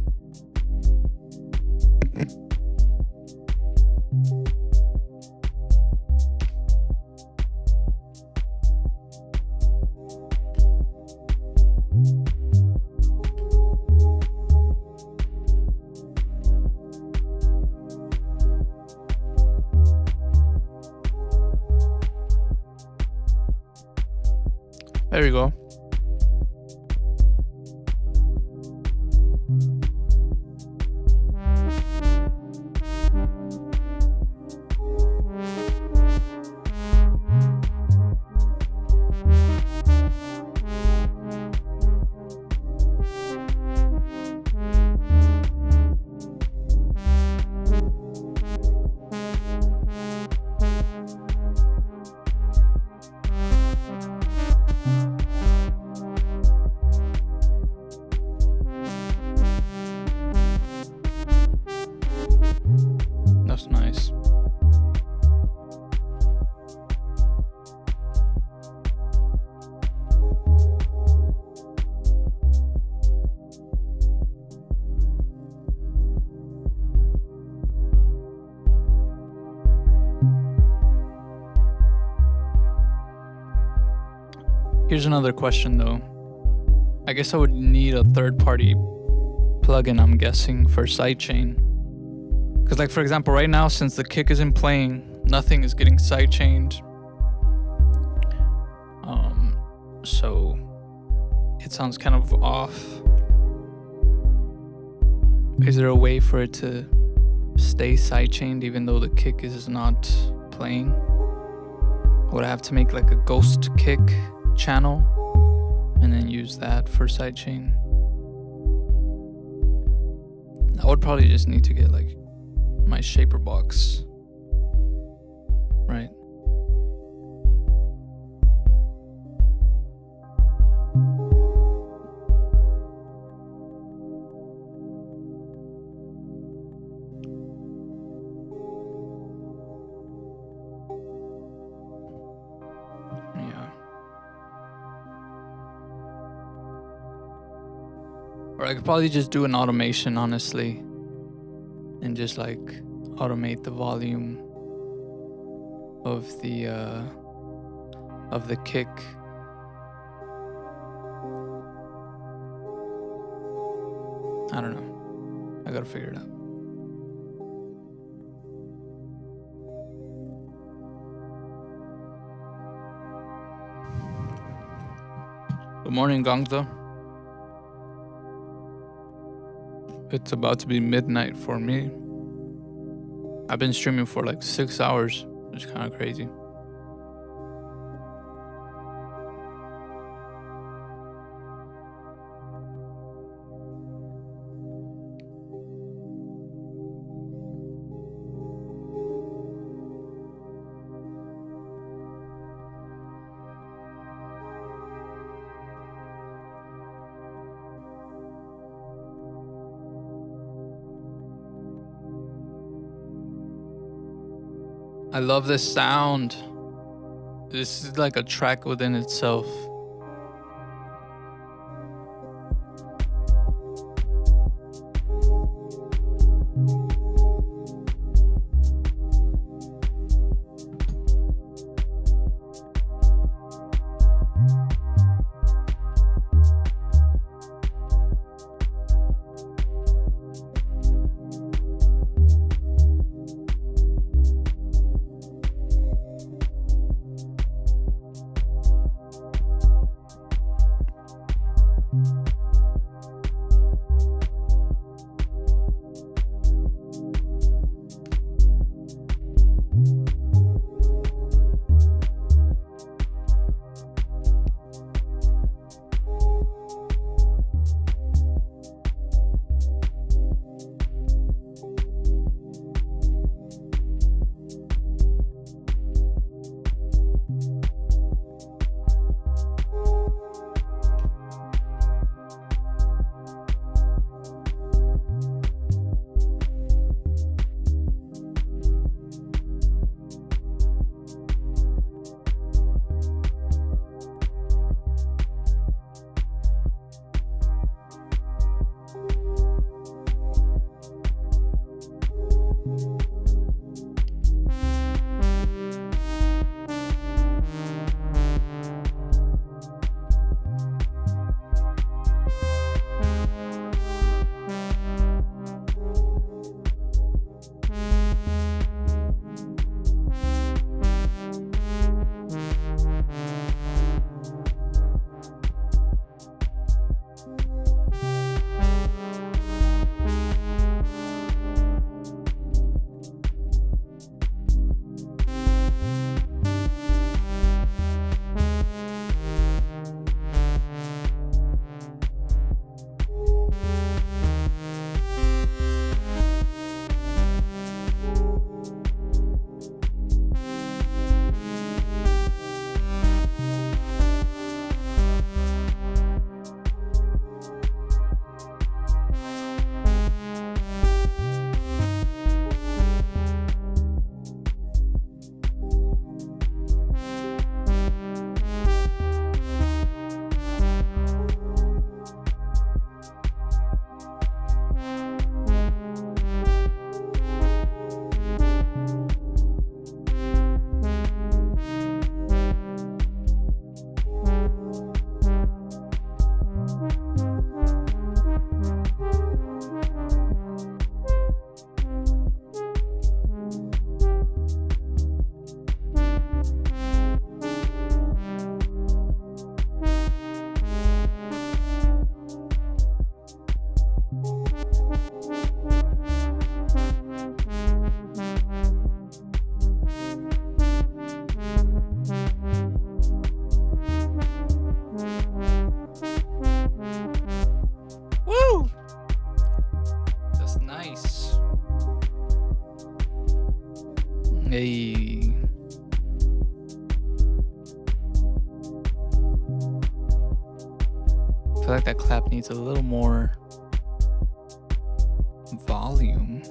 There you go. That's nice. Here's another question though. I guess I would need a third-party plugin, I'm guessing, for sidechain. Because like, for example, right now, since the kick isn't playing, nothing is getting sidechained. So it sounds kind of off. Is there a way for it to stay sidechained even though the kick is not playing? Would I have to make like a ghost kick channel and then use that for sidechain? I would probably just need to get like my shaper box, right? Yeah. Or I could probably just do an automation, honestly, and just like automate the volume of the kick. I don't know. I gotta figure it out. Good morning, Gangza. It's about to be midnight for me. I've been streaming for like 6 hours. It's kind of crazy. I love this sound. This is like a track within itself. Hey. I feel like that clap needs a little more volume.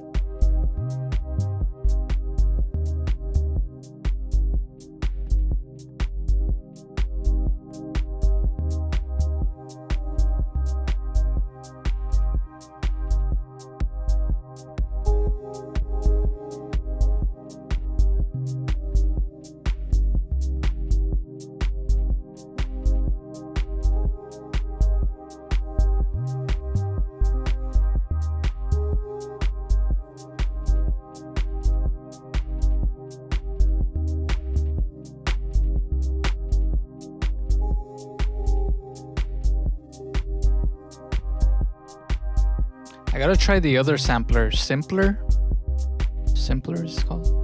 I gotta try the other sampler. Simpler is it called?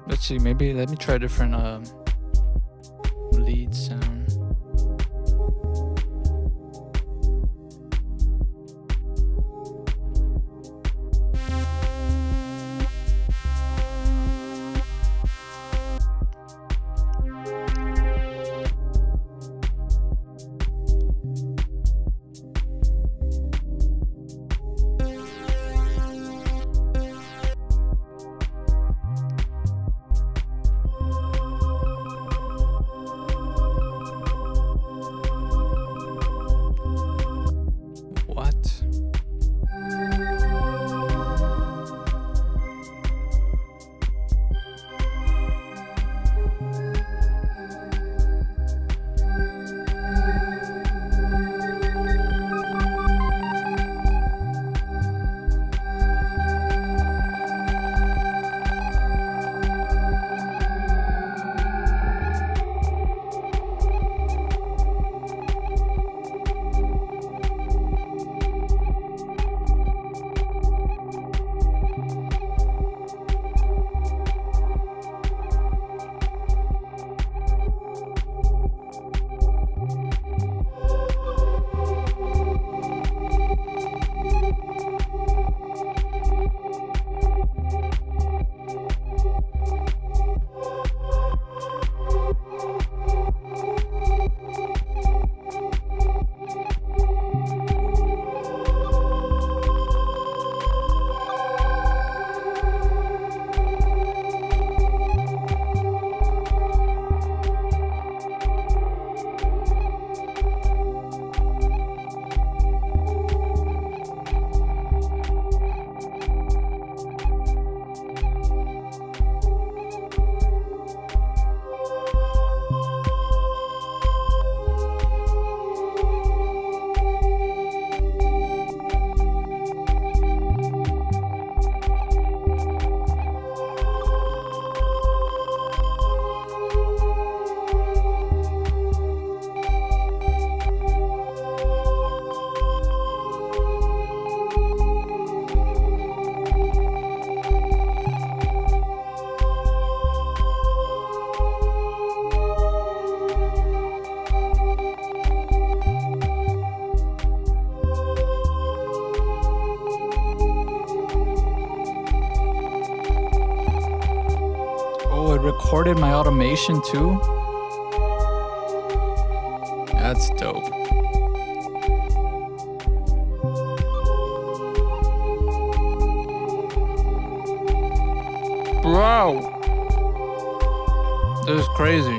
Let's see, maybe let me try a different lead sound. What? Oh, it recorded my automation too? That's dope. Bro! This is crazy.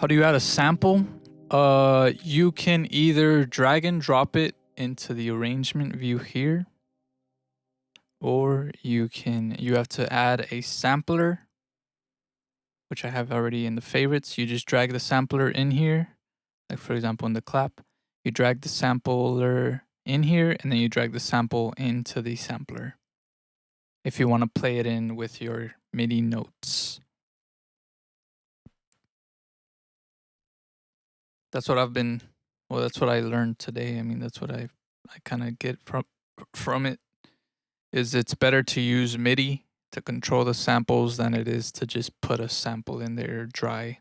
How do you add a sample? You can either drag and drop it into the arrangement view here, or you have to add a sampler, which I have already in the favorites. You just drag the sampler in here, like for example in the clap, you drag the sampler in here and then you drag the sample into the sampler if you want to play it in with your MIDI notes. That's what that's what I learned today. I mean, that's what I kind of get from it, is it's better to use MIDI to control the samples than it is to just put a sample in there dry.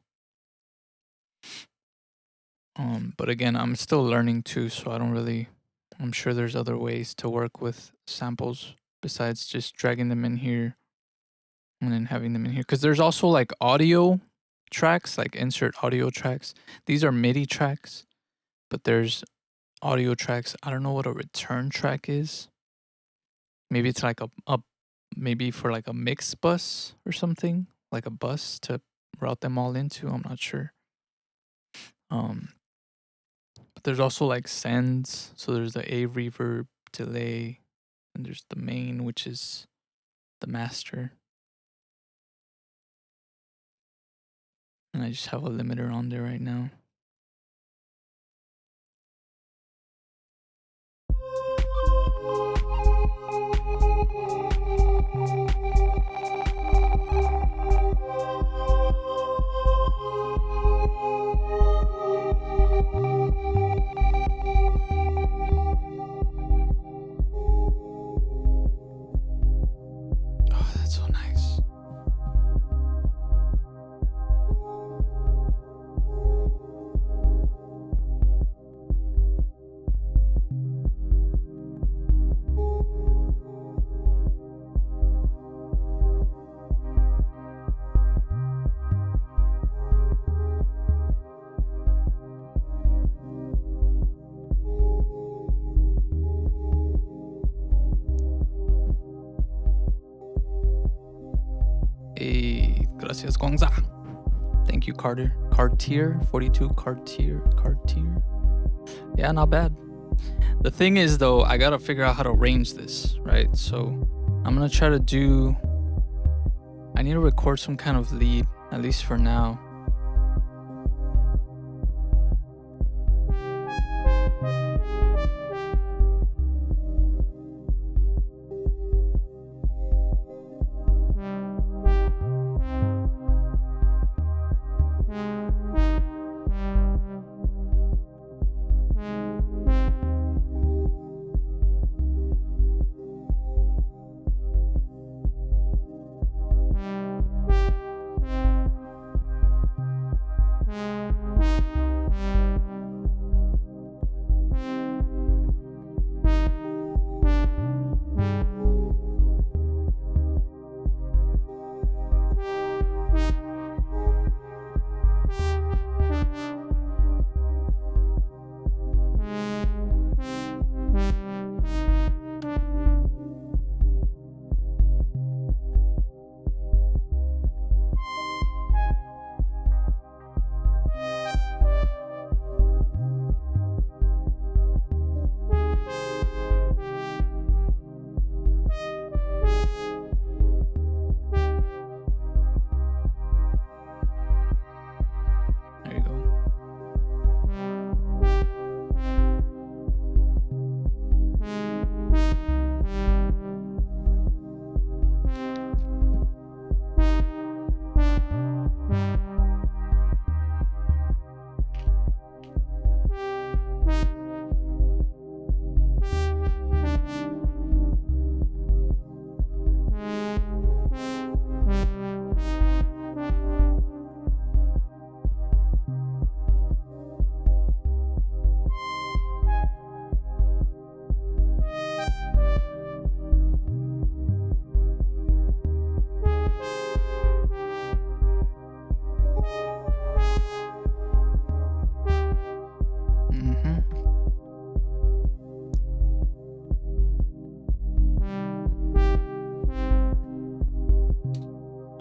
But again, I'm still learning too, so I'm sure there's other ways to work with samples besides just dragging them in here and then having them in here. Because there's also like audio tracks, like insert audio tracks. These are MIDI tracks, but there's audio tracks. I don't know what a return track is. Maybe it's like a maybe for like a mix bus or something, like a bus to route them all into. I'm not sure. But there's also like sends. So there's the A reverb, delay, and there's the main, which is the master. And I just have a limiter on there right now. Oh, that's so nice. Hey, gracias, Gonza. Thank you, Cartier, 42 Cartier. Yeah, not bad. The thing is, though, I gotta figure out how to arrange this, right? So I'm gonna try to I need to record some kind of lead, at least for now.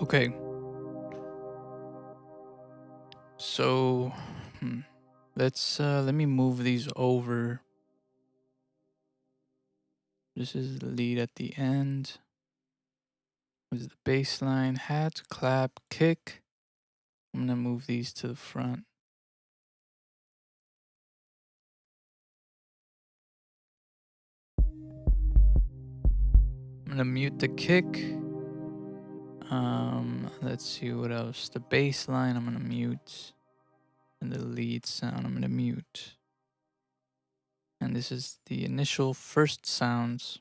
Okay. So let me move these over. This is the lead at the end. This is the bass line, hat, clap, kick. I'm gonna move these to the front. I'm gonna mute the kick. Let's see what else. The bass line I'm gonna mute. And the lead sound I'm gonna mute. And this is the initial first sounds.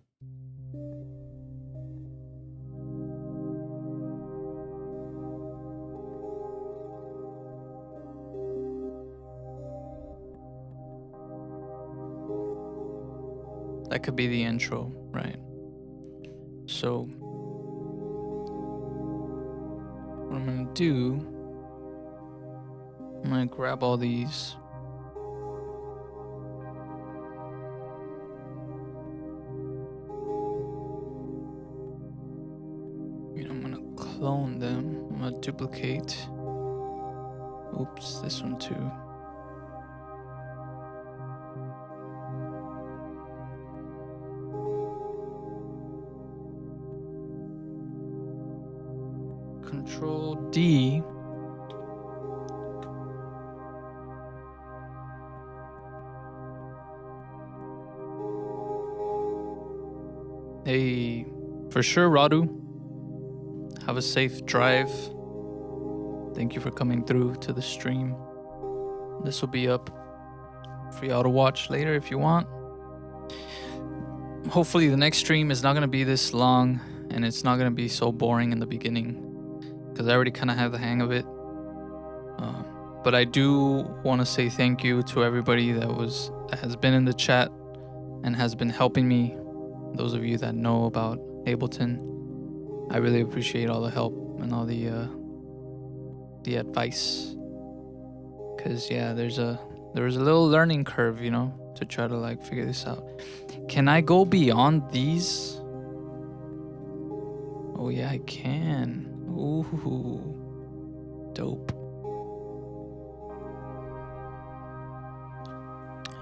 That could be the intro, right? So what I'm gonna do, I'm gonna grab all these. I'm gonna clone them. I'm gonna duplicate. Oops, this one too. Control D. Hey, for sure, Radu. Have a safe drive. Thank you for coming through to the stream. This will be up for y'all to watch later if you want. Hopefully the next stream is not going to be this long and it's not going to be so boring in the beginning because I already kind of have the hang of it. But I do want to say thank you to everybody that has been in the chat and has been helping me. Those of you that know about Ableton, I really appreciate all the help and all the advice. Cause yeah, there was a little learning curve, to try to like figure this out. Can I go beyond these? Oh yeah, I can. Ooh, dope.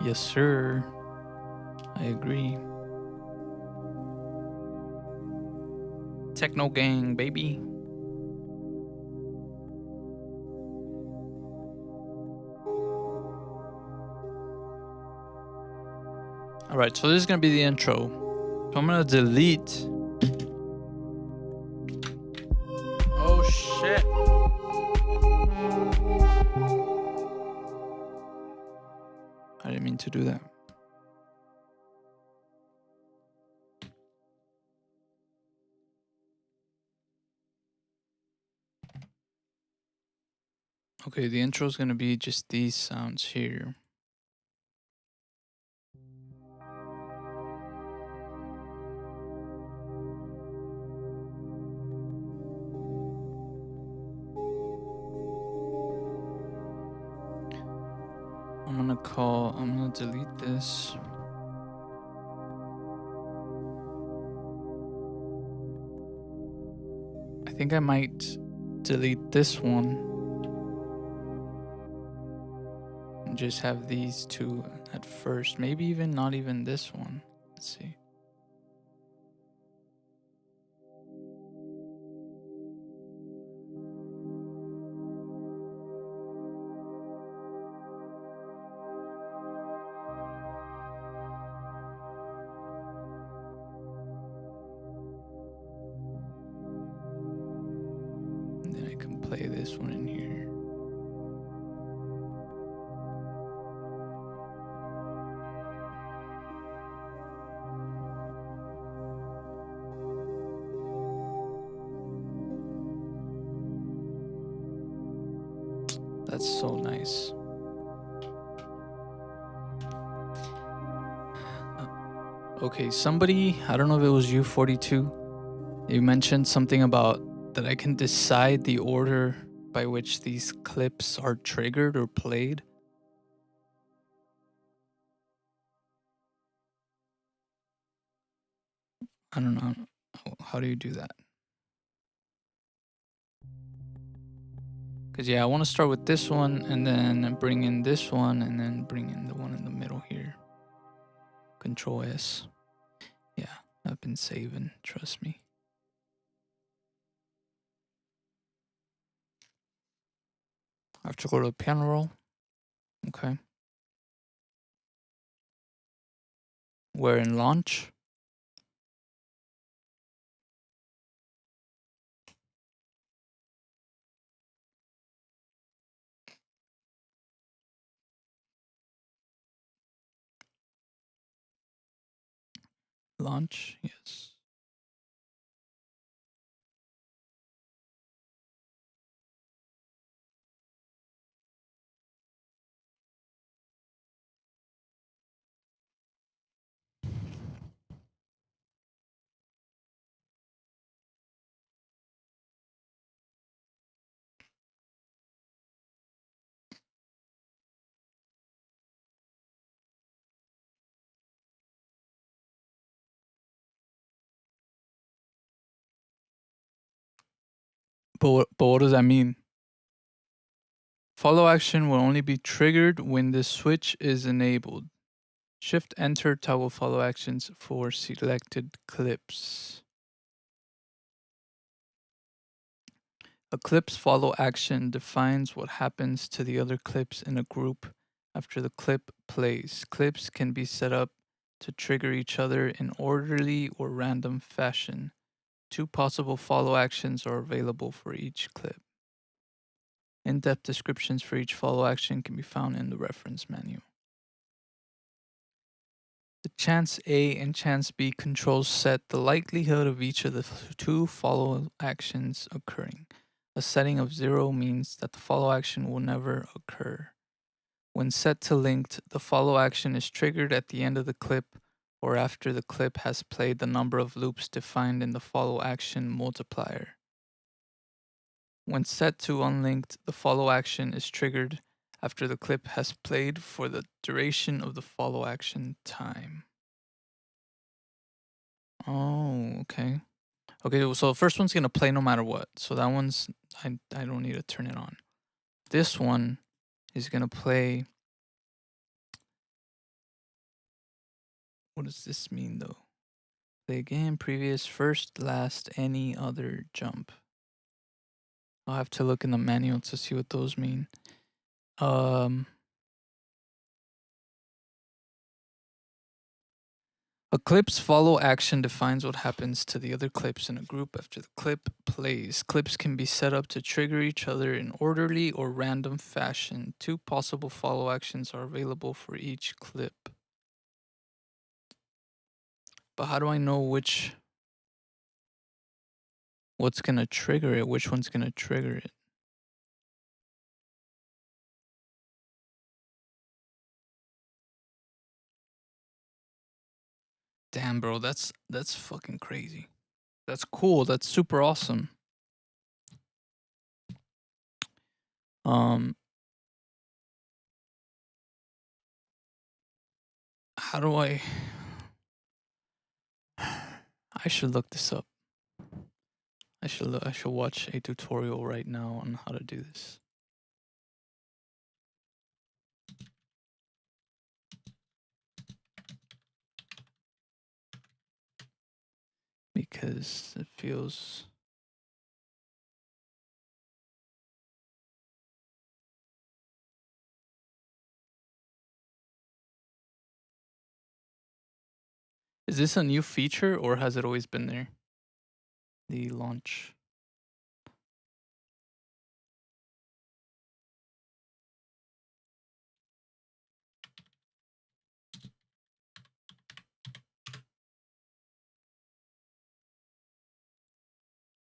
Yes, sir. I agree. Techno gang, baby. All right, so this is gonna be the intro. So I'm gonna delete. Oh shit. I didn't mean to do that. Okay, the intro is gonna be just these sounds here. I'm gonna delete this. I think I might delete this one and just have these two at first. Maybe even not even this one. Let's see. Play this one in here. That's so nice. Okay, somebody, I don't know if it was you, 42, you mentioned something about that I can decide the order by which these clips are triggered or played. I don't know. How do you do that? Because, yeah, I want to start with this one and then bring in this one and then bring in the one in the middle here. Control S. Yeah, I've been saving, trust me. I have to go to the piano roll. Okay. We're in launch. Launch, yes. But what does that mean? Follow action will only be triggered when the switch is enabled. Shift Enter toggle follow actions for selected clips. A clip's follow action defines what happens to the other clips in a group after the clip plays. Clips can be set up to trigger each other in orderly or random fashion. 2 possible follow actions are available for each clip. In-depth descriptions for each follow action can be found in the reference manual. The chance A and chance B controls set the likelihood of each of the 2 follow actions occurring. A setting of 0 means that the follow action will never occur. When set to linked, the follow action is triggered at the end of the clip or after the clip has played the number of loops defined in the follow action multiplier. When set to unlinked, the follow action is triggered after the clip has played for the duration of the follow action time. Oh, okay. Okay, so the first one's gonna play no matter what. So that one's, I don't need to turn it on. This one is gonna play. What does this mean though? Play again, previous, first, last, any other jump. I'll have to look in the manual to see what those mean. A clip's follow action defines what happens to the other clips in a group after the clip plays. Clips can be set up to trigger each other in orderly or random fashion. 2 possible follow actions are available for each clip. But how do I know what's gonna trigger it? Which one's gonna trigger it? Damn, bro, that's fucking crazy. That's cool. That's super awesome. How do I should look this up. I should watch a tutorial right now on how to do this. Because it feels Is this a new feature or has it always been there? The launch.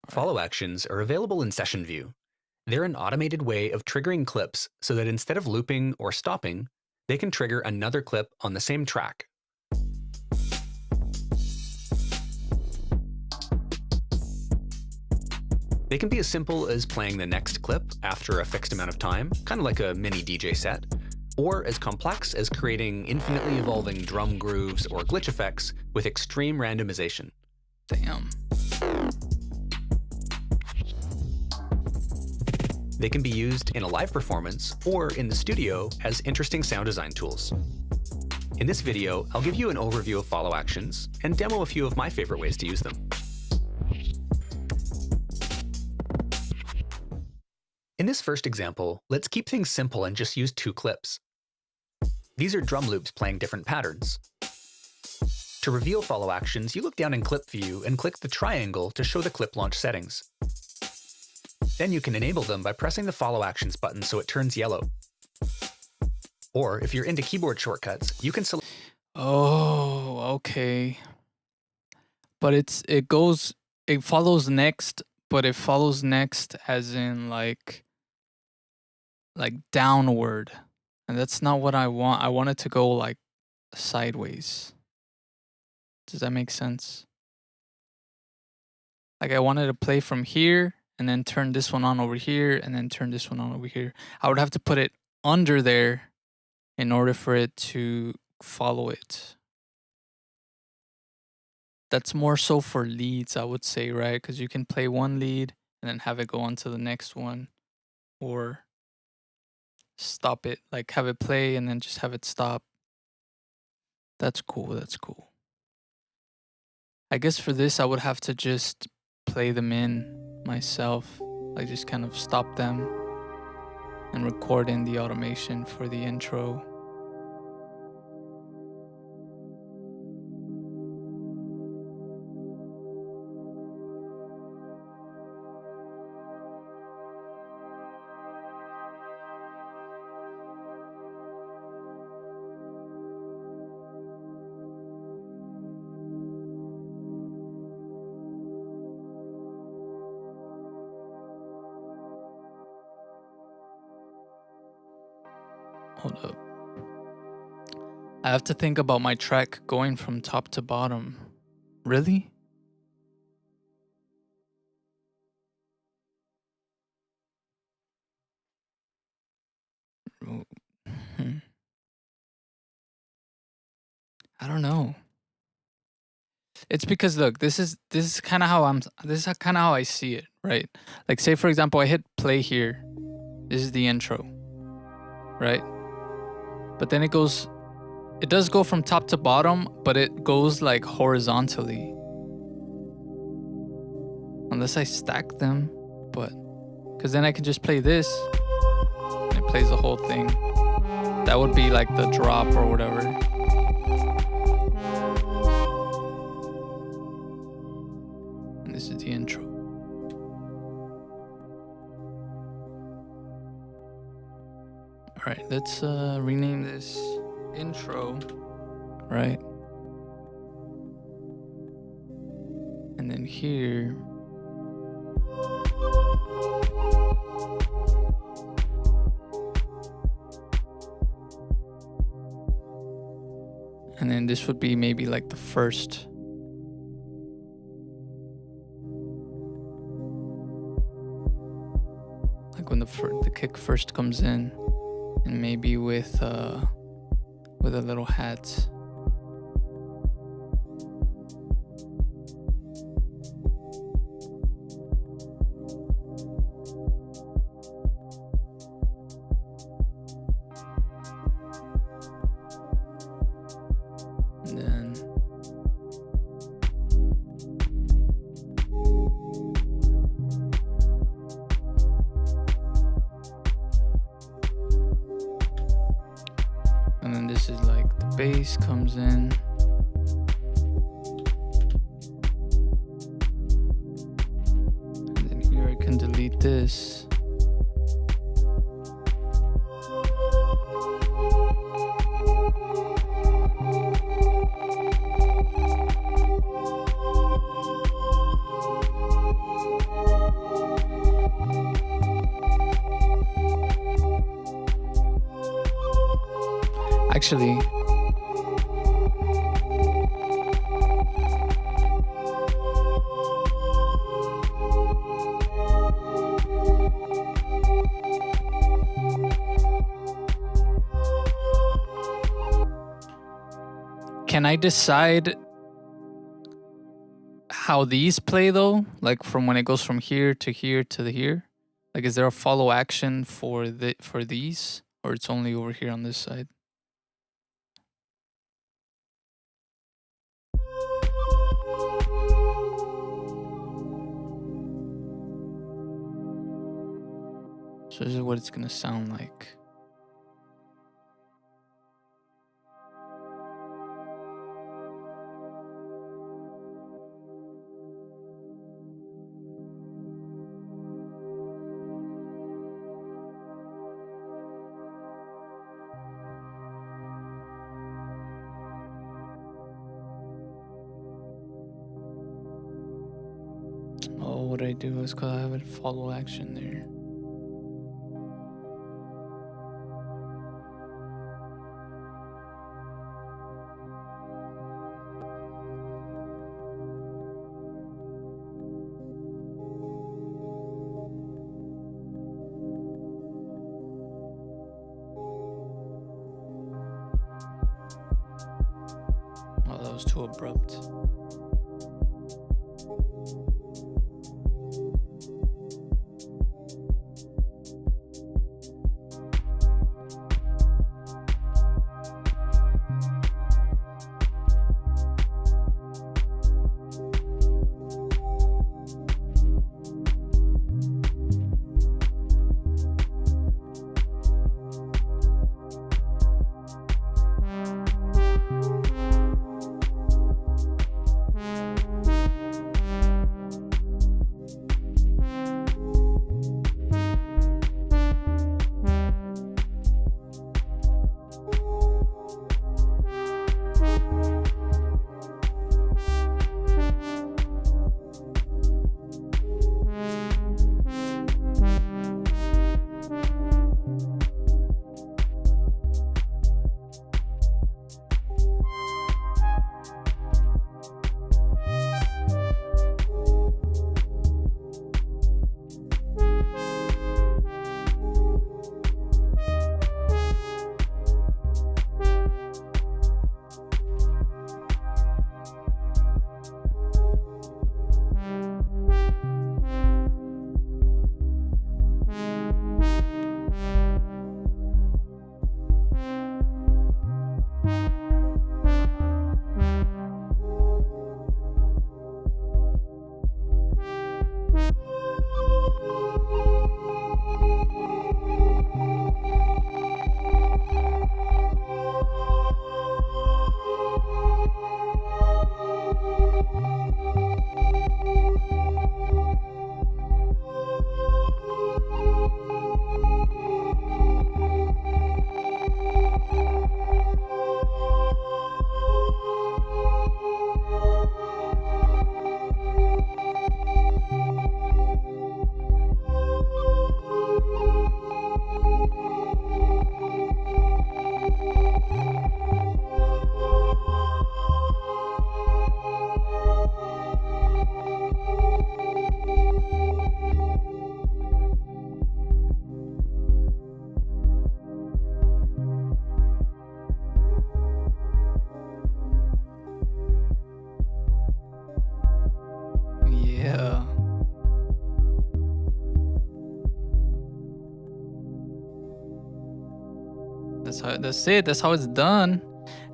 Follow actions are available in Session View. They're an automated way of triggering clips so that instead of looping or stopping, they can trigger another clip on the same track. They can be as simple as playing the next clip after a fixed amount of time, kind of like a mini DJ set, or as complex as creating infinitely evolving drum grooves or glitch effects with extreme randomization. Damn. They can be used in a live performance or in the studio as interesting sound design tools. In this video, I'll give you an overview of follow actions and demo a few of my favorite ways to use them. In this first example, let's keep things simple and just use 2 clips. These are drum loops playing different patterns. To reveal follow actions, you look down in Clip View and click the triangle to show the clip launch settings. Then you can enable them by pressing the Follow Actions button so it turns yellow. Or if you're into keyboard shortcuts, you can select. Oh, okay. But it follows next, but it follows next as in like downward. And that's not what I want. I want it to go like sideways. Does that make sense? Like I wanted to play from here and then turn this one on over here and then turn this one on over here. I would have to put it under there in order for it to follow it. That's more so for leads, I would say, right? Because you can play one lead and then have it go on to the next one, or stop it, like have it play and then just have it stop. That's cool, that's cool. I guess for this, I would have to just play them in myself, like just kind of stop them and record in the automation for the intro. Hold up. I have to think about my track going from top to bottom. Really? I don't know. It's because look, this is kind of how I see it, right? Like say for example, I hit play here. This is the intro, right? But then it does go from top to bottom, but it goes like horizontally. Unless I stack them, but because then I can just play this and it plays the whole thing. That would be like the drop or whatever. And this is the intro. All right, let's rename this intro, right? And then here, and then this would be maybe like the first. Like when the kick first comes in. And maybe with a little hat. And then this is like the bass comes in. And then here I can delete this. Actually, can I decide how these play though? Like from when it goes from here to here to here? Like, is there a follow action for these, or it's only over here on this side? So this is what it's gonna sound like. Oh, what I do is because I have a follow action there. Oh, that was too abrupt. Yeah. That's it. That's how it's done.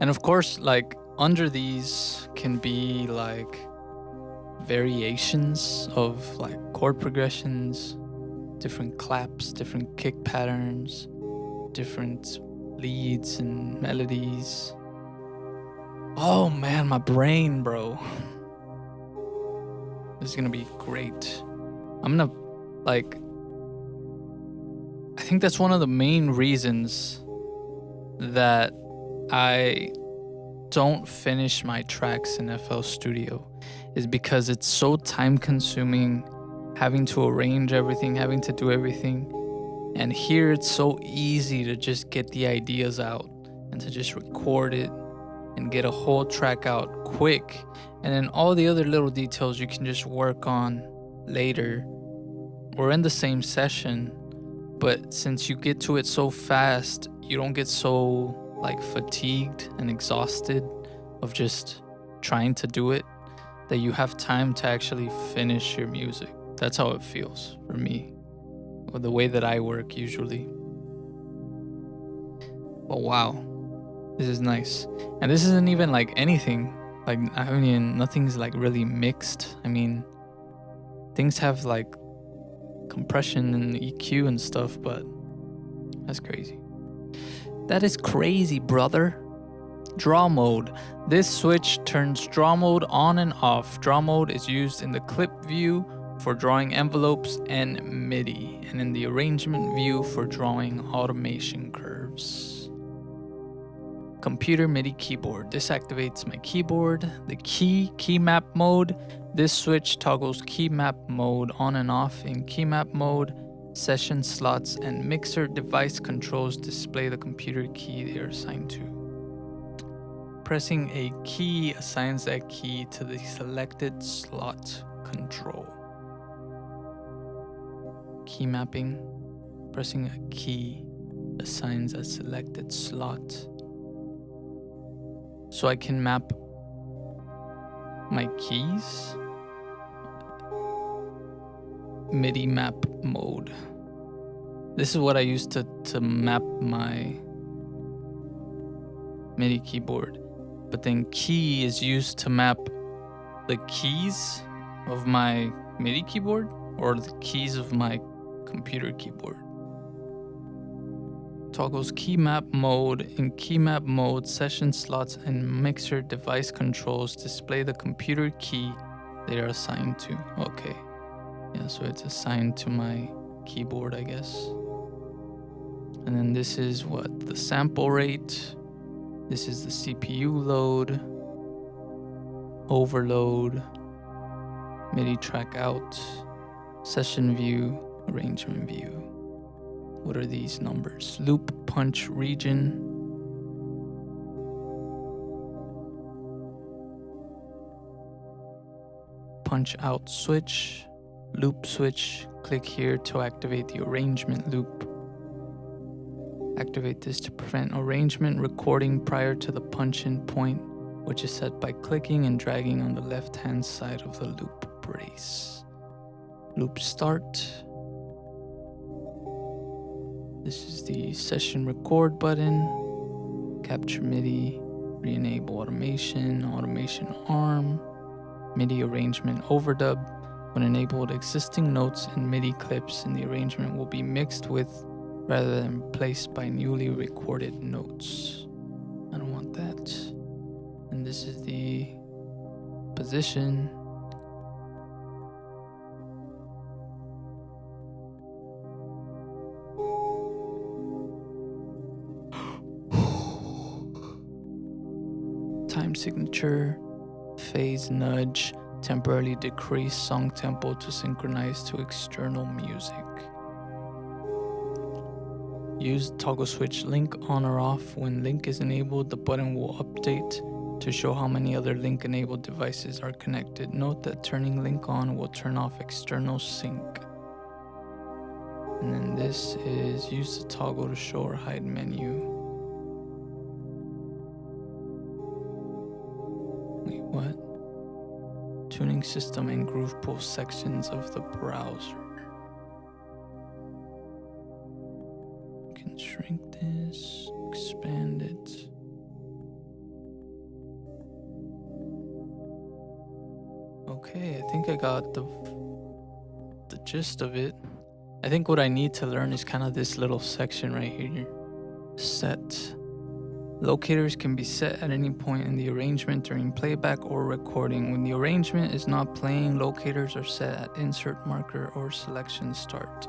And of course, like under these can be like variations of like chord progressions, different claps, different kick patterns, different leads and melodies. Oh man, my brain, bro. This is gonna be great. I'm gonna, like, I think that's one of the main reasons that I don't finish my tracks in FL Studio, is because it's so time consuming, having to arrange everything, having to do everything. And here it's so easy to just get the ideas out and to just record it and get a whole track out quick. And then all the other little details you can just work on later or in the same session. But since you get to it so fast, you don't get so like fatigued and exhausted of just trying to do it, that you have time to actually finish your music. That's how it feels for me. or the way that I work usually. But wow, this is nice. And this isn't even like anything. Like, I mean, nothing's like really mixed. I mean, things have like compression and EQ and stuff, but that's crazy. That is crazy, brother. Draw mode. This switch turns draw mode on and off. Draw mode is used in the clip view for drawing envelopes and MIDI, and in the arrangement view for drawing automation curves. Computer MIDI keyboard. This activates my keyboard. The key map mode. This switch toggles key map mode on and off. In key map mode, session slots and mixer device controls display the computer key they are assigned to. Pressing a key assigns that key to the selected slot control. Key mapping. Pressing a key assigns a selected slot. So I can map my keys. MIDI map mode. This is what I use to map my MIDI keyboard. But then key is used to map the keys of my MIDI keyboard or the keys of my computer keyboard. Toggles key map mode. In key map mode, session slots and mixer device controls display the computer key they are assigned to. Okay. Yeah, so it's assigned to my keyboard, I guess. And then this is what? The sample rate. This is the CPU load, overload, MIDI track out, session view, arrangement view. What are these numbers? Loop punch region. Punch out switch, loop switch. Click here to activate the arrangement loop. Activate this to prevent arrangement recording prior to the punch-in point, which is set by clicking and dragging on the left-hand side of the loop brace. Loop start. This is the session record button. Capture MIDI. Re-enable automation. Automation arm. MIDI arrangement overdub. When enabled, existing notes and MIDI clips in the arrangement will be mixed with rather than replaced by newly recorded notes. I don't want that. And this is the position. Time signature, phase nudge, temporarily decrease song tempo to synchronize to external music. Use toggle switch link on or off. When link is enabled, the button will update to show how many other link enabled devices are connected. Note that turning link on will turn off external sync. And then this is use the toggle to show or hide menu. Wait, what? Tuning system and groove pool sections of the browser. Can shrink this, expand it. Okay, I think I got the gist of it. I think what I need to learn is kind of this little section right here. Set. Locators can be set at any point in the arrangement during playback or recording. When the arrangement is not playing, locators are set at insert marker or selection start.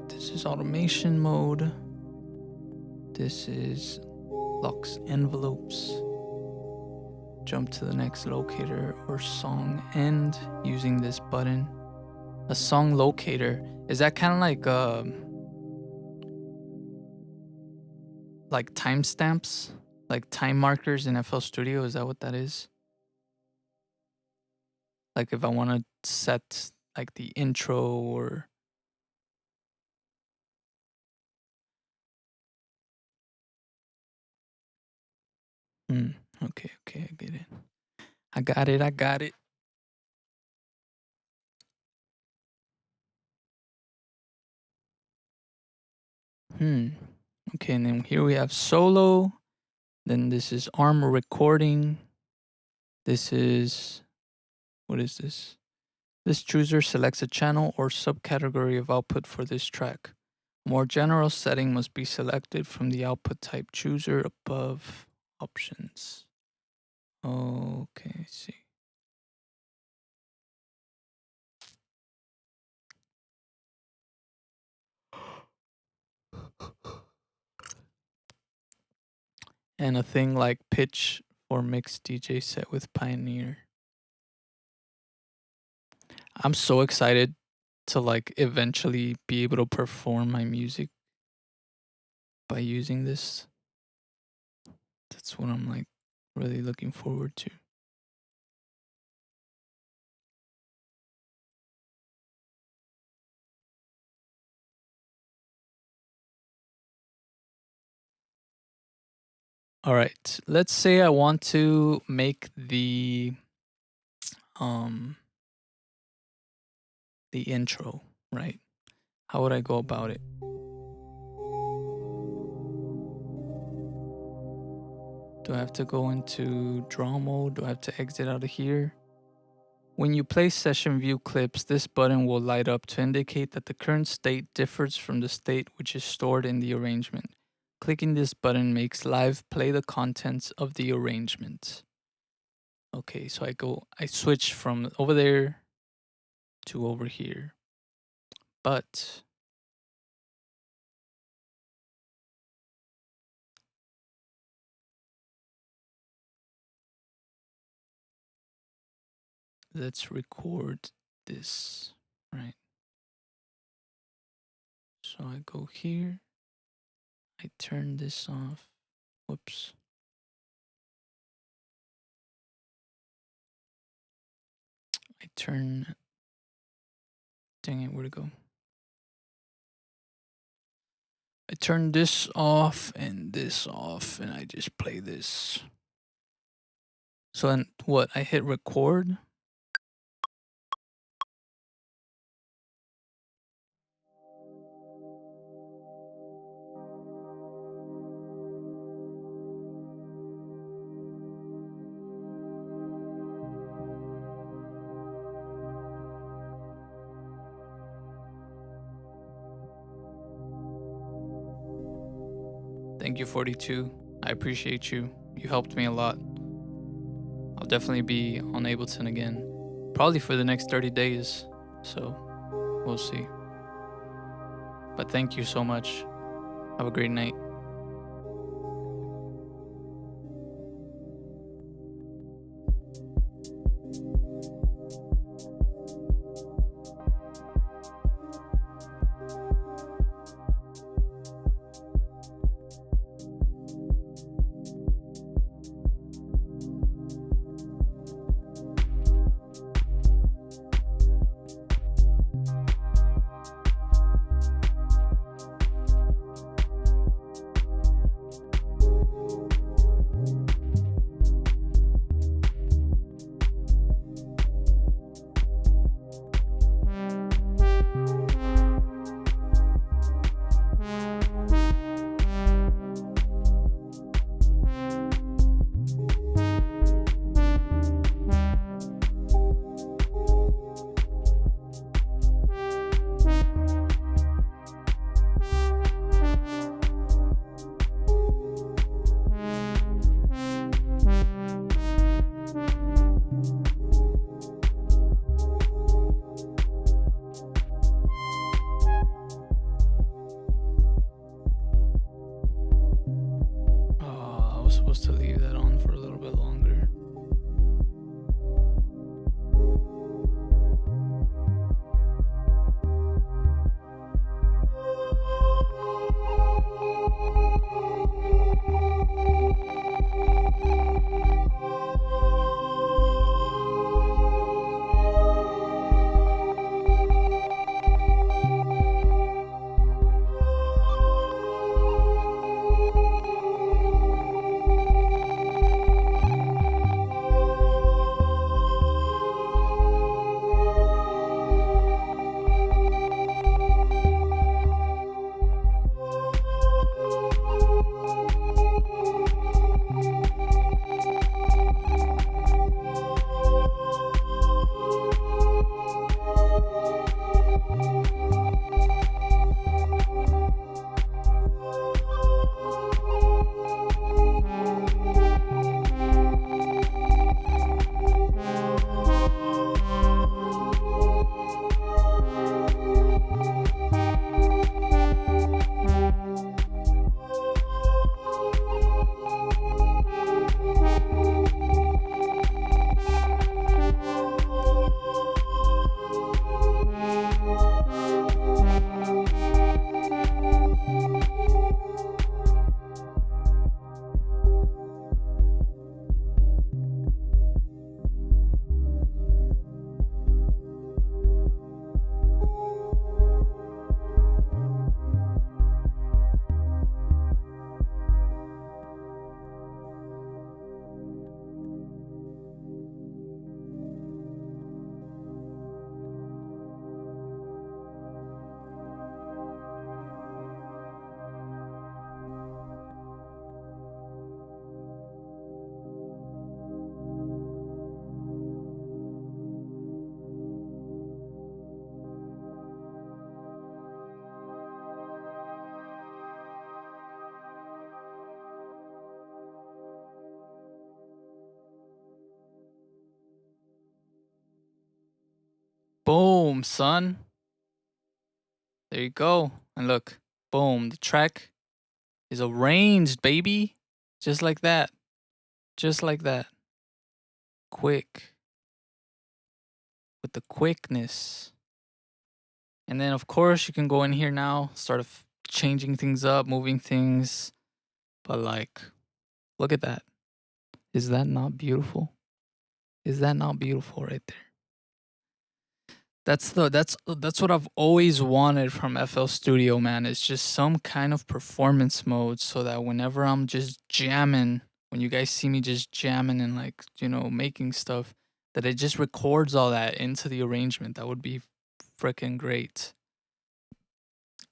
This is automation mode. This is locks envelopes. Jump to the next locator or song end using this button. A song locator, is that kind of like timestamps, like time markers in FL Studio? Is that what that is? Like if I want to set like the intro or okay, I get it. I got it. Okay, and then here we have solo. Then this is ARM recording. This is, what is this? This chooser selects a channel or subcategory of output for this track. A more general setting must be selected from the output type chooser above options. Okay, I see. And a thing like pitch for mixed DJ set with Pioneer. I'm so excited to like eventually be able to perform my music by using this. That's what I'm like really looking forward to. All right, let's say I want to make the intro, right? How would I go about it? Do I have to go into draw mode? Do I have to exit out of here? When you play session view clips, this button will light up to indicate that the current state differs from the state which is stored in the arrangement. Clicking this button makes live play the contents of the arrangement. Okay, so I switch from over there to over here. But let's record this, right? So I go here, I turn this off. Whoops. I turn, dang it, where'd it go? I turn this off, and I just play this. So then what? I hit record. Thank you, 42. I appreciate you. You helped me a lot. I'll definitely be on Ableton again. Probably for the next 30 days. So we'll see. But thank you so much. Have a great night. Boom, son. There you go. And look, boom, the track is arranged, baby. Just like that. Just like that. Quick. With the quickness. And then, of course, you can go in here now, start changing things up, moving things. But like, look at that. Is that not beautiful? Is that not beautiful right there? That's what I've always wanted from FL Studio, man. It's just some kind of performance mode so that whenever I'm just jamming, when you guys see me just jamming and like, you know, making stuff, that it just records all that into the arrangement. That would be freaking great.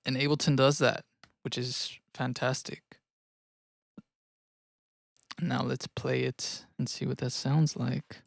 And Ableton does that, which is fantastic. Now let's play it and see what that sounds like.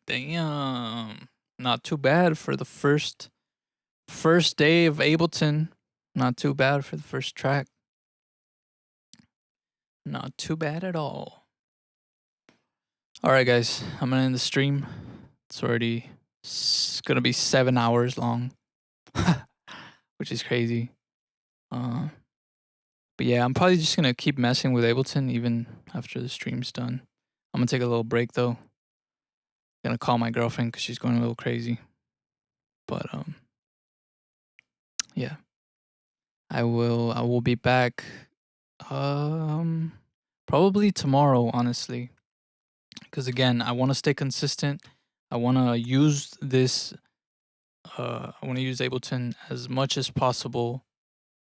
Damn. Not too bad for the first day of Ableton. Not too bad for the first track. Not too bad at all. All right, guys. I'm gonna end the stream. It's already gonna be 7 hours long, which is crazy. But yeah, I'm probably just gonna keep messing with Ableton even after the stream's done. I'm gonna take a little break though. Gonna call my girlfriend because she's going a little crazy. But yeah, I will be back probably tomorrow, honestly, because again, I want to stay consistent. I want to use this. I want to use Ableton as much as possible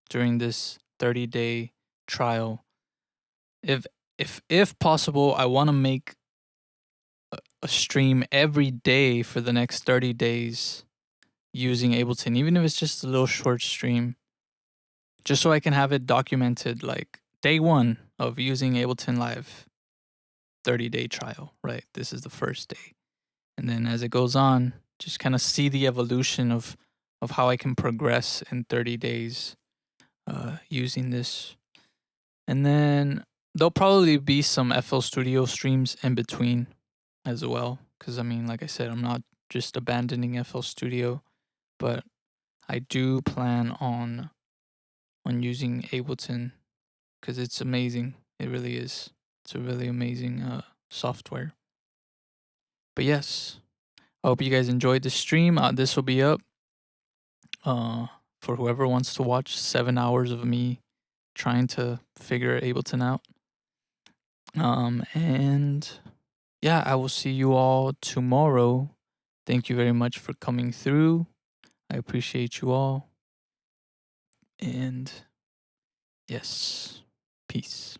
during this 30-day trial. If possible, I want to make a stream every day for the next 30 days using Ableton, even if it's just a little short stream, just so I can have it documented, like day 1 of using Ableton Live, 30-day trial, right? This is the first day. And then as it goes on, just kind of see the evolution of how I can progress in 30 days using this. And then there'll probably be some FL Studio streams in between as well. Because, I mean, like I said, I'm not just abandoning FL Studio, but I do plan on using Ableton because it's amazing. It really is. It's a really amazing software. But yes, I hope you guys enjoyed the stream. This will be up for whoever wants to watch 7 hours of me trying to figure Ableton out. And yeah, I will see you all tomorrow. Thank you very much for coming through. I appreciate you all. And yes, peace.